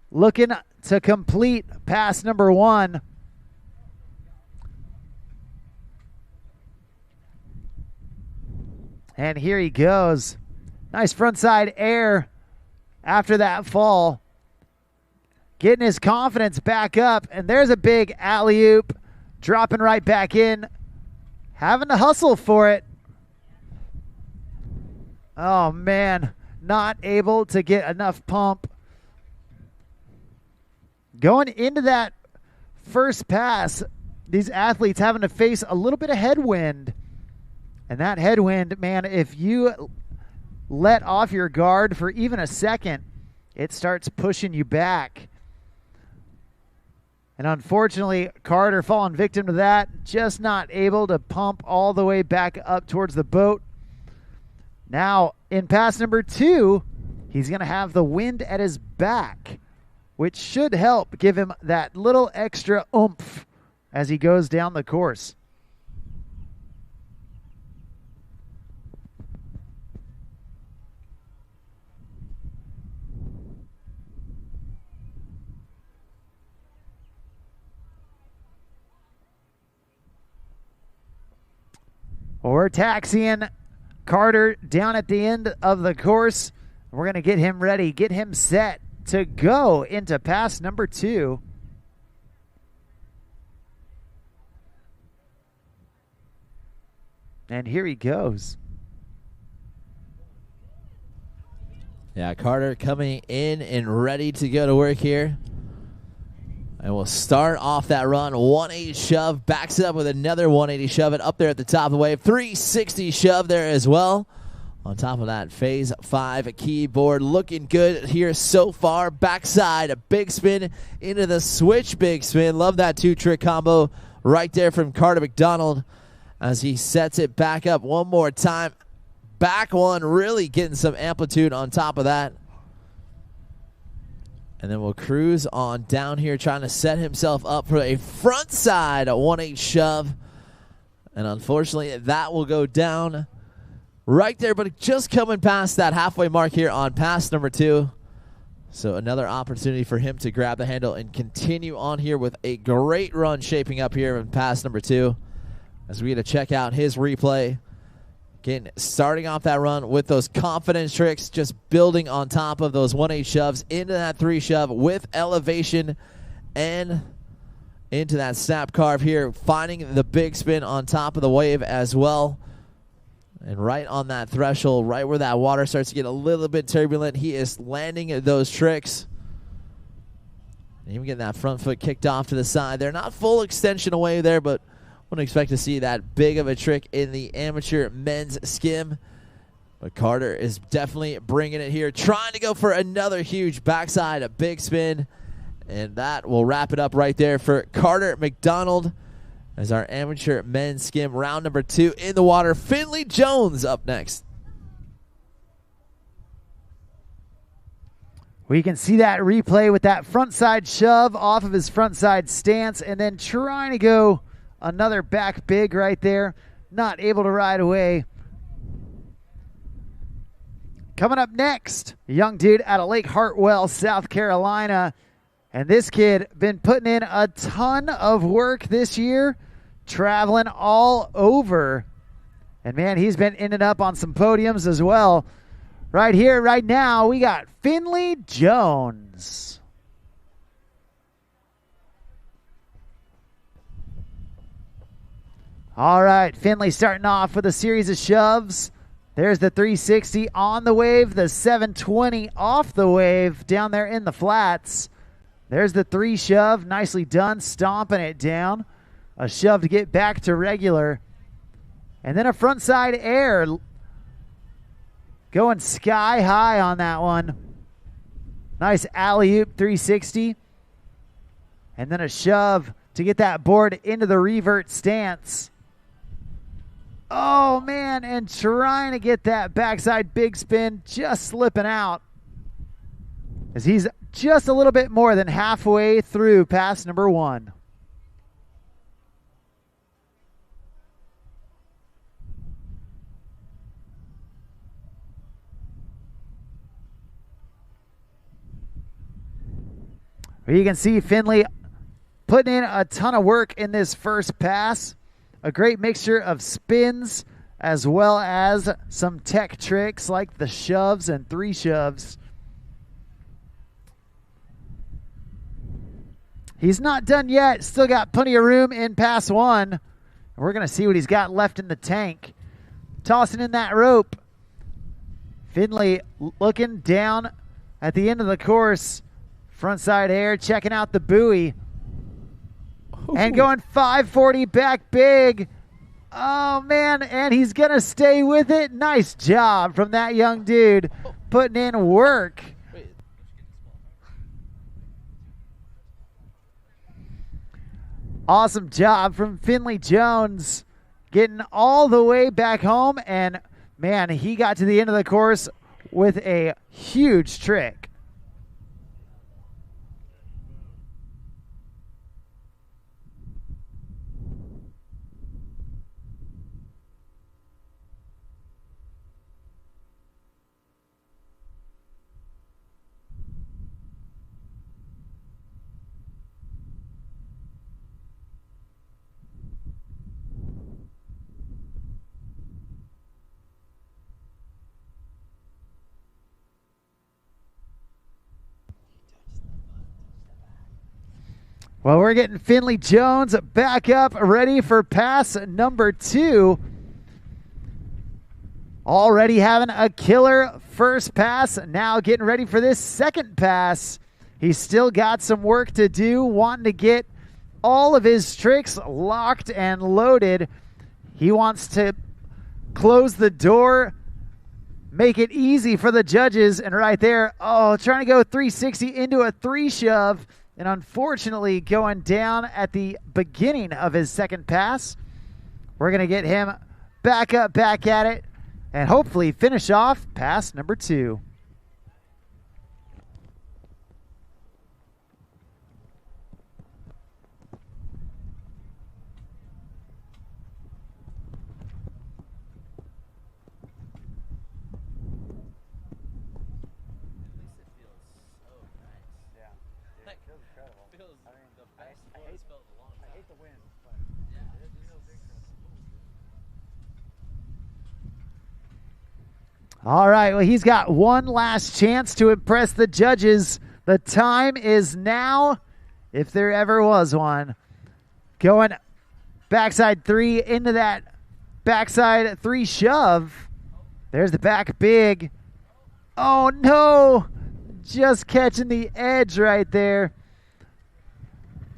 looking to complete pass number 1. And here he goes. Nice frontside air after that fall. Getting his confidence back up. And there's a big alley-oop. Dropping right back in. Having to hustle for it. Oh, man. Not able to get enough pump. Going into that first pass, these athletes having to face a little bit of headwind. And that headwind, man, if you let off your guard for even a second, it starts pushing you back. And unfortunately, Carter falling victim to that, just not able to pump all the way back up towards the boat. Now, in pass number 2, he's going to have the wind at his back, which should help give him that little extra oomph as he goes down the course. We're taxiing Carter down at the end of the course. We're going to get him ready, get him set to go into pass number 2. And here he goes. Yeah, Carter coming in and ready to go to work here. And we'll start off that run. 180 shove. Backs it up with another 180 shove. It up there at the top of the wave. 360 shove there as well. On top of that, phase 5 keyboard. Looking good here so far. Backside, a big spin into the switch big spin. Love that 2-trick combo right there from Carter McDonald as he sets it back up one more time. Back one, really getting some amplitude on top of that. And then we'll cruise on down here, trying to set himself up for a front side 180 shove. And unfortunately, that will go down right there, but just coming past that halfway mark here on pass number 2. So another opportunity for him to grab the handle and continue on here with a great run shaping up here in pass number 2. As we get to check out his replay. Again, starting off that run with those confidence tricks, just building on top of those 180 shoves into that 3 shove with elevation and into that snap carve here, finding the big spin on top of the wave as well. And right on that threshold, right where that water starts to get a little bit turbulent, he is landing those tricks. And even getting that front foot kicked off to the side. They're not full extension away there, but wouldn't expect to see that big of a trick in the amateur men's skim. But Carter is definitely bringing it here, trying to go for another huge backside, a big spin. And that will wrap it up right there for Carter McDonald as our amateur men's skim round number 2 in the water. Finley Jones up next. We can see that replay with that front side shove off of his front side stance and then trying to go another back big right there. Not able to ride away. Coming up next, a young dude out of Lake Hartwell, South Carolina. And this kid been putting in a ton of work this year, traveling all over. And man, he's been ending up on some podiums as well. Right here, right now, we got Finley Jones. All right, Finley starting off with a series of shoves. There's the 360 on the wave, the 720 off the wave down there in the flats. There's the 3 shove, nicely done, stomping it down. A shove to get back to regular. And then a frontside air going sky high on that one. Nice alley-oop 360. And then a shove to get that board into the revert stance. Oh, man, and trying to get that backside big spin, just slipping out. As he's just a little bit more than halfway through pass number 1. You can see Finley putting in a ton of work in this first pass. A great mixture of spins as well as some tech tricks like the shoves and 3 shoves. He's not done yet. Still got plenty of room in pass 1. We're going to see what he's got left in the tank. Tossing in that rope. Finley looking down at the end of the course. Frontside air, checking out the buoy. And going 540 back big. Oh, man, and he's going to stay with it. Nice job from that young dude putting in work. Awesome job from Finley Jones getting all the way back home. And, man, he got to the end of the course with a huge trick. Well, we're getting Finley Jones back up, ready for pass number 2. Already having a killer first pass, now getting ready for this second pass. He's still got some work to do, wanting to get all of his tricks locked and loaded. He wants to close the door, make it easy for the judges, and right there, trying to go 360 into a 3 shove. And unfortunately going down at the beginning of his second pass. We're going to get him back up, back at it, and hopefully finish off pass number 2. All right, well, he's got one last chance to impress the judges. The time is now, if there ever was one. Going backside 3 into that backside 3 shove. There's the back big. Oh, no. Just catching the edge right there.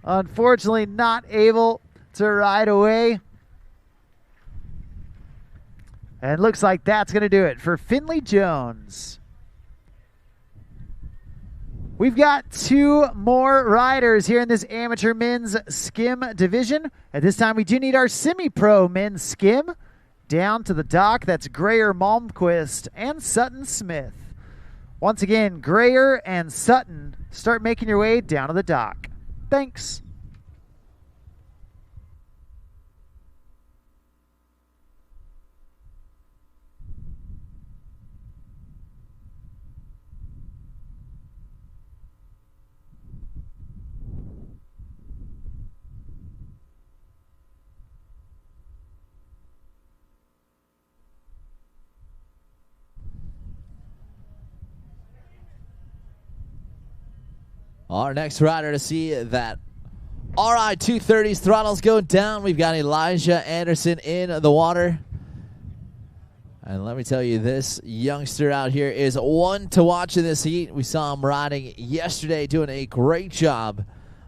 Unfortunately, not able to ride away. And looks like that's going to do it for Finley Jones. We've got 2 more riders here in this amateur men's skim division. At this time, we do need our semi-pro men's skim. Down to the dock, that's Grayer Malmquist and Sutton Smith. Once again, Grayer and Sutton, start making your way down to the dock. Thanks. Our next rider to see that All right, 230s, throttles go down. We've got Elijah Anderson in the water. And let me tell you, this youngster out here is one to watch in this heat. We saw him riding yesterday, doing a great job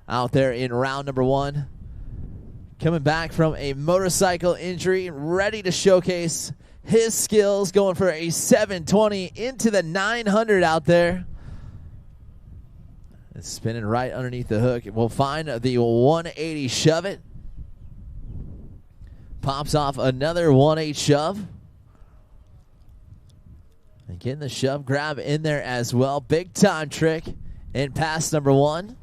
out there in round number 1. Coming back from a motorcycle injury, ready to showcase his skills, going for a 720 into the 900 out there. It's spinning right underneath the hook. We'll find the 180 shove it. Pops off another 1/8 shove. And getting the shove grab in there as well. Big time trick in pass number 1.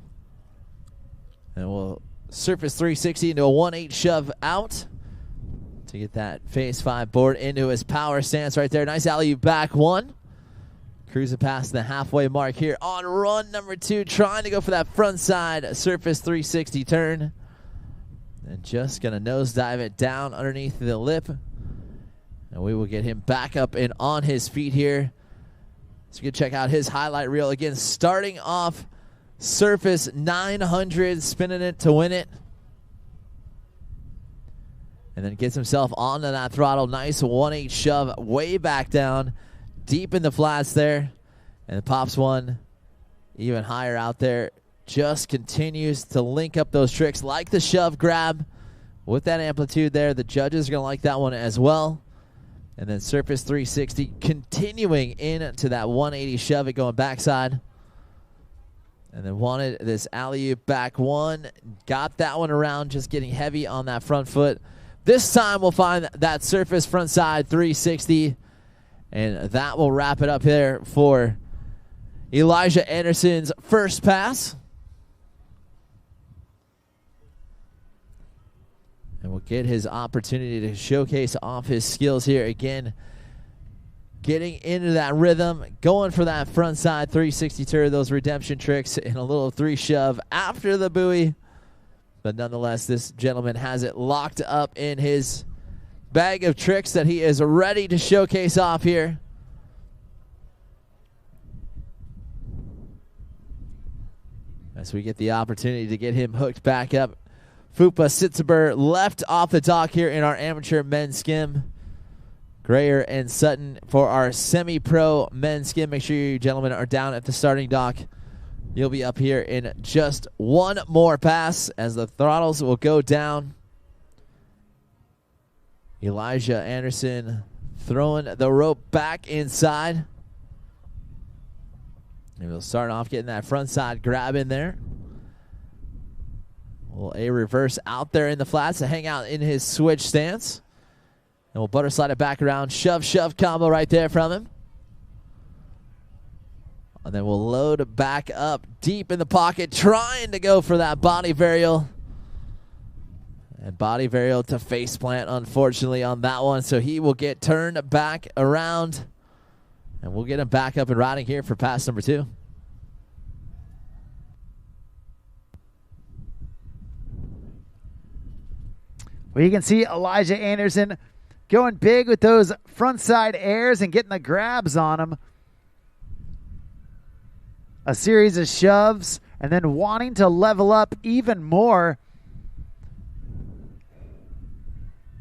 And we'll surface 360 into a 1/8 shove out to get that phase 5 board into his power stance right there. Nice alley-oop back 1. Cruising past the halfway mark here on run number 2, trying to go for that front side surface 360 turn. And just going to nosedive it down underneath the lip. And we will get him back up and on his feet here. So you can check out his highlight reel. Again, starting off surface 900, spinning it to win it. And then gets himself onto that throttle. Nice 1/8 shove way back down. Deep in the flats there, and pops one even higher out there. Just continues to link up those tricks like the shove grab with that amplitude there. The judges are going to like that one as well. And then surface 360 continuing into that 180 shove it going backside. And then wanted this alley-oop back 1. Got that one around, just getting heavy on that front foot. This time we'll find that surface front side 360. And that will wrap it up here for Elijah Anderson's first pass. And we'll get his opportunity to showcase off his skills here again. Getting into that rhythm, going for that front side 360 turn, those redemption tricks, and a little 3 shove after the buoy. But nonetheless, this gentleman has it locked up in his bag of tricks that he is ready to showcase off here. As we get the opportunity to get him hooked back up. Foopa Sitzver left off the dock here in our amateur men's skim. Grayer and Sutton for our semi-pro men's skim. Make sure you gentlemen are down at the starting dock. You'll be up here in just one more pass as the throttles will go down. Elijah Anderson throwing the rope back inside. And we'll start off getting that front side grab in there. A reverse out there in the flats to hang out in his switch stance. And we'll butter slide it back around. Shove, shove combo right there from him. And then we'll load back up deep in the pocket, trying to go for that body varial. And body varial to face plant, unfortunately, on that one. So he will get turned back around. And we'll get him back up and riding here for pass number 2. Well, you can see Elijah Anderson going big with those front side airs and getting the grabs on him. A series of shoves and then wanting to level up even more.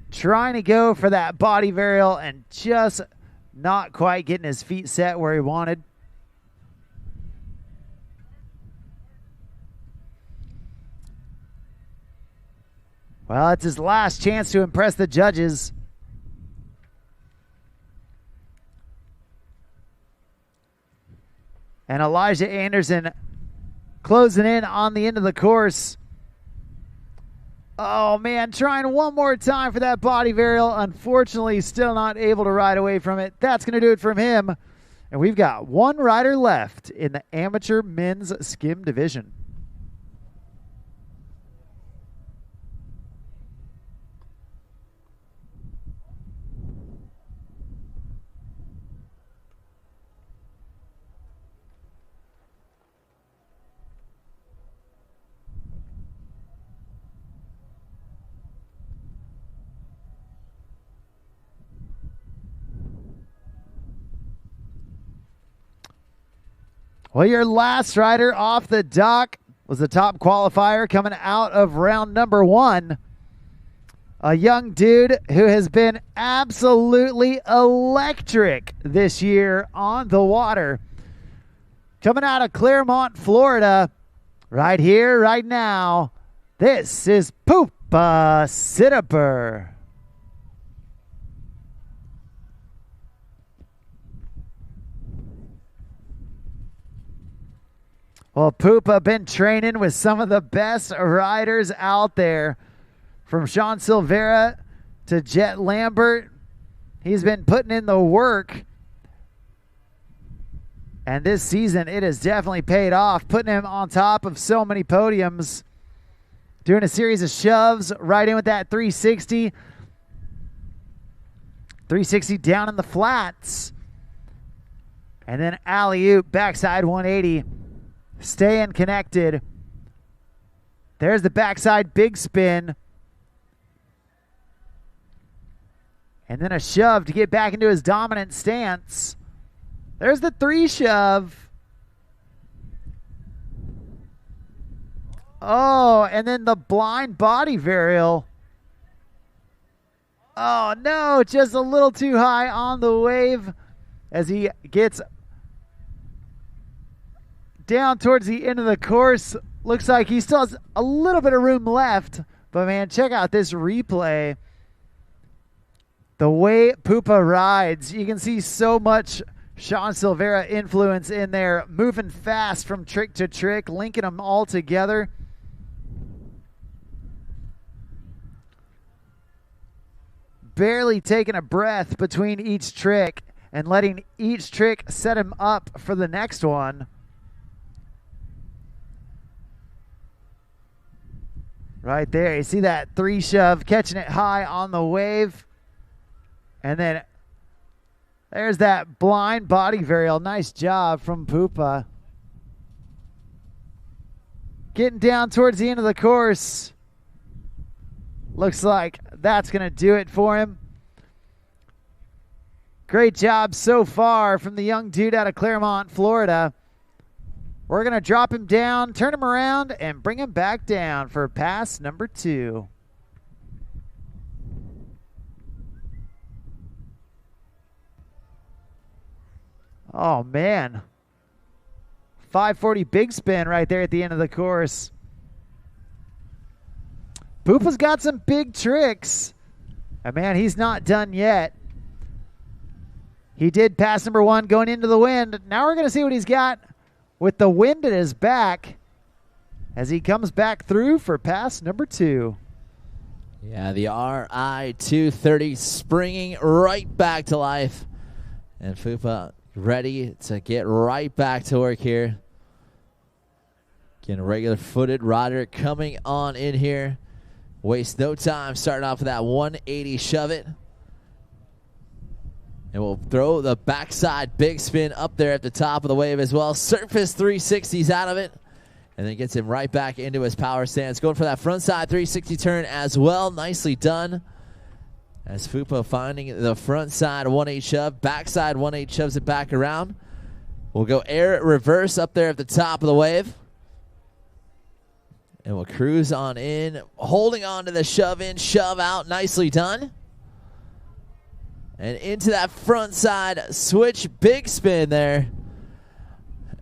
Trying to go for that body varial and just not quite getting his feet set where he wanted. Well, it's his last chance to impress the judges. And Elijah Anderson closing in on the end of the course. Oh, man, trying one more time for that body varial. Unfortunately, still not able to ride away from it. That's going to do it from him. And we've got one rider left in the amateur men's skim division. Well, your last rider off the dock was the top qualifier coming out of round number 1. A young dude who has been absolutely electric this year on the water. Coming out of Clermont, Florida, right here, right now, this is Foopa Sitzver. Well, Foopa been training with some of the best riders out there. From Sean Silvera to Jet Lambert, he's been putting in the work. And this season, it has definitely paid off, putting him on top of so many podiums. Doing a series of shoves, right in with that 360. 360 down in the flats. And then alley-oop, backside 180. Staying connected. There's the backside big spin. And then a shove to get back into his dominant stance. There's the 3 shove. Oh, and then the blind body varial. Oh, no, just a little too high on the wave as he gets down towards the end of the course. Looks like he still has a little bit of room left. But, man, check out this replay. The way Foopa rides, you can see so much Sean Silvera influence in there, moving fast from trick to trick, linking them all together. Barely taking a breath between each trick and letting each trick set him up for the next one. Right there, you see that 3 shove, catching it high on the wave. And then there's that blind body varial. Nice job from Foopa. Getting down towards the end of the course. Looks like that's going to do it for him. Great job so far from the young dude out of Clermont, Florida. We're going to drop him down, turn him around, and bring him back down for pass number 2. Oh, man. 540 big spin right there at the end of the course. Foopa's got some big tricks. And, man, he's not done yet. He did pass number 1 going into the wind. Now we're going to see what he's got with the wind at his back as he comes back through for pass number 2. Yeah, the RI 230 springing right back to life. And Foopa ready to get right back to work here. Getting a regular footed rider coming on in here. Waste no time, starting off with that 180 shove it. And we'll throw the backside big spin up there at the top of the wave as well. Surface 360s out of it. And then gets him right back into his power stance. Going for that front side 360 turn as well. Nicely done. As Foopa finding the front side 180 shove. Backside 180 shoves it back around. We'll go air reverse up there at the top of the wave. And we'll cruise on in. Holding on to the shove in, shove out. Nicely done. And into that front side switch big spin there.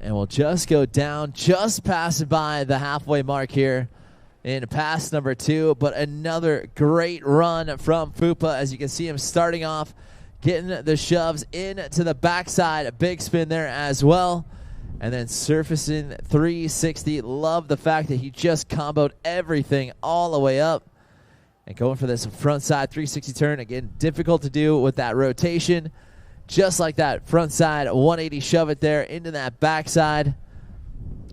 And we'll just go down, just passing by the halfway mark here in pass number 2, but another great run from Foopa as you can see him starting off, getting the shoves into the backside, big spin there as well, and then surfacing 360. Love the fact that he just comboed everything all the way up and going for this front side 360 turn. Again, difficult to do with that rotation. Just like that front side 180 shove it there into that backside.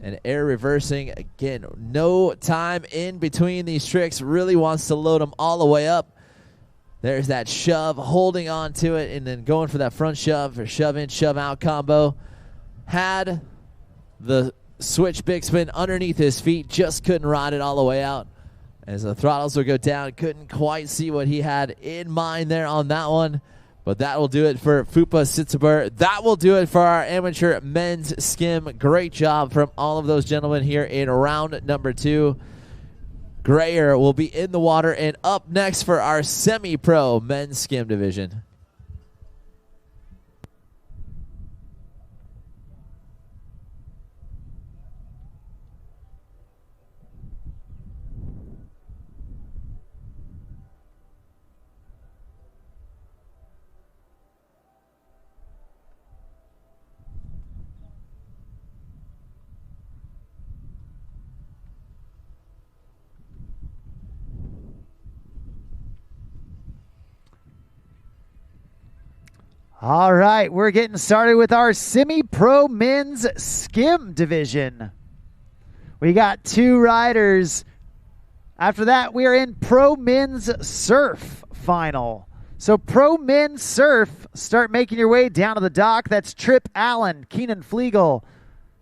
And air reversing. Again, no time in between these tricks. Really wants to load them all the way up. There's that shove, holding on to it, and then going for that front shove or shove in, shove out combo. Had the switch big spin underneath his feet, just couldn't ride it all the way out. As the throttles would go down, couldn't quite see what he had in mind there on that one. But that will do it for Foopa Sitzver. That will do it for our amateur men's skim. Great job from all of those gentlemen here in round number 2. Grayer will be in the water, and up next for our semi-pro men's skim division. All right, we're getting started with our semi-pro men's skim division. We got 2 riders. After that, we are in pro men's surf final. So pro men's surf, start making your way down to the dock. That's Trip Allen, Keenan Flegel,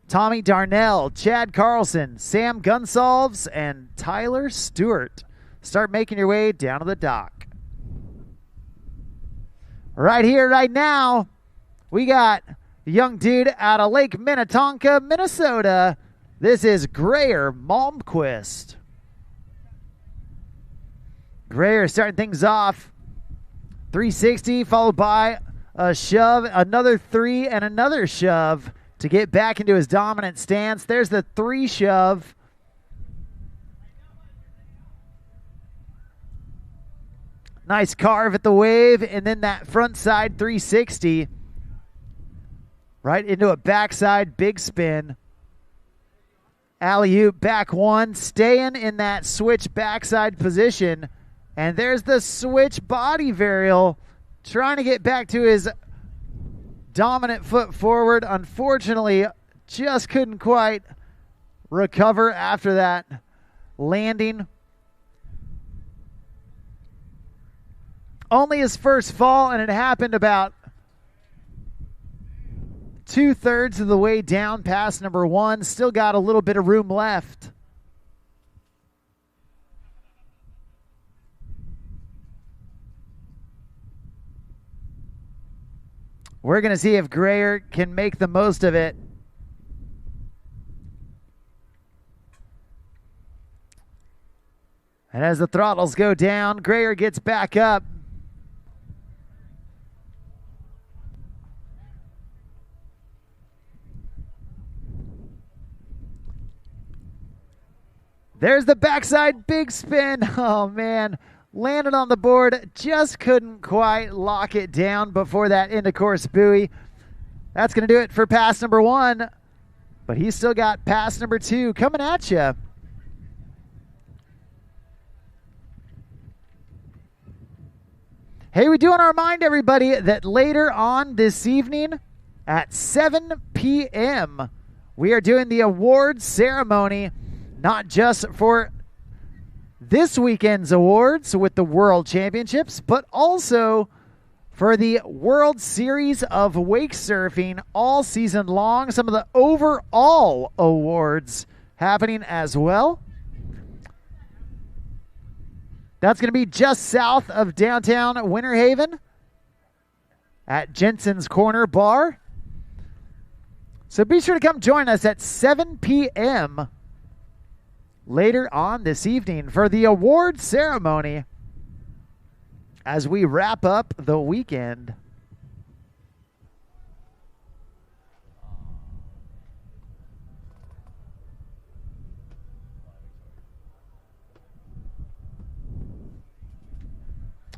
Tommy Darnell, Chad Carlson, Sam Gunsolves, and Tyler Stewart. Start making your way down to the dock. Right here, right now, we got a young dude out of Lake Minnetonka, Minnesota. This is Grayer Malmquist. Grayer starting things off. 360 followed by a shove, another 3, and another shove to get back into his dominant stance. There's the 3 shove. Nice carve at the wave, and then that front side 360. Right into a backside big spin. Alley-oop back 1, staying in that switch backside position. And there's the switch body varial, trying to get back to his dominant foot forward. Unfortunately, just couldn't quite recover after that landing. Only his first fall, and it happened about 2/3 of the way down past number 1. Still got a little bit of room left. We're going to see if Grayer can make the most of it. And as the throttles go down, Grayer gets back up. There's the backside big spin. Oh, man. Landed on the board. Just couldn't quite lock it down before that into course buoy. That's going to do it for pass number 1. But he's still got pass number 2 coming at you. Hey, we do want to remind everybody that later on this evening at 7 p.m., we are doing the awards ceremony. Not just for this weekend's awards with the World Championships, but also for the World Series of Wake Surfing all season long. Some of the overall awards happening as well. That's going to be just south of downtown Winter Haven at Jensen's Corner Bar. So be sure to come join us at 7 p.m. later on this evening for the award ceremony as we wrap up the weekend.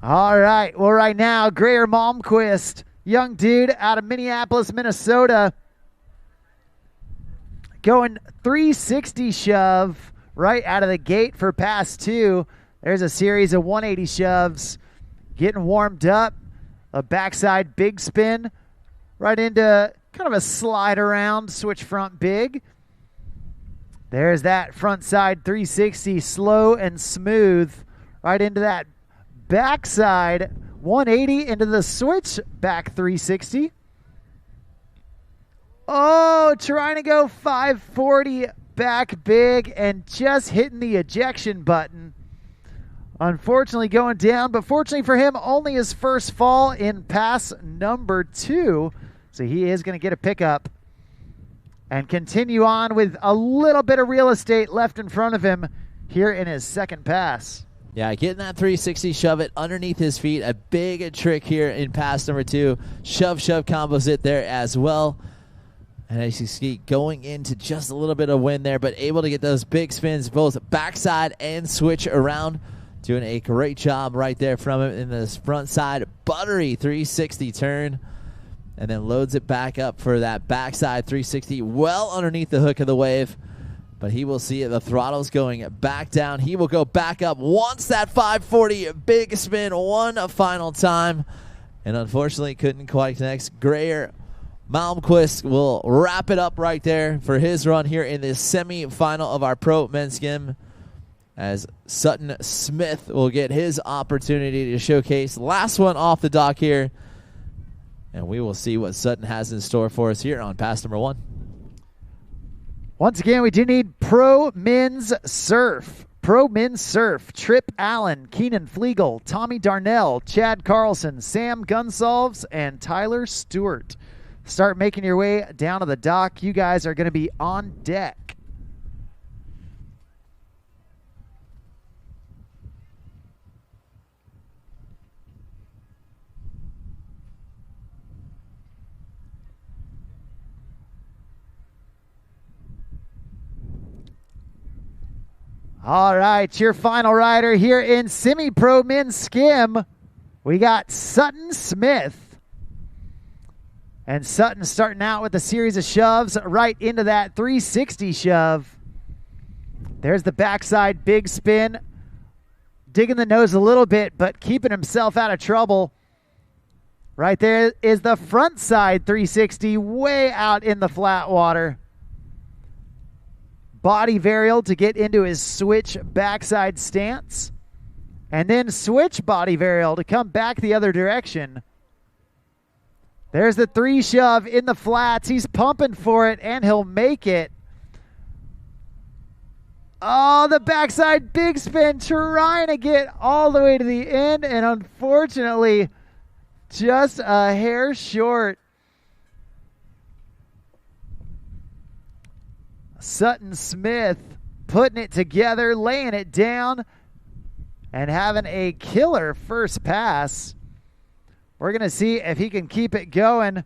All right. Well, right now, Grayer Malmquist, young dude out of Minneapolis, Minnesota, going 360 shove right out of the gate for pass 2. There's a series of 180 shoves. Getting warmed up. A backside big spin right into kind of a slide around switch front big. There's that front side 360, slow and smooth, right into that backside 180 into the switch back 360. Oh, trying to go 540 back big and just hitting the ejection button. unfortunately going down, but fortunately for him, only his first fall in pass number 2. So he is going to get a pickup and continue on with a little bit of real estate left in front of him here in his second pass. Yeah, getting that 360, shove it underneath his feet. A big trick here in pass number 2. Shove combos it there as well. And as you see, going into just a little bit of wind there, but able to get those big spins, both backside and switch around. Doing a great job right there from him in this front side. Buttery 360 turn. And then loads it back up for that backside 360, well underneath the hook of the wave. But he will see it. The throttle's going back down. He will go back up. Wants that 540 big spin one final time. And unfortunately couldn't quite connect. Greyer Malmquist will wrap it up right there for his run here in the semi-final of our Pro Men's Skim. As Sutton Smith will get his opportunity to showcase. Last one off the dock here. And we will see what Sutton has in store for us here on pass number 1. Once again, we do need Pro Men's Surf. Pro Men's Surf. Trip Allen, Keenan Flegel, Tommy Darnell, Chad Carlson, Sam Gunsolves, and Tyler Stewart. Start making your way down to the dock. You guys are going to be on deck. All right, your final rider here in Semi-Pro Men's Skim. We got Sutton Smith. And Sutton starting out with a series of shoves right into that 360 shove. There's the backside big spin. Digging the nose a little bit, but keeping himself out of trouble. Right there is the front side 360 way out in the flat water. Body varial to get into his switch backside stance. And then switch body varial to come back the other direction. There's the 3 shove in the flats. He's pumping for it, and he'll make it. Oh, the backside big spin, trying to get all the way to the end, and unfortunately, just a hair short. Sutton Smith putting it together, laying it down, and having a killer first pass. We're going to see if he can keep it going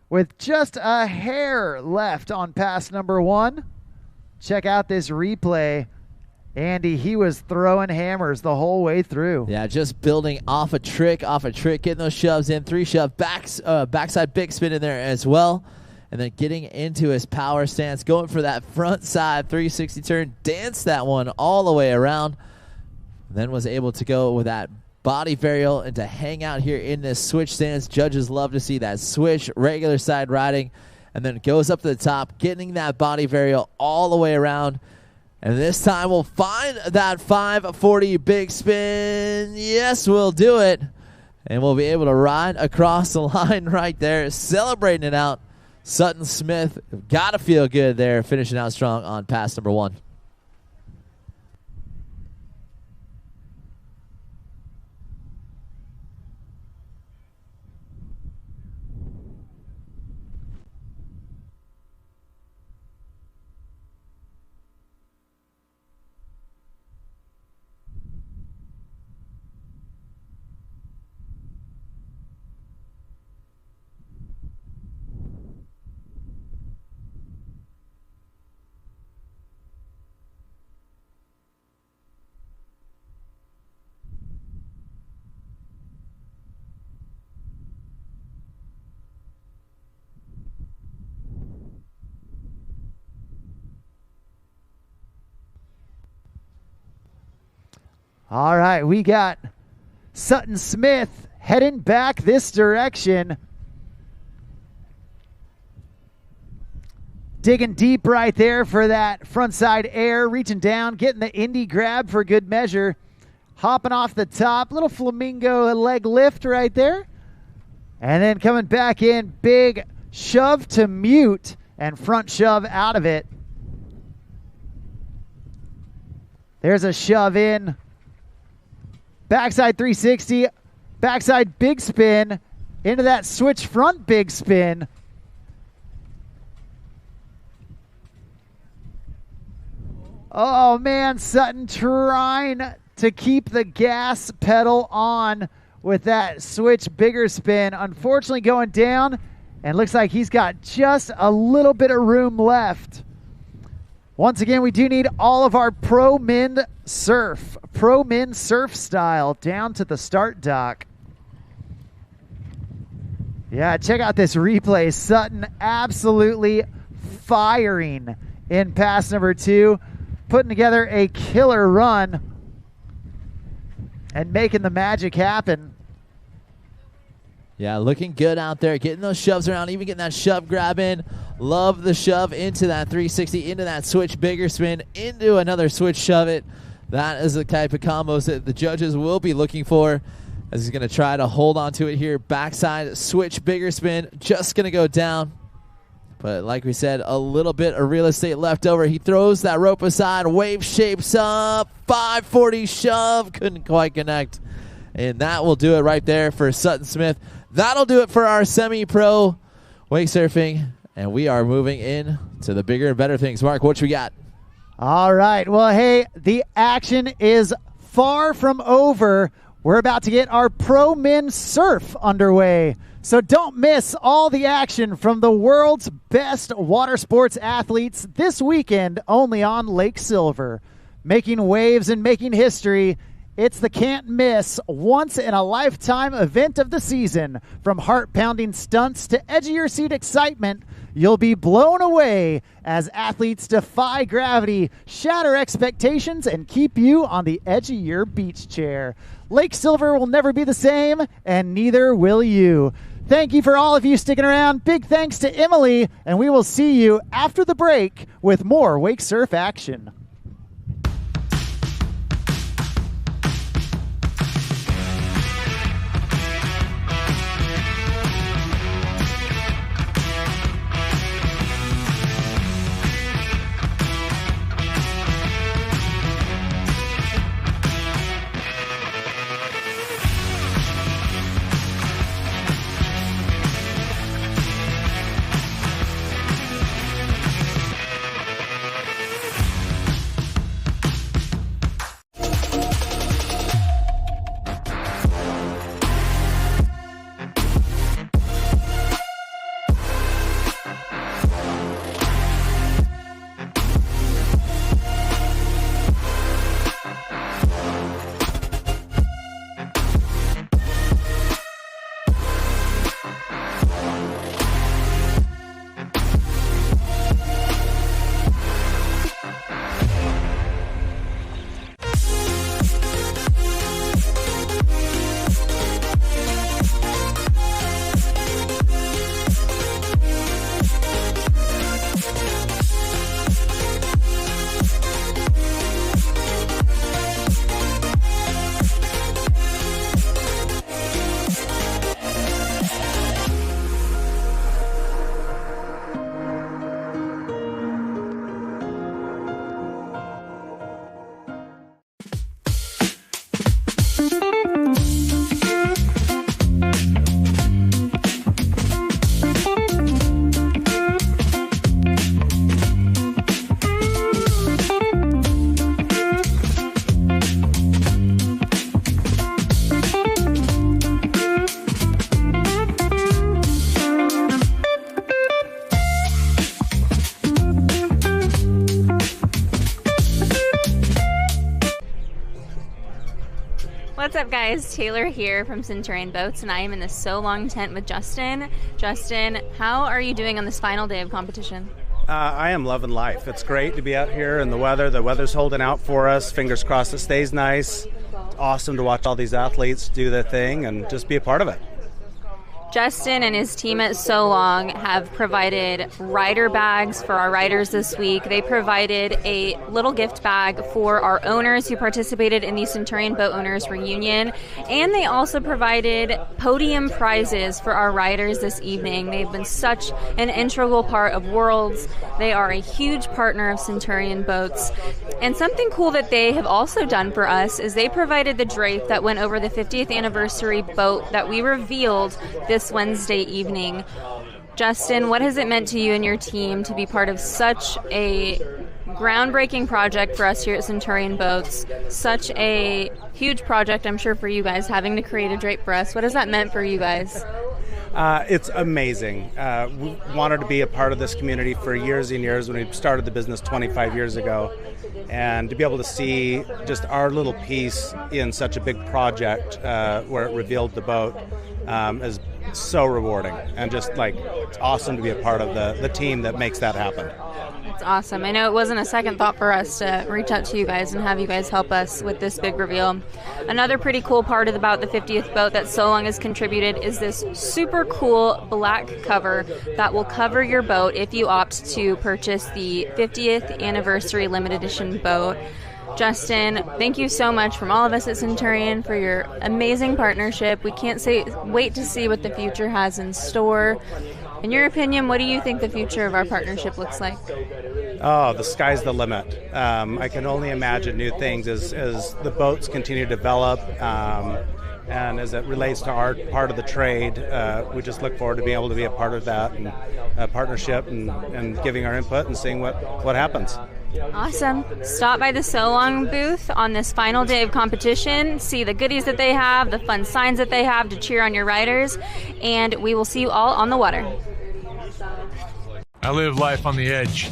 with just a hair left on pass number 1. Check out this replay. Andy, he was throwing hammers the whole way through. Yeah, just building off a trick, getting those shoves in. 3 shove, backside big spin in there as well. And then getting into his power stance, going for that front side 360 turn, danced that one all the way around. Then was able to go with that body varial and to hang out here in this switch stance. Judges love to see that switch, regular side riding, and then goes up to the top, getting that body varial all the way around. And this time we'll find that 540 big spin. Yes, we'll do it. And we'll be able to ride across the line right there, celebrating it out. Sutton Smith, got to feel good there, finishing out strong on pass number 1. All right, we got Sutton Smith heading back this direction. Digging deep right there for that front side air, reaching down, getting the indie grab for good measure. Hopping off the top, little flamingo leg lift right there. And then coming back in, big shove to mute and front shove out of it. There's a shove in Backside 360, backside big spin, into that switch front big spin. Oh man, Sutton trying to keep the gas pedal on with that switch bigger spin. Unfortunately going down, and looks like he's got just a little bit of room left. Once again, we do need all of our pro min surf style down to the start dock. Yeah, check out this replay. Sutton absolutely firing in pass number 2, putting together a killer run and making the magic happen. Yeah, looking good out there, getting those shoves around, even getting that shove grab in. Love the shove into that 360, into that switch bigger spin, into another switch shove it. That is the type of combos that the judges will be looking for, as he's going to try to hold on to it here. Backside switch bigger spin, just going to go down. But like we said, a little bit of real estate left over. He throws that rope aside, wave shapes up, 540 shove, couldn't quite connect. And that will do it right there for Sutton Smith. That'll do it for our semi-pro wake surfing. And we are moving in to the bigger and better things. Mark, what we got? All right. Well, hey, the action is far from over. We're about to get our pro min surf underway. So don't miss all the action from the world's best water sports athletes this weekend only on Lake Silver. Making waves and making history, it's the can't miss, once-in-a-lifetime event of the season. From heart-pounding stunts to edge-of-your-seat excitement, you'll be blown away as athletes defy gravity, shatter expectations, and keep you on the edge of your beach chair. Lake Silver will never be the same, and neither will you. Thank you for all of you sticking around. Big thanks to Emily, and we will see you after the break with more wake surf action. What's up, guys? Taylor here from Centurion Boats, and I am in the So Long tent with Justin. Justin, how are you doing on this final day of competition? I am loving life. It's great to be out here in the weather. The weather's holding out for us. Fingers crossed it stays nice. It's awesome to watch all these athletes do their thing and just be a part of it. Justin and his team at So Long have provided rider bags for our riders this week. They provided a little gift bag for our owners who participated in the Centurion Boat Owners Reunion. And they also provided podium prizes for our riders this evening. They've been such an integral part of Worlds. They are a huge partner of Centurion Boats. And something cool that they have also done for us is they provided the drape that went over the 50th anniversary boat that we revealed this Wednesday evening. Justin, what has it meant to you and your team to be part of such a groundbreaking project for us here at Centurion Boats? Such a huge project, I'm sure, for you guys, having to create a drape for us. What has that meant for you guys? It's amazing. We wanted to be a part of this community for years and years when we started the business 25 years ago. And to be able to see just our little piece in such a big project where it revealed the boat is so rewarding. And just it's awesome to be a part of the team that makes that happen. It's awesome. I know it wasn't a second thought for us to reach out to you guys and have you guys help us with this big reveal. Another pretty cool part about the 50th boat that So Long has contributed is this super cool black cover that will cover your boat if you opt to purchase the 50th anniversary limited edition boat. Justin, thank you so much from all of us at Centurion for your amazing partnership. We can't wait to see what the future has in store. In your opinion, what do you think the future of our partnership looks like? Oh, the sky's the limit. I can only imagine new things as the boats continue to develop, and as it relates to our part of the trade. We just look forward to being able to be a part of that and partnership and giving our input and seeing what happens. Awesome. Stop by the So Long booth on this final day of competition. See the goodies that they have, the fun signs that they have to cheer on your riders, and we will see you all on the water. I live life on the edge.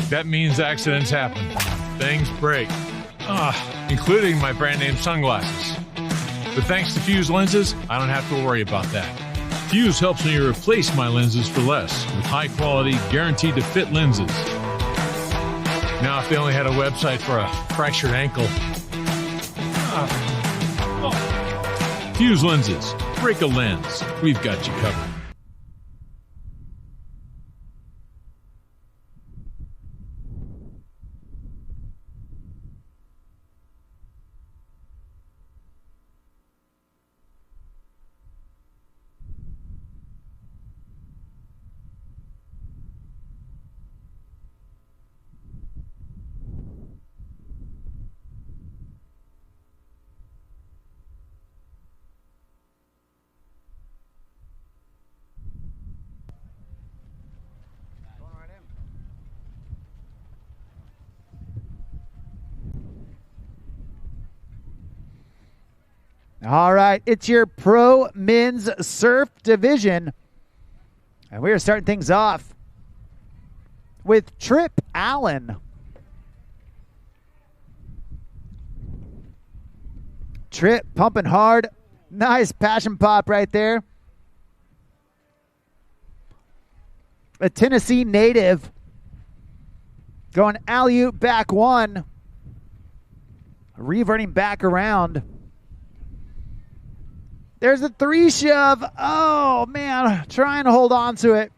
That means accidents happen. Things break. Including my brand name sunglasses. But thanks to Fuse lenses, I don't have to worry about that. Fuse helps me replace my lenses for less with high-quality, guaranteed-to-fit lenses. Now, if they only had a website for a fractured ankle. Fuse lenses. Break a lens. We've got you covered. All right, it's your Pro Men's Surf Division. And we are starting things off with Trip Allen. Trip pumping hard. Nice passion pop right there. A Tennessee native going alley-oop back one. Reverting back around. There's a 3 shove. Oh, man. Trying to hold on to it.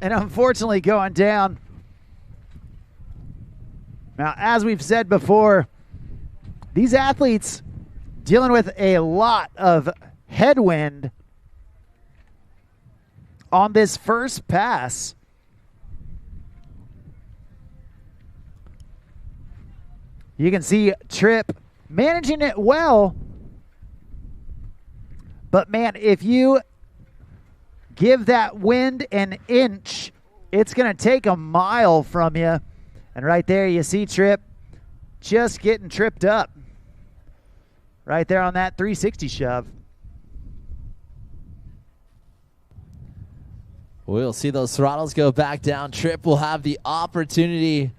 And unfortunately going down. Now, as we've said before, these athletes dealing with a lot of headwind on this first pass. You can see Trip managing it well. But, man, if you give that wind an inch, it's going to take a mile from you. And right there you see Trip just getting tripped up. Right there on that 360 shove. We'll see those throttles go back down. Trip will have the opportunity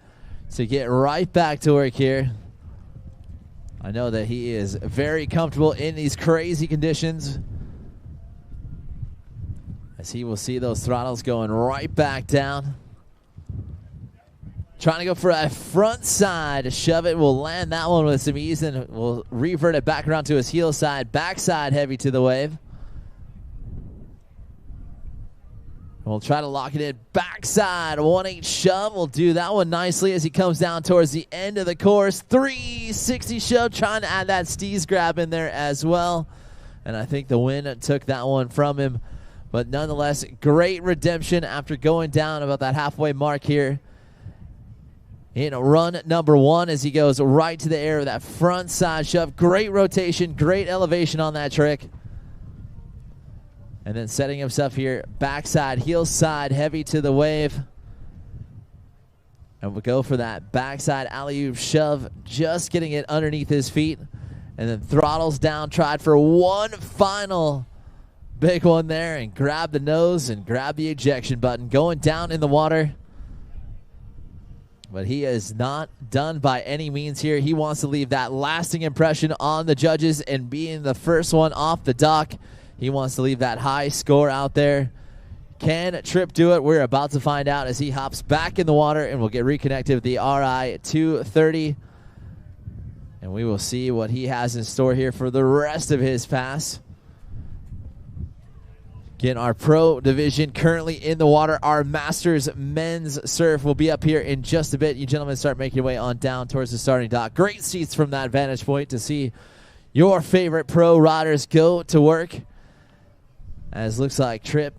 to get right back to work here. I know that he is very comfortable in these crazy conditions, as he will see those throttles going right back down. Trying to go for a front side. Shove it. Will land that one with some ease, and will revert it back around to his heel side. Backside heavy to the wave. We'll try to lock it in. Backside 1-8 shove. We'll do that one nicely as he comes down towards the end of the course. 360 shove. Trying to add that Steez grab in there as well. And I think the wind took that one from him. But nonetheless, great redemption after going down about that halfway mark here. In run number 1 as he goes right to the air with that front side shove. Great rotation, great elevation on that trick. And then setting himself here, backside, heel side, heavy to the wave. And we'll go for that backside alley-oop shove, just getting it underneath his feet. And then throttles down, tried for one final big one there, and grab the nose and grab the ejection button. Going down in the water. But he is not done by any means here. He wants to leave that lasting impression on the judges, and being the first one off the dock, he wants to leave that high score out there. Can Tripp do it? We're about to find out as he hops back in the water, and we'll get reconnected with the RI 230. And we will see what he has in store here for the rest of his pass. Again, our pro division currently in the water. Our Masters men's surf will be up here in just a bit. You gentlemen start making your way on down towards the starting dock. Great seats from that vantage point to see your favorite pro riders go to work. As looks like Tripp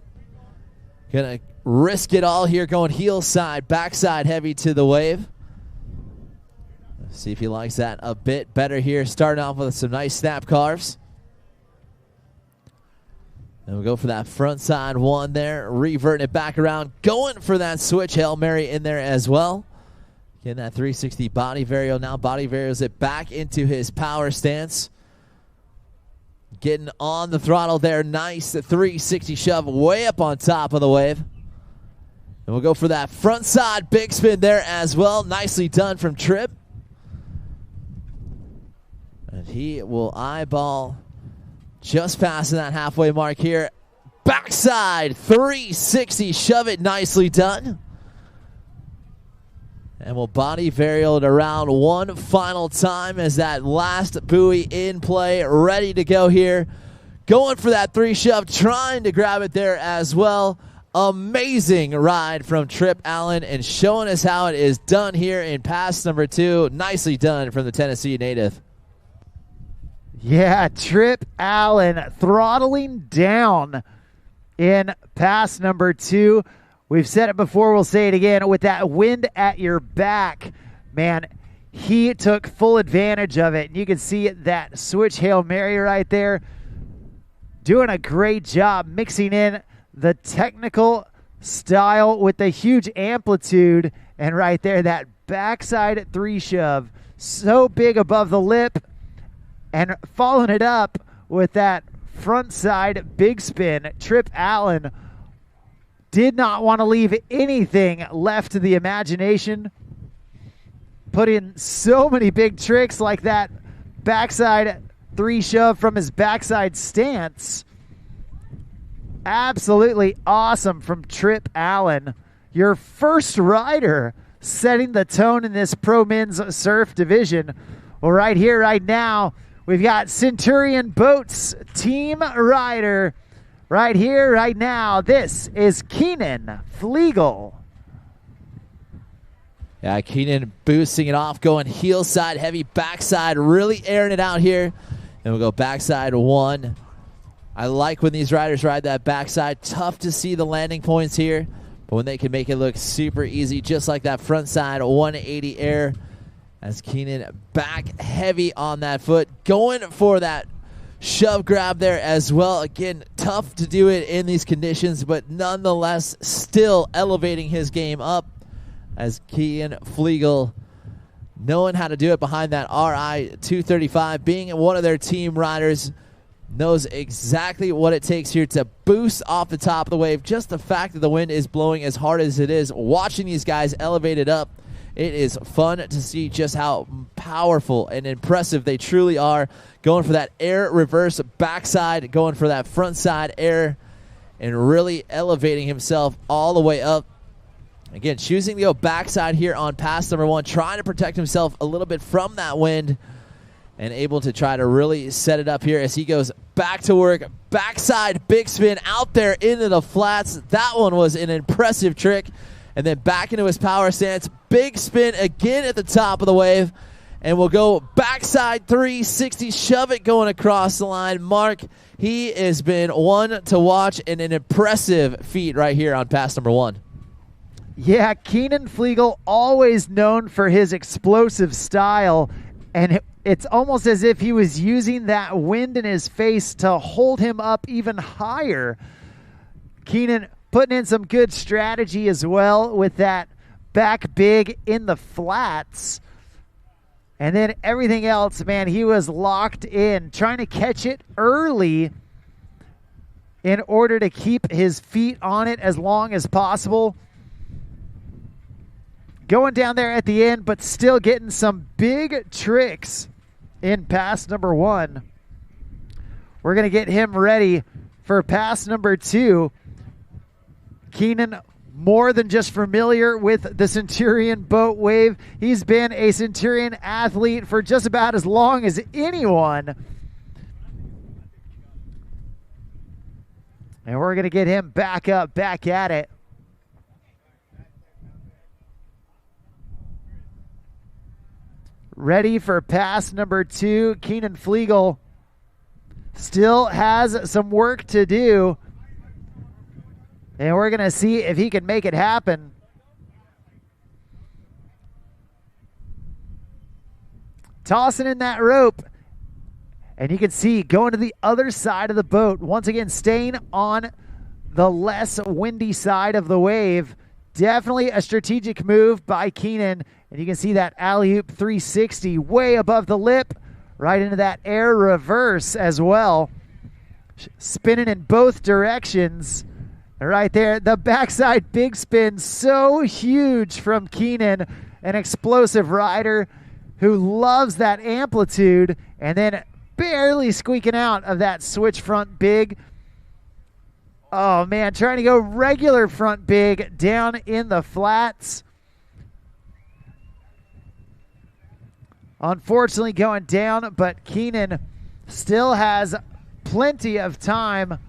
gonna risk it all here, going heel side, backside heavy to the wave. Let's see if he likes that a bit better here. Starting off with some nice snap carves. And we'll go for that front side one there, reverting it back around, going for that switch Hail Mary in there as well. Getting that 360 body varial. Now body varials it back into his power stance. Getting on the throttle there. Nice 360 shove way up on top of the wave. And we'll go for that front side big spin there as well. Nicely done from Tripp. And he will eyeball just passing that halfway mark here. Backside 360 shove it. Nicely done. And we'll body varial it around one final time as that last buoy in play, ready to go here. Going for that 3 shove, trying to grab it there as well. Amazing ride from Tripp Allen and showing us how it is done here in pass number 2. Nicely done from the Tennessee native. Yeah, Tripp Allen throttling down in pass number 2. We've said it before, we'll say it again. With that wind at your back, man, he took full advantage of it. And you can see that switch Hail Mary right there. Doing a great job mixing in the technical style with the huge amplitude. And right there, that backside 3 shove. So big above the lip. And following it up with that front side big spin. Tripp Allen did not want to leave anything left to the imagination. Put in so many big tricks like that backside 3 shove from his backside stance. Absolutely awesome from Tripp Allen. Your first rider setting the tone in this pro men's surf division. Well, right here, right now, we've got Centurion Boats team rider. Right here, right now, this is Keenan Flegel. Yeah, Keenan boosting it off, going heel side, heavy backside, really airing it out here. And we'll go backside 1. I like when these riders ride that backside. Tough to see the landing points here, but when they can make it look super easy, just like that front side 180 air. As Keenan back heavy on that foot, going for that shove grab there as well. Again, tough to do it in these conditions, but nonetheless still elevating his game up as Keenan Flegel, knowing how to do it behind that RI 235, being one of their team riders, knows exactly what it takes here to boost off the top of the wave. Just the fact that the wind is blowing as hard as it is, watching these guys elevate it up, it is fun to see just how powerful and impressive they truly are. Going for that air reverse backside, going for that front side air, and really elevating himself all the way up. Again, choosing to go backside here on pass number 1, trying to protect himself a little bit from that wind, and able to try to really set it up here as he goes back to work. Backside big spin out there into the flats. That one was an impressive trick. And then back into his power stance. Big spin again at the top of the wave. and we'll go backside 360, shove it going across the line. Mark, he has been one to watch and an impressive feat right here on pass number 1. Yeah, Keenan Flegel, always known for his explosive style, and it's almost as if he was using that wind in his face to hold him up even higher. Keenan putting in some good strategy as well with that back big in the flats. And then everything else, man, he was locked in, trying to catch it early in order to keep his feet on it as long as possible. Going down there at the end, but still getting some big tricks in pass number 1. We're going to get him ready for pass number 2. Keenan, more than just familiar with the Centurion boat wave. He's been a Centurion athlete for just about as long as anyone. And we're going to get him back up, back at it. Ready for pass number 2. Keenan Flegel still has some work to do. And we're going to see if he can make it happen. Tossing in that rope. And you can see going to the other side of the boat. Once again, staying on the less windy side of the wave. Definitely a strategic move by Keenan. And you can see that alley-oop 360 way above the lip. Right into that air reverse as well. Spinning in both directions. Right there, the backside big spin, so huge from Keenan, an explosive rider who loves that amplitude, and then barely squeaking out of that switch front big. Oh man, trying to go regular front big down in the flats. Unfortunately going down, but Keenan still has plenty of time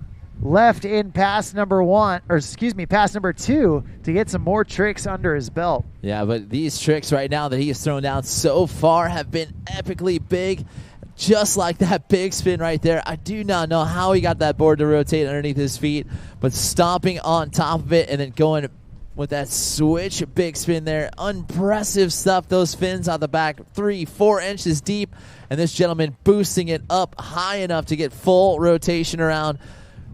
left in pass number 1, or excuse me, pass number 2 to get some more tricks under his belt. Yeah, but these tricks right now that he has thrown down so far have been epically big, just like that big spin right there. I do not know how he got that board to rotate underneath his feet, but stomping on top of it and then going with that switch big spin there. Impressive stuff. Those fins on the back 3-4 inches deep, and this gentleman boosting it up high enough to get full rotation around.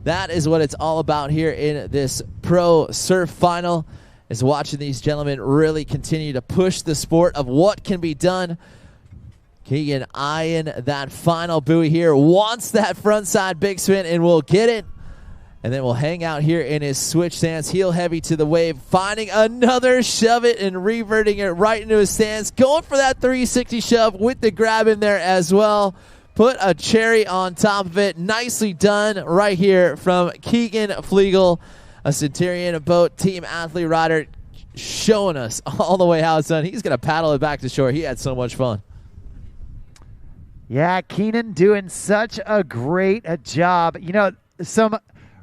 That is what it's all about here in this pro surf final, is watching these gentlemen really continue to push the sport of what can be done. Keegan eyeing that final buoy here, wants that front side big spin, and will get it. And then we'll hang out here in his switch stance, heel heavy to the wave, finding another shove it and reverting it right into his stance, going for that 360 shove with the grab in there as well. Put a cherry on top of it. Nicely done right here from Keegan Flegel, a Centurion boat team athlete rider, showing us all the way how it's done. He's going to paddle it back to shore. He had so much fun. Yeah, Keenan doing such a great job. You know, some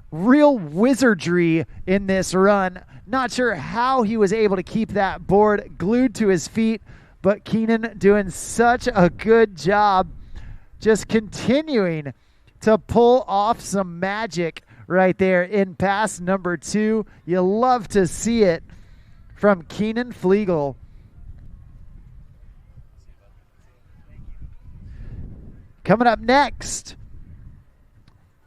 real wizardry in this run. Not sure how he was able to keep that board glued to his feet, but Keenan doing such a good job just continuing to pull off some magic right there in pass number 2. You love to see it from Keenan Flegel. Coming up next,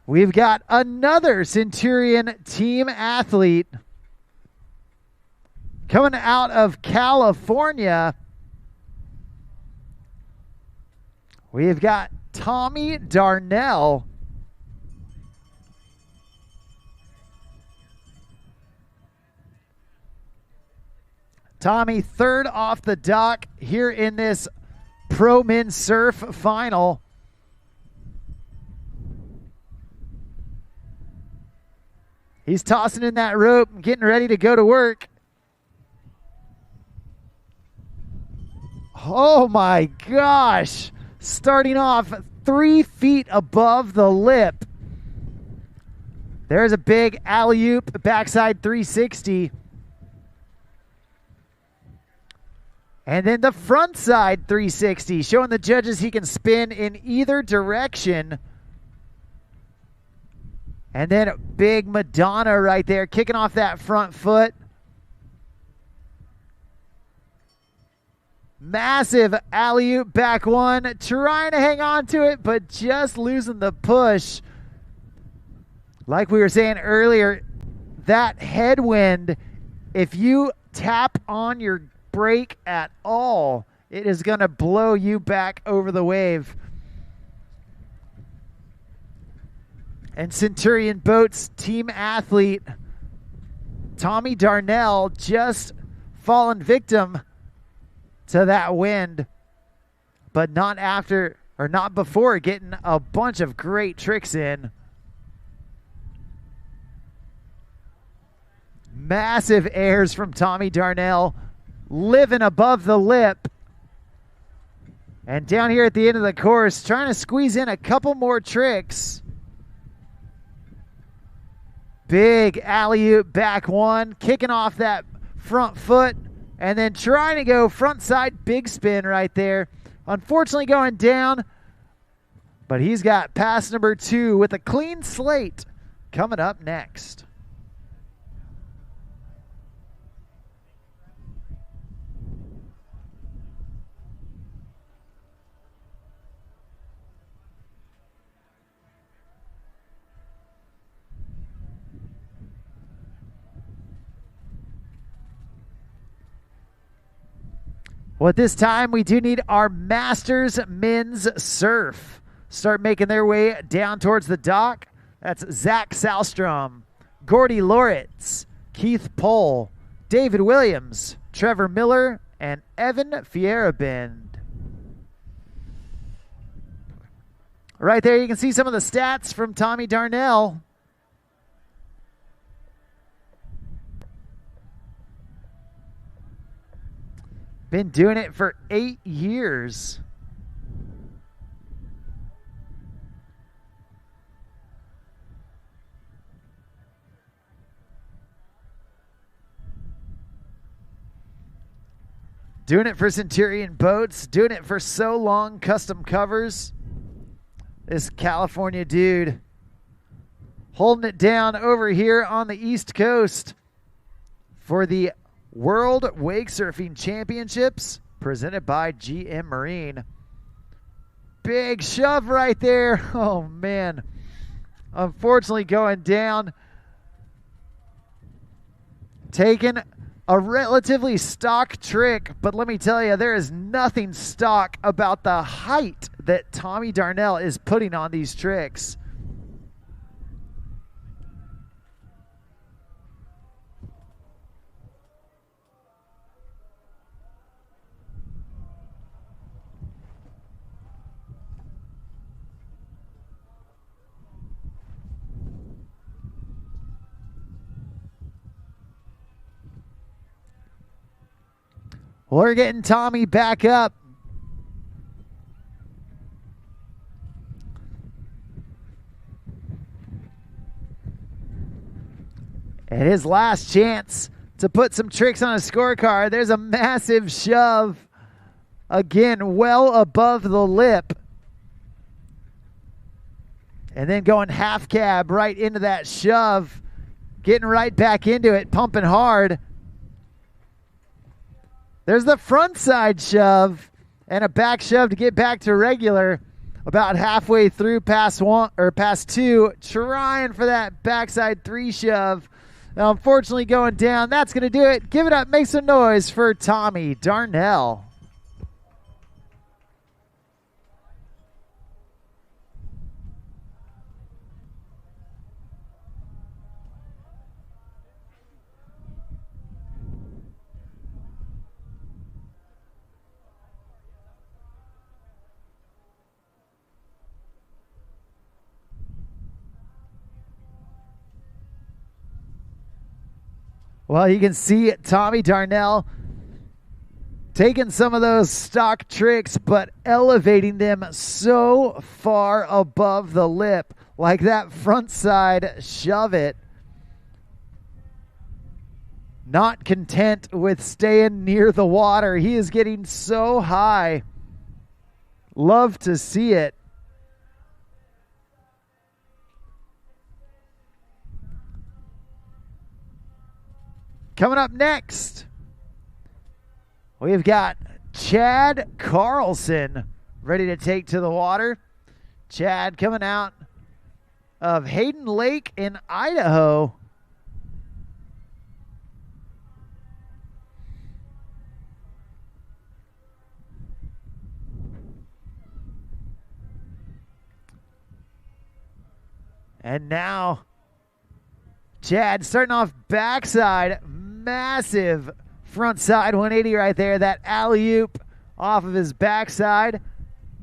we've got another Centurion team athlete coming out of California. We've got Tommy Darnell. Tommy, third off the dock here in this Pro Men's Surf final. He's tossing in that rope, getting ready to go to work. Oh my gosh. Starting off 3 feet above the lip. There's a big alley-oop backside 360. And then the front side 360, showing the judges he can spin in either direction. And then big Madonna right there, kicking off that front foot. Massive alley-oop back one, trying to hang on to it, but just losing the push. Like we were saying earlier, that headwind, if you tap on your brake at all, it is going to blow you back over the wave. And Centurion Boats team athlete Tommy Darnell just fallen victim to that wind, but not after or not before getting a bunch of great tricks in. Massive airs from Tommy Darnell, living above the lip. And down here at the end of the course, trying to squeeze in a couple more tricks. Big alley-oop back one, kicking off that front foot, and then trying to go front side big spin right there. Unfortunately going down, but he's got pass number 2 with a clean slate coming up next. Well, at this time, we do need our Masters Men's Surf start making their way down towards the dock. That's Zach Salstrom, Gordy Loritz, Keith Pohl, David Williams, Trevor Miller, and Evan Fierabend. Right there, you can see some of the stats from Tommy Darnell. Been doing it for 8 years. Doing it for Centurion Boats, doing it for So Long Custom Covers. This California dude holding it down over here on the East Coast for the World Wake Surfing Championships presented by GM Marine. Big shove right there. Oh, man. Unfortunately going down. Taking a relatively stock trick, but let me tell you, there is nothing stock about the height that Tommy Darnell is putting on these tricks. We're getting Tommy back up. And his last chance to put some tricks on a scorecard. There's a massive shove. Again, well above the lip. And then going half cab right into that shove. Getting right back into it, pumping hard. There's the front side shove and a back shove to get back to regular. About halfway through pass 1 or pass 2, trying for that backside 3 shove. Now, unfortunately going down. That's going to do it. Give it up. Make some noise for Tommy Darnell. Well, you can see Tommy Darnell taking some of those stock tricks, but elevating them so far above the lip, like that front side shove it. not content with staying near the water. He is getting so high. Love to see it. Coming up next, we've got Chad Carlson ready to take to the water. Chad coming out of Hayden Lake in Idaho. And now, Chad starting off backside, massive front side 180 right there. That alley-oop off of his backside.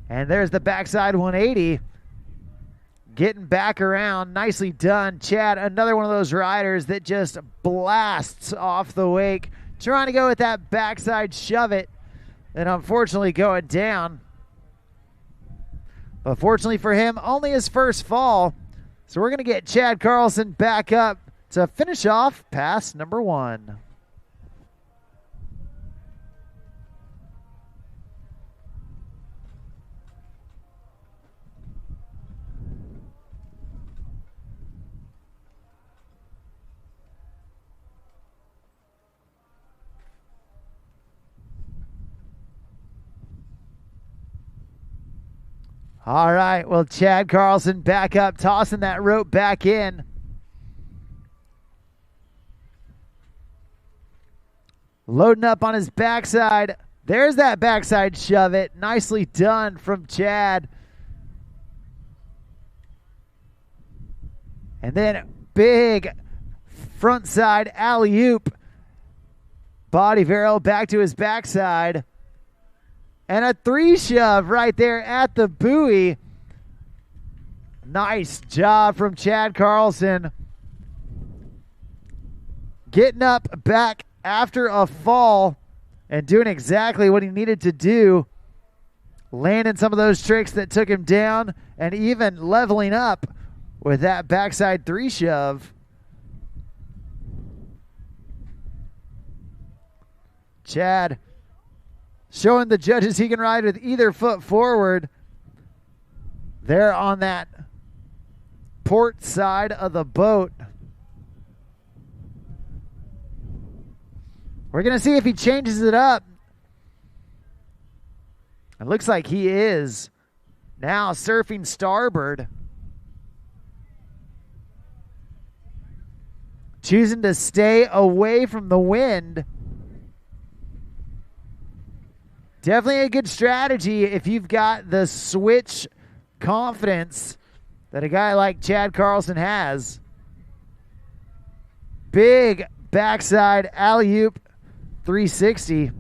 And there's the backside 180. Getting back around, nicely done. Chad, another one of those riders that just blasts off the wake, trying to go with that backside shove it, and unfortunately going down. But fortunately for him, only his first fall. So we're going to get Chad Carlson back up to finish off pass number 1. All right, well, Chad Carlson back up, tossing that rope back in. Loading up on his backside. There's that backside shove it. Nicely done from Chad. And then big front side alley-oop. Body varial back to his backside. And a 3 shove right there at the buoy. Nice job from Chad Carlson. Getting up back after a fall and doing exactly what he needed to do. Landing some of those tricks that took him down and even leveling up with that backside 3 shove. Chad showing the judges he can ride with either foot forward. There on that port side of the boat. We're going to see if he changes it up. It looks like he is now surfing starboard. Choosing to stay away from the wind. Definitely a good strategy if you've got the switch confidence that a guy like Chad Carlson has. Big backside alley-oop 360.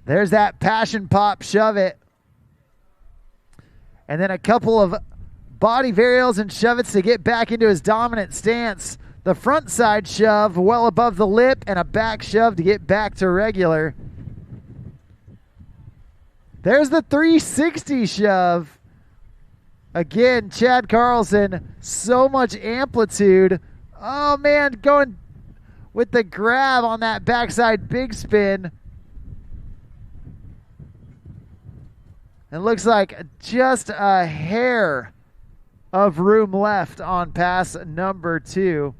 There's that passion pop shove it. And then a couple of body varials and shove it's to get back into his dominant stance. The front side shove well above the lip and a back shove to get back to regular. There's the 360 shove. Again, Chad Carlson, so much amplitude. Oh man, going with the grab on that backside big spin. It looks like just a hair of room left on pass number 2.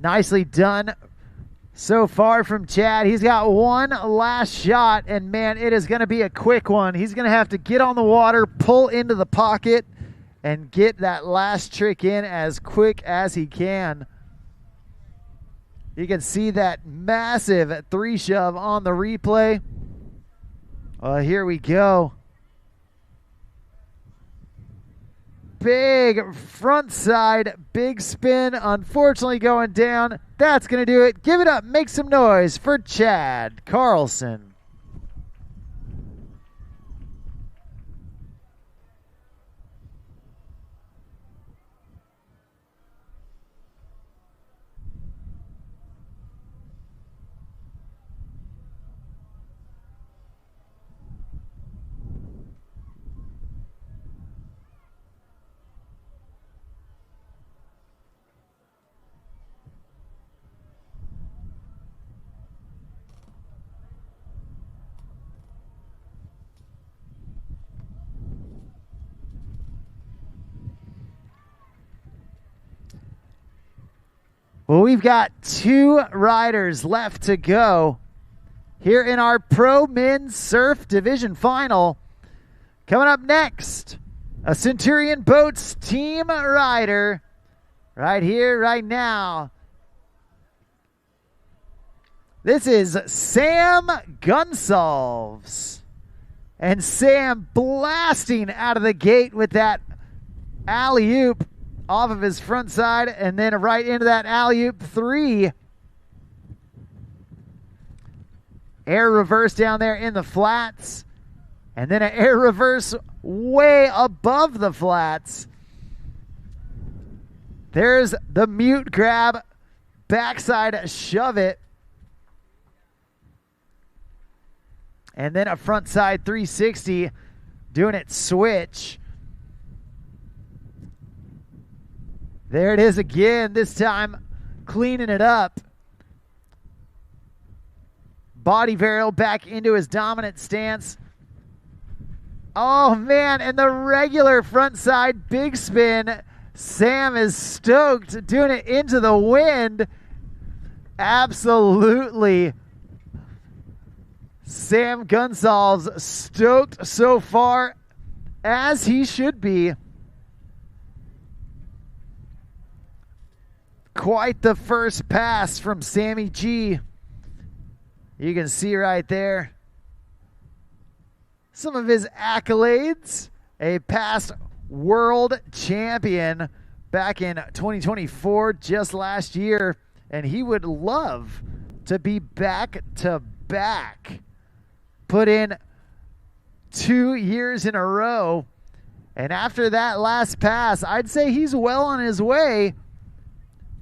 Nicely done so far from Chad. He's got one last shot, and man, it is going to be a quick one. He's going to have to get on the water, pull into the pocket, and get that last trick in as quick as he can. You can see that massive 3 shove on the replay. Here we go. Big front side, big spin, unfortunately going down. That's going to do it. Give it up, make some noise for Chad Carlson. Well, we've got 2 riders left to go here in our Pro Men's Surf Division Final. Coming up next, a Centurion Boats team rider right here, right now. This is Sam Gunsalves. And Sam blasting out of the gate with that alley-oop off of his front side, and then right into that alley-oop 3. Air reverse down there in the flats, and then an air reverse way above the flats. There's the mute grab, backside shove it, and then a front side 360, doing it switch. There it is again, this time cleaning it up. Body varial back into his dominant stance. Oh man, and the regular front side big spin. Sam is stoked, doing it into the wind. Absolutely. Sam Gunsalves stoked so far, as he should be. Quite the first pass from Sammy G. You can see right there some of his accolades. A past world champion back in 2024, just last year. And he would love to be back to back. Put in 2 years in a row. And after that last pass, I'd say he's well on his way.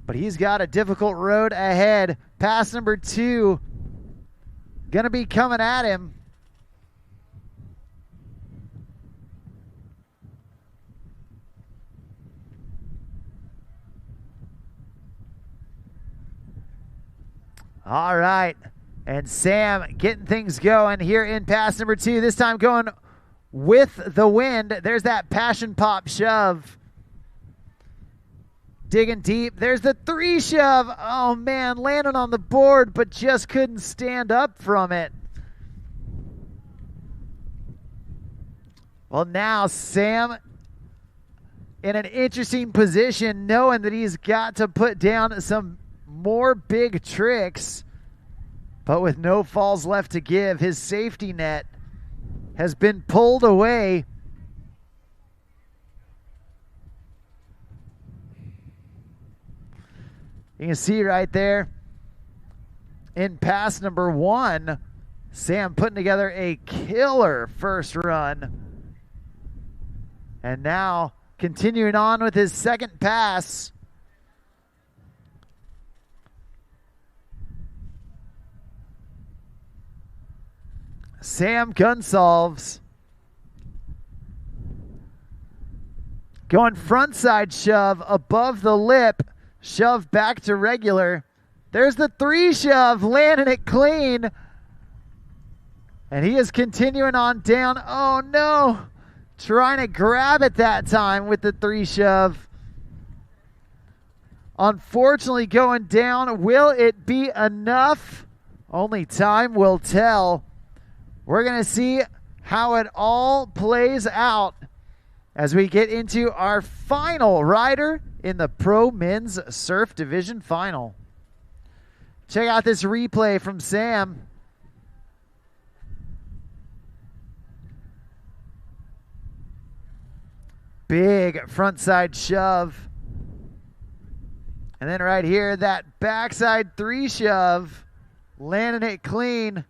But he's got a difficult road ahead. Pass number 2 going to be coming at him. All right. And Sam getting things going here in pass number 2. This time going with the wind. There's that passion pop shove. Digging deep. There's the 3 shove. Oh, man. Landed on the board, but just couldn't stand up from it. Well, now Sam in an interesting position, knowing that he's got to put down some more big tricks, but with no falls left to give. His safety net has been pulled away. You can see right there in pass number 1, Sam putting together a killer first run. And now continuing on with his second pass. Sam Gunsalves going front side shove above the lip. Shove back to regular. There's the 3 shove, landing it clean. And he is continuing on down. Oh no. Trying to grab it that time with the 3 shove. Unfortunately going down. Will it be enough? Only time will tell. We're going to see how it all plays out as we get into our final rider in the Pro Men's Surf Division Final. Check out this replay from Sam. Big frontside shove. And then right here, that backside 3 shove. Landing it clean.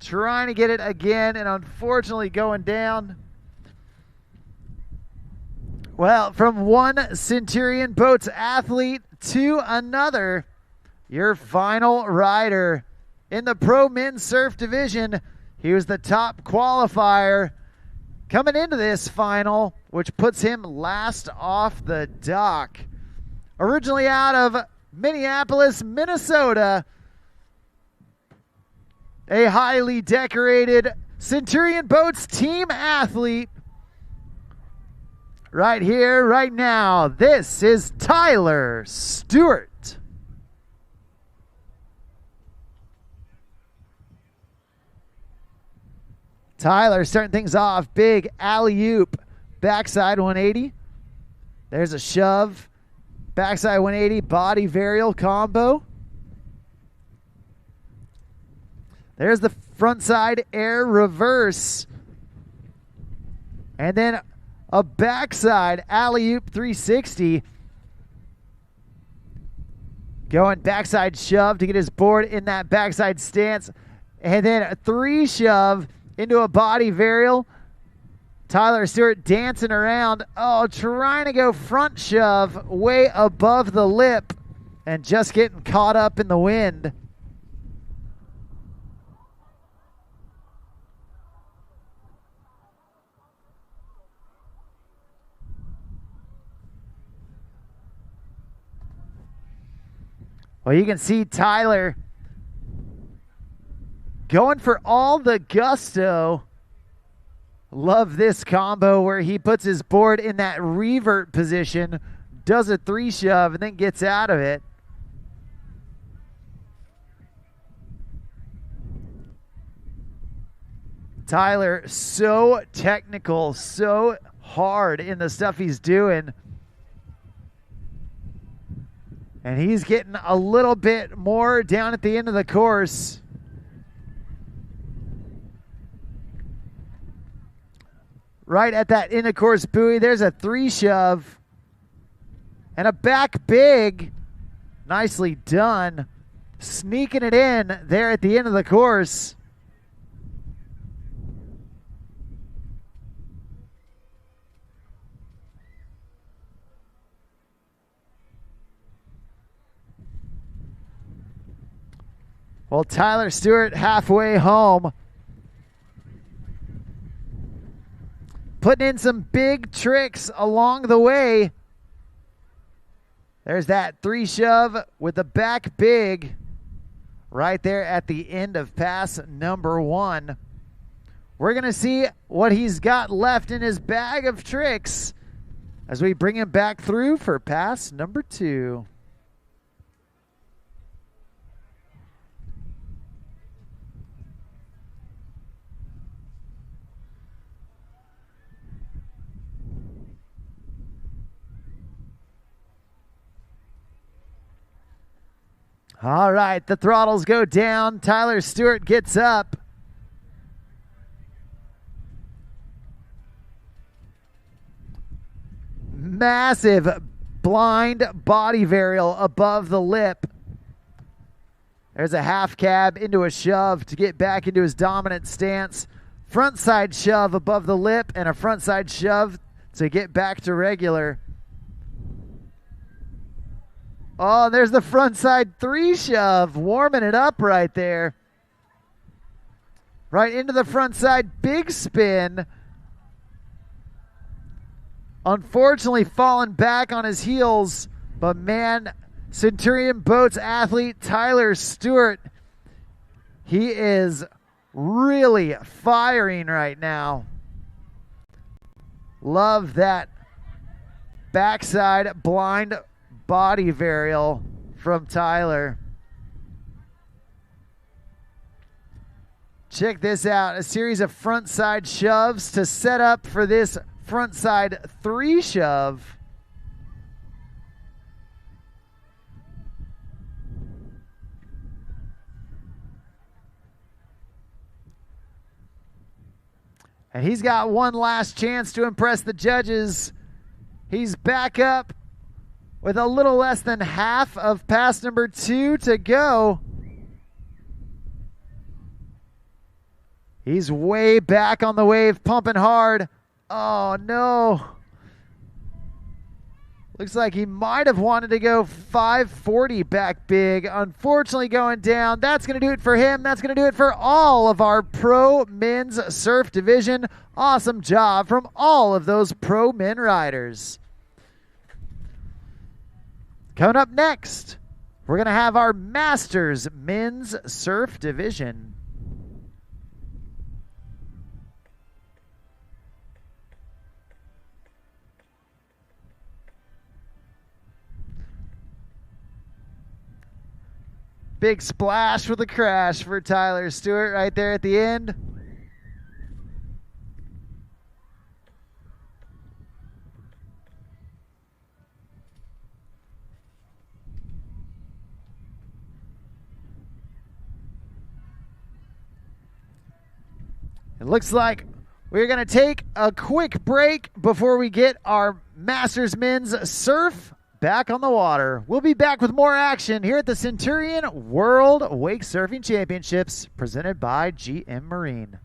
Trying to get it again, and unfortunately going down. Well, from one Centurion Boats athlete to another, your final rider in the Pro Men's Surf Division. He was the top qualifier coming into this final, which puts him last off the dock. Originally out of Minneapolis, Minnesota, a highly decorated Centurion Boats team athlete, right here, right now. This is Tyler Stewart. Tyler starting things off. Big alley-oop. Backside 180. There's a shove. Backside 180. Body varial combo. There's the frontside air reverse. And then a backside alley-oop 360. Going backside shove to get his board in that backside stance. And then a 3 shove into a body varial. Tyler Stewart dancing around. Oh, trying to go front shove way above the lip and just getting caught up in the wind. Well, you can see Tyler going for all the gusto. Love this combo where he puts his board in that revert position, does a 3 shove, and then gets out of it. Tyler, so technical, so hard in the stuff he's doing. And he's getting a little bit more down at the end of the course. Right at that end of course buoy, there's a 3 shove. And a back big. Nicely done. Sneaking it in there at the end of the course. Well, Tyler Stewart halfway home. Putting in some big tricks along the way. There's that 3 shove with the back big right there at the end of pass number 1. We're going to see what he's got left in his bag of tricks as we bring him back through for pass number 2. All right, the throttles go down. Tyler Stewart gets up. Massive blind body varial above the lip. There's a half cab into a shove to get back into his dominant stance. Front side shove above the lip and a front side shove to get back to regular. Oh, there's the front side 3 shove, warming it up right there. Right into the front side big spin. Unfortunately falling back on his heels, but man, Centurion Boats athlete Tyler Stewart, he is really firing right now. Love that backside blind body varial from Tyler. Check this out. A series of front side shoves to set up for this front side 3 shove. And he's got one last chance to impress the judges. He's back up with a little less than half of pass number 2 to go. He's way back on the wave, pumping hard. Oh, no. Looks like he might have wanted to go 540 back big. Unfortunately going down. That's going to do it for him. That's going to do it for all of our pro men's surf division. Awesome job from all of those pro men riders. Coming up next, we're going to have our Masters Men's Surf Division. Big splash with a crash for Tyler Stewart right there at the end. It looks like we're going to take a quick break before we get our Masters Men's Surf back on the water. We'll be back with more action here at the Centurion World Wake Surfing Championships presented by GM Marine.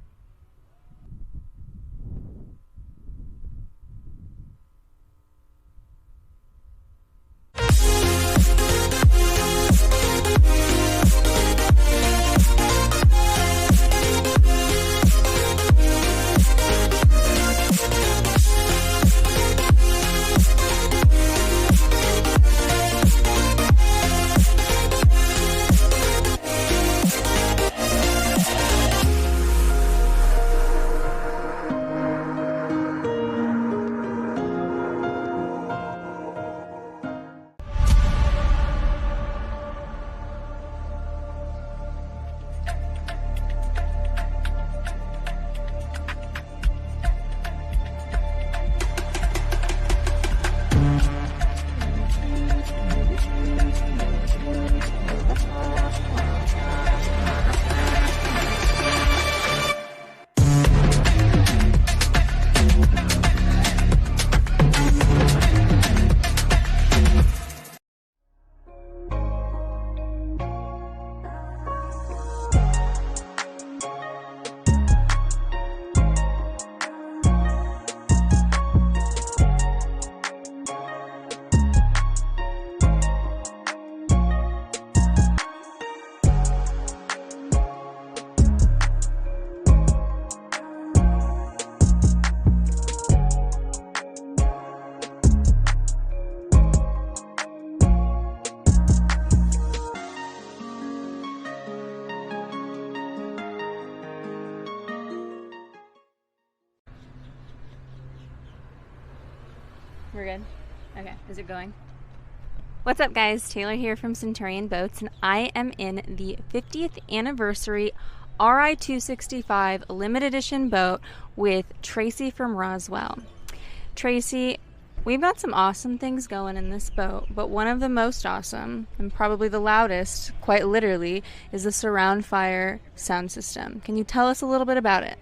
We're good? Okay, is it going? What's up, guys? Taylor here from Centurion Boats, and I am in the 50th anniversary RI 265 limited edition boat with Tracy from Roswell. Tracy, we've got some awesome things going in this boat, but one of the most awesome, and probably the loudest, quite literally, is the surround fire sound system. Can you tell us a little bit about it?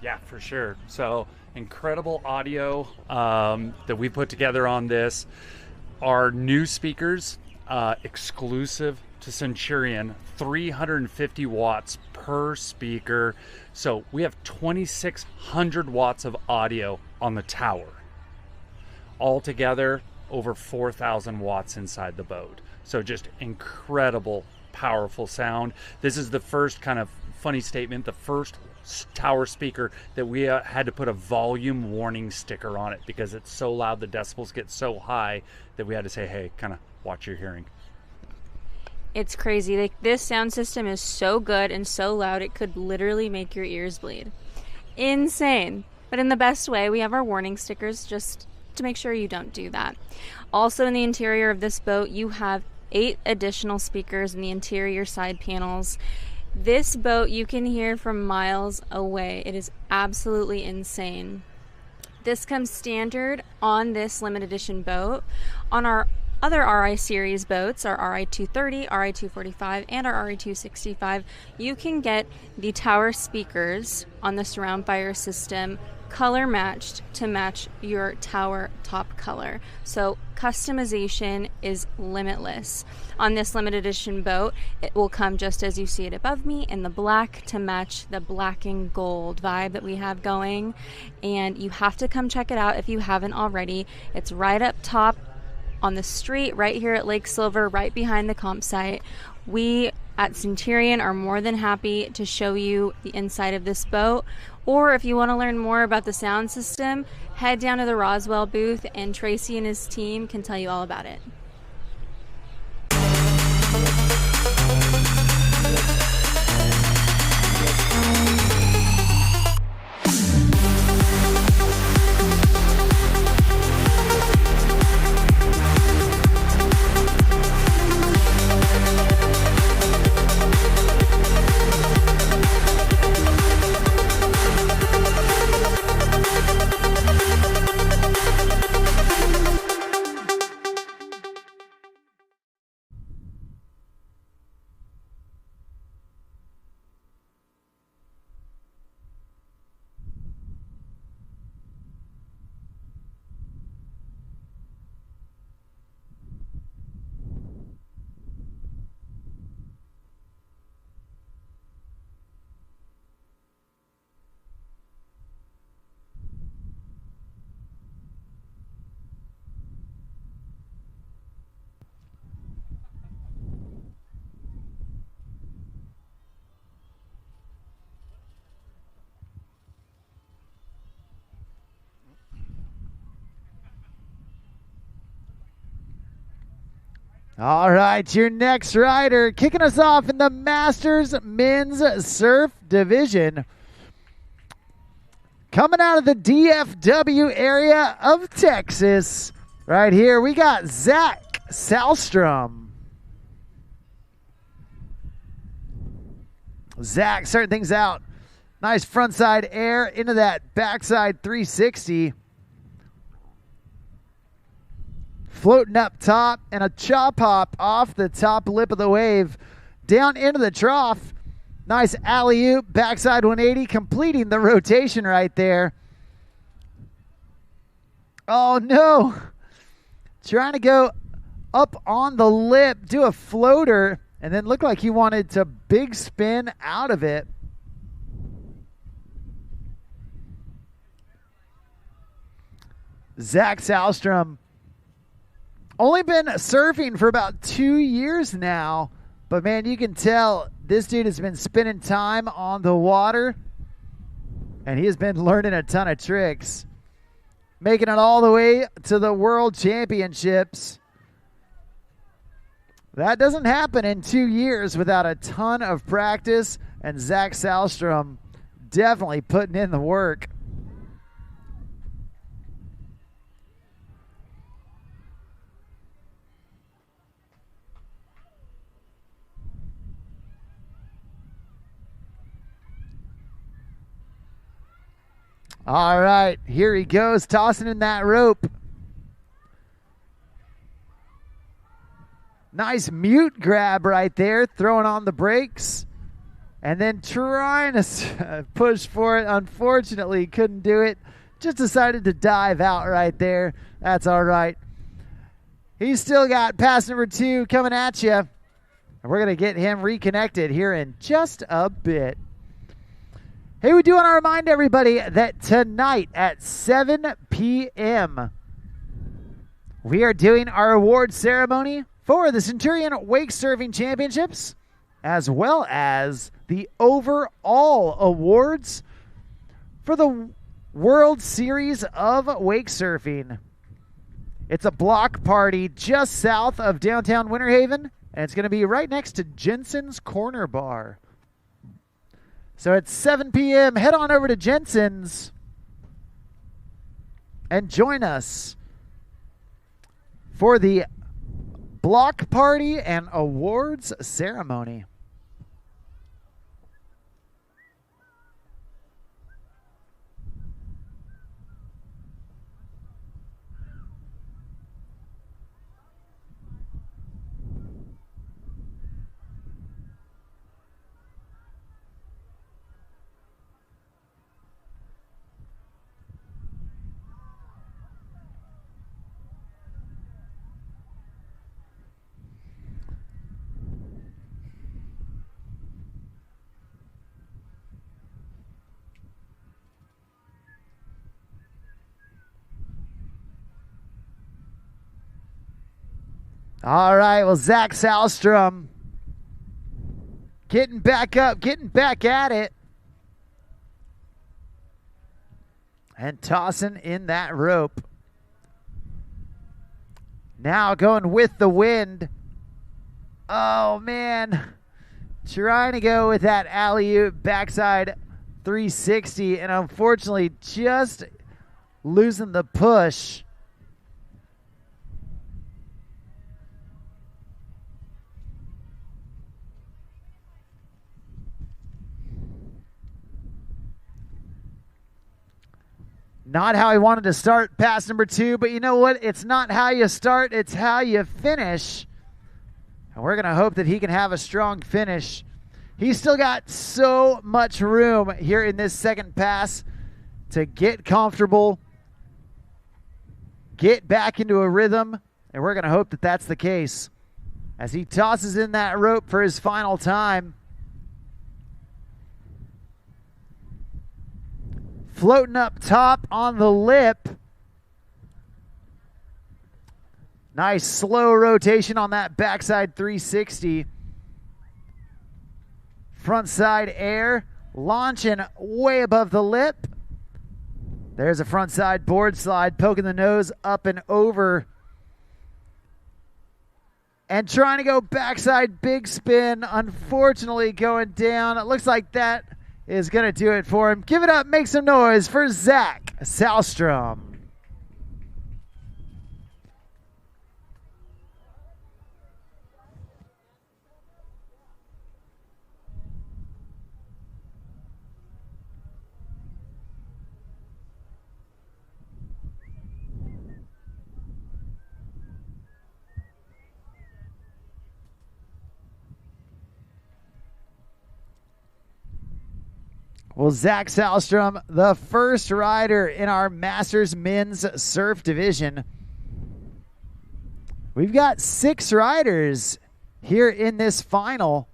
Yeah, for sure. So, incredible audio that we put together on this. Our new speakers, exclusive to Centurion, 350 watts per speaker. So we have 2,600 watts of audio on the tower. Altogether, over 4,000 watts inside the boat. So just incredible, powerful sound. This is the first kind of funny statement, the first tower speaker that we had to put a volume warning sticker on it because it's so loud, the decibels get so high that we had to say, hey, kind of watch your hearing. It's crazy. Like, this sound system is so good and so loud it could literally make your ears bleed. Insane. But in the best way, we have our warning stickers just to make sure you don't do that. Also, in the interior of this boat, you have 8 additional speakers in the interior side panels. This boat you can hear from miles away. It is absolutely insane. This comes standard on this limited edition boat. On our other RI series boats, our RI 230, RI 245, and our RI 265, you can get the tower speakers on the surround fire system color matched to match your tower top color. So customization is limitless. On this limited edition boat, it will come just as you see it above me in the black to match the black and gold vibe that we have going. And you have to come check it out if you haven't already. It's right up top on the street, right here at Lake Silver, right behind the comp site. We at Centurion are more than happy to show you the inside of this boat. Or if you want to learn more about the sound system, head down to the Roswell booth and Tracy and his team can tell you all about it. All right, your next rider kicking us off in the Masters Men's Surf Division. Coming out of the DFW area of Texas, right here, we got Zach Salstrom. Zach starting things out. Nice frontside air into that backside 360. Floating up top and a chop hop off the top lip of the wave down into the trough. Nice alley-oop, backside 180, completing the rotation right there. Oh, no. Trying to go up on the lip, do a floater, and then looked like he wanted to big spin out of it. Zach Salstrom, only been surfing for about 2 years now, but man, you can tell this dude has been spending time on the water, and he has been learning a ton of tricks, making it all the way to the World Championships. That doesn't happen in 2 years without a ton of practice, and Zach Salstrom definitely putting in the work. All right, here he goes, tossing in that rope. Nice mute grab right there, throwing on the brakes. And then trying to push for it. Unfortunately, couldn't do it. Just decided to dive out right there. That's all right. He's still got pass number 2 coming at you. And we're going to get him reconnected here in just a bit. Hey, we do want to remind everybody that tonight at 7 p.m., we are doing our award ceremony for the Centurion Wake Surfing Championships, as well as the overall awards for the World Series of Wake Surfing. It's a block party just south of downtown Winter Haven, and it's going to be right next to Jensen's Corner Bar. So at 7 p.m., head on over to Jensen's and join us for the block party and awards ceremony. All right, well, Zach Salstrom getting back up, getting back at it, and tossing in that rope. Now going with the wind. Oh, man. Trying to go with that alley-oop backside 360, and unfortunately just losing the push. Not how he wanted to start pass number 2, but you know what? It's not how you start, it's how you finish. And we're going to hope that he can have a strong finish. He's still got so much room here in this second pass to get comfortable, get back into a rhythm, and we're going to hope that that's the case as he tosses in that rope for his final time. Floating up top on the lip. Nice slow rotation on that backside 360. Front side air, launching way above the lip. There's a front side board slide, poking the nose up and over. and trying to go backside big spin. Unfortunately going down. It looks like that is going to do it for him. Give it up. Make some noise for Zach Salstrom. Well, Zach Salstrom, the first rider in our Masters Men's Surf Division. We've got 6 riders here in this final.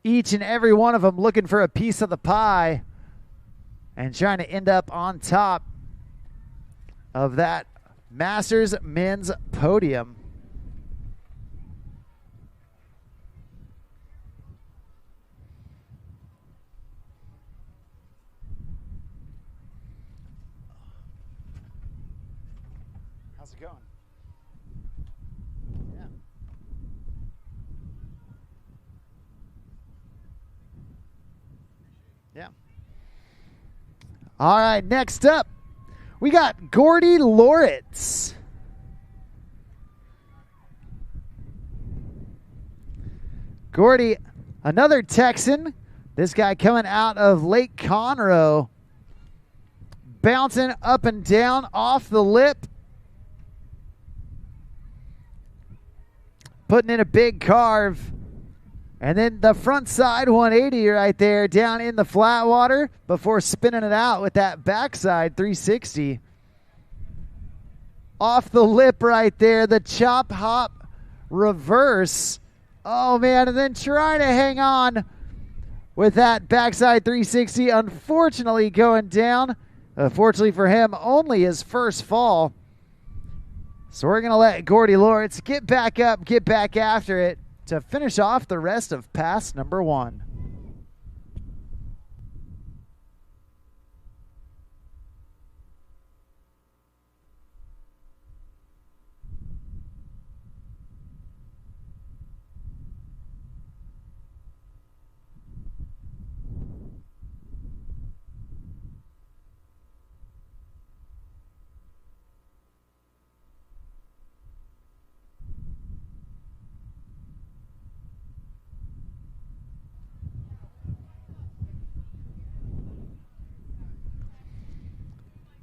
Each and every one of them looking for a piece of the pie and trying to end up on top of that Masters Men's podium. How's it going? Yeah. Yeah. All right, next up, we got Gordy Loritz. Gordy, another Texan. This guy coming out of Lake Conroe. Bouncing up and down off the lip. Putting in a big carve. And then the front side 180 right there down in the flat water before spinning it out with that backside 360. Off the lip right there, the chop hop reverse. Oh man, and then trying to hang on with that backside 360. Unfortunately going down. Fortunately for him, only his first fall. So we're going to let Gordy Loritz get back up, get back after it to finish off the rest of pass number 1.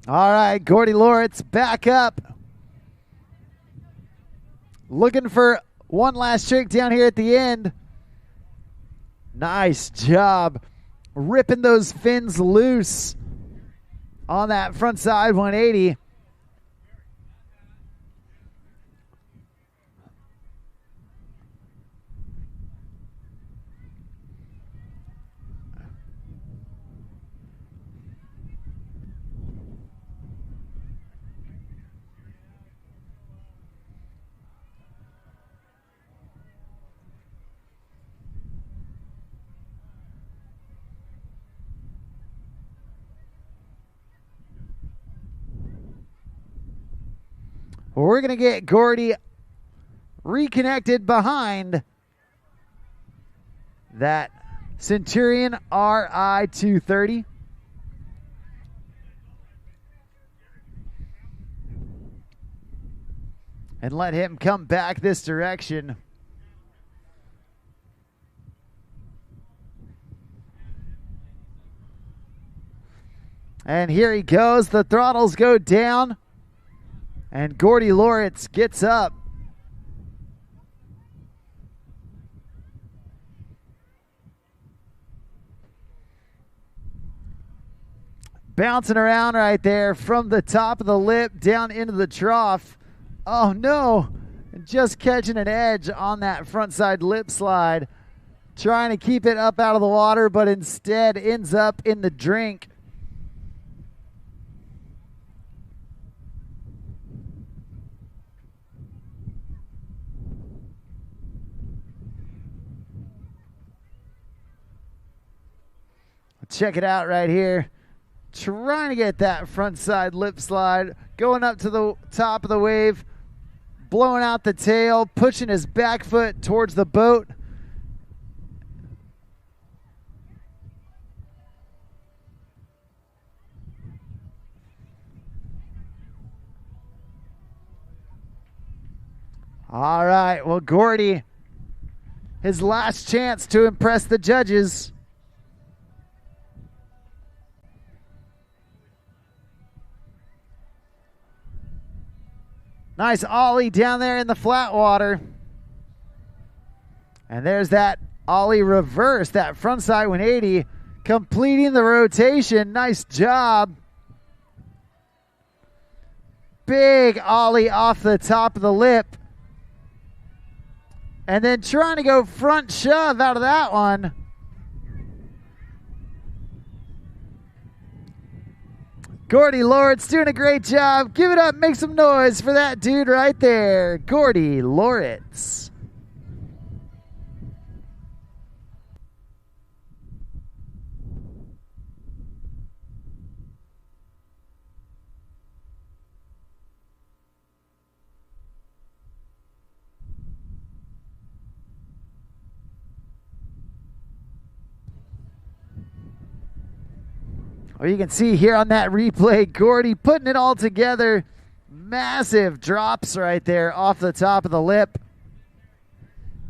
All right, Gordy Loritz back up. Looking for one last trick down here at the end. Nice job ripping those fins loose on that front side 180. We're going to get Gordy reconnected behind that Centurion RI 230. And let him come back this direction. And here he goes. The throttles go down. And Gordy Loritz gets up. Bouncing around right there from the top of the lip down into the trough. Oh no, just catching an edge on that front side lip slide. Trying to keep it up out of the water, but instead ends up in the drink. Check it out right here. Trying to get that front side lip slide. Going up to the top of the wave. blowing out the tail, pushing his back foot towards the boat. All right, well, Gordy, his last chance to impress the judges. Nice ollie down there in the flat water. And there's that ollie reverse, that frontside 180, completing the rotation. Nice job. Big ollie off the top of the lip. And then trying to go front shove out of that one. Gordy Loritz doing a great job. Give it up, make some noise for that dude right there. Gordy Loritz. Well, you can see here on that replay, Gordy putting it all together. Massive drops right there off the top of the lip.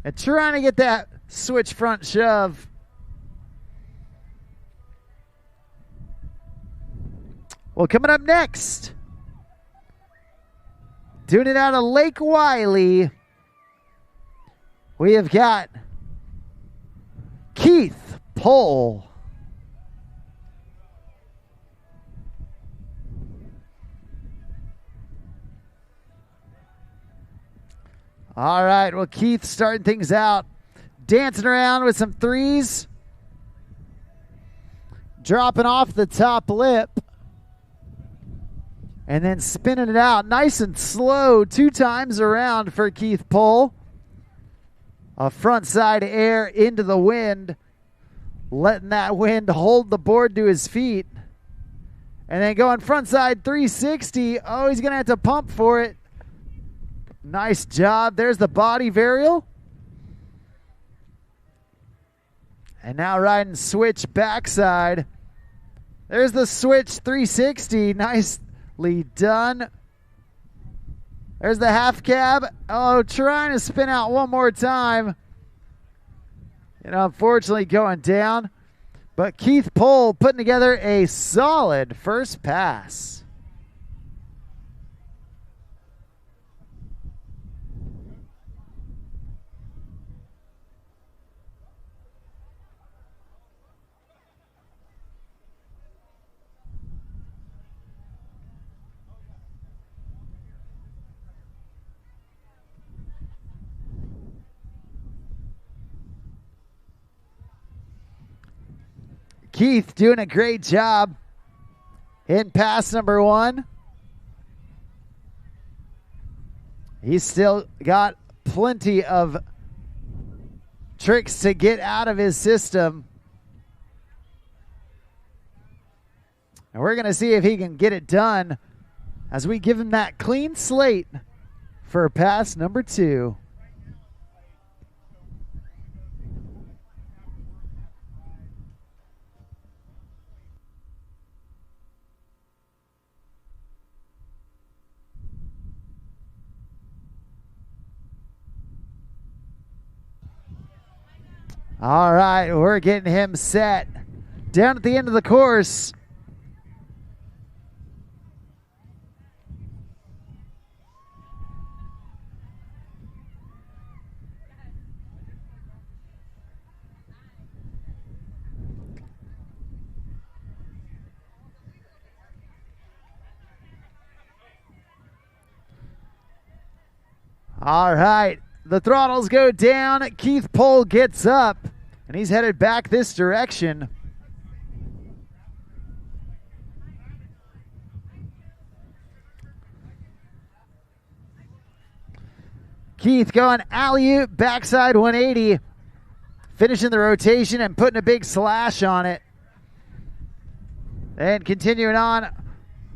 And trying to get that switch front shove. Well, coming up next, doing it out of Lake Wylie, we have got Keith Pohl. All right, well, Keith starting things out, dancing around with some threes, dropping off the top lip, and then spinning it out nice and slow 2 times around for Keith Pohl. A front side air into the wind, letting that wind hold the board to his feet. And then going front side 360. Oh, he's going to have to pump for it. Nice job. There's the body varial. And now riding switch backside. There's the switch 360. Nicely done. There's the half cab. Oh, trying to spin out one more time. And unfortunately going down. But Keith Pohl putting together a solid first pass. Keith doing a great job in pass number 1. He's still got plenty of tricks to get out of his system. And we're going to see if he can get it done as we give him that clean slate for pass number 2. All right, we're getting him set down at the end of the course. All right, the throttles go down. Keith Pohl gets up, and he's headed back this direction. Keith going alley-oop, backside 180, finishing the rotation and putting a big slash on it. And continuing on,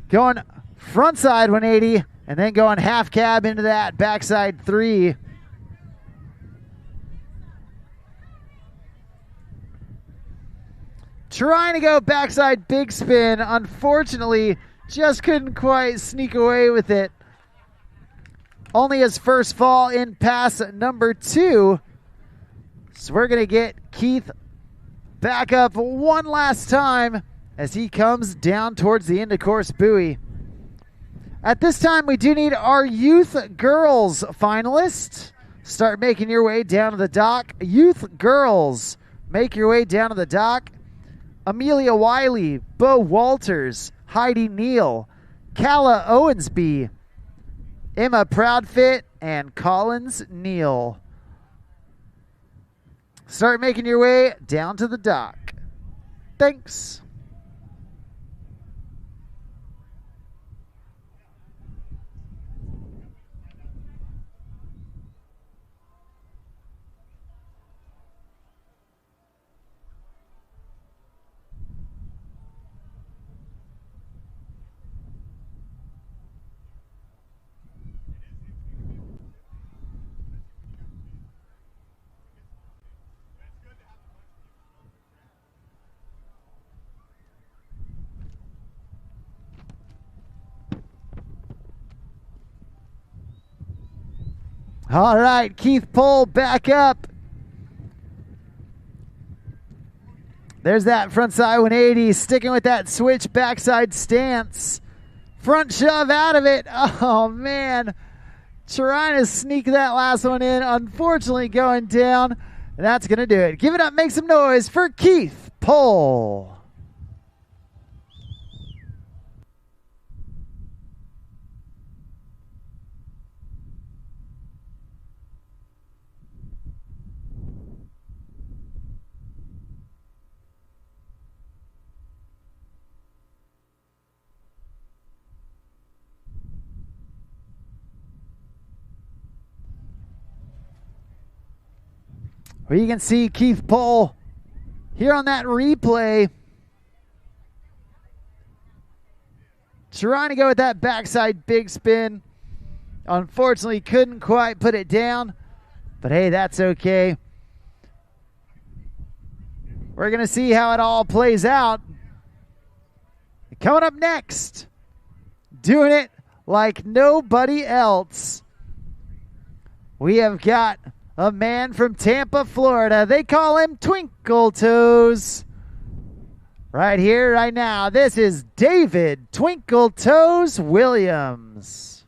going frontside 180 and then going half cab into that backside 3. Trying to go backside big spin. Unfortunately, just couldn't quite sneak away with it. Only his first fall in pass number 2. So we're going to get Keith back up one last time as he comes down towards the end of course buoy. At this time, we do need our youth girls finalists. Start making your way down to the dock. Youth girls, make your way down to the dock. Amelia Wy, Bo Walters, Heidi Neal, Kala Owensby, Emma Proudfit, and Collins Neal. Start making your way down to the dock. Thanks. All right, Keith Pohl back up. There's that frontside 180, sticking with that switch backside stance. Front shove out of it. Oh, man. Trying to sneak that last one in. Unfortunately, going down. And that's going to do it. Give it up. Make some noise for Keith Pohl. Well, you can see Keith Pohl here on that replay. Trying to go with that backside big spin. Unfortunately, couldn't quite put it down. But hey, that's okay. We're going to see how it all plays out. Coming up next, doing it like nobody else, we have got a man from Tampa, Florida. They call him Twinkle Toes. Right here, right now, this is David Twinkle Toes Williams.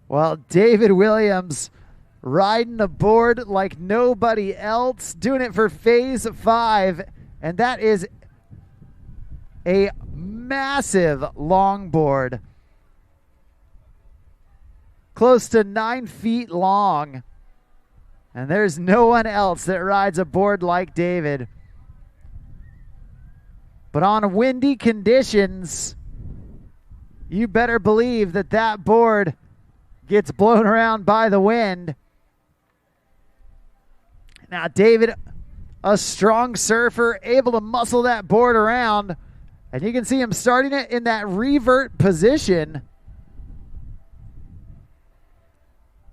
Well, David Williams riding the board like nobody else, doing it for phase 5, and that is a massive longboard, close to 9 feet long, and there's no one else that rides a board like David. But on windy conditions, you better believe that that board gets blown around by the wind. Now, David, a strong surfer, able to muscle that board around. And you can see him starting it in that revert position.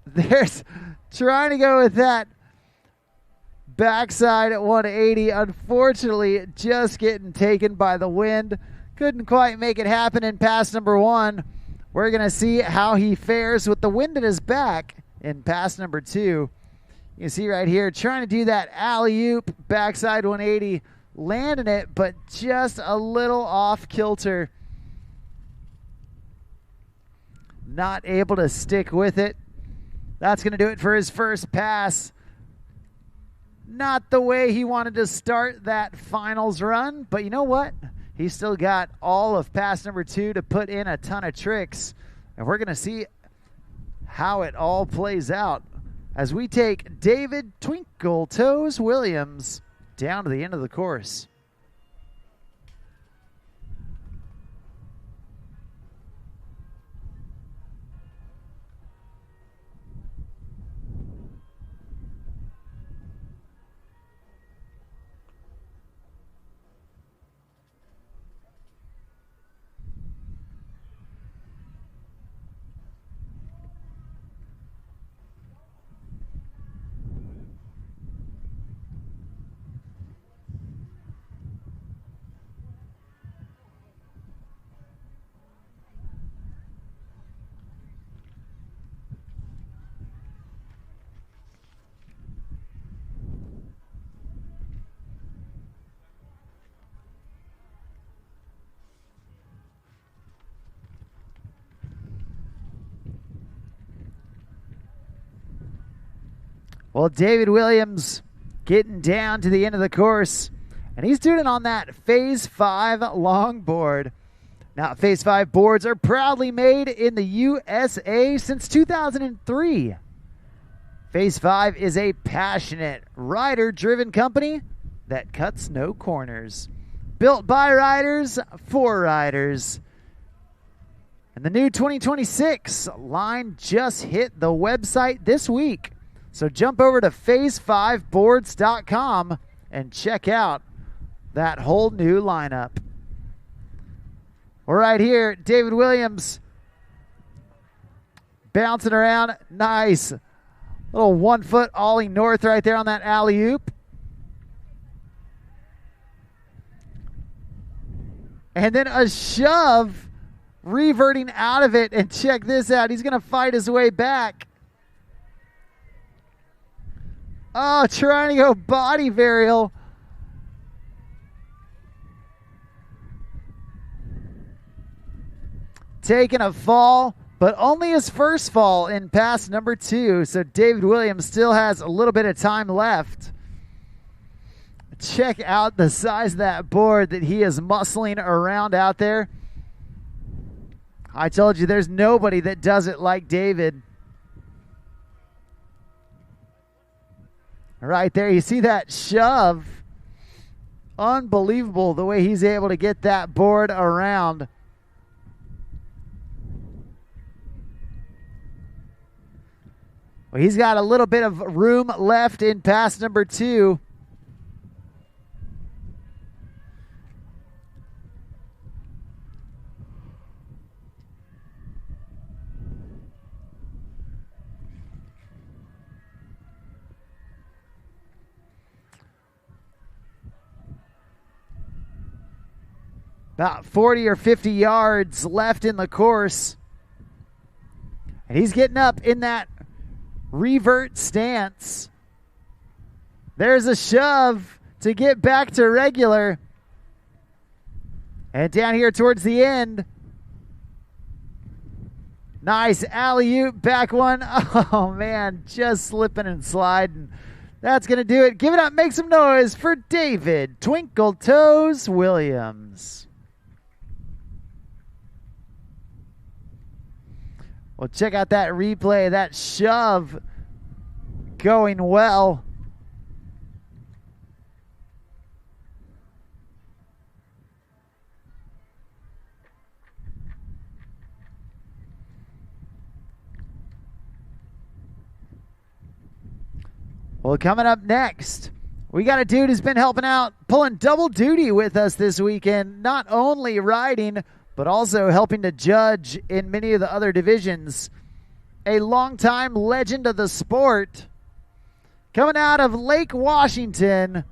There's trying to go with that backside at 180. Unfortunately, just getting taken by the wind. Couldn't quite make it happen in pass number 1. We're going to see how he fares with the wind at his back in pass number 2. You can see right here, trying to do that alley-oop, backside 180, landing it, but just a little off kilter. Not able to stick with it. That's going to do it for his first pass. Not the way he wanted to start that finals run, but you know what? He's still got all of pass number 2 to put in a ton of tricks, and we're going to see how it all plays out as we take David Twinkle Toes Williams down to the end of the course. Well, David Williams getting down to the end of the course, and he's doing it on that Phase 5 longboard. Now, Phase 5 boards are proudly made in the USA since 2003. Phase 5 is a passionate, rider-driven company that cuts no corners. Built by riders, for riders. And the new 2026 line just hit the website this week. So jump over to phase5boards.com and check out that whole new lineup. We're right here, David Williams bouncing around. Nice. Little 1 foot ollie north right there on that alley-oop. And then a shove reverting out of it. And check this out. He's going to fight his way back. Oh, trying to go body varial. Taking a fall, but only his first fall in pass number 2. So David Williams still has a little bit of time left. Check out the size of that board that he is muscling around out there. I told you there's nobody that does it like David. Right there, you see that shove. Unbelievable the way he's able to get that board around. Well, he's got a little bit of room left in pass number 2. About 40 or 50 yards left in the course. And he's getting up in that revert stance. There's a shove to get back to regular. And down here towards the end. Nice alley-oop, back one. Oh, man, just slipping and sliding. That's going to do it. Give it up, make some noise for David Twinkle Toes Williams. Well, check out that replay, that shove going well. Well, coming up next, we got a dude who's been helping out, pulling double duty with us this weekend, not only riding, but also helping to judge in many of the other divisions. A longtime legend of the sport, coming out of Lake Washington.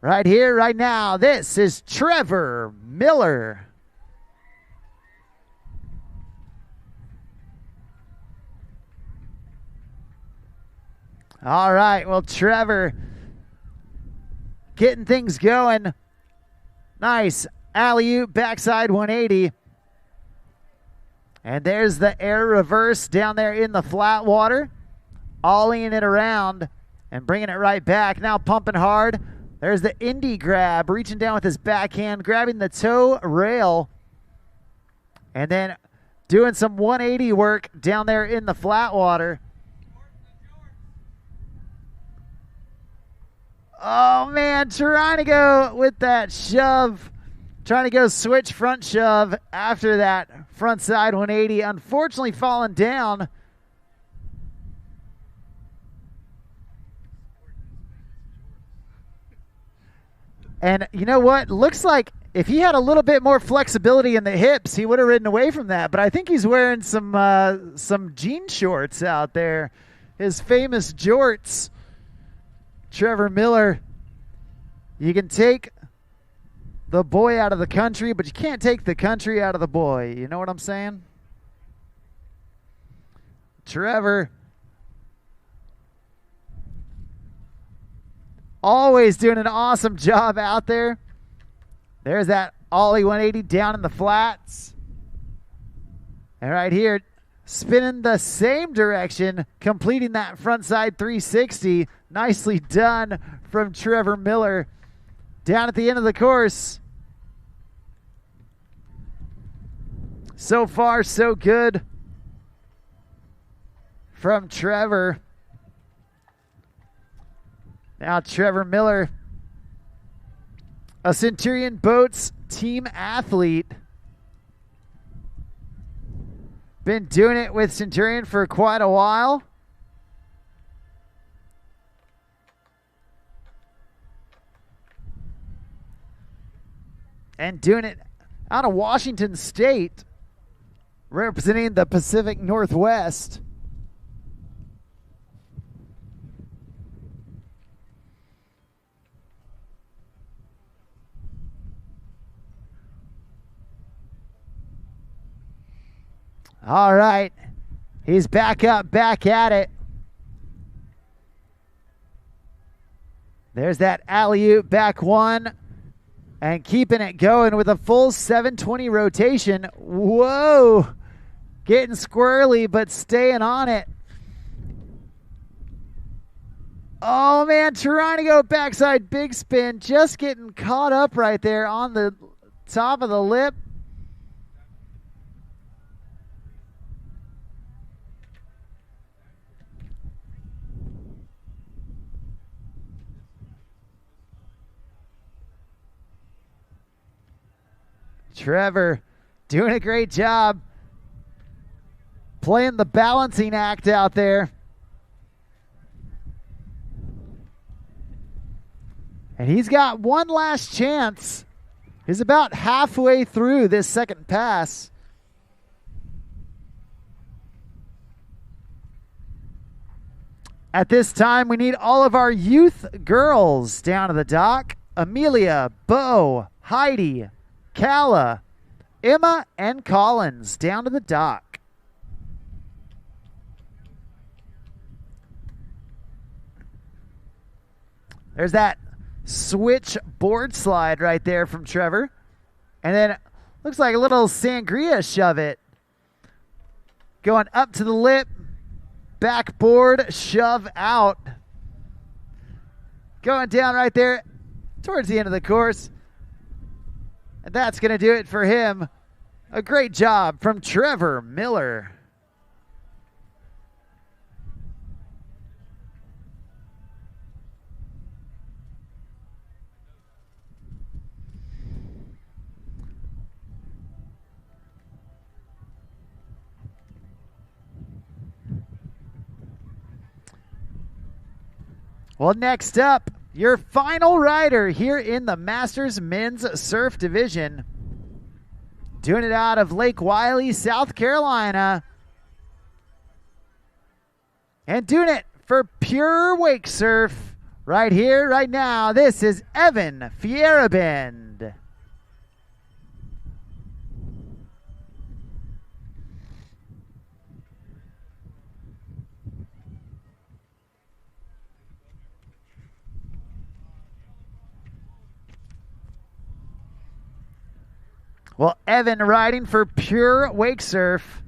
Right here, right now, this is Trevor Miller. All right, well, Trevor getting things going. Nice alley-oop, backside 180. And there's the air reverse down there in the flat water. Ollieing it around and bringing it right back. Now pumping hard. There's the indie grab, reaching down with his backhand, grabbing the toe rail. And then doing some 180 work down there in the flat water. Oh, man, trying to go with that shove. Trying to go switch front shove after that front side 180. Unfortunately falling down. And you know what? Looks like if he had a little bit more flexibility in the hips, he would have ridden away from that. But I think he's wearing some jean shorts out there. His famous jorts. Trevor Miller. You can take the boy out of the country, but you can't take the country out of the boy. You know what I'm saying? Trevor. Always doing an awesome job out there. There's that ollie 180 down in the flats. And right here, spinning the same direction, completing that frontside 360. Nicely done from Trevor Miller down at the end of the course. So far, so good from Trevor. Now Trevor Miller, a Centurion Boats team athlete. Been doing it with Centurion for quite a while. And doing it out of Washington State, representing the Pacific Northwest. All right. He's back up, back at it. There's that alley-oop back one. And keeping it going with a full 720 rotation. Whoa. Getting squirrely, but staying on it. Oh, man, trying to go backside big spin. Just getting caught up right there on the top of the lip. Trevor doing a great job playing the balancing act out there. And he's got one last chance. He's about halfway through this second pass. At this time, we need all of our youth girls down to the dock. Amelia, Bo, Heidi, Kala, Emma, and Collins down to the dock. There's that switch board slide right there from Trevor. And then looks like a little sangria shove it. Going up to the lip, backboard shove out. Going down right there towards the end of the course. And that's going to do it for him. A great job from Trevor Miller. Well, next up, your final rider here in the Masters Men's Surf Division. Doing it out of Lake Wiley, South Carolina. And doing it for Pure Wake Surf right here, right now. This is Evan Fierabend. Well, Evan riding for Pure Wake Surf.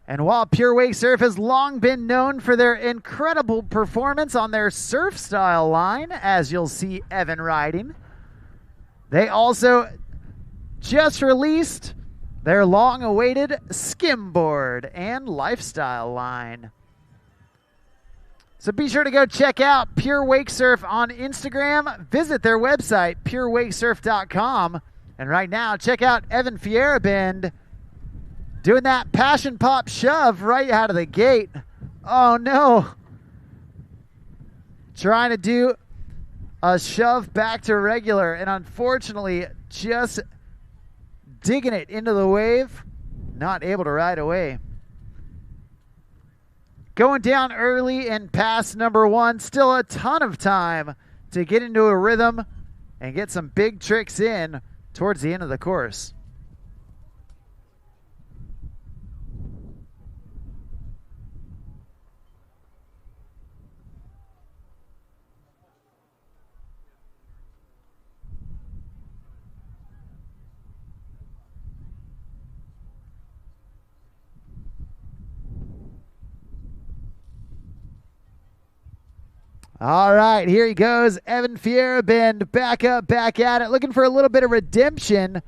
And while Pure Wake Surf has long been known for their incredible performance on their surf style line, as you'll see Evan riding, they also just released their long-awaited skimboard and lifestyle line. So be sure to go check out Pure Wake Surf on Instagram. Visit their website, purewakesurf.com. And right now, check out Evan Fierabend doing that passion pop shove right out of the gate. Oh, no. Trying to do a shove back to regular. And unfortunately, just digging it into the wave. Not able to ride away. Going down early in pass number one. Still a ton of time to get into a rhythm and get some big tricks in towards the end of the course. All right, here he goes. Evan Fierabend back up, back at it, looking for a little bit of redemption.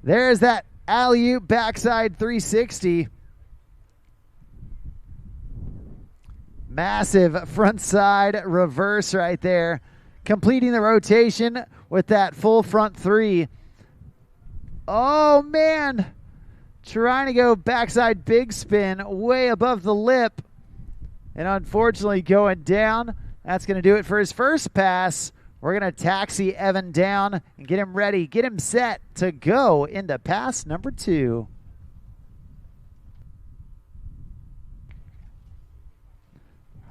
There's that alley-oop backside 360. Massive front side reverse right there. Completing the rotation with that full front three. Oh, man. Trying to go backside big spin way above the lip. And unfortunately going down. That's going to do it for his first pass. We're going to taxi Evan down and get him ready, get him set to go into pass number 2.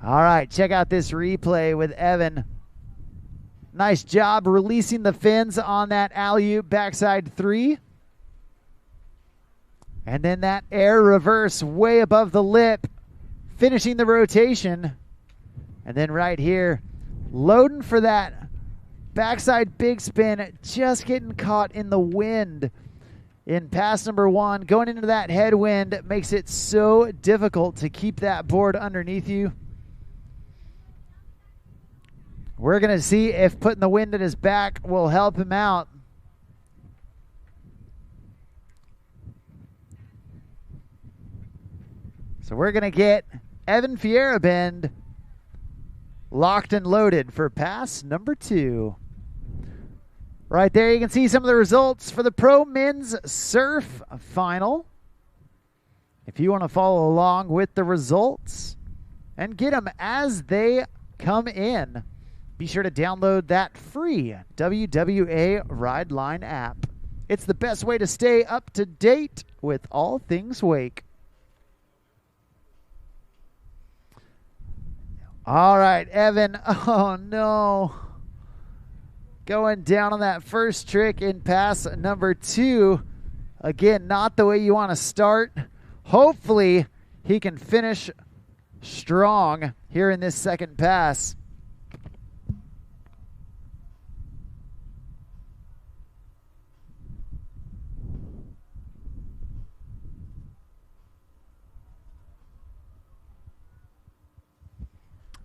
All right, check out this replay with Evan. Nice job releasing the fins on that alley-oop backside 3. And then that air reverse way above the lip, finishing the rotation. And then right here, loading for that backside big spin, just getting caught in the wind in pass number 1. Going into that headwind makes it so difficult to keep that board underneath you. We're going to see if putting the wind at his back will help him out. So we're going to get Evan Fierabend locked and loaded for pass number 2. Right there you can see some of the results for the Pro Men's Surf Final. If you want to follow along with the results and get them as they come in, be sure to download that free WWA Ride Line app. It's the best way to stay up to date with all things wake. All right, Evan. Oh, no. Going down on that first trick in pass number 2. Again, not the way you want to start. Hopefully, he can finish strong here in this second pass.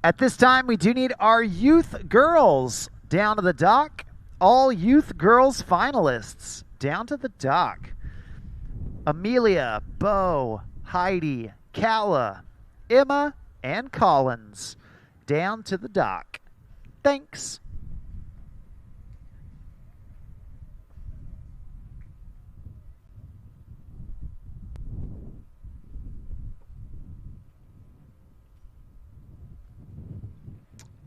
At this time, we do need our youth girls down to the dock. All youth girls finalists down to the dock. Amelia, Bo, Heidi, Kala, Emma, and Collins down to the dock. Thanks.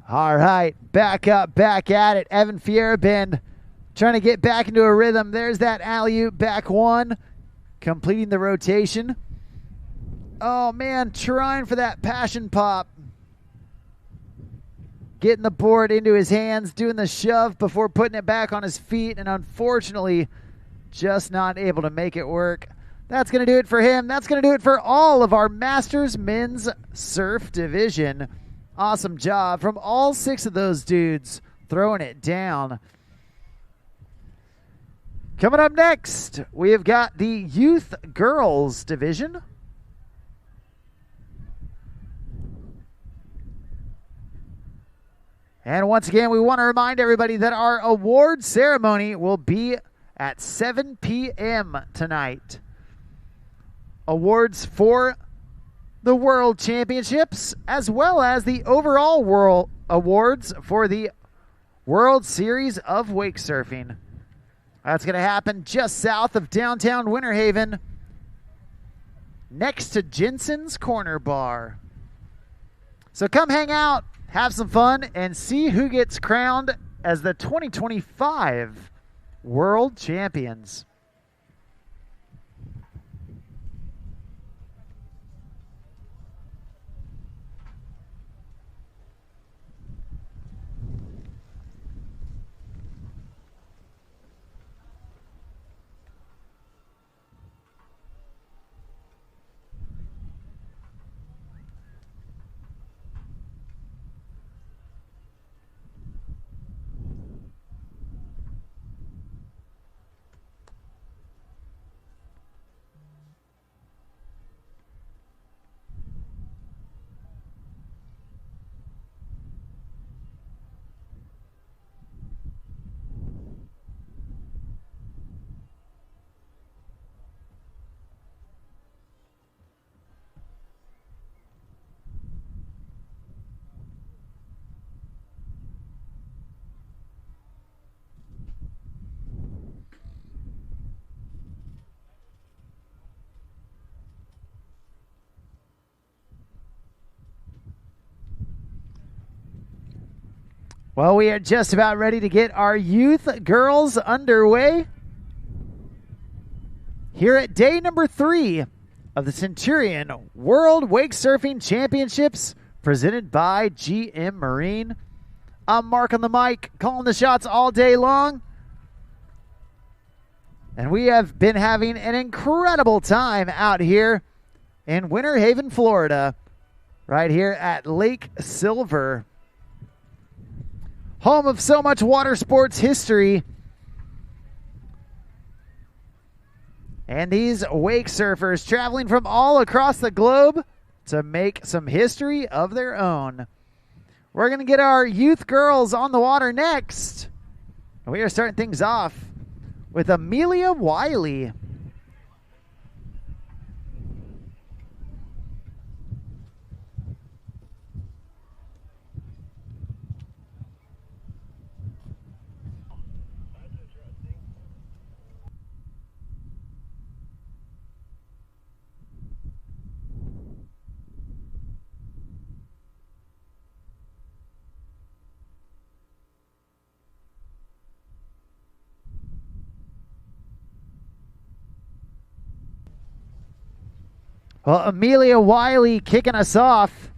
All right, back up, back at it. Evan Fierabend trying to get back into a rhythm. There's that alley-oop, back 1, completing the rotation. Oh, man, trying for that passion pop. Getting the board into his hands, doing the shove before putting it back on his feet, and unfortunately just not able to make it work. That's going to do it for him. That's going to do it for all of our Masters Men's Surf Division. Awesome job from all 6 of those dudes throwing it down. Coming up next, we have got the Youth Girls Division. And once again, we want to remind everybody that our award ceremony will be at 7 p.m. tonight. Awards for the World Championships, as well as the overall World Awards for the World Series of Wake Surfing. That's going to happen just south of downtown Winter Haven, next to Jensen's Corner Bar. So come hang out, have some fun, and see who gets crowned as the 2025 World Champions. Well, we are just about ready to get our youth girls underway here at day number 3 of the Centurion World Wake Surfing Championships presented by GM Marine. I'm Mark on the mic, calling the shots all day long. And we have been having an incredible time out here in Winter Haven, Florida, right here at Lake Silver, home of so much water sports history. And these wake surfers traveling from all across the globe to make some history of their own. We're going to get our youth girls on the water next. We are starting things off with Amelia Wy. Well, Amelia Wy kicking us off.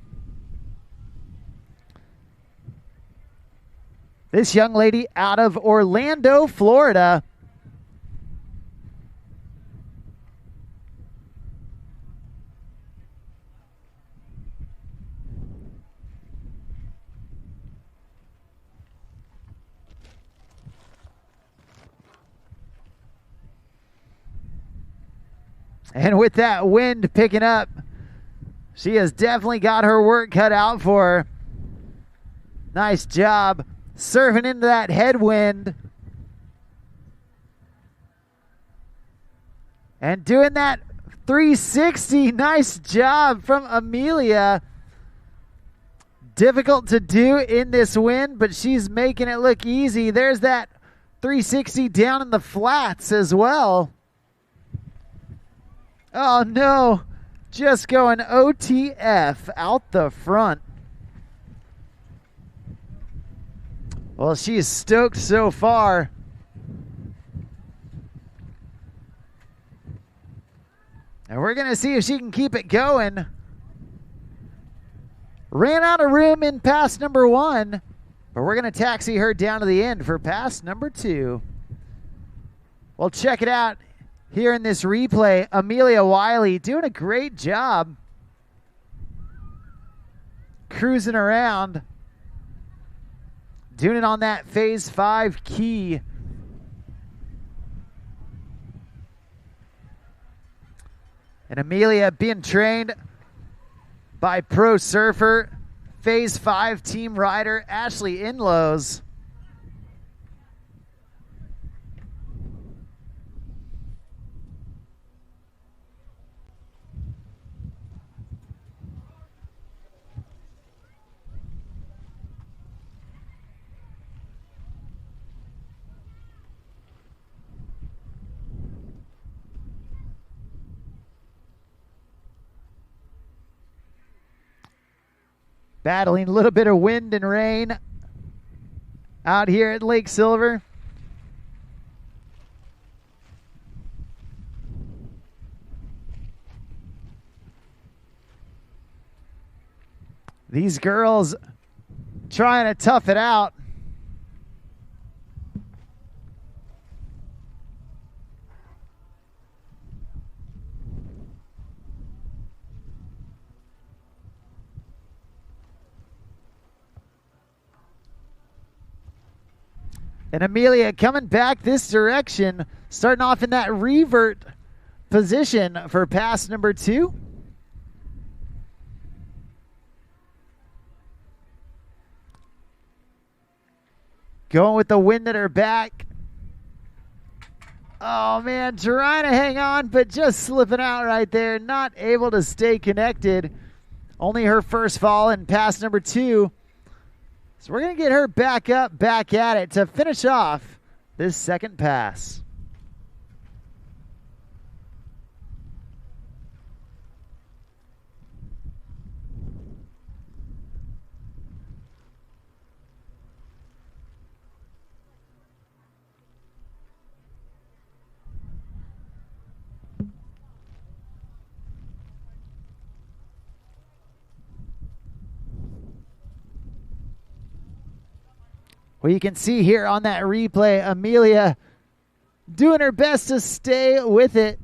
This young lady out of Orlando, Florida. And with that wind picking up, she has definitely got her work cut out for her. Nice job surfing into that headwind. And doing that 360. Nice job from Amelia. Difficult to do in this wind, but she's making it look easy. There's that 360 down in the flats as well. Oh no, just going OTF out the front. Well, she is stoked so far. And we're going to see if she can keep it going. Ran out of room in pass number 1, but we're going to taxi her down to the end for pass number 2. Well, check it out. Here in this replay, Amelia Wy doing a great job cruising around, doing it on that phase 5 key. And Amelia being trained by pro surfer, phase 5 team rider Ashley Inlows. Battling a little bit of wind and rain out here at Lake Silver. These girls trying to tough it out. And Amelia coming back this direction, starting off in that revert position for pass number 2. Going with the wind at her back. Oh, man, trying to hang on, but just slipping out right there. Not able to stay connected. Only her first fall in pass number 2. So we're going to get her back up, back at it to finish off this second pass. Well, you can see here on that replay, Amelia doing her best to stay with it.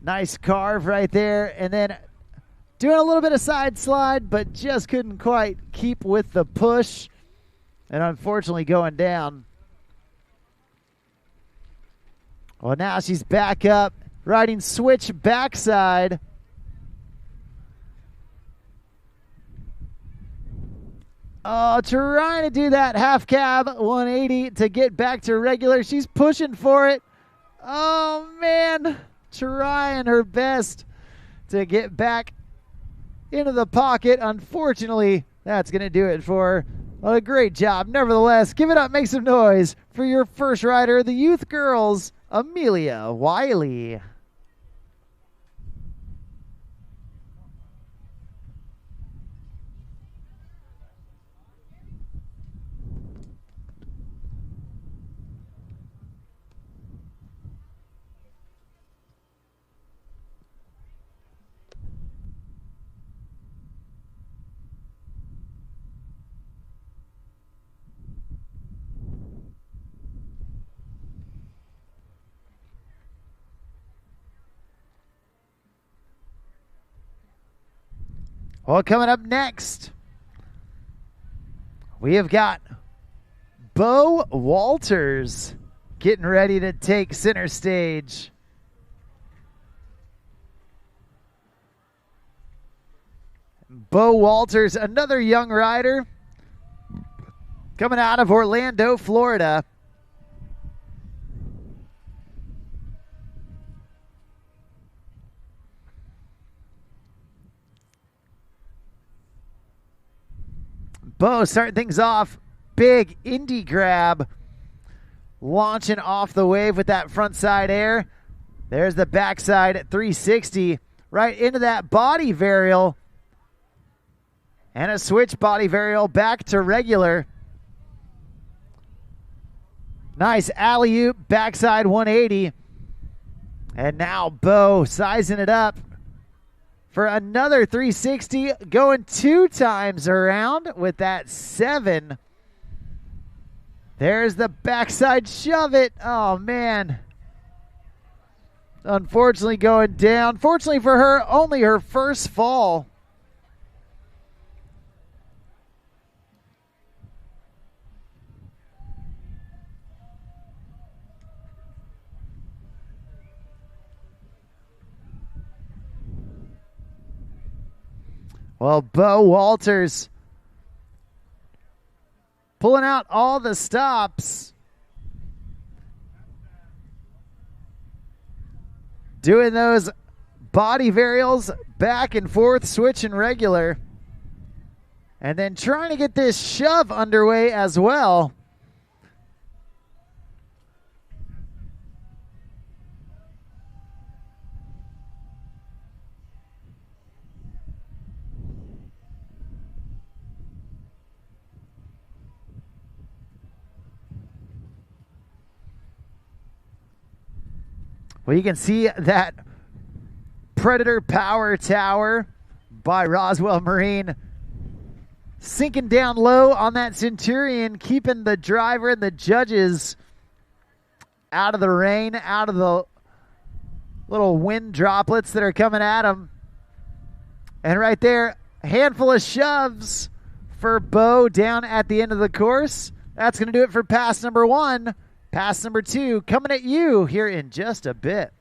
Nice carve right there. And then doing a little bit of side slide, but just couldn't quite keep with the push. And unfortunately going down. Well, now she's back up, riding switch backside. Oh, trying to do that half cab 180 to get back to regular. She's pushing for it. Oh, man. Trying her best to get back into the pocket. Unfortunately, that's going to do it for her. Well, a great job. Nevertheless, give it up, make some noise for your first rider, the youth girls, Amelia Wy. Well, coming up next, we have got Bo Walters getting ready to take center stage. Bo Walters, another young rider coming out of Orlando, Florida. Bo starting things off, big indie grab, launching off the wave with that front side air. There's the backside at 360, right into that body varial. And a switch body varial back to regular. Nice alley-oop, backside 180. And now Bo sizing it up for another 360, going 2 times around with that 7. There's the backside shove it. Oh, man. Unfortunately going down. Fortunately for her, only her first fall. Well, Bo Walters pulling out all the stops. Doing those body varials back and forth, switching regular. And then trying to get this shove underway as well. Well, you can see that Predator Power Tower by Roswell Marine sinking down low on that Centurion, keeping the driver and the judges out of the rain, out of the little wind droplets that are coming at them. And right there, a handful of shoves for Bo down at the end of the course. That's going to do it for pass number 1. Pass number 2 coming at you here in just a bit.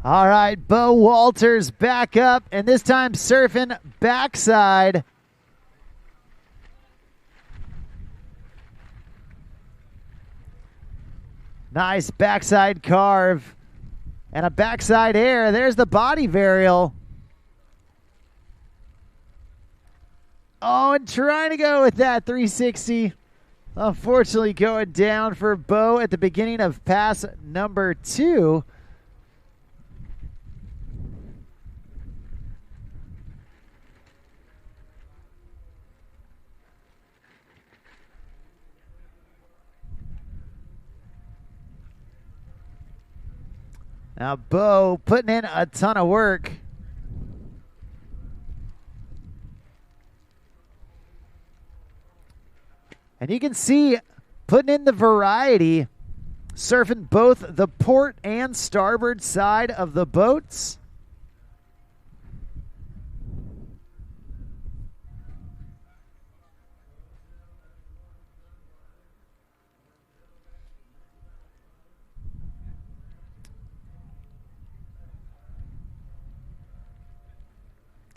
All right, Bo Walters back up, and this time surfing backside. Nice backside carve and a backside air. There's the body varial. Oh, and trying to go with that 360. Unfortunately, going down for Bo at the beginning of pass number 2. Now, Bo putting in a ton of work. And you can see putting in the variety, surfing both the port and starboard side of the boats.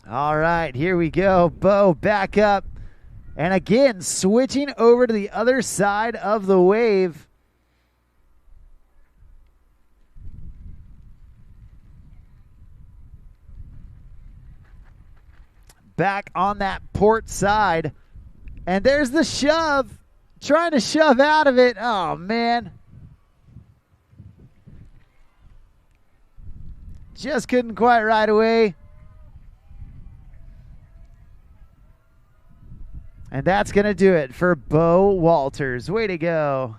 All right, here we go. Bo back up. And again, switching over to the other side of the wave. Back on that port side. And there's the shove. Trying to shove out of it. Oh, man. Just couldn't quite ride away. And that's going to do it for Bo Walters. Way to go.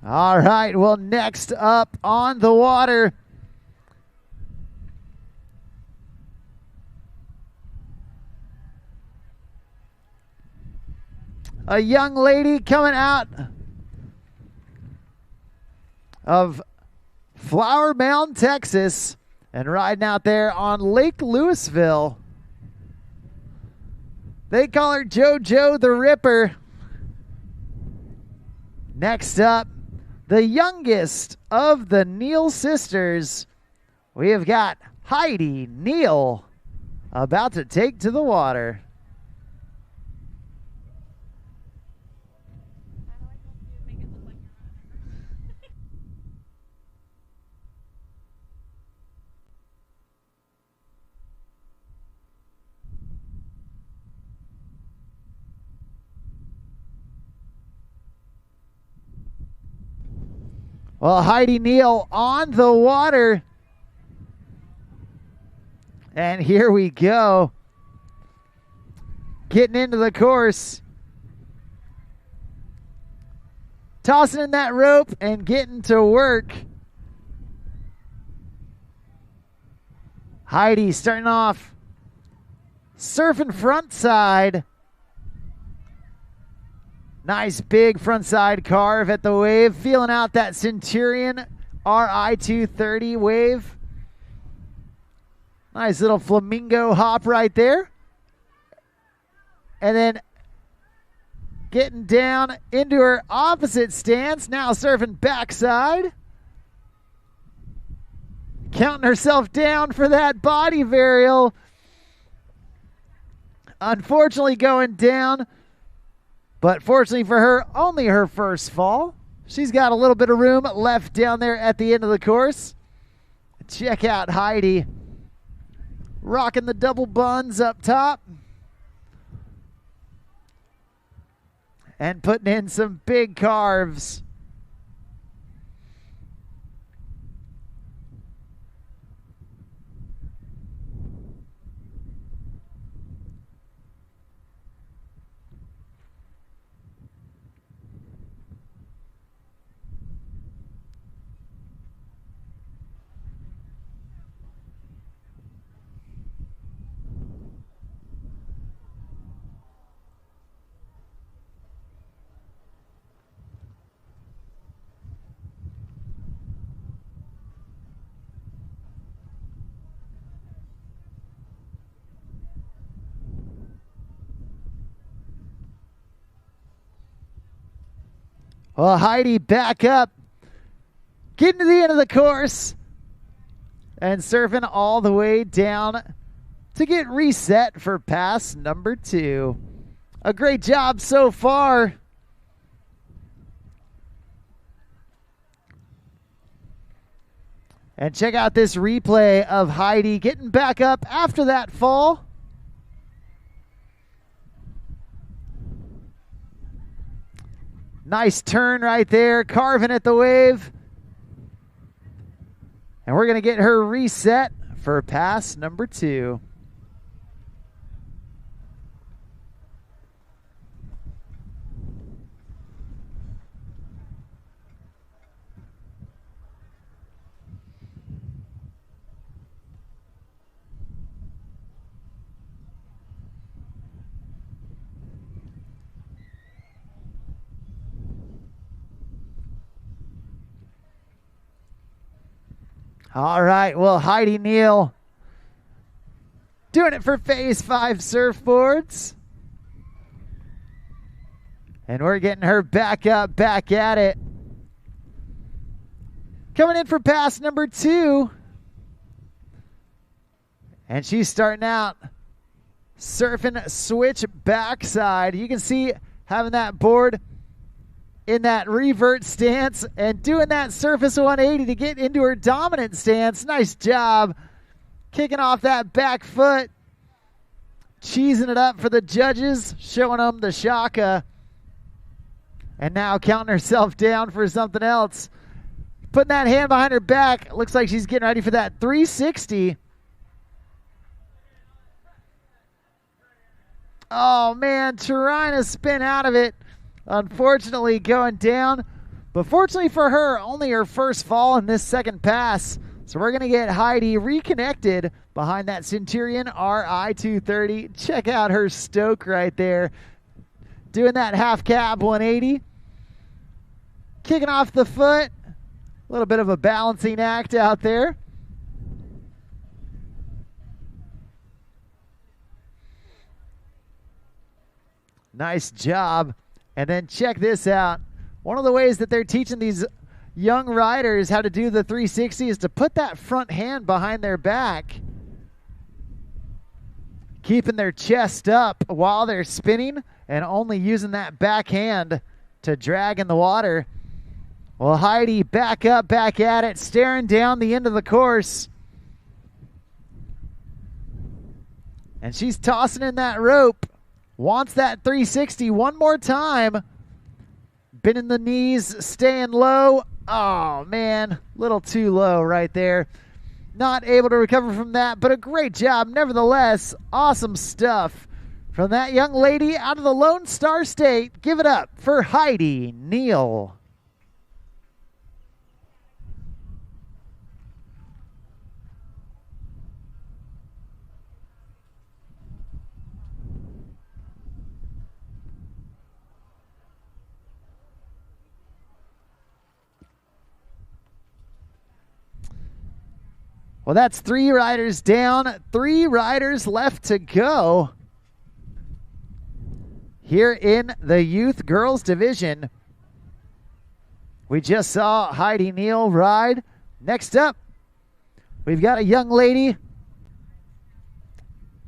All right, well, next up on the water, a young lady coming out of Flower Mound, Texas, and riding out there on Lake Louisville. They call her JoJo the Ripper. Next up, the youngest of the Neal sisters, we have got Heidi Neal about to take to the water. Well, Heidi Neal on the water. And here we go. Getting into the course. Tossing in that rope and getting to work. Heidi starting off surfing front side. Nice big front side carve at the wave. Feeling out that Centurion RI 230 wave. Nice little flamingo hop right there. And then getting down into her opposite stance, now surfing backside. Counting herself down for that body varial. Unfortunately going down, but fortunately for her, only her first fall. She's got a little bit of room left down there at the end of the course. Check out Heidi rocking the double buns up top and putting in some big carves. Well, Heidi back up, getting to the end of the course, and surfing all the way down to get reset for pass number 2. A great job so far. And check out this replay of Heidi getting back up after that fall. Nice turn right there, carving at the wave. And we're going to get her reset for pass number 2. All right, well, Heidi Neal doing it for Phase 5 surfboards. And we're getting her back up, back at it. Coming in for pass number 2. And she's starting out surfing switch backside. You can see having that board in that revert stance and doing that surface 180 to get into her dominant stance. Nice job. Kicking off that back foot. Cheesing it up for the judges, showing them the shaka. And now counting herself down for something else. Putting that hand behind her back. Looks like she's getting ready for that 360. Oh, man, trying to spin out of it. Unfortunately going down, but fortunately for her, only her first fall in this second pass. So we're going to get Heidi reconnected behind that Centurion RI-230. Check out her stoke right there. Doing that half cab 180. Kicking off the foot. A little bit of a balancing act out there. Nice job. And then check this out. One of the ways that they're teaching these young riders how to do the 360 is to put that front hand behind their back, keeping their chest up while they're spinning and only using that back hand to drag in the water. Well, Heidi back up, back at it, staring down the end of the course. And she's tossing in that rope. Wants that 360 one more time. Bending the knees, staying low. Oh, man. Little too low right there. Not able to recover from that, but a great job nevertheless. Awesome stuff from that young lady out of the Lone Star State. Give it up for Heidi Neal. Well, that's 3 riders down, 3 riders left to go here in the youth girls division. We just saw Heidi Neal ride. Next up, we've got a young lady.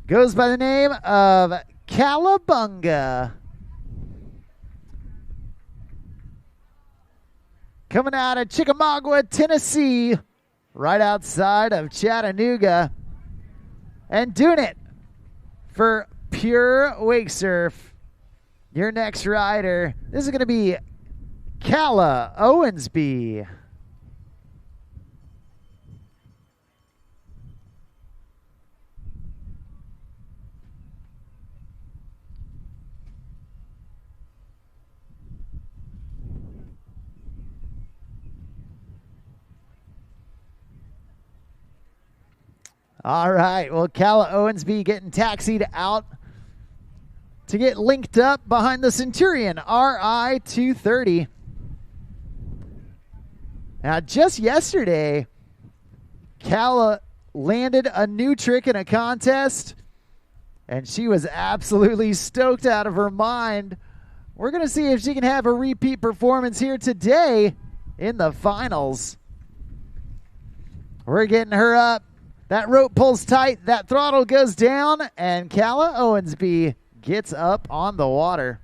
Goes by the name of Calabunga. Coming out of Chickamauga, Tennessee, right outside of Chattanooga. And doing it for Pure Wake Surf. Your next rider, this is going to be Calla Owensby. All right, well, Calla Owensby getting taxied out to get linked up behind the Centurion RI 230. Now, just yesterday, Calla landed a new trick in a contest, and she was absolutely stoked out of her mind. We're going to see if she can have a repeat performance here today in the finals. We're getting her up. That rope pulls tight, that throttle goes down, and Calla Owensby gets up on the water.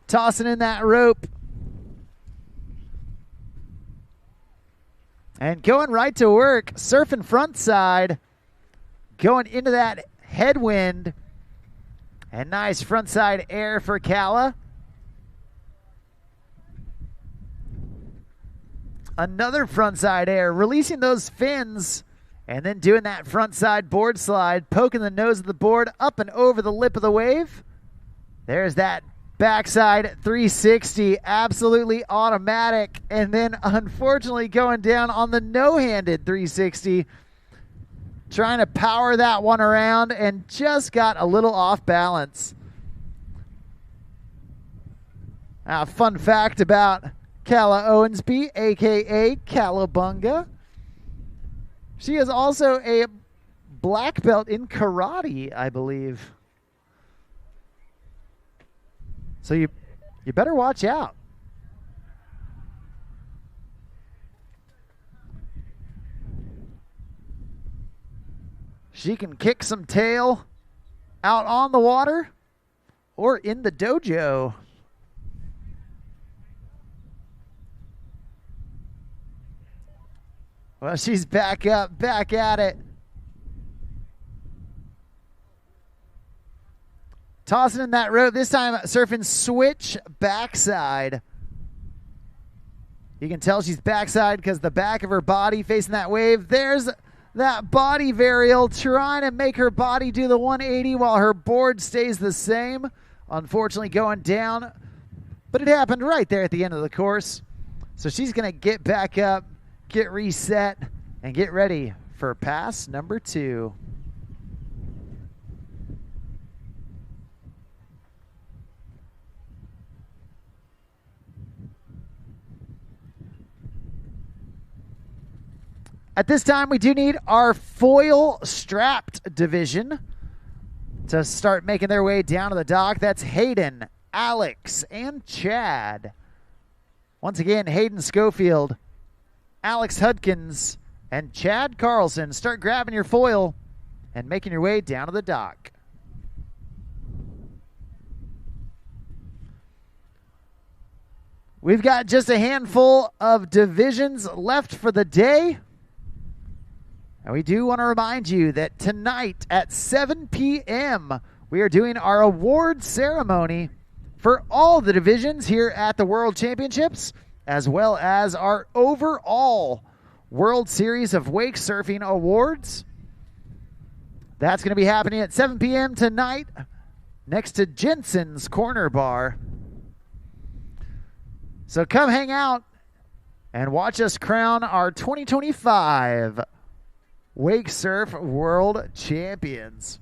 Tossing in that rope. And going right to work, surfing front side, going into that headwind. And nice front side air for Calla. Another frontside air, releasing those fins, and then doing that frontside board slide, poking the nose of the board up and over the lip of the wave. There's that backside 360, absolutely automatic, and then unfortunately going down on the no-handed 360, trying to power that one around and just got a little off balance. Fun fact about Calla Owensby, a.k.a. Calabunga. She is also a black belt in karate, I believe. So you better watch out. She can kick some tail out on the water or in the dojo. Well, she's back up, back at it. Tossing in that rope, this time surfing switch backside. You can tell she's backside because the back of her body facing that wave. There's that body varial trying to make her body do the 180 while her board stays the same. Unfortunately going down, but it happened right there at the end of the course. So she's going to get back up, get reset, and get ready for pass number 2. At this time, we do need our foil strapped division to start making their way down to the dock. That's Hayden, Alex, and Chad. Once again, Hayden Scoffield, Alex Hudkins, and Chad Carlson. Start grabbing your foil and making your way down to the dock. We've got just a handful of divisions left for the day. And we do want to remind you that tonight at 7 p.m., we are doing our award ceremony for all the divisions here at the World Championships, as well as our overall World Series of Wake Surfing Awards. That's going to be happening at 7 p.m. tonight next to Jensen's Corner Bar. So come hang out and watch us crown our 2025 Wake Surf World Champions.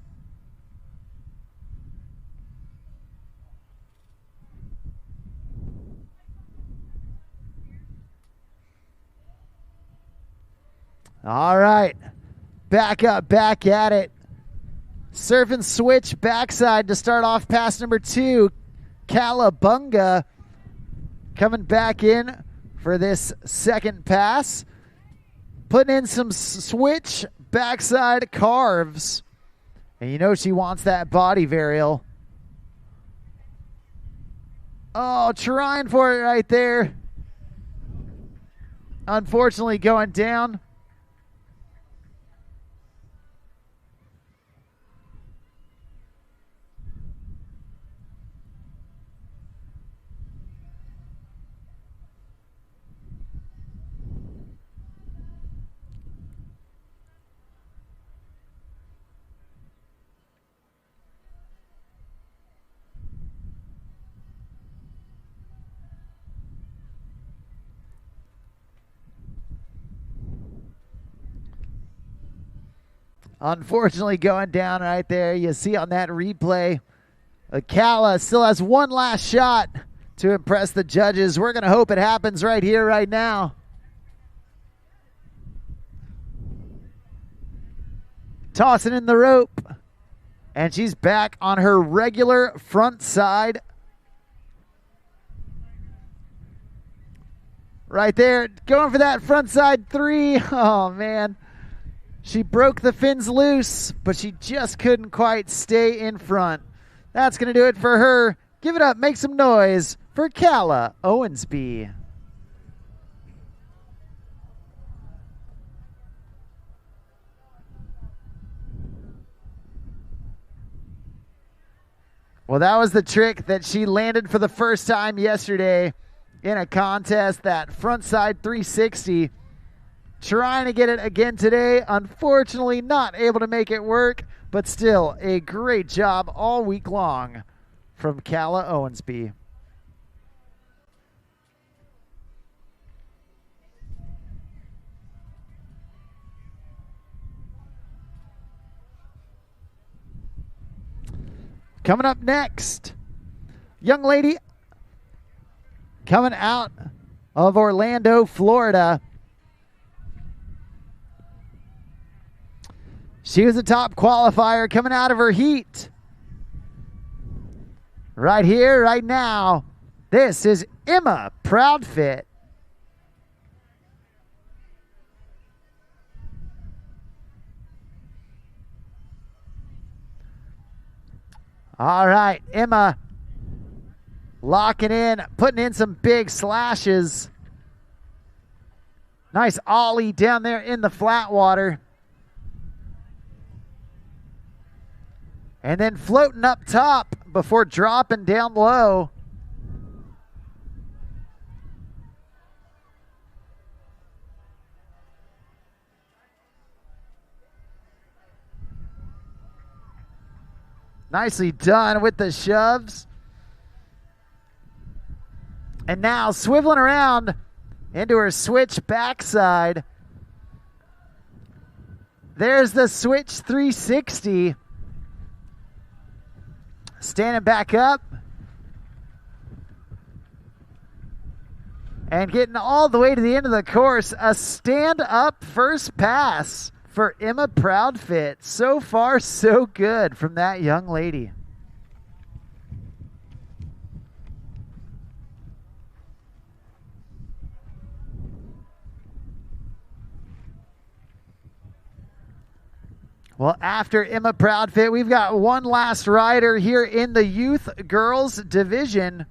All right, back up, back at it. Surf and switch backside to start off pass number 2. Calabunga coming back in for this second pass. Putting in some switch backside carves. And you know she wants that body varial. Oh, trying for it right there. Unfortunately going down. Unfortunately going down right there. You see on that replay, Akala still has one last shot to impress the judges. We're going to hope it happens right here, right now. Tossing in the rope. And she's back on her regular front side. Right there, going for that front side 3. Oh, man. She broke the fins loose, but she just couldn't quite stay in front. That's going to do it for her. Give it up, make some noise for Calla Owensby. Well, that was the trick that she landed for the first time yesterday in a contest, that frontside 360. Trying to get it again today. Unfortunately, not able to make it work, but still a great job all week long from Calla Owensby. Coming up next, young lady coming out of Orlando, Florida. She was a top qualifier coming out of her heat. Right here, right now, this is Emma Proudfit. All right, Emma locking in, putting in some big slashes. Nice ollie down there in the flat water. And then floating up top before dropping down low. Nicely done with the shoves. And now swiveling around into her switch backside. There's the switch 360. Standing back up. And getting all the way to the end of the course. A stand-up first pass for Emma Proudfit. So far, so good from that young lady. Well, after Emma Proudfit, we've got one last rider here in the youth girls division.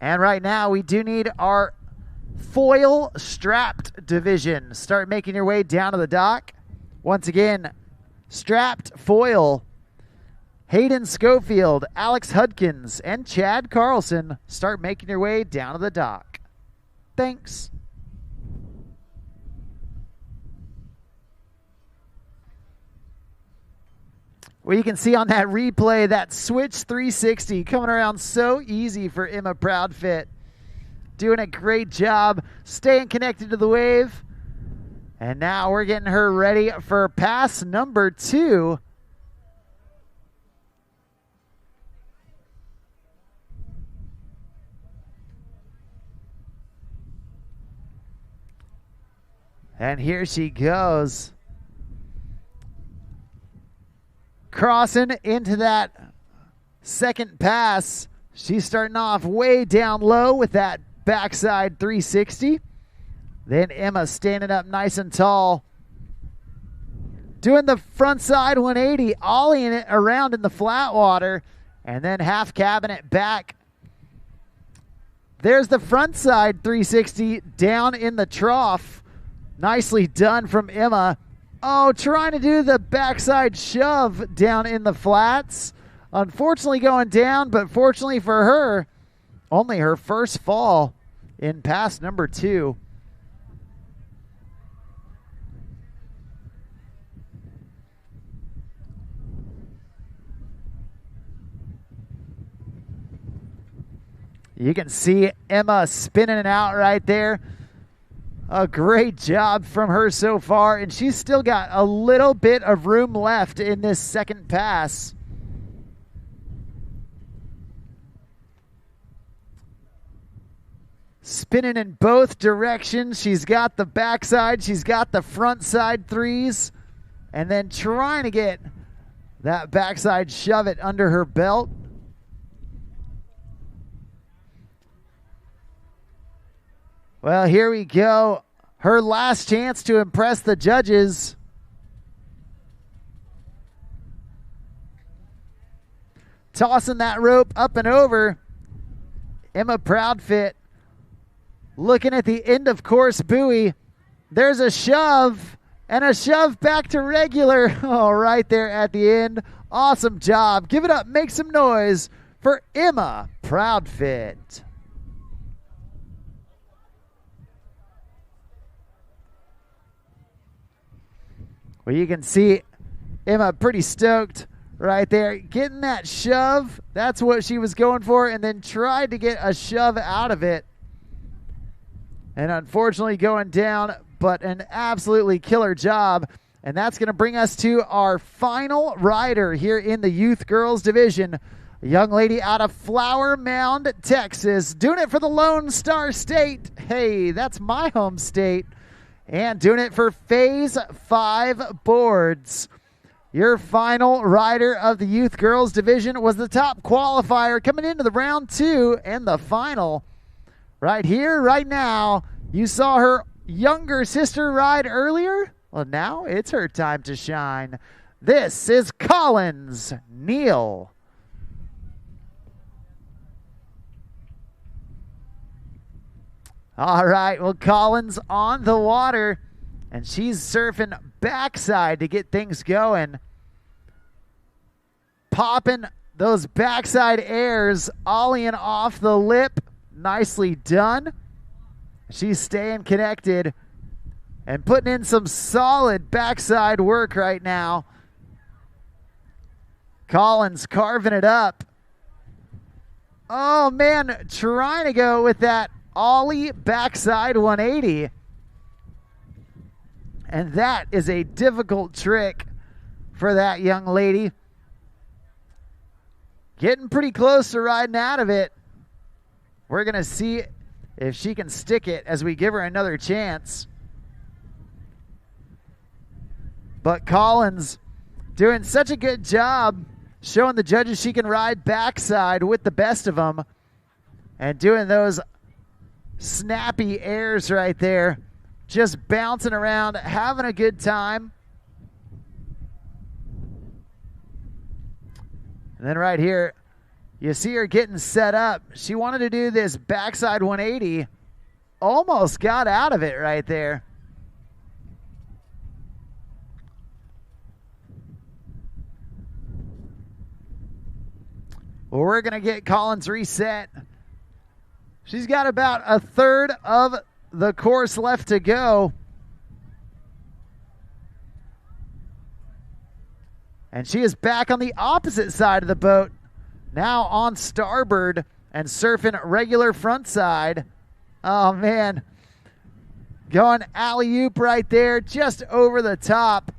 And right now, we do need our foil strapped division. Start making your way down to the dock. Once again, strapped foil. Hayden Scoffield, Alex Hudkins, and Chad Carlson start making your way down to the dock. Thanks. Well, you can see on that replay that switch 360 coming around so easy for Emma Proudfit. Doing a great job staying connected to the wave. And now we're getting her ready for pass number 2. And here she goes. crossing into that second pass. She's starting off way down low with that backside 360. Then Emma standing up nice and tall, doing the front side 180, ollieing it around in the flat water, and then half cabbing it back. There's the front side 360 down in the trough. Nicely done from Emma. Oh, trying to do the backside shove down in the flats. Unfortunately going down, but fortunately for her, only her first fall in pass number 2. You can see Emma spinning it out right there. A great job from her so far, and she's still got a little bit of room left in this second pass. Spinning in both directions. She's got the backside, she's got the front side threes, and then trying to get that backside shove it under her belt. Well, here we go. Her last chance to impress the judges. Tossing that rope up and over. Emma Proudfit looking at the end of course buoy. There's a shove and a shove back to regular. Oh, right there at the end. Awesome job. Give it up. Make some noise for Emma Proudfit. Well, you can see Emma pretty stoked right there. Getting that shove, that's what she was going for, and then tried to get a shove out of it. And unfortunately going down, but an absolutely killer job. And that's going to bring us to our final rider here in the Youth Girls Division. A young lady out of Flower Mound, Texas, doing it for the Lone Star State. Hey, that's my home state. And doing it for Phase 5 boards. Your final rider of the Youth Girls Division was the top qualifier coming into the round 2 and the final. Right here, right now, you saw her younger sister ride earlier. Well, now it's her time to shine. This is Collins Neal. All right, well, Collins on the water, and she's surfing backside to get things going. Popping those backside airs, ollieing off the lip. Nicely done. She's staying connected and putting in some solid backside work right now. Collins carving it up. Oh, man, trying to go with that ollie backside 180. And that is a difficult trick for that young lady. Getting pretty close to riding out of it. We're going to see if she can stick it as we give her another chance. But Collins doing such a good job showing the judges she can ride backside with the best of them and doing those snappy airs right there, just bouncing around, having a good time. And then right here, you see her getting set up. She wanted to do this backside 180. Almost got out of it right there. Well, we're going to get Collins reset. She's got about a third of the course left to go. And she is back on the opposite side of the boat. Now on starboard and surfing regular front side. Oh, man. Going alley-oop right there, just over the top.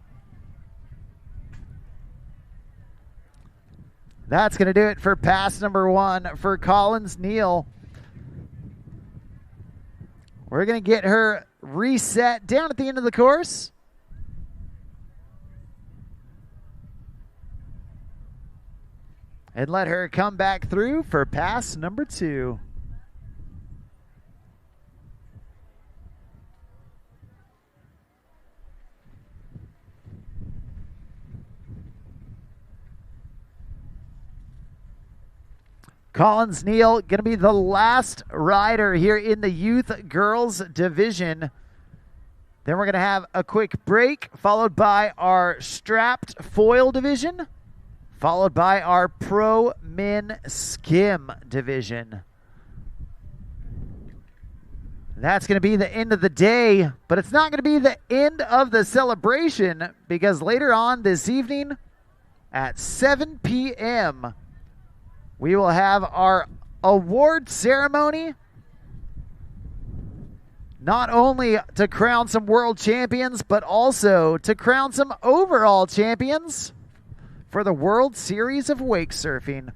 That's going to do it for pass number 1 for Collins Neal. We're going to get her reset down at the end of the course. and let her come back through for pass number 2. Collins Neal going to be the last rider here in the youth girls division. Then we're going to have a quick break, followed by our strapped foil division, followed by our pro min skim division. That's going to be the end of the day, but it's not going to be the end of the celebration, because later on this evening at 7 p.m., we will have our award ceremony, not only to crown some world champions, but also to crown some overall champions for the World Series of Wake Surfing.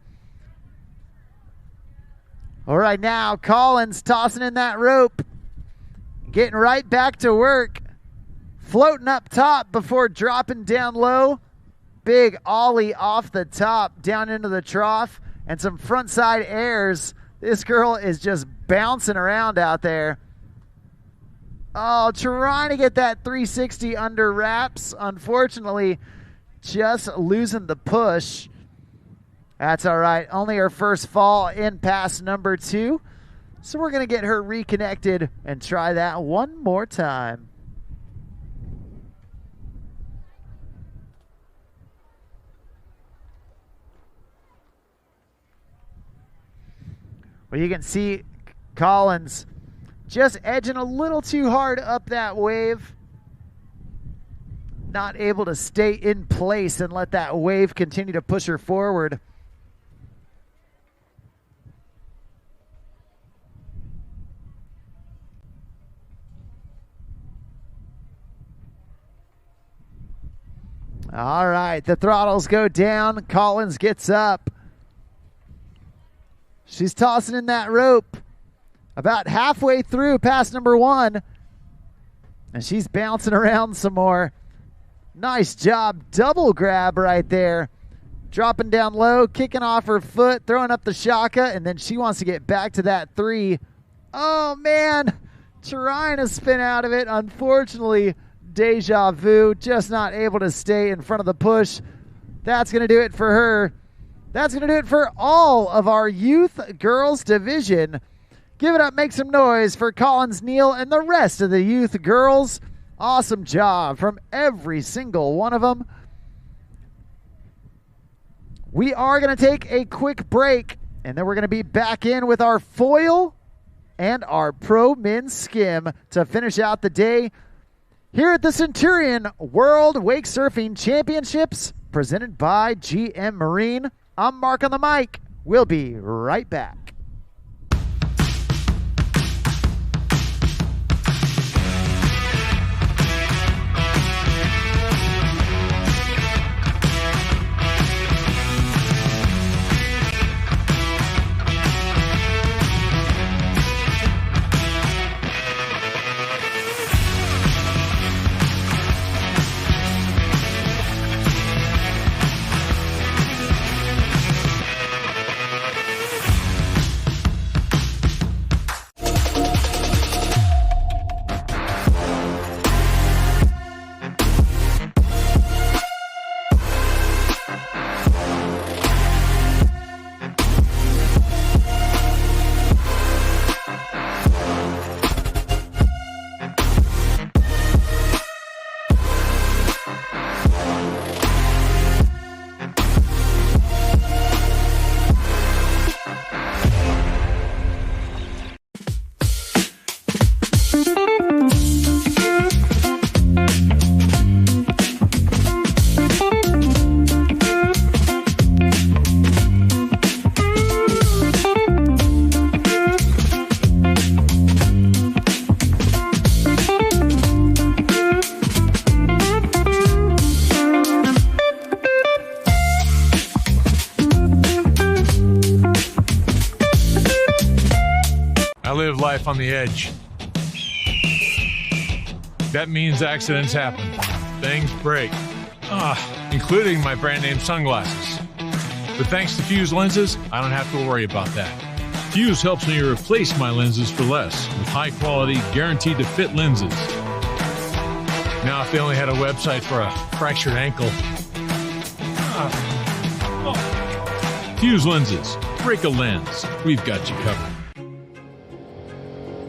All right, now Collins tossing in that rope, getting right back to work, floating up top before dropping down low. Big ollie off the top down into the trough and some front side airs. This girl is just bouncing around out there. Oh, trying to get that 360 under wraps. Unfortunately, just losing the push. That's all right. Only her first fall in pass number 2. So we're going to get her reconnected and try that one more time. Well, you can see Collins just edging a little too hard up that wave. Not able to stay in place and let that wave continue to push her forward. All right, the throttles go down. Collins gets up. She's tossing in that rope about halfway through pass number 1. And she's bouncing around some more. Nice job. Double grab right there. Dropping down low, kicking off her foot, throwing up the shaka, and then she wants to get back to that 3. Oh, man. Trying to spin out of it. Unfortunately, deja vu. Just not able to stay in front of the push. That's going to do it for her. That's going to do it for all of our youth girls division. Give it up, make some noise for Collins Neal and the rest of the youth girls. Awesome job from every single one of them. We are going to take a quick break, and then we're going to be back in with our foil and our pro men's skim to finish out the day here at the Centurion World Wake Surfing Championships, presented by GM Marine. I'm Mark on the mic. We'll be right back. Life on the edge. That means accidents happen. Things break. Including my brand name sunglasses. But thanks to Fuse lenses, I don't have to worry about that. Fuse helps me replace my lenses for less with high-quality, guaranteed-to-fit lenses. Now, if they only had a website for a fractured ankle. Fuse lenses. Break a lens. We've got you covered.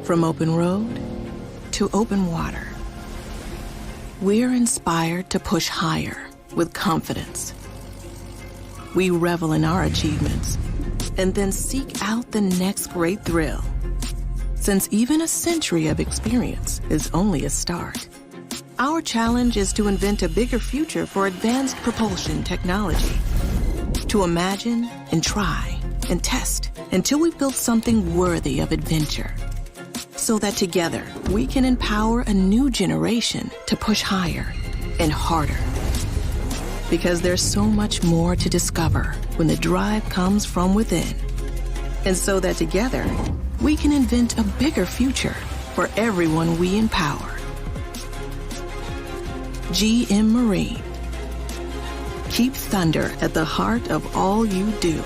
From open road to open water, we're inspired to push higher with confidence. We revel in our achievements and then seek out the next great thrill. Since even a century of experience is only a start, our challenge is to invent a bigger future for advanced propulsion technology. To imagine and try and test until we've built something worthy of adventure. So that together we can empower a new generation to push higher and harder. Because there's so much more to discover when the drive comes from within. And so that together we can invent a bigger future for everyone we empower. GM Marine. Keep thunder at the heart of all you do.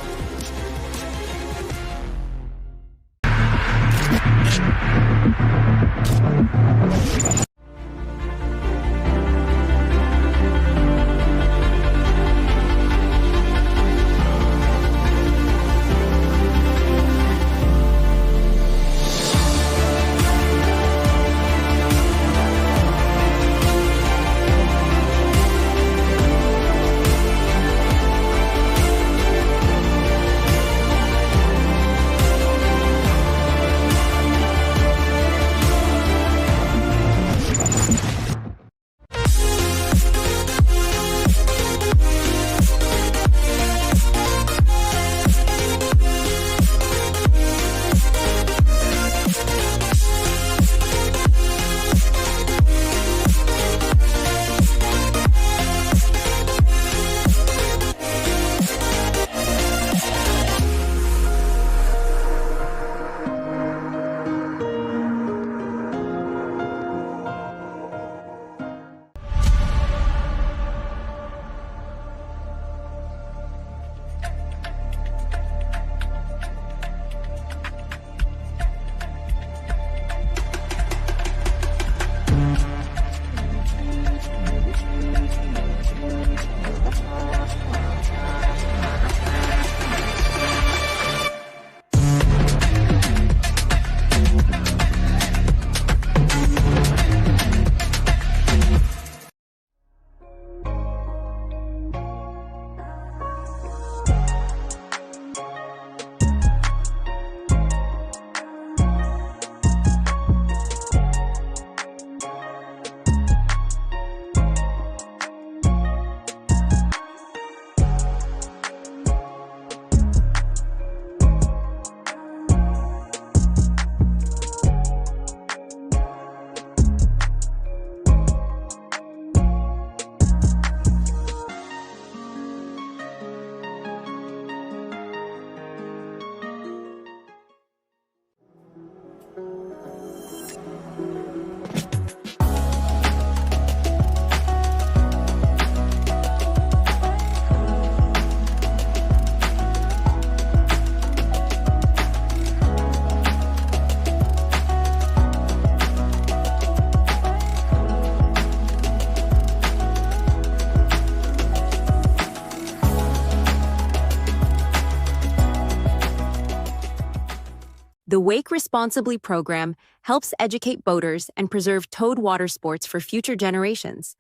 The Wake Responsibly program helps educate boaters and preserve towed water sports for future generations.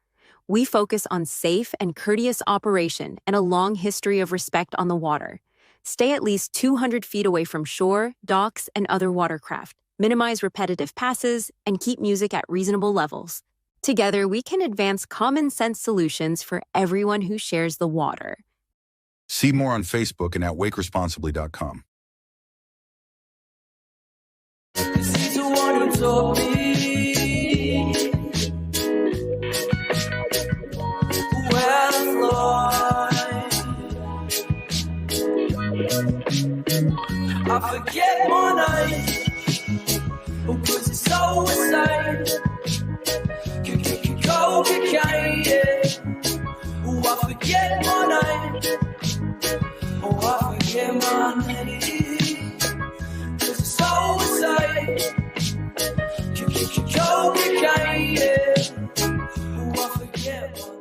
We focus on safe and courteous operation and a long history of respect on the water. Stay at least 200 feet away from shore, docks, and other watercraft. Minimize repetitive passes and keep music at reasonable levels. Together, we can advance common sense solutions for everyone who shares the water. See more on Facebook and at wakeresponsibly.com. I forget my name, because it's so insane. Go cocaine, yeah. Oh, I forget my name. Oh, forget my name, 'cause it's so inside. Go again, yeah. Oh, I forget my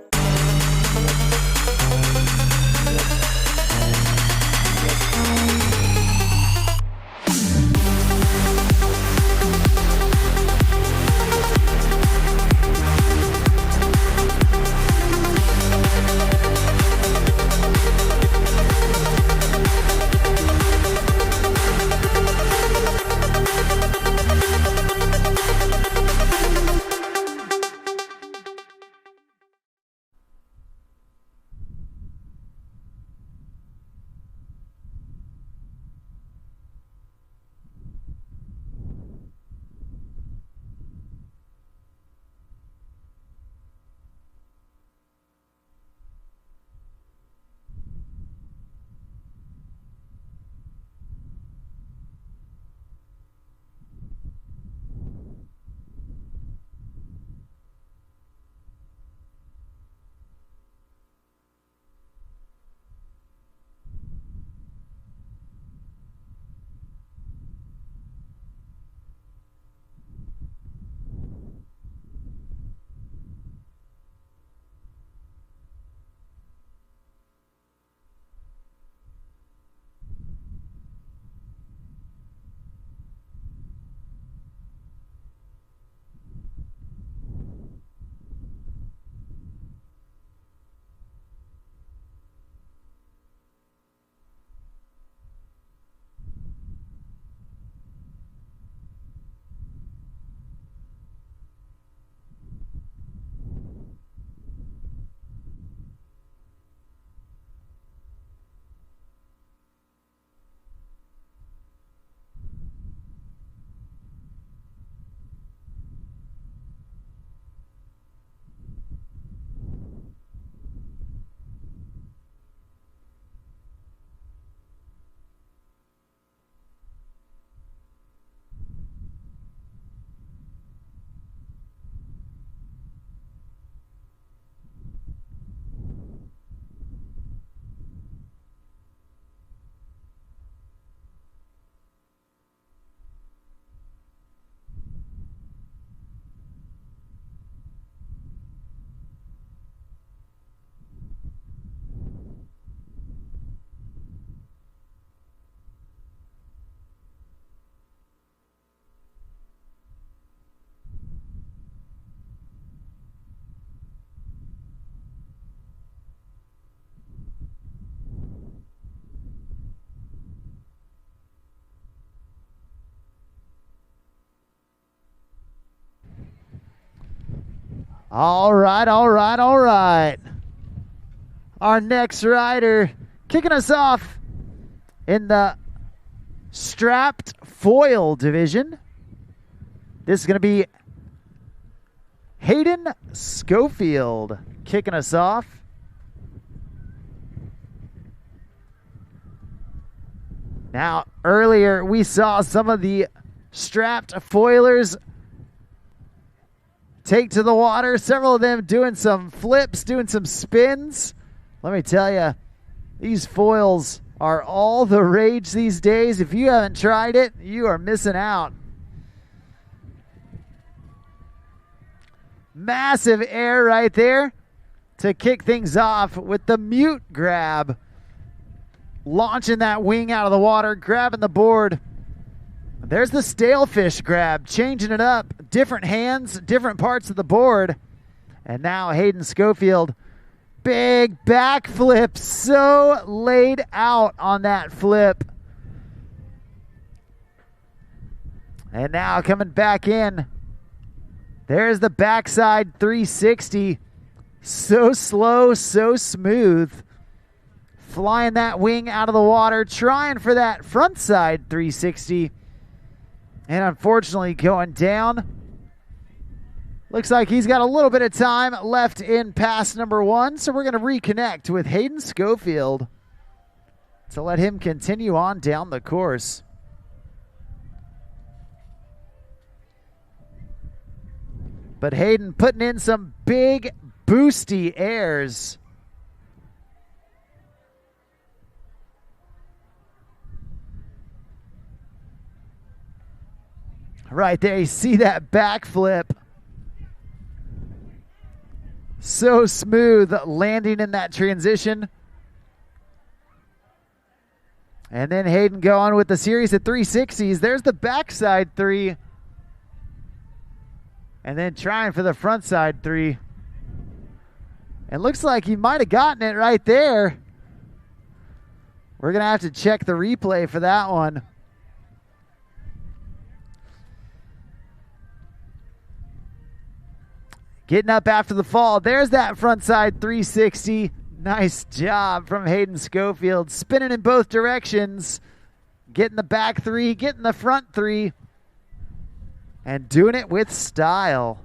All right. Our next rider kicking us off in the strapped foil division. This is going to be Hayden Scoffield kicking us off. Now, earlier we saw some of the strapped foilers take to the water. Several of them doing some flips, doing some spins. Let me tell you, these foils are all the rage these days. If you haven't tried it, you are missing out. Massive air right there to kick things off with the mute grab. Launching that wing out of the water, grabbing the board. There's the stale fish grab, changing it up. Different hands, different parts of the board. And now Hayden Scoffield, big backflip, so laid out on that flip. And now coming back in, there's the backside 360. So slow, so smooth. Flying that wing out of the water, trying for that front side 360. And unfortunately going down. Looks like he's got a little bit of time left in pass number one. So we're going to reconnect with Hayden Scoffield to let him continue on down the course. But Hayden putting in some big boosty airs. Right there, you see that backflip. So smooth landing in that transition. And then Hayden going with the series of 360s. There's the backside 3. And then trying for the front side 3. It looks like he might have gotten it right there. We're going to have to check the replay for that one. Getting up after the fall. There's that front side 360. Nice job from Hayden Scoffield. Spinning in both directions. Getting the back 3, getting the front 3. And doing it with style.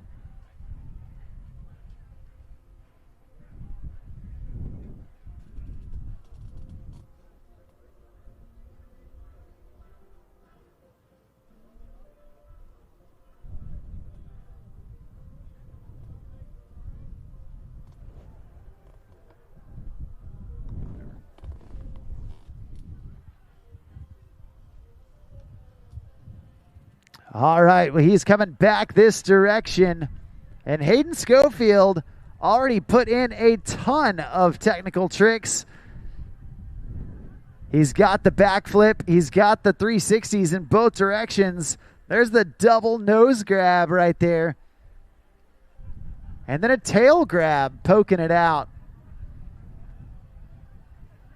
All right, well, he's coming back this direction. And Hayden Scoffield already put in a ton of technical tricks. He's got the backflip. He's got the 360s in both directions. There's the double nose grab right there. And then a tail grab, poking it out.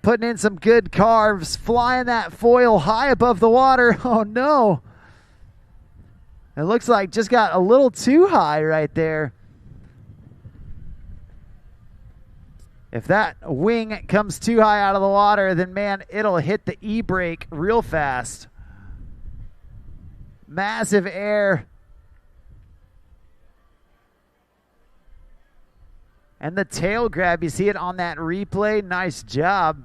Putting in some good carves, flying that foil high above the water. Oh, no. It looks like just got a little too high right there. If that wing comes too high out of the water, then, man, it'll hit the e-brake real fast. Massive air. And the tail grab, you see it on that replay. Nice job.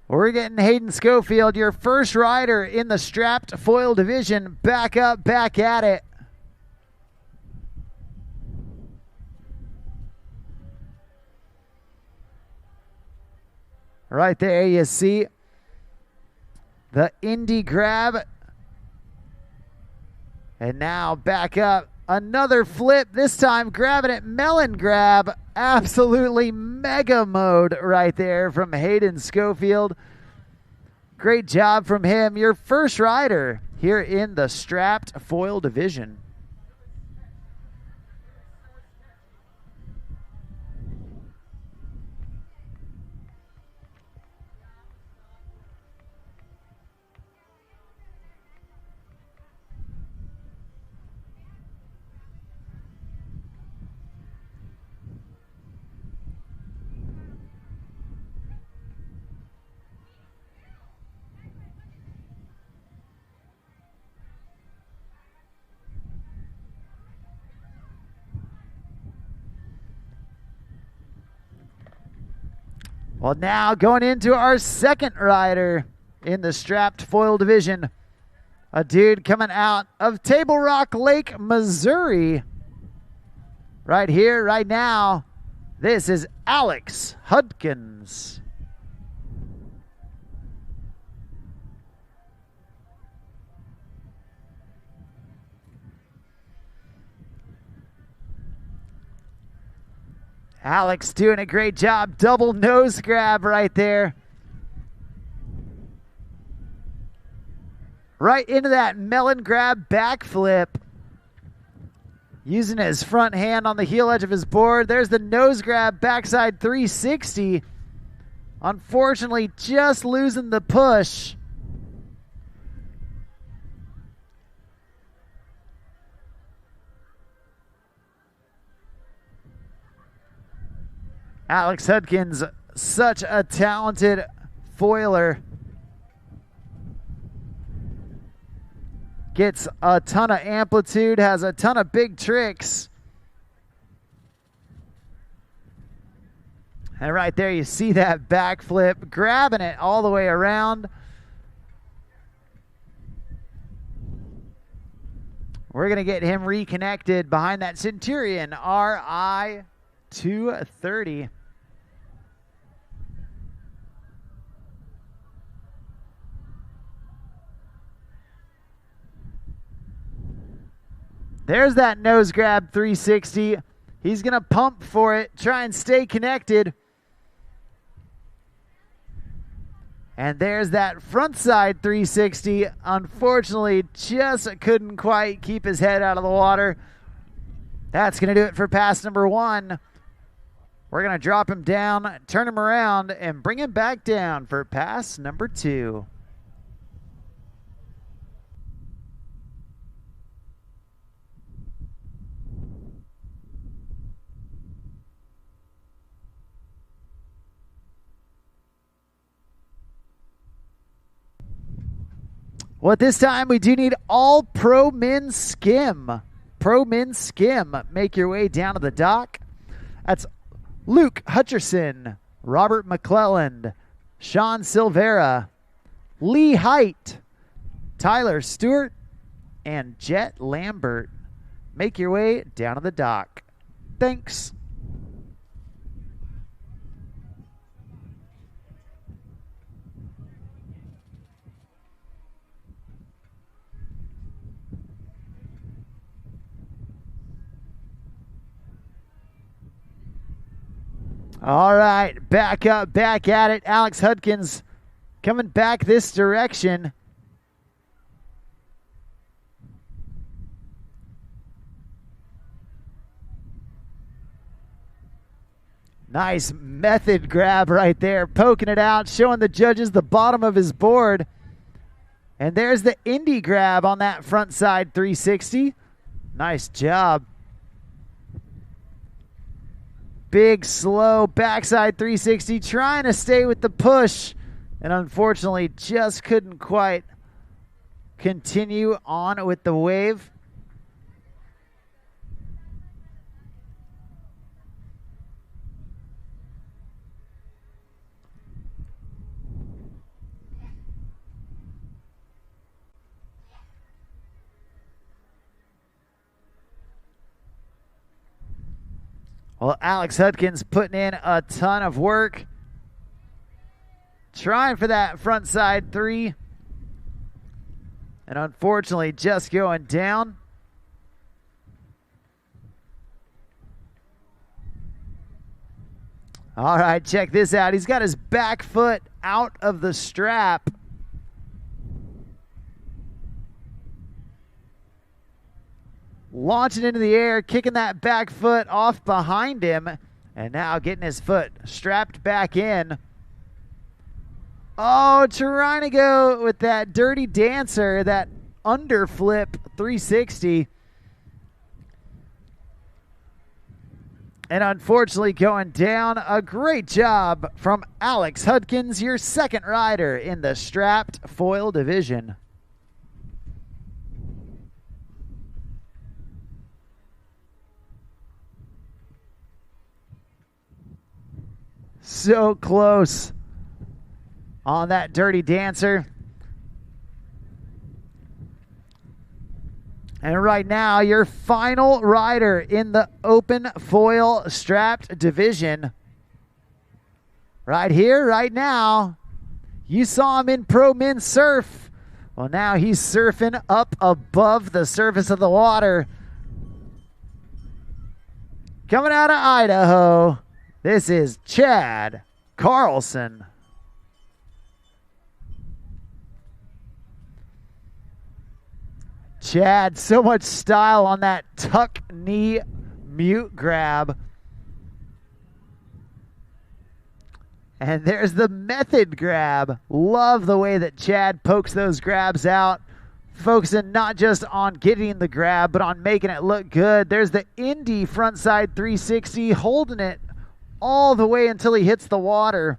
We're getting Hayden Scoffield, your first rider in the strapped foil division, back up, back at it. Right there you see the Indy grab. And now back up. Another flip, this time grabbing it, melon grab. Absolutely mega mode right there from Hayden Scoffield. Great job from him. Your first rider here in the strapped foil division. Well, now going into our second rider in the strapped foil division. A dude coming out of Table Rock Lake, Missouri. Right here, right now. This is Alex Hudkins. Alex doing a great job. Double nose grab right there. Right into that melon grab backflip. Using his front hand on the heel edge of his board. There's the nose grab backside 360. Unfortunately, just losing the push. Alex Hudkins, such a talented foiler. Gets a ton of amplitude, has a ton of big tricks. And right there you see that backflip, grabbing it all the way around. We're going to get him reconnected behind that Centurion RI 230. There's that nose grab 360. He's going to pump for it, try and stay connected. And there's that front side 360. Unfortunately, just couldn't quite keep his head out of the water. That's going to do it for pass number 1. We're going to drop him down, turn him around, and bring him back down for pass number 2. Well, at this time, we do need all Pro Men Skim. Pro Men Skim. Make your way down to the dock. That's Luke Hutcherson, Robert McClelland, Sean Silvera, Lee Height, Tyler Stewart, and Jet Lambert. Make your way down to the dock. Thanks. All right, back up, back at it. Alex Hudkins coming back this direction. Nice method grab right there, poking it out, showing the judges the bottom of his board. And there's the Indy grab on that front side 360. Nice job. Big, slow backside 360, trying to stay with the push, and unfortunately just couldn't quite continue on with the wave. Well, Alex Hudkins putting in a ton of work. Trying for that front side 3. And unfortunately just going down. All right, check this out. He's got his back foot out of the strap. Launching into the air, kicking that back foot off behind him, and now getting his foot strapped back in. Oh, trying to go with that dirty dancer, that underflip 360. And unfortunately going down. A great job from Alex Hudkins, your second rider in the strapped foil division. So close on that dirty dancer. And right now, your final rider in the open foil strapped division. Right here, right now. You saw him in Pro Men Surf. Well, now he's surfing up above the surface of the water. Coming out of Idaho. This is Chad Carlson. Chad, so much style on that tuck knee mute grab. And there's the method grab. Love the way that Chad pokes those grabs out. Focusing not just on getting the grab, but on making it look good. There's the Indy frontside 360, holding it all the way until he hits the water.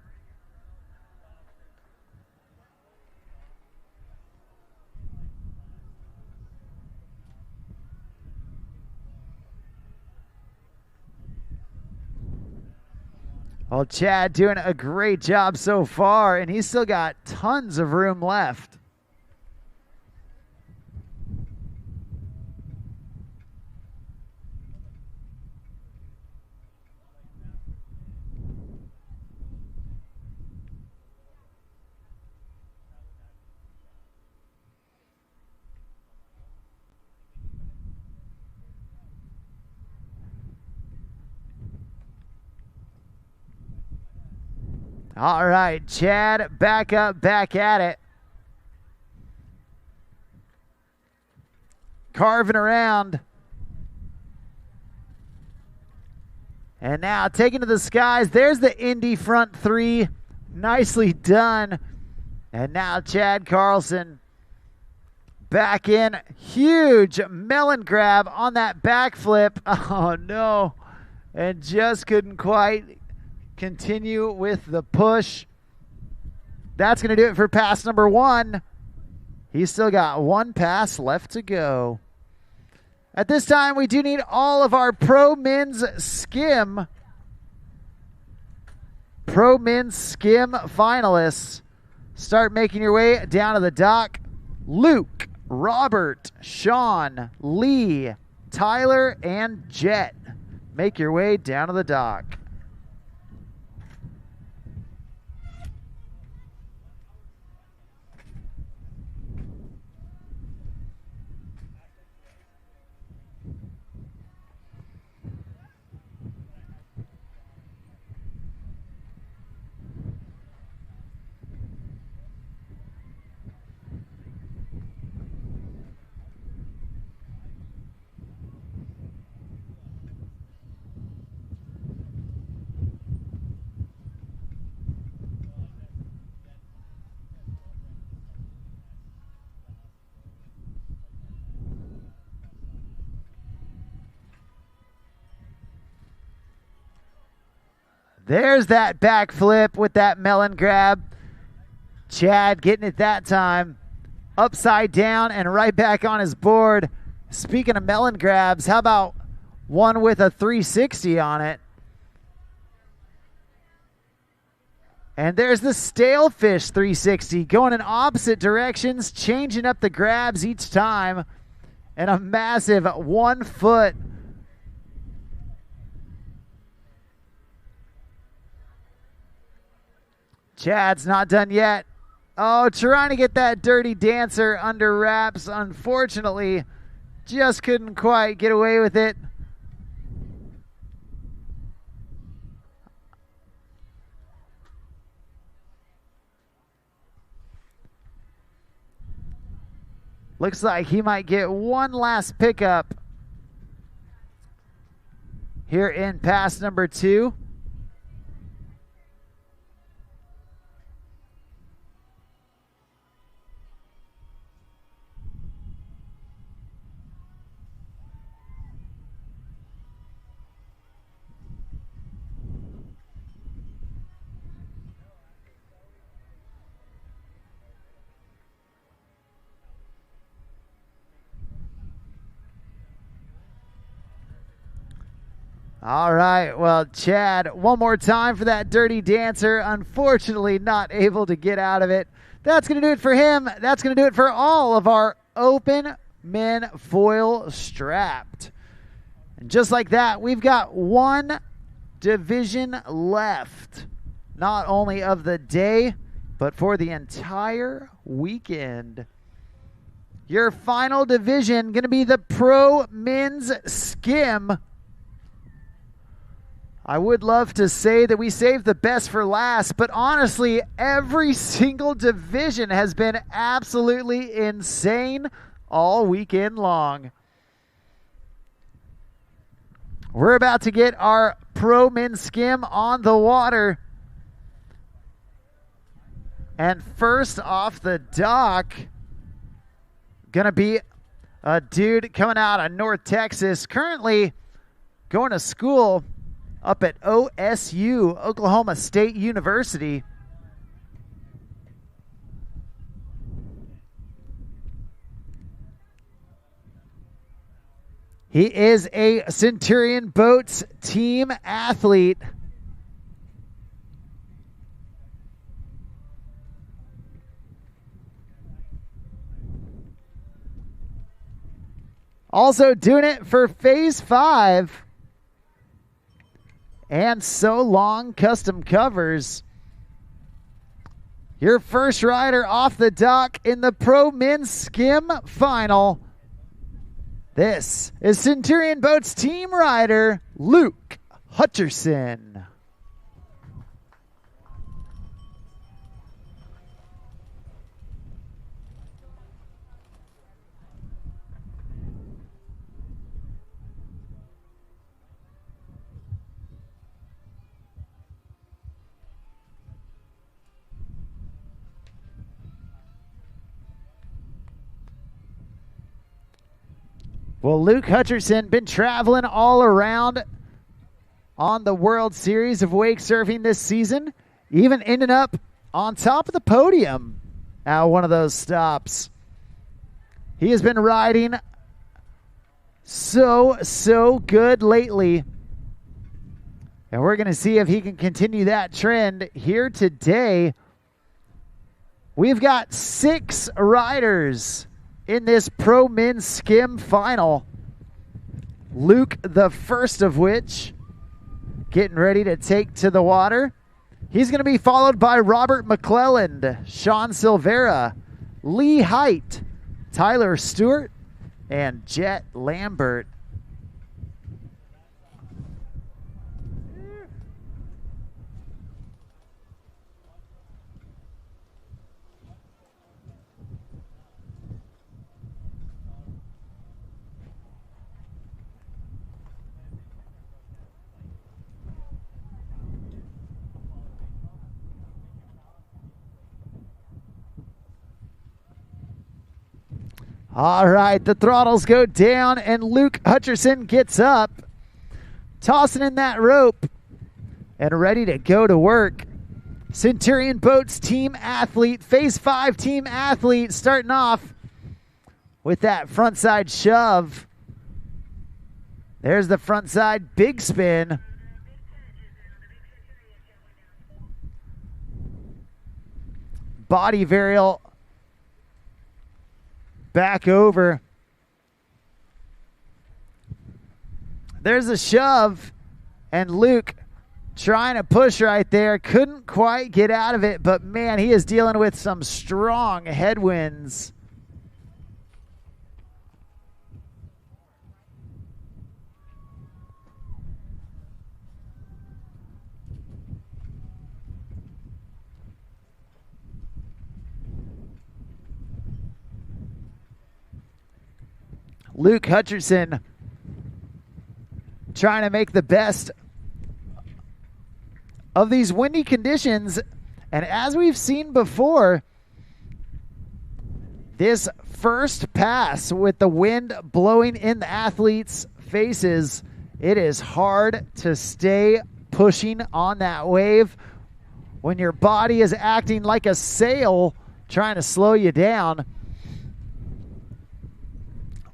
Well, Chad doing a great job so far, and he's still got tons of room left. All right, Chad back up, back at it. Carving around. And now taking to the skies. There's the Indy front three. Nicely done. And now Chad Carlson back in. Huge melon grab on that backflip. Oh, no. And just couldn't quite continue with the push. That's going to do it for pass number one. He's still got one pass left to go. At this time, we do need all of our Pro Men's Skim finalists. Start making your way down to the dock. Luke, Robert, Sean, Lee, Tyler, and Jet. Make your way down to the dock. There's that backflip with that melon grab. Chad getting it that time. Upside down and right back on his board. Speaking of melon grabs, how about one with a 360 on it? And there's the stale fish 360 going in opposite directions, changing up the grabs each time. And a massive 1 foot. Chad's not done yet. Oh, trying to get that Dirty Dancer under wraps. Unfortunately, just couldn't quite get away with it. Looks like he might get one last pickup here in pass number 2. All right, well, Chad, one more time for that Dirty Dancer. Unfortunately, not able to get out of it. That's going to do it for him. That's going to do it for all of our open men foil strapped. And just like that, we've got one division left, not only of the day, but for the entire weekend. Your final division going to be the Pro Men's Skim. I would love to say that we saved the best for last, but honestly, every single division has been absolutely insane all weekend long. We're about to get our Pro Men's Skim on the water. And first off the dock, gonna be a dude coming out of North Texas, currently going to school up at OSU, Oklahoma State University. He is a Centurion Boats team athlete. Also doing it for Phase 5. And So Long Custom Covers. Your first rider off the dock in the Pro Men's Skim Final. This is Centurion Boats team rider Luke Hutcherson. Well, Luke Hutcherson been traveling all around on the World Series of Wake Surfing this season, even ending up on top of the podium at one of those stops. He has been riding so good lately. And we're going to see if he can continue that trend here today. We've got 6 riders in this Pro Men's Skim final. Luke, the first of which, getting ready to take to the water. He's going to be followed by Robert McClelland, Sean Silvera, Lee Height, Tyler Stewart, and Jet Lambert. All right, the throttles go down, and Luke Hutcherson gets up, tossing in that rope, and ready to go to work. Centurion Boats team athlete, Phase 5 team athlete, starting off with that frontside shove. There's the frontside big spin. Body varial back over. There's a shove, and Luke trying to push right there. Couldn't quite get out of it, but man, he is dealing with some strong headwinds. Luke Hutcherson trying to make the best of these windy conditions. And as we've seen before, this first pass with the wind blowing in the athletes' faces, it is hard to stay pushing on that wave when your body is acting like a sail trying to slow you down.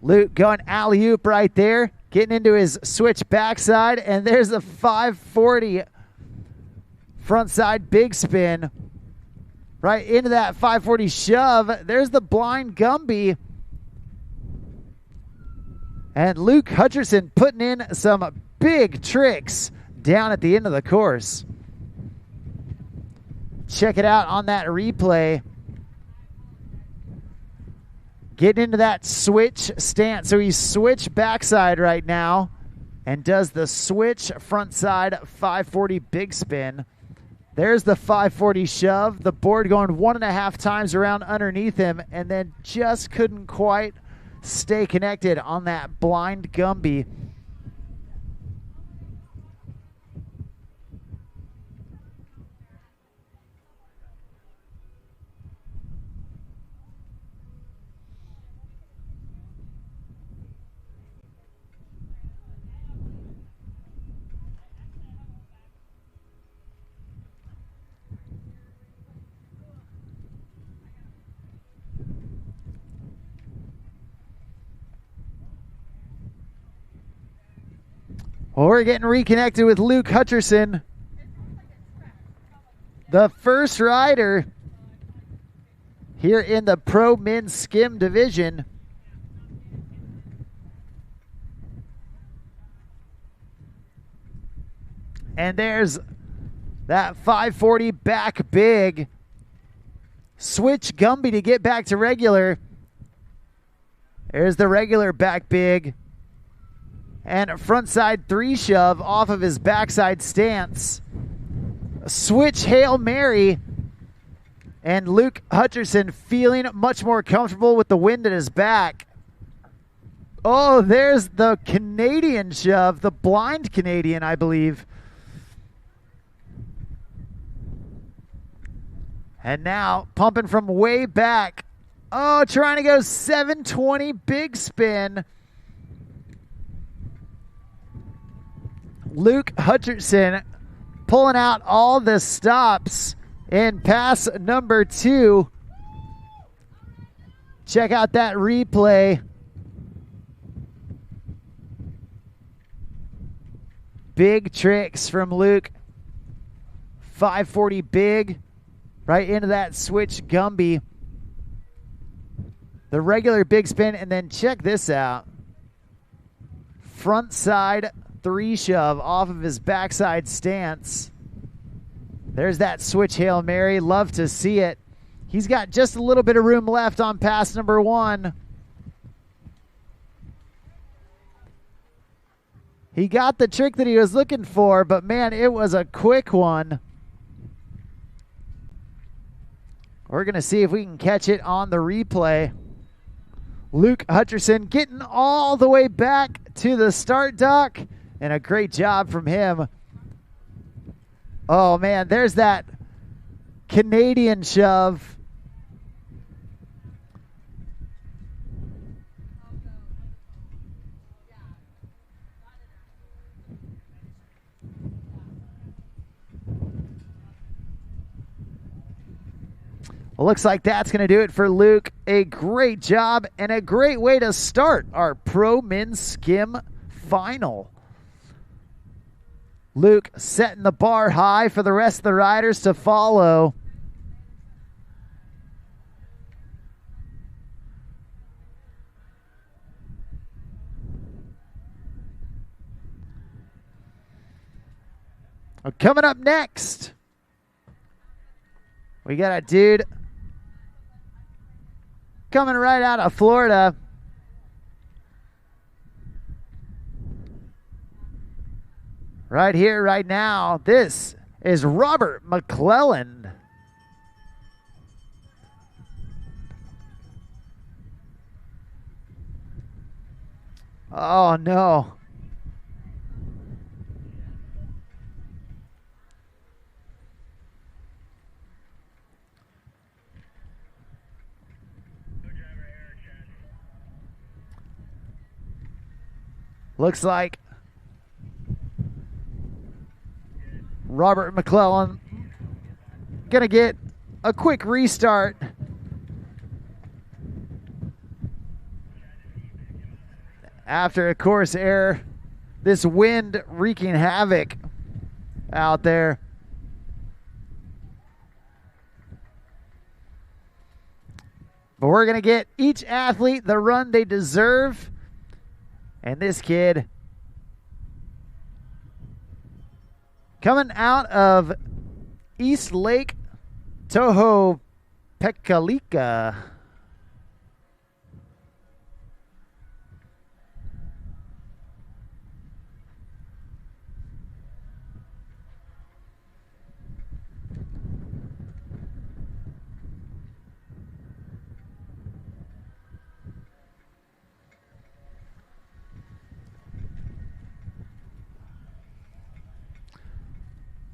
Luke going alley-oop right there, getting into his switch backside, and there's the 540 frontside big spin. Right into that 540 shove. There's the blind Gumby. And Luke Hutcherson putting in some big tricks down at the end of the course. Check it out on that replay. Getting into that switch stance. So he's switch backside right now and does the switch frontside 540 big spin. There's the 540 shove. The board going 1.5 times around underneath him, and then just couldn't quite stay connected on that blind Gumby. Well, we're getting reconnected with Luke Hutcherson, the first rider here in the Pro Men's Skim division. And there's that 540 back big. Switch Gumby to get back to regular. There's the regular back big. And a frontside 3 shove off of his backside stance. Switch Hail Mary. And Luke Hutcherson feeling much more comfortable with the wind at his back. Oh, there's the Canadian shove. The blind Canadian, I believe. And now pumping from way back. Oh, trying to go 720 big spin. Luke Hutcherson pulling out all the stops in pass number 2. Check out that replay. Big tricks from Luke. 540 big. Right into that switch Gumby. The regular big spin, and then check this out. Front side 3 shove off of his backside stance. There's that switch Hail Mary. Love to see it. He's got just a little bit of room left on pass number 1. He got the trick that he was looking for, but man, it was a quick one. We're going to see if we can catch it on the replay. Luke Hutcherson getting all the way back to the start dock, and a great job from him. Oh man, there's that Canadian shove. Well, looks like that's going to do it for Luke. A great job and a great way to start our Pro Men's Skim final. Luke setting the bar high for the rest of the riders to follow. Coming up next, we got a dude coming right out of Florida. Right here, right now. This is Robert McClellan. Oh, no. Looks like Robert McClellan gonna get a quick restart. After a course error, this wind wreaking havoc out there. But we're gonna get each athlete the run they deserve. And this kid coming out of East Lake Toho Pekalika.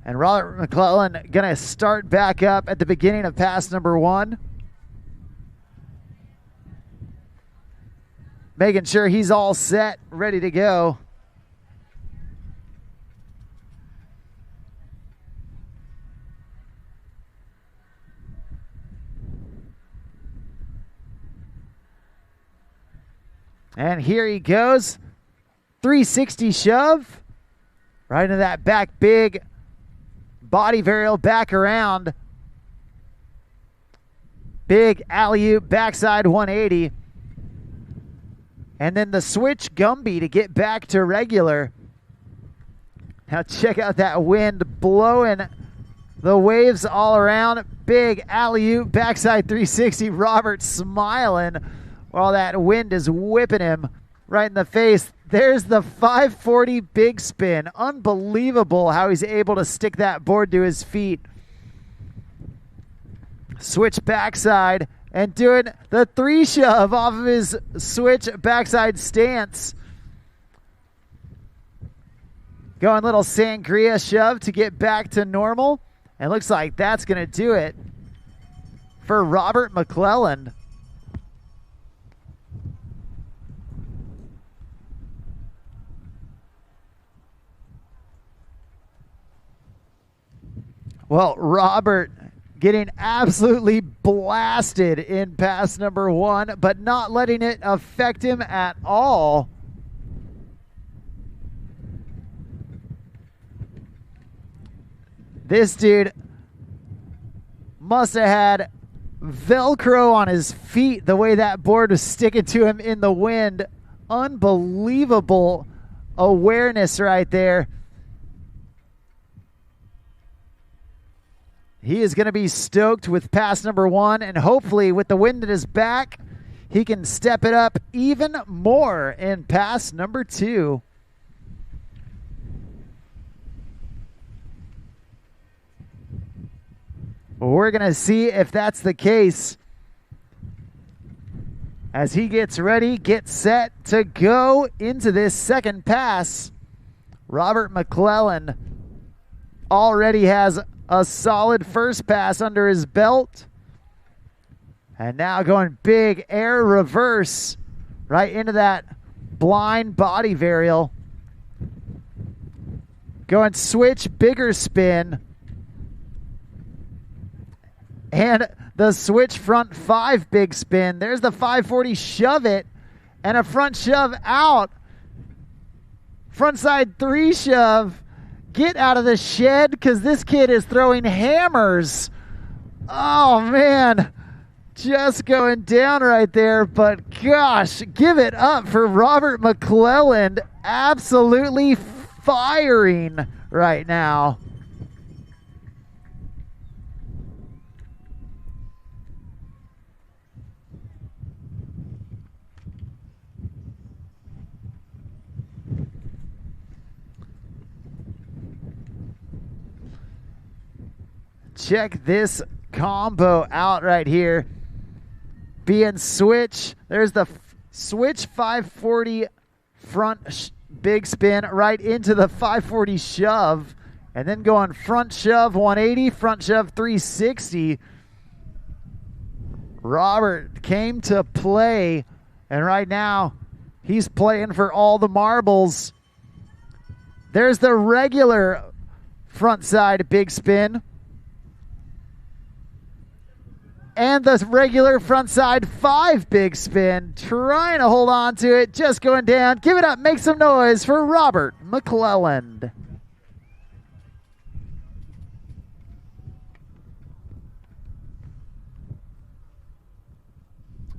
And Robert McClellan going to start back up at the beginning of pass number 1. Making sure he's all set, ready to go. And here he goes. 360 shove. Right into that back big body varial back around. Big alley-oop backside 180. And then the switch Gumby to get back to regular. Now check out that wind blowing the waves all around. Big alley-oop backside 360. Robert smiling while that wind is whipping him right in the face. There's the 540 big spin. Unbelievable how he's able to stick that board to his feet. Switch backside and doing the 3 shove off of his switch backside stance. Going little sangria shove to get back to normal. And looks like that's going to do it for Robert McClellan. Well, Robert getting absolutely blasted in pass number 1, but not letting it affect him at all. This dude must have had Velcro on his feet the way that board was sticking to him in the wind. Unbelievable awareness right there. He is going to be stoked with pass number 1, and hopefully with the wind at his back, he can step it up even more in pass number 2. We're going to see if that's the case as he gets ready, gets set to go into this second pass. Robert McClellan already has a solid first pass under his belt. And now going big air reverse right into that blind body varial. Going switch, bigger spin. And the switch front 5 big spin. There's the 540 shove it. And a front shove out. Front side 3 shove. Get out of the shed because this kid is throwing hammers. Oh, man. Just going down right there. But gosh, give it up for Robert McClellan. Absolutely firing right now. Check this combo out right here. Being switch. There's the switch 540 front big spin right into the 540 shove. And then going front shove 180, front shove 360. Robert came to play. And right now, he's playing for all the marbles. There's the regular front side big spin. And the regular front side 5 big spin. Trying to hold on to it. Just going down. Give it up. Make some noise for Robert McClellan.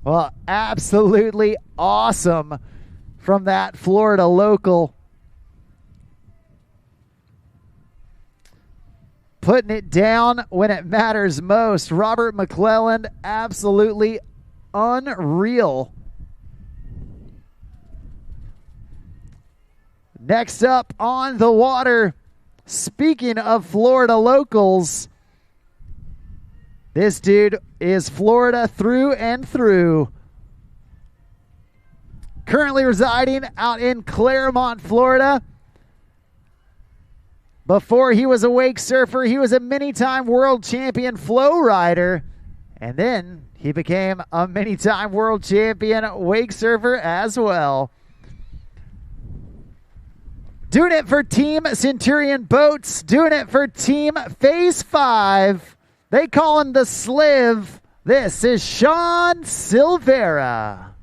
Well, absolutely awesome from that Florida local. Putting it down when it matters most. Robert McClellan, absolutely unreal. Next up on the water, speaking of Florida locals, this dude is Florida through and through. Currently residing out in Claremont, Florida. Before he was a wake surfer, he was a many-time world champion flow rider. And then he became a many-time world champion wake surfer as well. Doing it for Team Centurion Boats. Doing it for Team Phase 5. They call him the Sliv. This is Sean Silvera.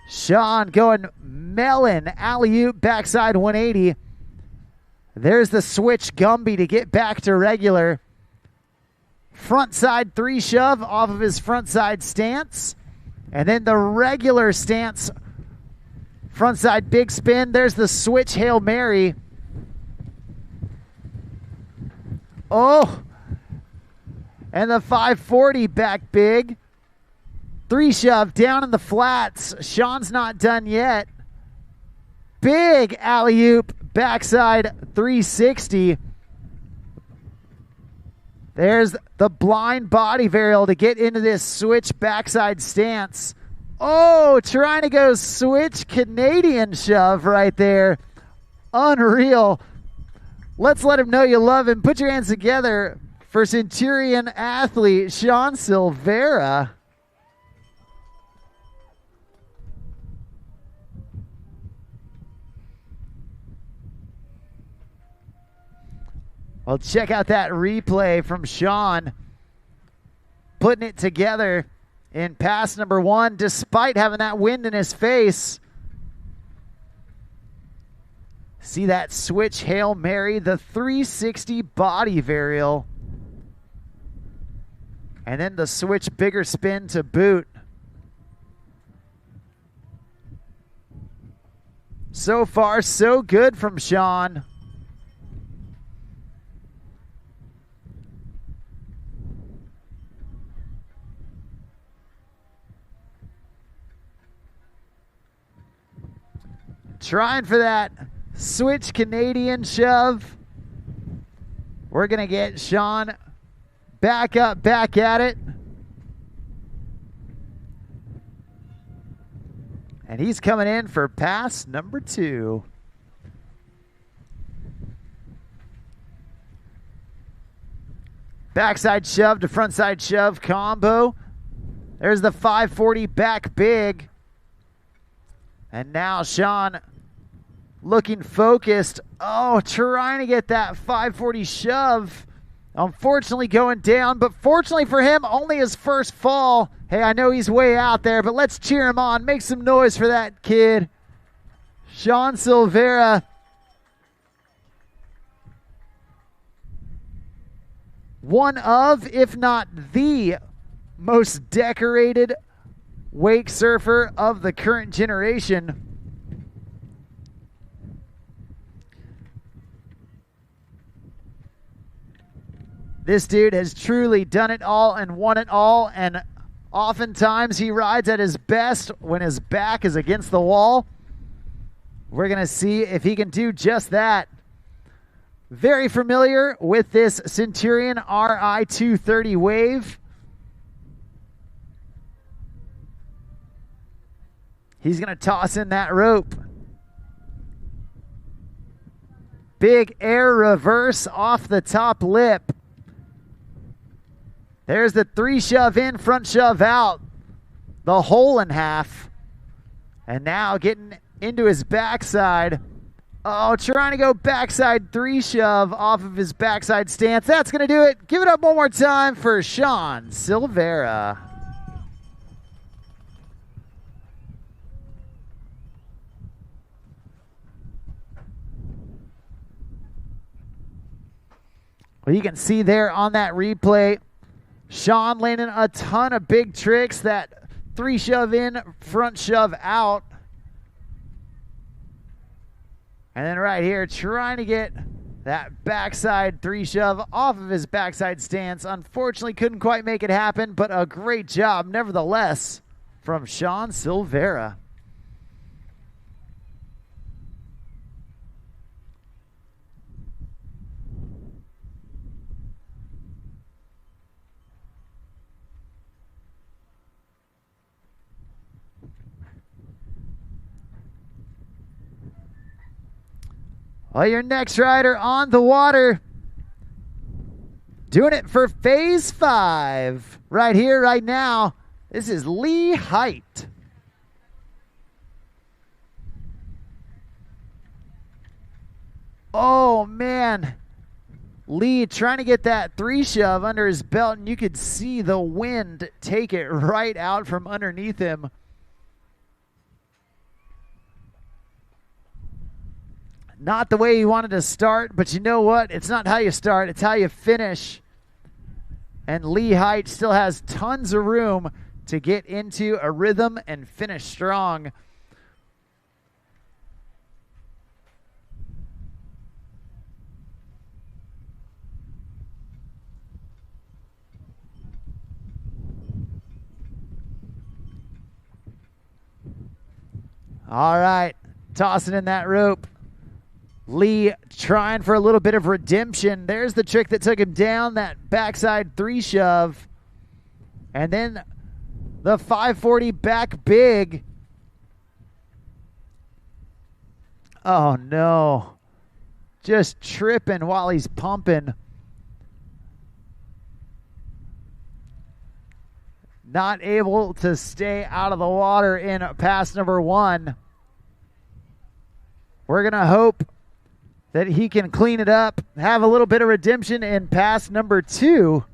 Sean going melon, alley-oop, backside 180. There's the switch Gumby to get back to regular. Front side 3 shove off of his front side stance. And then the regular stance, front side big spin. There's the switch Hail Mary. Oh, and the 540 back big. 3 shove down in the flats. Sean's not done yet. Big alley-oop, backside 360. There's the blind body varial to get into this switch backside stance. Oh, trying to go switch Canadian shove right there. Unreal. Let's let him know you love him. Put your hands together for Centurion athlete Sean Silvera. Well, check out that replay from Sean putting it together in pass number 1 despite having that wind in his face. See that switch Hail Mary, the 360 body varial. And then the switch bigger spin to boot. So far, so good from Sean. Trying for that switch Canadian shove. We're going to get Sean back up, back at it. And he's coming in for pass number 2. Backside shove to frontside shove combo. There's the 540 back big. And now Sean looking focused. Oh, trying to get that 540 shove. Unfortunately going down, but fortunately for him, only his first fall. Hey, I know he's way out there, but let's cheer him on. Make some noise for that kid. Sean Silvera. One of, if not the most decorated wake surfer of the current generation. This dude has truly done it all and won it all, and oftentimes he rides at his best when his back is against the wall. We're going to see if he can do just that. Very familiar with this Centurion RI 230 wave. He's going to toss in that rope. Big air reverse off the top lip. There's the 3 shove in, front shove out. The hole in half. And now getting into his backside. Oh, trying to go backside 3 shove off of his backside stance. That's going to do it. Give it up one more time for Sean Silvera. Well, you can see there on that replay, Sean landing a ton of big tricks. That 3 shove in, front shove out. And then right here, trying to get that backside 3 shove off of his backside stance. Unfortunately, couldn't quite make it happen, but a great job nevertheless from Sean Silvera. Well, your next rider on the water, doing it for phase 5 right here, right now. This is Lee Height. Oh, man. Lee trying to get that 3 shove under his belt, and you could see the wind take it right out from underneath him. Not the way he wanted to start, but you know what? It's not how you start, it's how you finish. And Lee Height still has tons of room to get into a rhythm and finish strong. All right, tossing in that rope. Lee trying for a little bit of redemption. There's the trick that took him down, that backside 3 shove. And then the 540 back big. Oh, no. Just tripping while he's pumping. Not able to stay out of the water in pass number 1. We're going to hope that he can clean it up, have a little bit of redemption in pass number 2.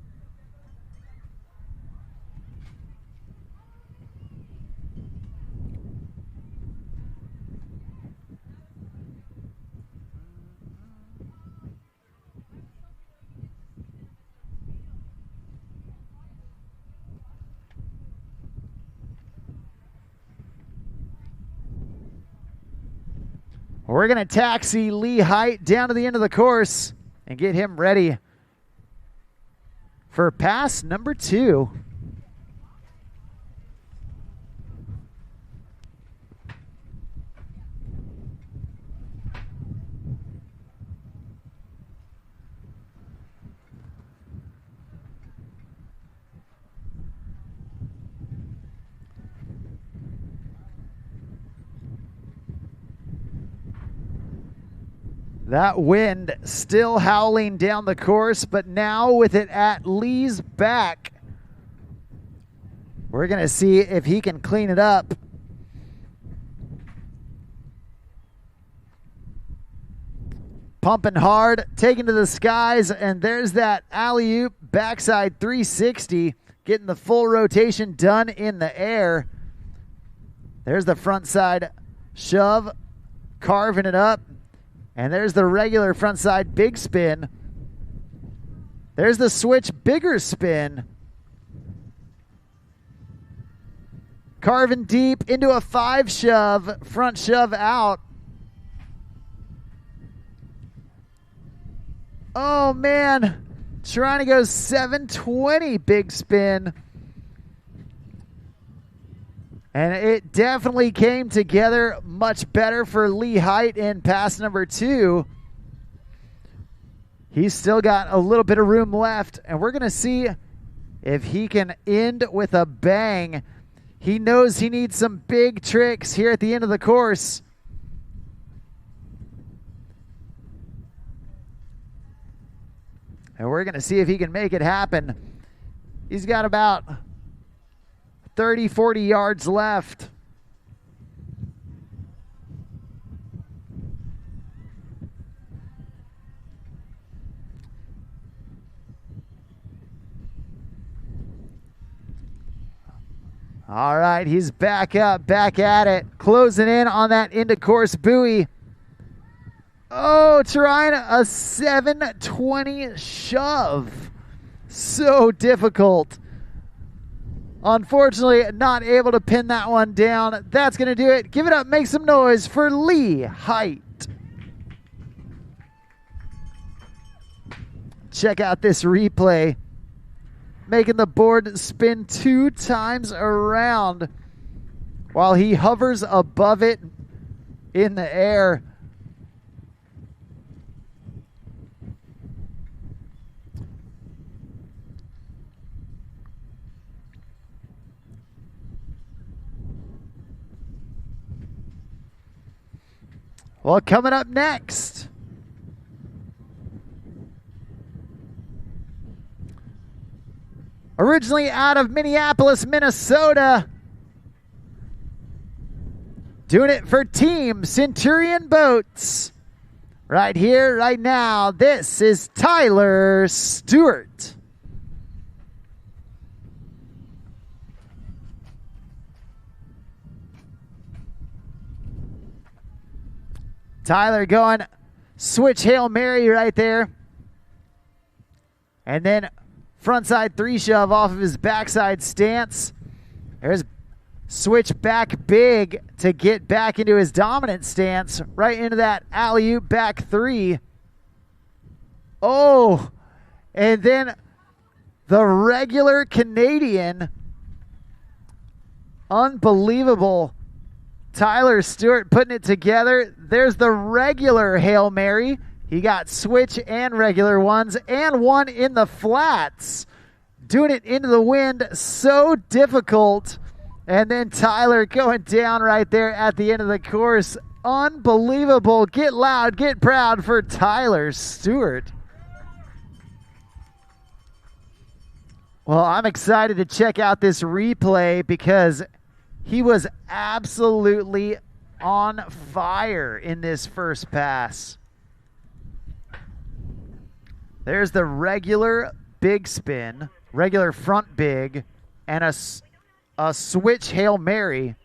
We're going to taxi Lee Height down to the end of the course and get him ready for pass number 2. That wind still howling down the course, but now with it at Lee's back, we're going to see if he can clean it up. Pumping hard, taking to the skies, and there's that alley-oop backside 360, getting the full rotation done in the air. There's the front side shove, carving it up. And there's the regular front side big spin. There's the switch bigger spin. Carving deep into a 5 shove, front shove out. Oh man, trying to go 720 big spin. And it definitely came together much better for Lee Height in pass number 2. He's still got a little bit of room left, and we're going to see if he can end with a bang. He knows he needs some big tricks here at the end of the course. And we're going to see if he can make it happen. He's got about 30, 40 yards left. All right, he's back up, back at it, closing in on that into course buoy. Oh, trying a 720 shove. So difficult. Unfortunately, not able to pin that one down. That's going to do it. Give it up. Make some noise for Lee Height. Check out this replay. Making the board spin 2 times around while he hovers above it in the air. Well, coming up next, originally out of Minneapolis, Minnesota, doing it for Team Centurion Boats. Right here, right now, this is Tyler Stewart. Tyler going switch Hail Mary right there. And then frontside 3 shove off of his backside stance. There's switch back big to get back into his dominant stance. Right into that alley-oop back 3. Oh, and then the regular Canadian. Unbelievable. Tyler Stewart putting it together. There's the regular Hail Mary. He got switch and regular ones and one in the flats. Doing it into the wind. So difficult. And then Tyler going down right there at the end of the course. Unbelievable. Get loud, get proud for Tyler Stewart. Well, I'm excited to check out this replay because he was absolutely on fire in this first pass. There's the regular big spin, regular front big, and a switch Hail Mary.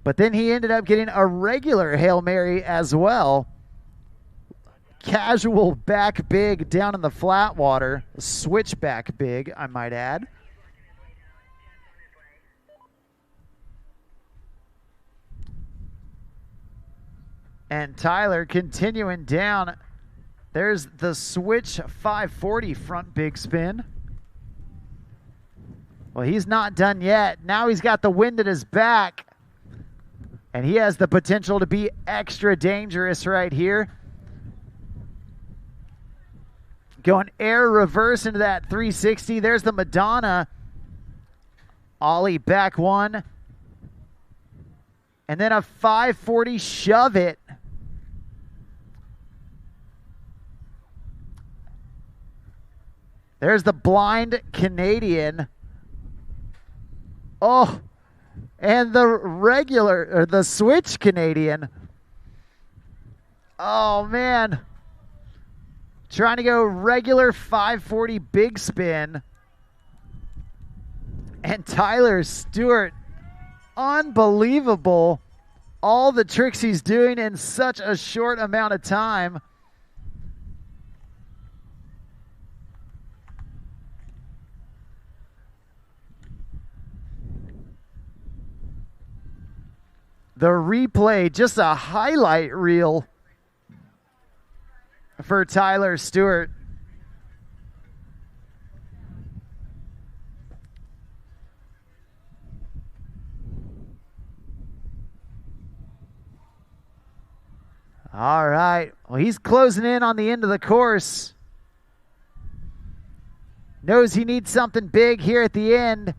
But then he ended up getting a regular Hail Mary as well. Casual back big down in the flat water. Switch back big, I might add. And Tyler continuing down. There's the switch 540 front big spin. Well, he's not done yet. Now he's got the wind at his back. And he has the potential to be extra dangerous right here. Going air reverse into that 360. There's the Madonna. Ollie back one. And then a 540 shove it. There's the blind Canadian. Oh, and the regular, or the switch Canadian. Oh, man. Trying to go regular 540 big spin. And Tyler Stewart, unbelievable. All the tricks he's doing in such a short amount of time. The replay, just a highlight reel for Tyler Stewart. All right. Well, he's closing in on the end of the course. Knows he needs something big here at the end.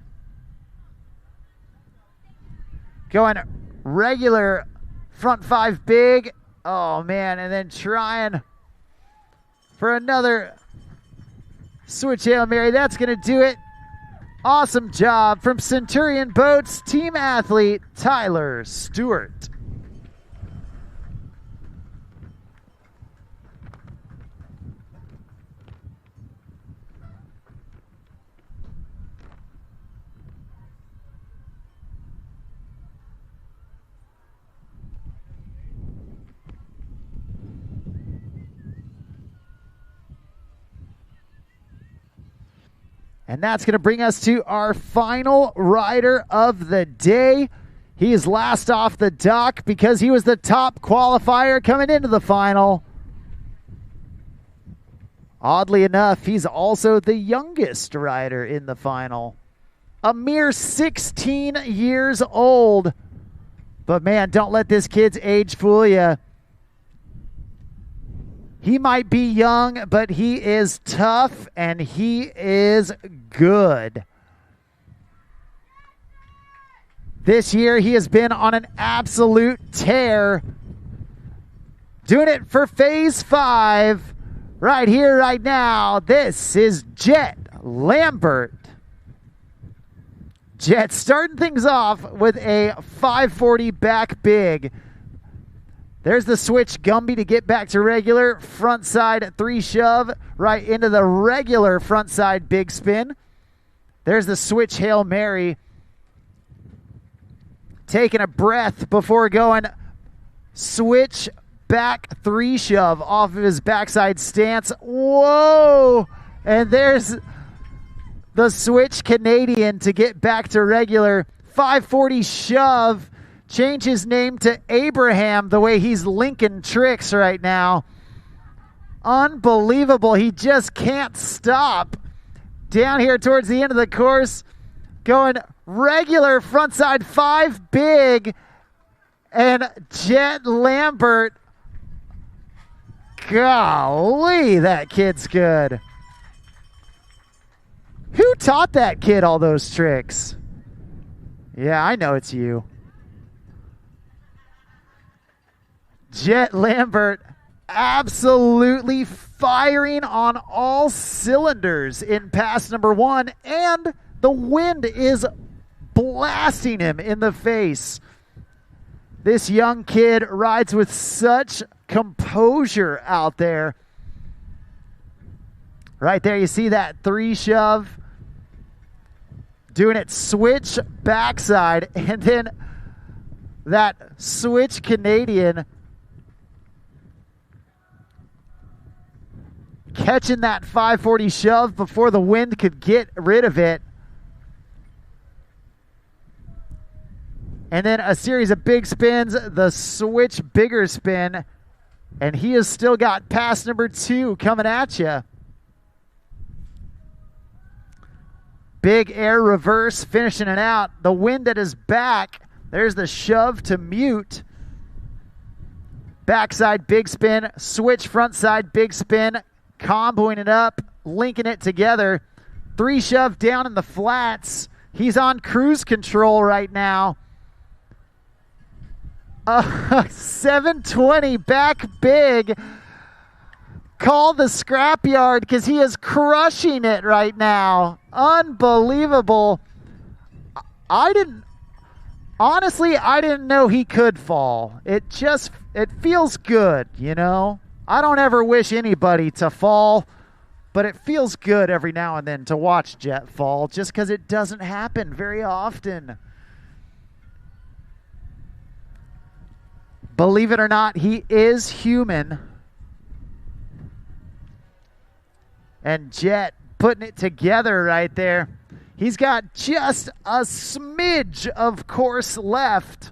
Going regular front five big. Oh, man. And then trying for another switch Hail Mary. That's going to do it. Awesome job from Centurion Boats team athlete Tyler Stewart. And that's going to bring us to our final rider of the day. He is last off the dock because he was the top qualifier coming into the final. Oddly enough, he's also the youngest rider in the final. A mere 16 years old. But man, don't let this kid's age fool you. He might be young, but he is tough and he is good. This year, he has been on an absolute tear. Doing it for Phase 5 right here, right now. This is Jet Lambert. Jet starting things off with a 540 back big. There's the switch Gumby to get back to regular. Front side 3 shove right into the regular front side big spin. There's the switch Hail Mary. Taking a breath before going switch back 3 shove off of his backside stance. Whoa! And there's the switch Canadian to get back to regular. 540 shove. Change his name to Abraham the way he's linking tricks right now. Unbelievable. He just can't stop. Down here towards the end of the course, going regular frontside 5 big. And Jet Lambert, golly, that kid's good. Who taught that kid all those tricks? Yeah, I know it's you. Jet Lambert absolutely firing on all cylinders in pass number 1, and the wind is blasting him in the face. This young kid rides with such composure out there. Right there, you see that 3 shove. Doing it switch backside, and then that switch Canadian catching that 540 shove before the wind could get rid of it. And then a series of big spins, the switch bigger spin, and he has still got pass number 2 coming at you. Big air reverse, finishing it out. The wind at his back. There's the shove to mute. Backside big spin, switch front side big spin, comboing it up, linking it together. 3 shove down in the flats. He's on cruise control right now. 720 back big. Call the scrapyard because he is crushing it right now. Unbelievable. I didn't know he could fall. It feels good, you know. I don't ever wish anybody to fall, but it feels good every now and then to watch Jet fall just because it doesn't happen very often. Believe it or not, he is human. And Jet putting it together right there. He's got just a smidge of course left.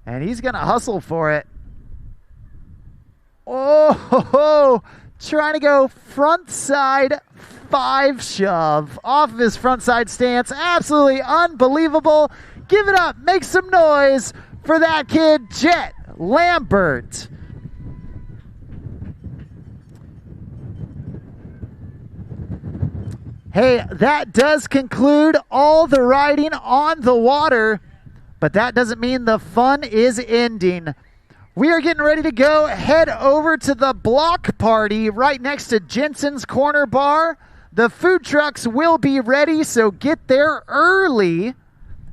And he's going to hustle for it. Oh, trying to go front side 5 shove off of his front side stance. Absolutely unbelievable. Give it up. Make some noise for that kid, Jet Lambert. Hey, that does conclude all the riding on the water, but that doesn't mean the fun is ending. We are getting ready to go head over to the block party right next to Jensen's Corner Bar. The food trucks will be ready, so get there early,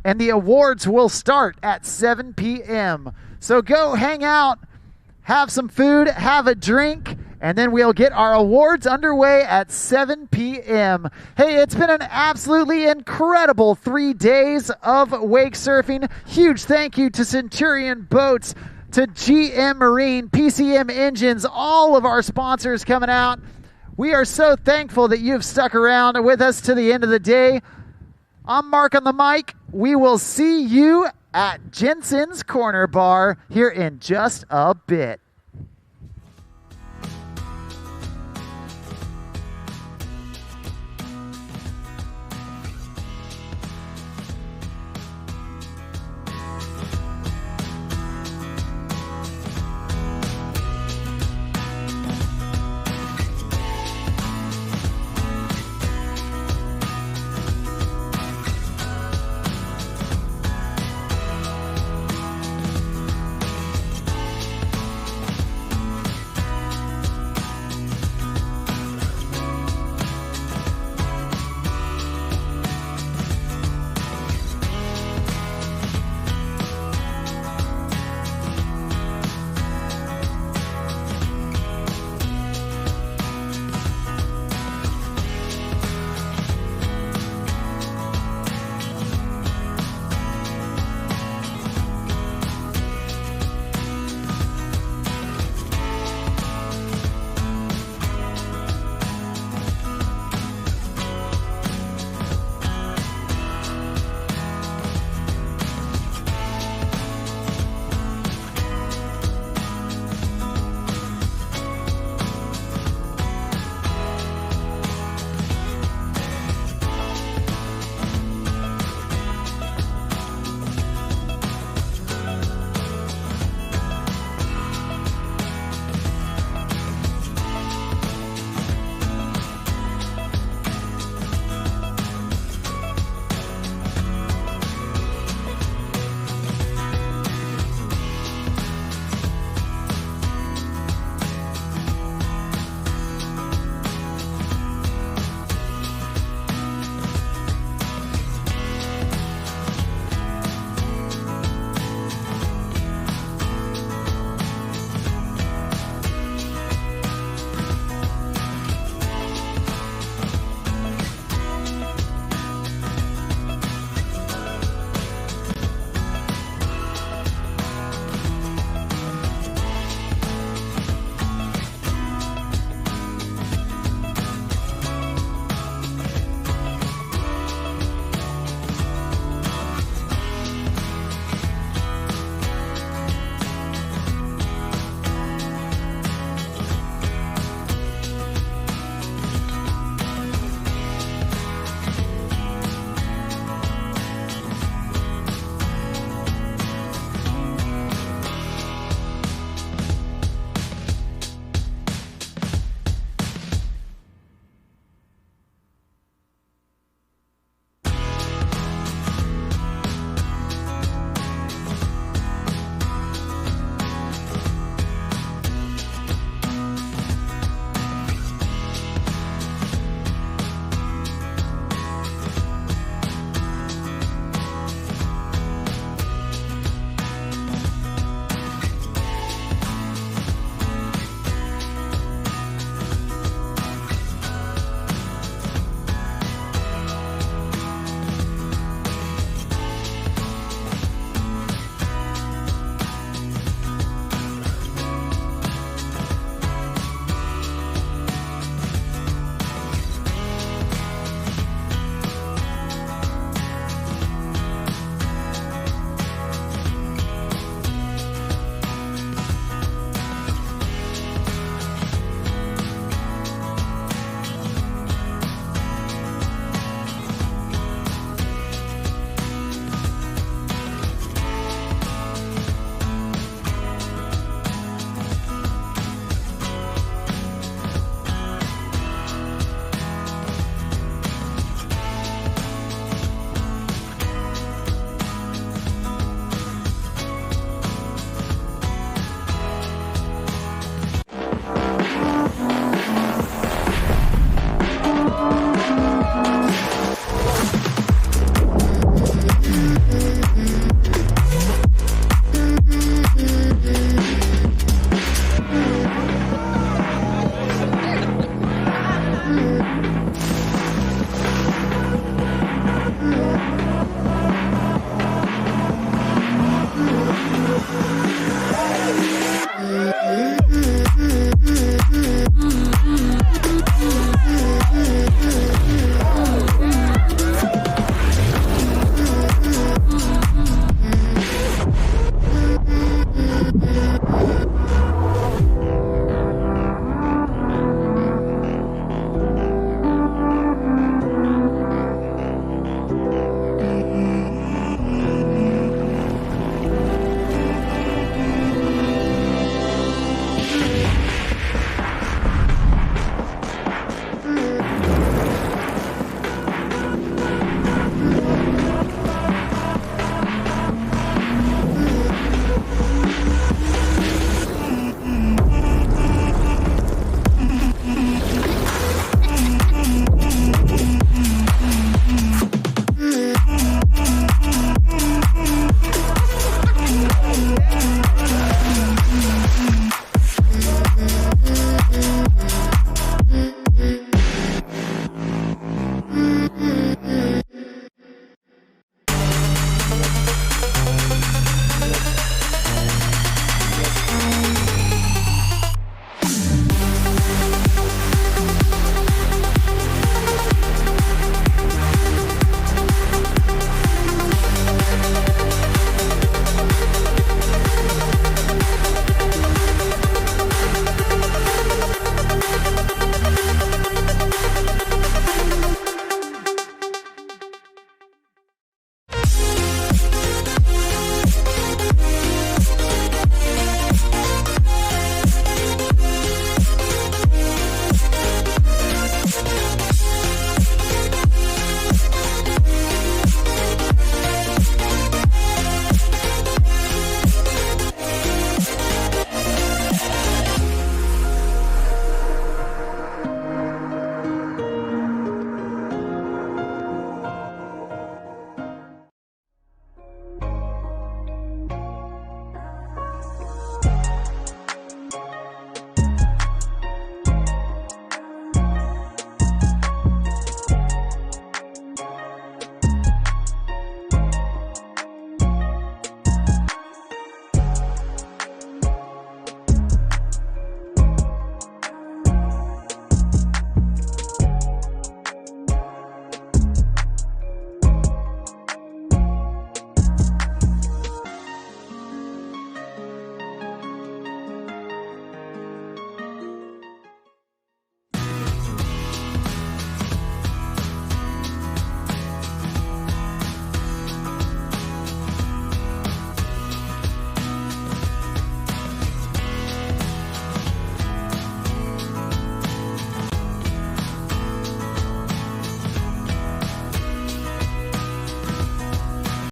and the awards will start at 7 p.m. So go hang out, have some food, have a drink, and then we'll get our awards underway at 7 p.m. Hey, it's been an absolutely incredible 3 days of wake surfing. Huge thank you to Centurion Boats, to GM Marine, PCM Engines, all of our sponsors coming out. We are so thankful that you've stuck around with us to the end of the day. I'm Mark on the mic. We will see you at Jensen's Corner Bar here in just a bit.